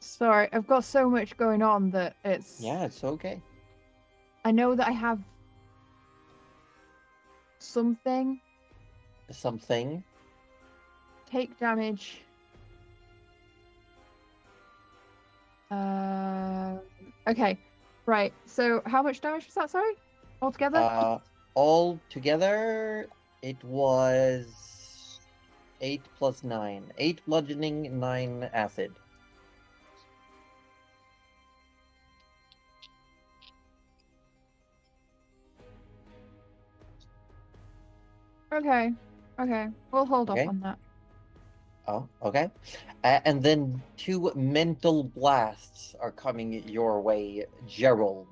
[SPEAKER 5] Sorry, I've got so much going on that it's.
[SPEAKER 2] Yeah, it's okay.
[SPEAKER 5] I know that I have something.
[SPEAKER 2] Something.
[SPEAKER 5] Take damage. Okay, right. So how much damage was that? Sorry, altogether.
[SPEAKER 2] All together, it was 8 plus 9. 8 bludgeoning, 9 acid.
[SPEAKER 5] Okay, we'll hold
[SPEAKER 2] Okay.
[SPEAKER 5] off on that.
[SPEAKER 2] Oh, okay. And then 2 mental blasts are coming your way, Gerald.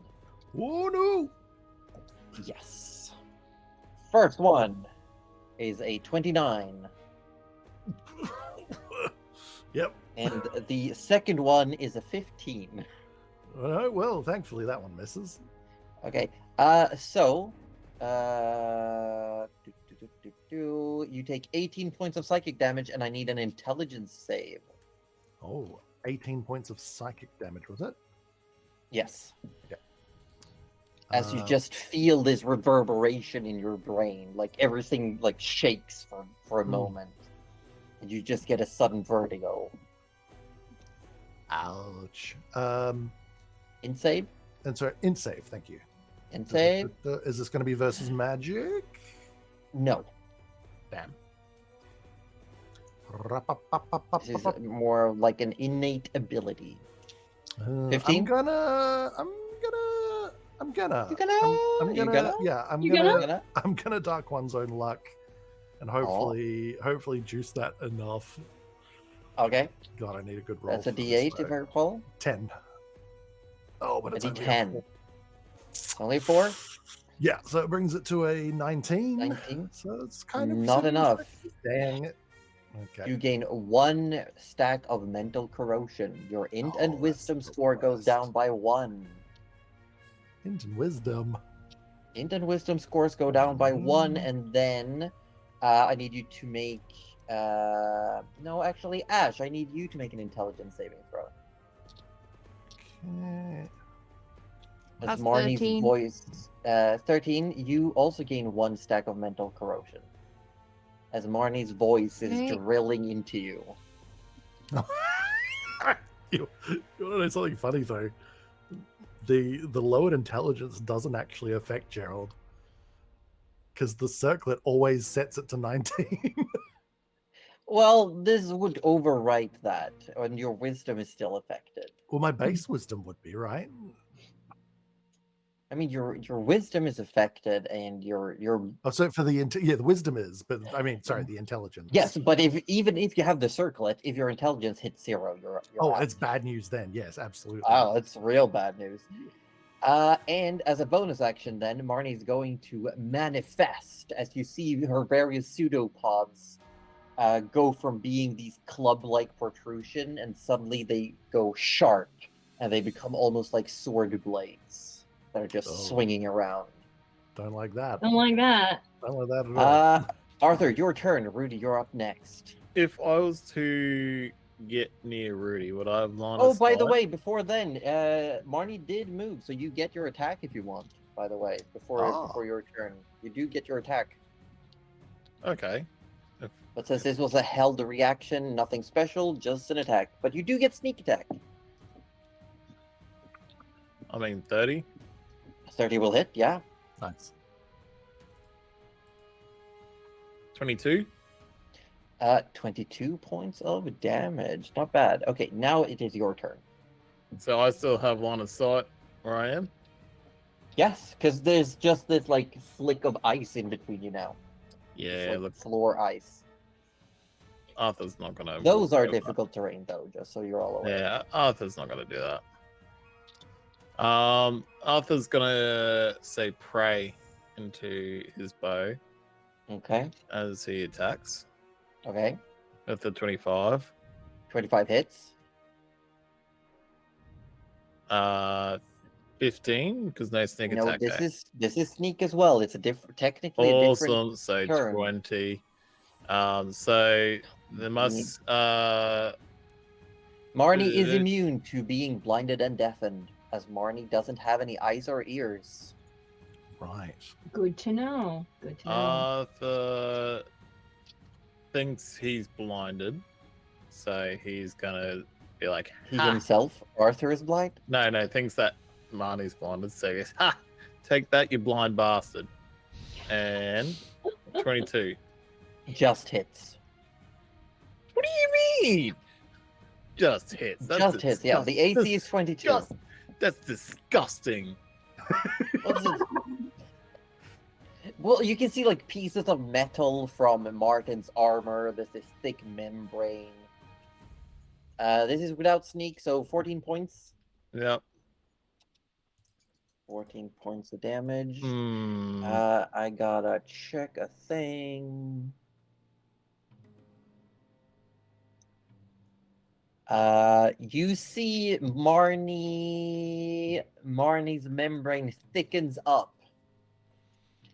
[SPEAKER 3] Oh no.
[SPEAKER 2] Yes. First one is a 29.
[SPEAKER 3] Yep.
[SPEAKER 2] And the second one is a 15.
[SPEAKER 3] All right, well, thankfully that one misses.
[SPEAKER 2] Okay. You take 18 points of psychic damage, and I need an intelligence save.
[SPEAKER 3] Oh, 18 points of psychic damage, was it?
[SPEAKER 2] Yes.
[SPEAKER 3] Okay.
[SPEAKER 2] As you just feel this reverberation in your brain, like everything like shakes for a moment, and you just get a sudden vertigo.
[SPEAKER 3] Ouch.
[SPEAKER 2] In save?
[SPEAKER 3] And sorry, in save, thank you.
[SPEAKER 2] In save?
[SPEAKER 3] Is this going to be versus magic?
[SPEAKER 2] No.
[SPEAKER 3] Damn.
[SPEAKER 2] This is more like an innate ability. 15?
[SPEAKER 3] I'm gonna. I'm gonna Dark One's Own Luck, and hopefully juice that enough.
[SPEAKER 2] Okay.
[SPEAKER 3] God, I need a good roll.
[SPEAKER 2] That's a
[SPEAKER 3] for this,
[SPEAKER 2] D8
[SPEAKER 3] though.
[SPEAKER 2] if I recall.
[SPEAKER 3] 10. Oh, but
[SPEAKER 2] A
[SPEAKER 3] it's only a
[SPEAKER 2] D10.
[SPEAKER 3] 4.
[SPEAKER 2] It's only 4?
[SPEAKER 3] Yeah, so it brings it to a 19.
[SPEAKER 2] 19?
[SPEAKER 3] So it's kind of
[SPEAKER 2] Not enough.
[SPEAKER 3] Dang it. Okay.
[SPEAKER 2] You gain 1 stack of mental corrosion. Your int and
[SPEAKER 3] Oh,
[SPEAKER 2] wisdom
[SPEAKER 3] that's the
[SPEAKER 2] score goes
[SPEAKER 3] worst.
[SPEAKER 2] down by 1.
[SPEAKER 3] Int and wisdom.
[SPEAKER 2] Int and wisdom scores go down by 1, and then I need you to make. No, actually, Ash, I need you to make an intelligence saving throw.
[SPEAKER 3] Okay.
[SPEAKER 2] As
[SPEAKER 5] That's
[SPEAKER 2] Marnie's
[SPEAKER 5] 13.
[SPEAKER 2] voice. 13, you also gain 1 stack of mental corrosion. As Marnie's voice is
[SPEAKER 5] Okay.
[SPEAKER 2] drilling into you.
[SPEAKER 3] You want to know something funny though? The lowered intelligence doesn't actually affect Gerald. because the circlet always sets it to 19.
[SPEAKER 2] Well, this would overwrite that, and your wisdom is still affected.
[SPEAKER 3] Well, my base wisdom would be, right?
[SPEAKER 2] I mean, your wisdom is affected, and your
[SPEAKER 3] Oh, so for the the wisdom is, but I mean, sorry, the intelligence.
[SPEAKER 2] yes, but even if you have the circlet, if your intelligence hits 0, you're
[SPEAKER 3] Oh,
[SPEAKER 2] out.
[SPEAKER 3] it's bad news then. Yes, absolutely.
[SPEAKER 2] Oh, it's real bad news. And as a bonus action, then Marnie's going to manifest as you see her various pseudopods go from being these club-like protrusion, and suddenly they go sharp, and they become almost like sword blades that are just
[SPEAKER 3] Oh.
[SPEAKER 2] swinging around.
[SPEAKER 3] Don't like that.
[SPEAKER 4] Don't like that.
[SPEAKER 3] Don't like that at all.
[SPEAKER 2] Arthur, your turn. Rudy, you're up next.
[SPEAKER 6] If I was to get near Rudy, would I have line
[SPEAKER 2] Oh,
[SPEAKER 6] of
[SPEAKER 2] by the
[SPEAKER 6] sight?
[SPEAKER 2] way, before then, Marnie did move, so you get your attack if you want. By the way, before your turn, you do get your attack.
[SPEAKER 6] Okay.
[SPEAKER 2] But since this was a held reaction, nothing special, just an attack. But you do get sneak attack.
[SPEAKER 6] I mean, 30.
[SPEAKER 2] 30 will hit, yeah.
[SPEAKER 3] Nice.
[SPEAKER 6] 22.
[SPEAKER 2] 22 points of damage. Not bad. Okay, now it is your turn.
[SPEAKER 6] So I still have line of sight where I am.
[SPEAKER 2] Yes, because there's just this like flick of ice in between you now. It's
[SPEAKER 6] Yeah,
[SPEAKER 2] like
[SPEAKER 6] look,
[SPEAKER 2] floor ice.
[SPEAKER 6] Arthur's not gonna.
[SPEAKER 2] Those are
[SPEAKER 6] do that.
[SPEAKER 2] difficult terrain, though, just so you're all aware.
[SPEAKER 6] Yeah, Arthur's not gonna do that. Arthur's gonna say pray into his bow
[SPEAKER 2] Okay.
[SPEAKER 6] as he attacks
[SPEAKER 2] Okay.
[SPEAKER 6] with the 25.
[SPEAKER 2] 25 hits.
[SPEAKER 6] 15 because no sneak
[SPEAKER 2] No,
[SPEAKER 6] attack.
[SPEAKER 2] this is sneak as well. It's a technically a different.
[SPEAKER 6] Awesome. So
[SPEAKER 2] turn.
[SPEAKER 6] 20. So there must
[SPEAKER 2] Marnie is immune to being blinded and deafened, as Marnie doesn't have any eyes or ears.
[SPEAKER 3] Right.
[SPEAKER 4] Good to know. Good to know.
[SPEAKER 6] Arthur thinks he's blinded, so he's gonna be like,
[SPEAKER 2] He
[SPEAKER 6] "Ha!"
[SPEAKER 2] himself, Arthur, is blind.
[SPEAKER 6] No, thinks that Marnie's blinded, so he goes, "Ha! Take that, you blind bastard!" And 22.
[SPEAKER 2] Just hits.
[SPEAKER 6] What do you mean? Just hits.
[SPEAKER 2] Just hits. Yeah, the AC is 22.
[SPEAKER 6] That's disgusting.
[SPEAKER 2] What's it- Well, you can see like pieces of metal from Martin's armor. There's this thick membrane. This is without sneak, so 14 points.
[SPEAKER 6] Yep.
[SPEAKER 2] 14 points of damage.
[SPEAKER 6] Hmm.
[SPEAKER 2] I gotta check a thing. You see Marnie's membrane thickens up.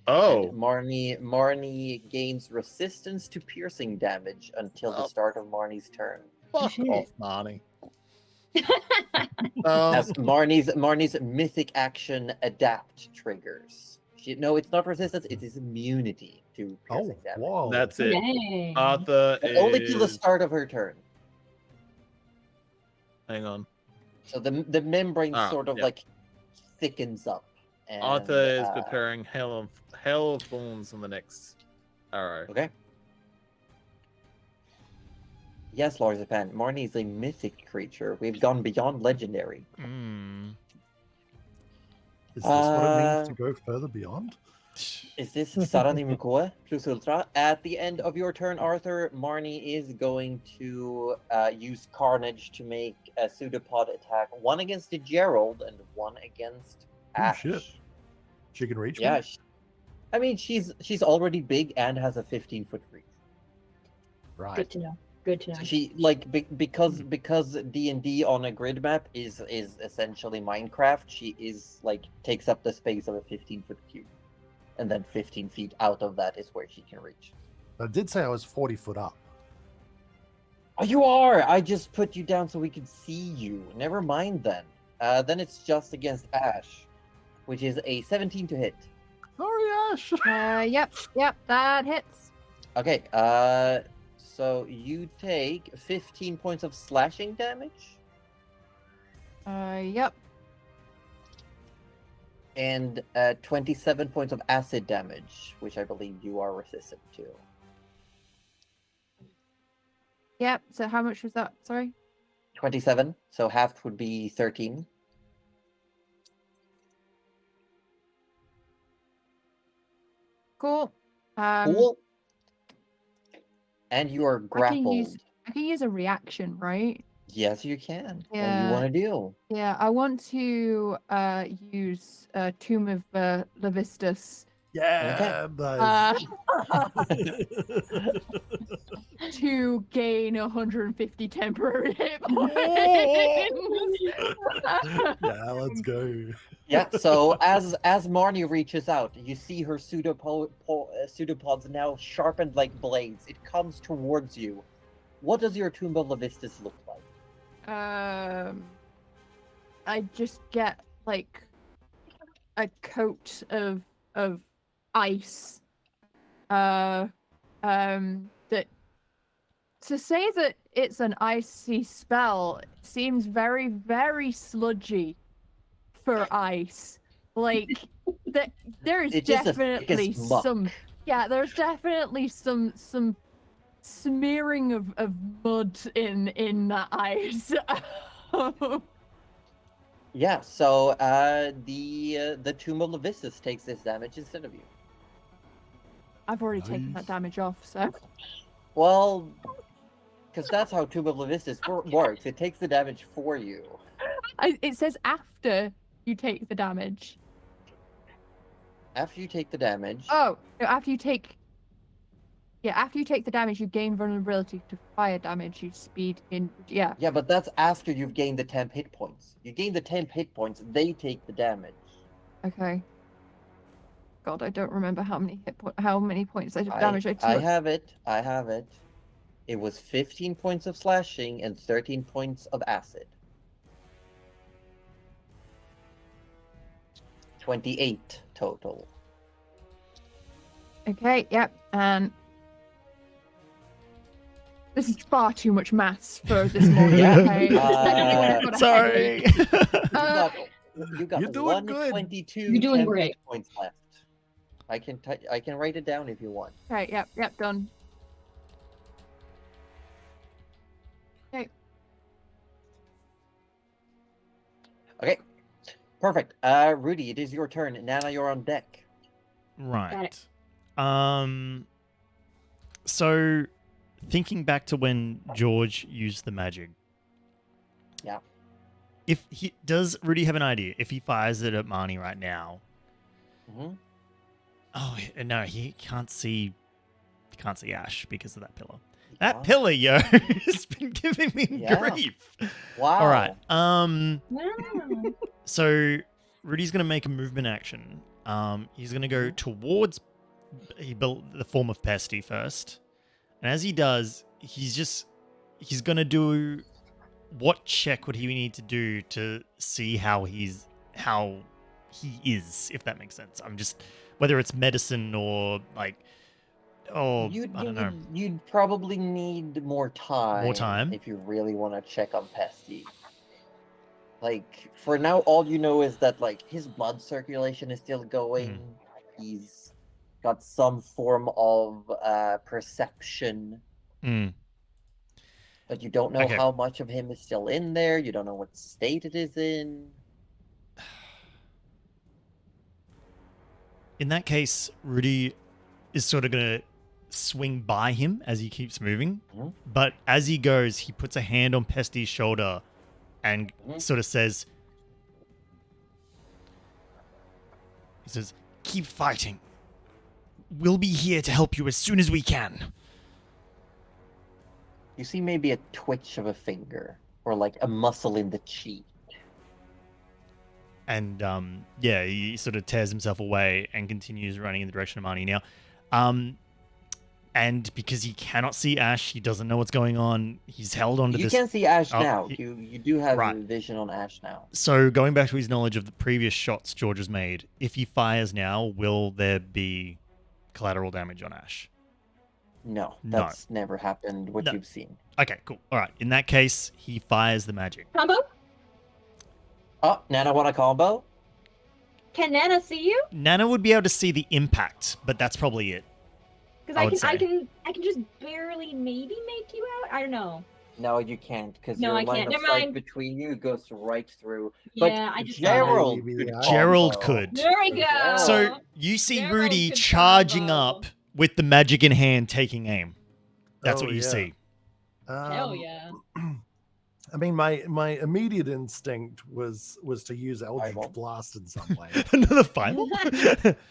[SPEAKER 6] Oh.
[SPEAKER 2] And Marnie gains resistance to piercing damage until the
[SPEAKER 6] Oh.
[SPEAKER 2] start of Marnie's turn.
[SPEAKER 6] Fuck
[SPEAKER 4] Shit.
[SPEAKER 6] off, Marnie.
[SPEAKER 2] As Marnie's mythic action adapt triggers. No, it's not resistance, it is immunity to
[SPEAKER 3] Oh,
[SPEAKER 2] piercing damage.
[SPEAKER 3] whoa.
[SPEAKER 6] That's it.
[SPEAKER 4] Yay.
[SPEAKER 6] Arthur
[SPEAKER 2] But
[SPEAKER 6] is...
[SPEAKER 2] only till the start of her turn.
[SPEAKER 6] Hang on.
[SPEAKER 2] So the membrane
[SPEAKER 6] Ah,
[SPEAKER 2] sort of
[SPEAKER 6] yeah.
[SPEAKER 2] like thickens up. And,
[SPEAKER 6] Arthur is preparing Hell of Thorns on the next arrow.
[SPEAKER 2] Okay. Yes, Lord Japan. Marnie is a mythic creature. We've gone beyond legendary.
[SPEAKER 1] Mm.
[SPEAKER 3] Is this what it means to go further beyond?
[SPEAKER 2] Is this Sarani Mukoe plus Ultra? At the end of your turn, Arthur, Marnie is going to use Carnage to make a pseudopod attack. One against Gerald and one against
[SPEAKER 3] Oh,
[SPEAKER 2] Ash.
[SPEAKER 3] shit. She can reach
[SPEAKER 2] Yeah.
[SPEAKER 3] me?
[SPEAKER 2] I mean, she's already big and has a 15-foot reach.
[SPEAKER 3] Right.
[SPEAKER 4] Good to know. Good to know.
[SPEAKER 2] So she because D&D on a grid map is essentially Minecraft. She is like takes up the space of a 15-foot cube, and then 15 feet out of that is where she can reach.
[SPEAKER 3] I did say I was 40 foot up.
[SPEAKER 2] Oh, you are! I just put you down so we could see you. Never mind then. Then it's just against Ash, which is a 17 to hit.
[SPEAKER 3] Sorry, Ash.
[SPEAKER 5] Yep, that hits.
[SPEAKER 2] Okay, so you take 15 points of slashing damage.
[SPEAKER 5] Yep.
[SPEAKER 2] and 27 points of acid damage, which I believe you are resistant to.
[SPEAKER 5] Yep. So how much was that? Sorry.
[SPEAKER 2] 27, so half would be 13.
[SPEAKER 5] Cool.
[SPEAKER 2] Cool. And you are grappled.
[SPEAKER 5] I can use a reaction, right?
[SPEAKER 2] Yes, you can. What do you
[SPEAKER 5] Yeah.
[SPEAKER 2] want to do?
[SPEAKER 5] Yeah, I want to use Tomb of Levistus
[SPEAKER 3] Yeah, buzz.
[SPEAKER 5] to gain 150 temporary hit points.
[SPEAKER 3] Yeah, let's go.
[SPEAKER 2] Yeah, so as Marnie reaches out, you see her pseudopods now sharpened like blades. It comes towards you. What does your Tomb of Levistus look like?
[SPEAKER 5] I just get like a coat of ice. That to say that it's an icy spell seems very, very sludgy for ice. Like that there is definitely some there's definitely some smearing of mud in that ice.
[SPEAKER 2] Yeah, so the Tomb of Levistus takes this damage instead of you.
[SPEAKER 5] I've already taken that damage off, so.
[SPEAKER 2] Well, because that's how Tomb of Levistus works. It takes the damage for you.
[SPEAKER 5] It says after you take the damage.
[SPEAKER 2] After you take the damage.
[SPEAKER 5] Oh, no, after you take. Yeah, after you take the damage, you gain vulnerability to fire damage. You speed in. Yeah.
[SPEAKER 2] Yeah, but that's after you've gained the 10 hit points. You gain the 10 hit points, they take the damage.
[SPEAKER 5] Okay. God, I don't remember how many points of damage I took.
[SPEAKER 2] I have it. It was 15 points of slashing and 13 points of acid. 28 total.
[SPEAKER 5] Okay, yep, and this is far too much maths for this morning.
[SPEAKER 2] Yeah.
[SPEAKER 5] Okay.
[SPEAKER 1] Sorry.
[SPEAKER 2] You got
[SPEAKER 3] You're doing good.
[SPEAKER 2] 122
[SPEAKER 4] You're doing
[SPEAKER 2] 10
[SPEAKER 4] great.
[SPEAKER 2] hit points left. I can write it down if you want.
[SPEAKER 5] Okay, yep, done. Okay.
[SPEAKER 2] Okay. Perfect. Rudy, it is your turn. Nana, you're on deck.
[SPEAKER 1] Right. So thinking back to when George used the magic.
[SPEAKER 2] Yeah.
[SPEAKER 1] If he does Rudy have an idea if he fires it at Marnie right now?
[SPEAKER 2] Mm-hmm.
[SPEAKER 1] Oh no, he can't see Ash because of that pillar. That pillar, yo, has been giving me grief.
[SPEAKER 2] Wow.
[SPEAKER 1] All right.
[SPEAKER 4] Wow.
[SPEAKER 1] So Rudy's gonna make a movement action. He's gonna go towards the form of Pesty first, and as he does, he's gonna do. What check would he need to do to see how he is, if that makes sense? I'm just whether it's medicine or like, I don't know.
[SPEAKER 2] You'd probably need more time.
[SPEAKER 1] More time?
[SPEAKER 2] If you really want to check on Pesty. Like, for now, all you know is that, like, his blood circulation is still going. He's got some form of perception. But you don't know how much of him is still in there. You don't know what state it is in.
[SPEAKER 1] In that case, Rudy is sort of going to swing by him as he keeps moving. But as he goes, he puts a hand on Pesty's shoulder and sort of says, keep fighting. We'll be here to help you as soon as we can.
[SPEAKER 2] You see maybe a twitch of a finger or like a muscle in the cheek.
[SPEAKER 1] And he sort of tears himself away and continues running in the direction of Marnie now. And because he cannot see Ash, he doesn't know what's going on. He's held onto this.
[SPEAKER 2] You can see Ash now. You do have vision on Ash now.
[SPEAKER 1] So going back to his knowledge of the previous shots George has made, if he fires now, will there be collateral damage on Ash?
[SPEAKER 2] No, that's never happened, what you've seen.
[SPEAKER 1] Okay, cool. All right. In that case, he fires the magic.
[SPEAKER 4] Combo?
[SPEAKER 2] Oh, Nana want a combo?
[SPEAKER 4] Can Nana see you?
[SPEAKER 1] Nana would be able to see the impact, but that's probably it.
[SPEAKER 4] Because
[SPEAKER 1] I
[SPEAKER 4] I
[SPEAKER 1] would
[SPEAKER 4] can
[SPEAKER 1] say.
[SPEAKER 4] just barely maybe make you out. I don't know.
[SPEAKER 2] No, you can't, because
[SPEAKER 4] No,
[SPEAKER 2] your
[SPEAKER 4] I
[SPEAKER 2] line
[SPEAKER 4] can't.
[SPEAKER 2] of
[SPEAKER 4] Never
[SPEAKER 2] sight
[SPEAKER 4] mind.
[SPEAKER 2] between you goes right through.
[SPEAKER 4] Yeah,
[SPEAKER 2] but
[SPEAKER 4] I just
[SPEAKER 2] Gerald
[SPEAKER 3] maybe
[SPEAKER 2] could
[SPEAKER 3] I-
[SPEAKER 1] Gerald
[SPEAKER 2] combo.
[SPEAKER 1] could.
[SPEAKER 4] There we go.
[SPEAKER 2] Gerald.
[SPEAKER 1] So you see
[SPEAKER 4] Gerald
[SPEAKER 1] Rudy
[SPEAKER 4] could
[SPEAKER 1] charging
[SPEAKER 4] combo.
[SPEAKER 1] up with the magic in hand, taking aim. That's
[SPEAKER 3] Oh,
[SPEAKER 1] what you
[SPEAKER 3] yeah.
[SPEAKER 1] see.
[SPEAKER 4] Hell yeah.
[SPEAKER 3] I mean, my immediate instinct was to use Eldritch
[SPEAKER 2] Fireball.
[SPEAKER 3] Blast in some way.
[SPEAKER 1] Another fireball?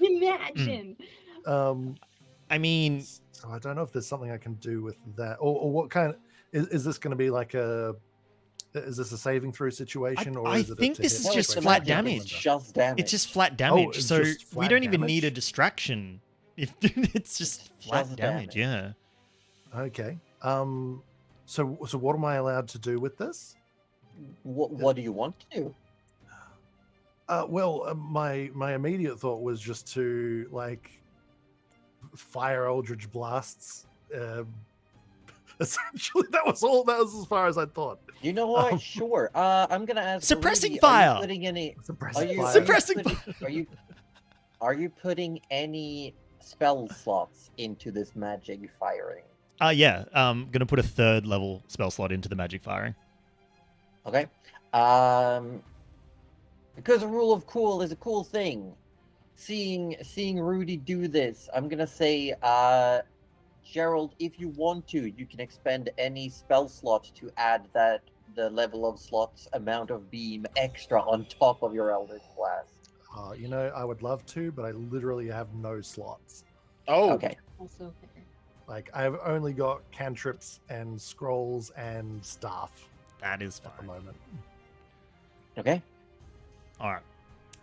[SPEAKER 4] Imagine.
[SPEAKER 1] I mean,
[SPEAKER 3] So I don't know if there's something I can do with that, or what kind of is this going to be like a? Is this a saving through situation, or
[SPEAKER 1] I
[SPEAKER 3] is it?
[SPEAKER 1] think
[SPEAKER 3] a
[SPEAKER 1] this is
[SPEAKER 2] No,
[SPEAKER 1] just
[SPEAKER 2] it's the
[SPEAKER 1] flat
[SPEAKER 2] magic,
[SPEAKER 1] damage.
[SPEAKER 2] It's just damage.
[SPEAKER 1] it's just flat damage.
[SPEAKER 3] it's
[SPEAKER 1] So
[SPEAKER 3] just
[SPEAKER 1] we
[SPEAKER 3] flat
[SPEAKER 1] don't even need a
[SPEAKER 3] damage?
[SPEAKER 1] distraction. If it's just flat
[SPEAKER 2] just
[SPEAKER 1] damage,
[SPEAKER 2] damage.
[SPEAKER 1] yeah.
[SPEAKER 3] Okay. So what am I allowed to do with this?
[SPEAKER 2] What do you want to do?
[SPEAKER 3] Well, my immediate thought was just to like fire Eldritch Blasts. Essentially, that was all. That was as far as I thought.
[SPEAKER 2] You know what? Sure. I'm gonna ask.
[SPEAKER 1] Suppressing
[SPEAKER 2] Rudy,
[SPEAKER 1] fire!
[SPEAKER 2] Are you putting any?
[SPEAKER 3] Suppressing
[SPEAKER 2] Are you,
[SPEAKER 3] fire.
[SPEAKER 1] Suppressing
[SPEAKER 2] Are you putting any spell slots into this magic firing?
[SPEAKER 1] Yeah. Gonna put a 3rd level spell slot into the magic firing.
[SPEAKER 2] Okay. Because a rule of cool is a cool thing. Seeing Rudy do this, I'm gonna say, Gerald, if you want to, you can expend any spell slot to add the level of slots amount of beam extra on top of your Eldritch Blast.
[SPEAKER 3] You know, I would love to, but I literally have no slots.
[SPEAKER 6] Oh,
[SPEAKER 2] Okay.
[SPEAKER 4] Also fair.
[SPEAKER 3] Like I've only got cantrips and scrolls and staff
[SPEAKER 1] That is
[SPEAKER 3] at the
[SPEAKER 1] fine.
[SPEAKER 3] moment.
[SPEAKER 2] Okay.
[SPEAKER 1] All right.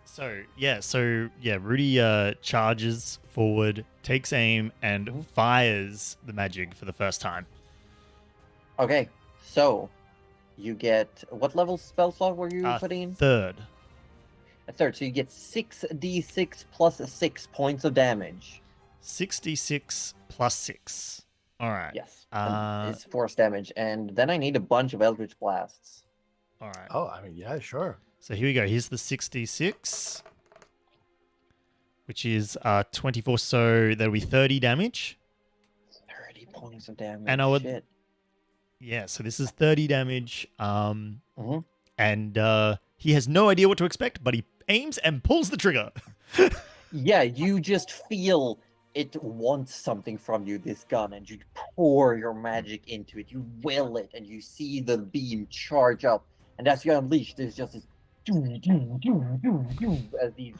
[SPEAKER 1] So Rudy charges forward, takes aim, and fires the magic for the first time.
[SPEAKER 2] Okay. So, you get what level spell slot were you putting in?
[SPEAKER 1] 3rd.
[SPEAKER 2] A 3rd. So you get 6d6 plus 6 points of damage.
[SPEAKER 1] 66 plus 6. All right.
[SPEAKER 2] Yes.
[SPEAKER 1] Uh,
[SPEAKER 2] It's force damage, and then I need a bunch of Eldritch Blasts.
[SPEAKER 1] All right.
[SPEAKER 3] Oh, I mean, yeah, sure.
[SPEAKER 1] So here we go. Here's the 66, which is 24. So that'll be 30 damage.
[SPEAKER 2] 30 points of damage.
[SPEAKER 1] And I would-
[SPEAKER 2] Shit.
[SPEAKER 1] Yeah. So this is 30 damage.
[SPEAKER 2] Mhm.
[SPEAKER 1] And he has no idea what to expect, but he aims and pulls the trigger.
[SPEAKER 2] Yeah, you just feel it wants something from you, this gun, and you pour your magic into it. You will it, and you see the beam charge up. And as you unleash, there's just this as these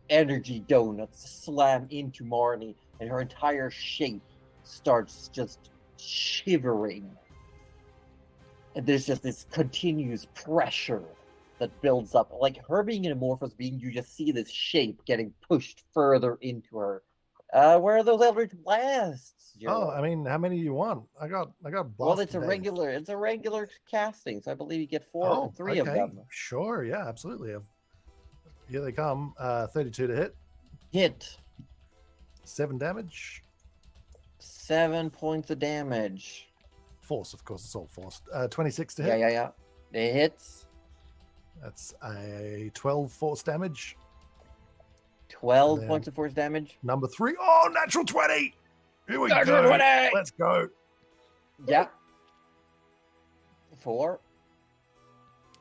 [SPEAKER 2] energy donuts slam into Marnie, and her entire shape starts just shivering. And there's just this continuous pressure that builds up. Like her being an amorphous being, you just see this shape getting pushed further into her. Where are those Eldritch Blasts?
[SPEAKER 3] Oh,
[SPEAKER 2] Gerald?
[SPEAKER 3] I mean, how many do you want? I got
[SPEAKER 2] well,
[SPEAKER 3] blasted
[SPEAKER 2] it's a
[SPEAKER 3] days.
[SPEAKER 2] regular casting, so I believe you get three of
[SPEAKER 3] okay.
[SPEAKER 2] them.
[SPEAKER 3] Sure, yeah, absolutely. Here they come. 32 to hit,
[SPEAKER 2] Hit
[SPEAKER 3] 7 damage.
[SPEAKER 2] 7 points of damage.
[SPEAKER 3] Force, of course, it's all forced. 26 to
[SPEAKER 2] Yeah,
[SPEAKER 3] hit.
[SPEAKER 2] yeah, yeah. It hits.
[SPEAKER 3] That's a 12 force damage.
[SPEAKER 2] 12
[SPEAKER 3] then-
[SPEAKER 2] points of force damage.
[SPEAKER 3] Number 3. Oh, natural 20. Here we
[SPEAKER 2] Natural
[SPEAKER 3] go.
[SPEAKER 2] 20!
[SPEAKER 3] Let's go.
[SPEAKER 2] Yeah. 4.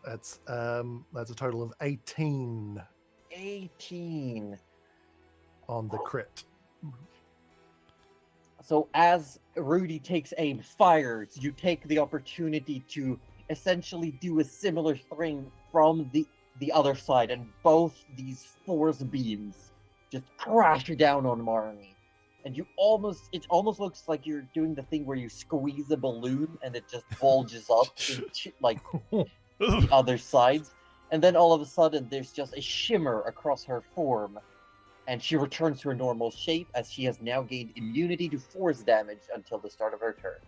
[SPEAKER 3] That's a total of 18
[SPEAKER 2] 18.
[SPEAKER 3] on the crit.
[SPEAKER 2] So as Rudy takes aim, fires, you take the opportunity to essentially do a similar thing from the other side, and both these force beams just crash down on Marnie. And it almost looks like you're doing the thing where you squeeze a balloon and it just bulges up into like the other sides. And then all of a sudden there's just a shimmer across her form, and she returns to her normal shape as she has now gained immunity to force damage until the start of her turn.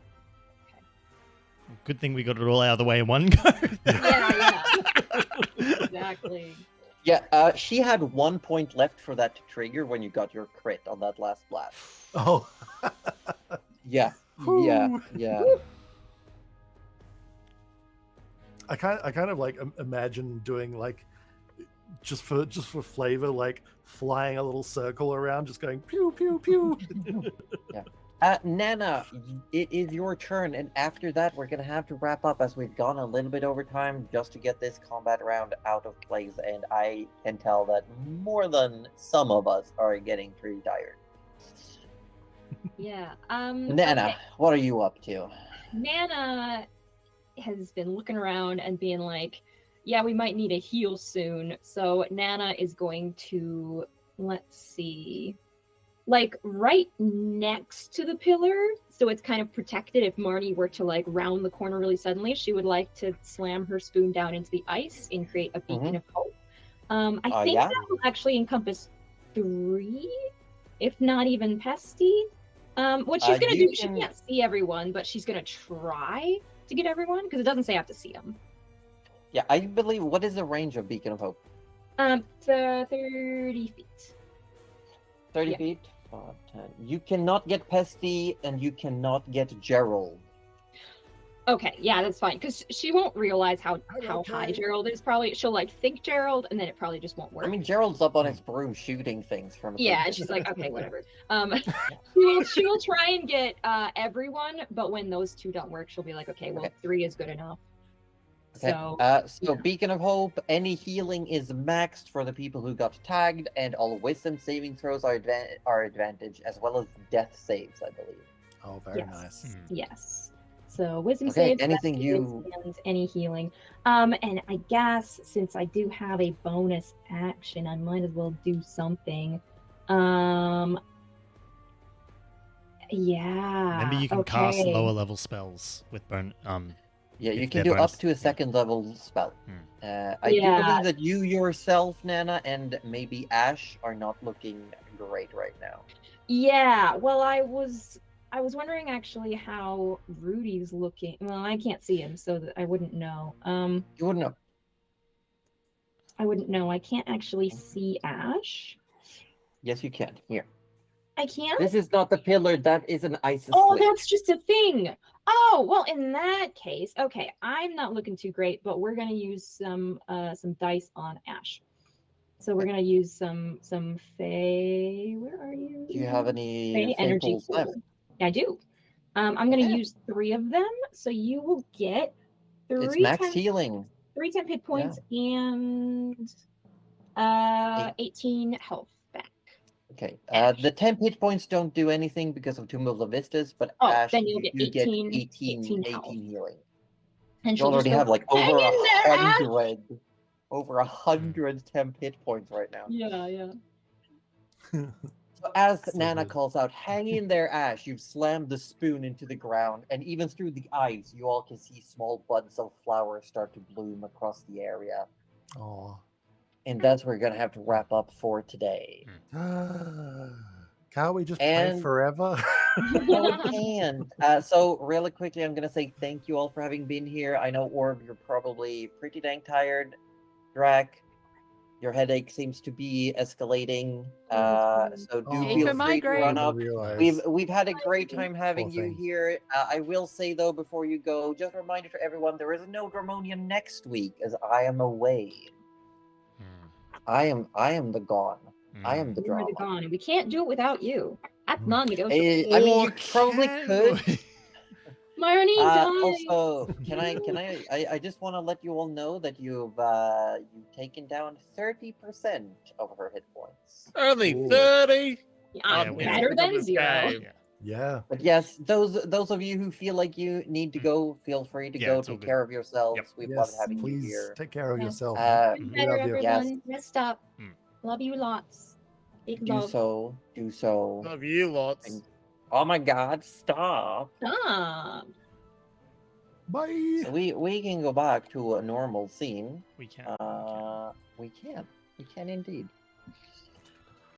[SPEAKER 1] Good thing we got it all out of the way in one go.
[SPEAKER 4] Yeah. Exactly.
[SPEAKER 2] Yeah, she had 1 point left for that to trigger when you got your crit on that last blast.
[SPEAKER 3] Oh.
[SPEAKER 2] Yeah.
[SPEAKER 3] I kind of like imagine doing like just for flavor, like flying a little circle around, just going pew pew pew.
[SPEAKER 2] Nana, it is your turn, and after that, we're gonna have to wrap up as we've gone a little bit over time just to get this combat round out of place, and I can tell that more than some of us are getting pretty tired.
[SPEAKER 4] Yeah.
[SPEAKER 2] Nana,
[SPEAKER 4] okay.
[SPEAKER 2] what are you up to?
[SPEAKER 4] Nana has been looking around and being like, yeah, we might need a heal soon. So Nana is going to, let's see, like right next to the pillar. So it's kind of protected. If Marty were to like round the corner really suddenly, she would like to slam her spoon down into the ice and create a beacon of hope. I think
[SPEAKER 2] yeah.
[SPEAKER 4] that will actually encompass 3, if not even Pesty. What she's gonna do, she can't see everyone, but she's gonna try to get everyone, because it doesn't say I have to see them.
[SPEAKER 2] Yeah, I believe, what is the range of Beacon of Hope?
[SPEAKER 4] 30 feet.
[SPEAKER 2] 30
[SPEAKER 4] Yeah.
[SPEAKER 2] feet? 5, 10. You cannot get Pesty, and you cannot get Gerald.
[SPEAKER 4] Okay, yeah, that's fine, because she won't realize how high Gerald is. Probably she'll like think Gerald, and then it probably just won't work.
[SPEAKER 2] I mean, Gerald's up on his broom shooting things from.
[SPEAKER 4] Yeah, and she's like, okay, whatever. She will try and get everyone, but when those 2 don't work, she'll be like, okay, well, 3 is good enough.
[SPEAKER 2] Okay.
[SPEAKER 4] So,
[SPEAKER 2] so Beacon of Hope, any healing is maxed for the people who got tagged, and all wisdom saving throws are advantage, as well as death saves, I believe.
[SPEAKER 3] Oh, very
[SPEAKER 4] Yes.
[SPEAKER 3] nice.
[SPEAKER 4] Yes. So wisdom
[SPEAKER 2] Okay,
[SPEAKER 4] saves,
[SPEAKER 2] anything
[SPEAKER 4] death
[SPEAKER 2] you-
[SPEAKER 4] saves, and any healing. And I guess since I do have a bonus action, I might as well do something. Yeah.
[SPEAKER 1] Remember, you can cast lower level spells with burn.
[SPEAKER 2] Yeah, you
[SPEAKER 1] if
[SPEAKER 2] can
[SPEAKER 1] they're
[SPEAKER 2] do
[SPEAKER 1] bonus.
[SPEAKER 2] up to a second level spell. I do
[SPEAKER 4] Yeah.
[SPEAKER 2] believe that you yourself, Nana, and maybe Ash are not looking great right now.
[SPEAKER 4] Yeah. Well, I was wondering actually how Rudy's looking. Well, I can't see him, so that I wouldn't know.
[SPEAKER 2] You wouldn't know.
[SPEAKER 4] I wouldn't know. I can't actually see Ash.
[SPEAKER 2] Yes, you can. Here.
[SPEAKER 4] I can't.
[SPEAKER 2] This is not the pillar. That is an ice
[SPEAKER 4] Oh,
[SPEAKER 2] switch.
[SPEAKER 4] that's just a thing. Oh, well, in that case, okay, I'm not looking too great, but we're gonna use some dice on Ash. So we're gonna use some Fey. Where are you?
[SPEAKER 2] Do you have any
[SPEAKER 4] Fey
[SPEAKER 2] Fey
[SPEAKER 4] energy
[SPEAKER 2] pools
[SPEAKER 4] pool.
[SPEAKER 2] left?
[SPEAKER 4] Yeah, I do. I'm gonna
[SPEAKER 2] Okay.
[SPEAKER 4] use 3 of them, so you will get
[SPEAKER 2] It's
[SPEAKER 4] 3
[SPEAKER 2] max
[SPEAKER 4] temp,
[SPEAKER 2] healing.
[SPEAKER 4] 3 temp hit points and 18 health back.
[SPEAKER 2] Okay.
[SPEAKER 4] Ash.
[SPEAKER 2] The 10 hit points don't do anything because of Tomb of the Vistas, but
[SPEAKER 4] Oh,
[SPEAKER 2] Ash,
[SPEAKER 4] then you'll
[SPEAKER 2] you
[SPEAKER 4] get
[SPEAKER 2] do get
[SPEAKER 4] 18 health.
[SPEAKER 2] 18 healing.
[SPEAKER 4] And
[SPEAKER 2] You
[SPEAKER 4] she'll
[SPEAKER 2] already
[SPEAKER 4] just go,
[SPEAKER 2] have like
[SPEAKER 4] "Hang
[SPEAKER 2] over
[SPEAKER 4] in there, Ash!"
[SPEAKER 2] 100. Over 100 temp hit points right now.
[SPEAKER 4] Yeah.
[SPEAKER 2] So as
[SPEAKER 3] So
[SPEAKER 2] Nana
[SPEAKER 3] good.
[SPEAKER 2] calls out, hang in there, Ash, you've slammed the spoon into the ground, and even through the ice, you all can see small buds of flowers start to bloom across the area.
[SPEAKER 3] Oh.
[SPEAKER 2] And that's where we're going to have to wrap up for today.
[SPEAKER 3] Can't we just play
[SPEAKER 2] And-
[SPEAKER 3] forever?
[SPEAKER 2] No, we can't. So really quickly, I'm going to say thank you all for having been here. I know, Orb, you're probably pretty dang tired. Drac, your headache seems to be escalating. So do
[SPEAKER 3] Oh,
[SPEAKER 2] feel
[SPEAKER 5] Paper
[SPEAKER 2] free to run
[SPEAKER 5] migraine.
[SPEAKER 2] up.
[SPEAKER 3] Realize.
[SPEAKER 2] We've had a great time having
[SPEAKER 3] Poor
[SPEAKER 2] you
[SPEAKER 3] thing.
[SPEAKER 2] here. I will say though, before you go, just a reminder to everyone: there is no Dramonia next week, as I am away. I am the gone. I am the
[SPEAKER 4] You're
[SPEAKER 2] drama.
[SPEAKER 4] the gone, and we can't do it without you. That's
[SPEAKER 3] Mm.
[SPEAKER 4] non-negotiable.
[SPEAKER 2] I mean, you probably could.
[SPEAKER 4] Marnie died.
[SPEAKER 2] Also, I just want to let you all know that you've taken down 30% of her hit points.
[SPEAKER 7] Only
[SPEAKER 3] Ooh.
[SPEAKER 7] 30.
[SPEAKER 4] I'm
[SPEAKER 1] we
[SPEAKER 4] better
[SPEAKER 7] picked up
[SPEAKER 4] than
[SPEAKER 7] this
[SPEAKER 4] 0.
[SPEAKER 7] game.
[SPEAKER 3] Yeah.
[SPEAKER 2] But yes, those of you who feel like you need to go, feel free to
[SPEAKER 1] Yeah,
[SPEAKER 2] go
[SPEAKER 1] it's all
[SPEAKER 2] take
[SPEAKER 1] good.
[SPEAKER 2] care of yourselves.
[SPEAKER 1] Yep.
[SPEAKER 2] We've loved
[SPEAKER 3] Yes,
[SPEAKER 2] having
[SPEAKER 3] please
[SPEAKER 2] you here.
[SPEAKER 3] take care of
[SPEAKER 4] Yeah.
[SPEAKER 3] yourself.
[SPEAKER 4] Better,
[SPEAKER 3] We love you.
[SPEAKER 4] everyone. Rest up.
[SPEAKER 1] Mm.
[SPEAKER 4] Love you lots. Big
[SPEAKER 2] Do
[SPEAKER 4] love.
[SPEAKER 2] so.
[SPEAKER 7] Love you lots.
[SPEAKER 2] And- oh my God! Stop.
[SPEAKER 4] Stop.
[SPEAKER 3] Bye.
[SPEAKER 2] So we can go back to a normal scene.
[SPEAKER 1] We can.
[SPEAKER 2] We can indeed.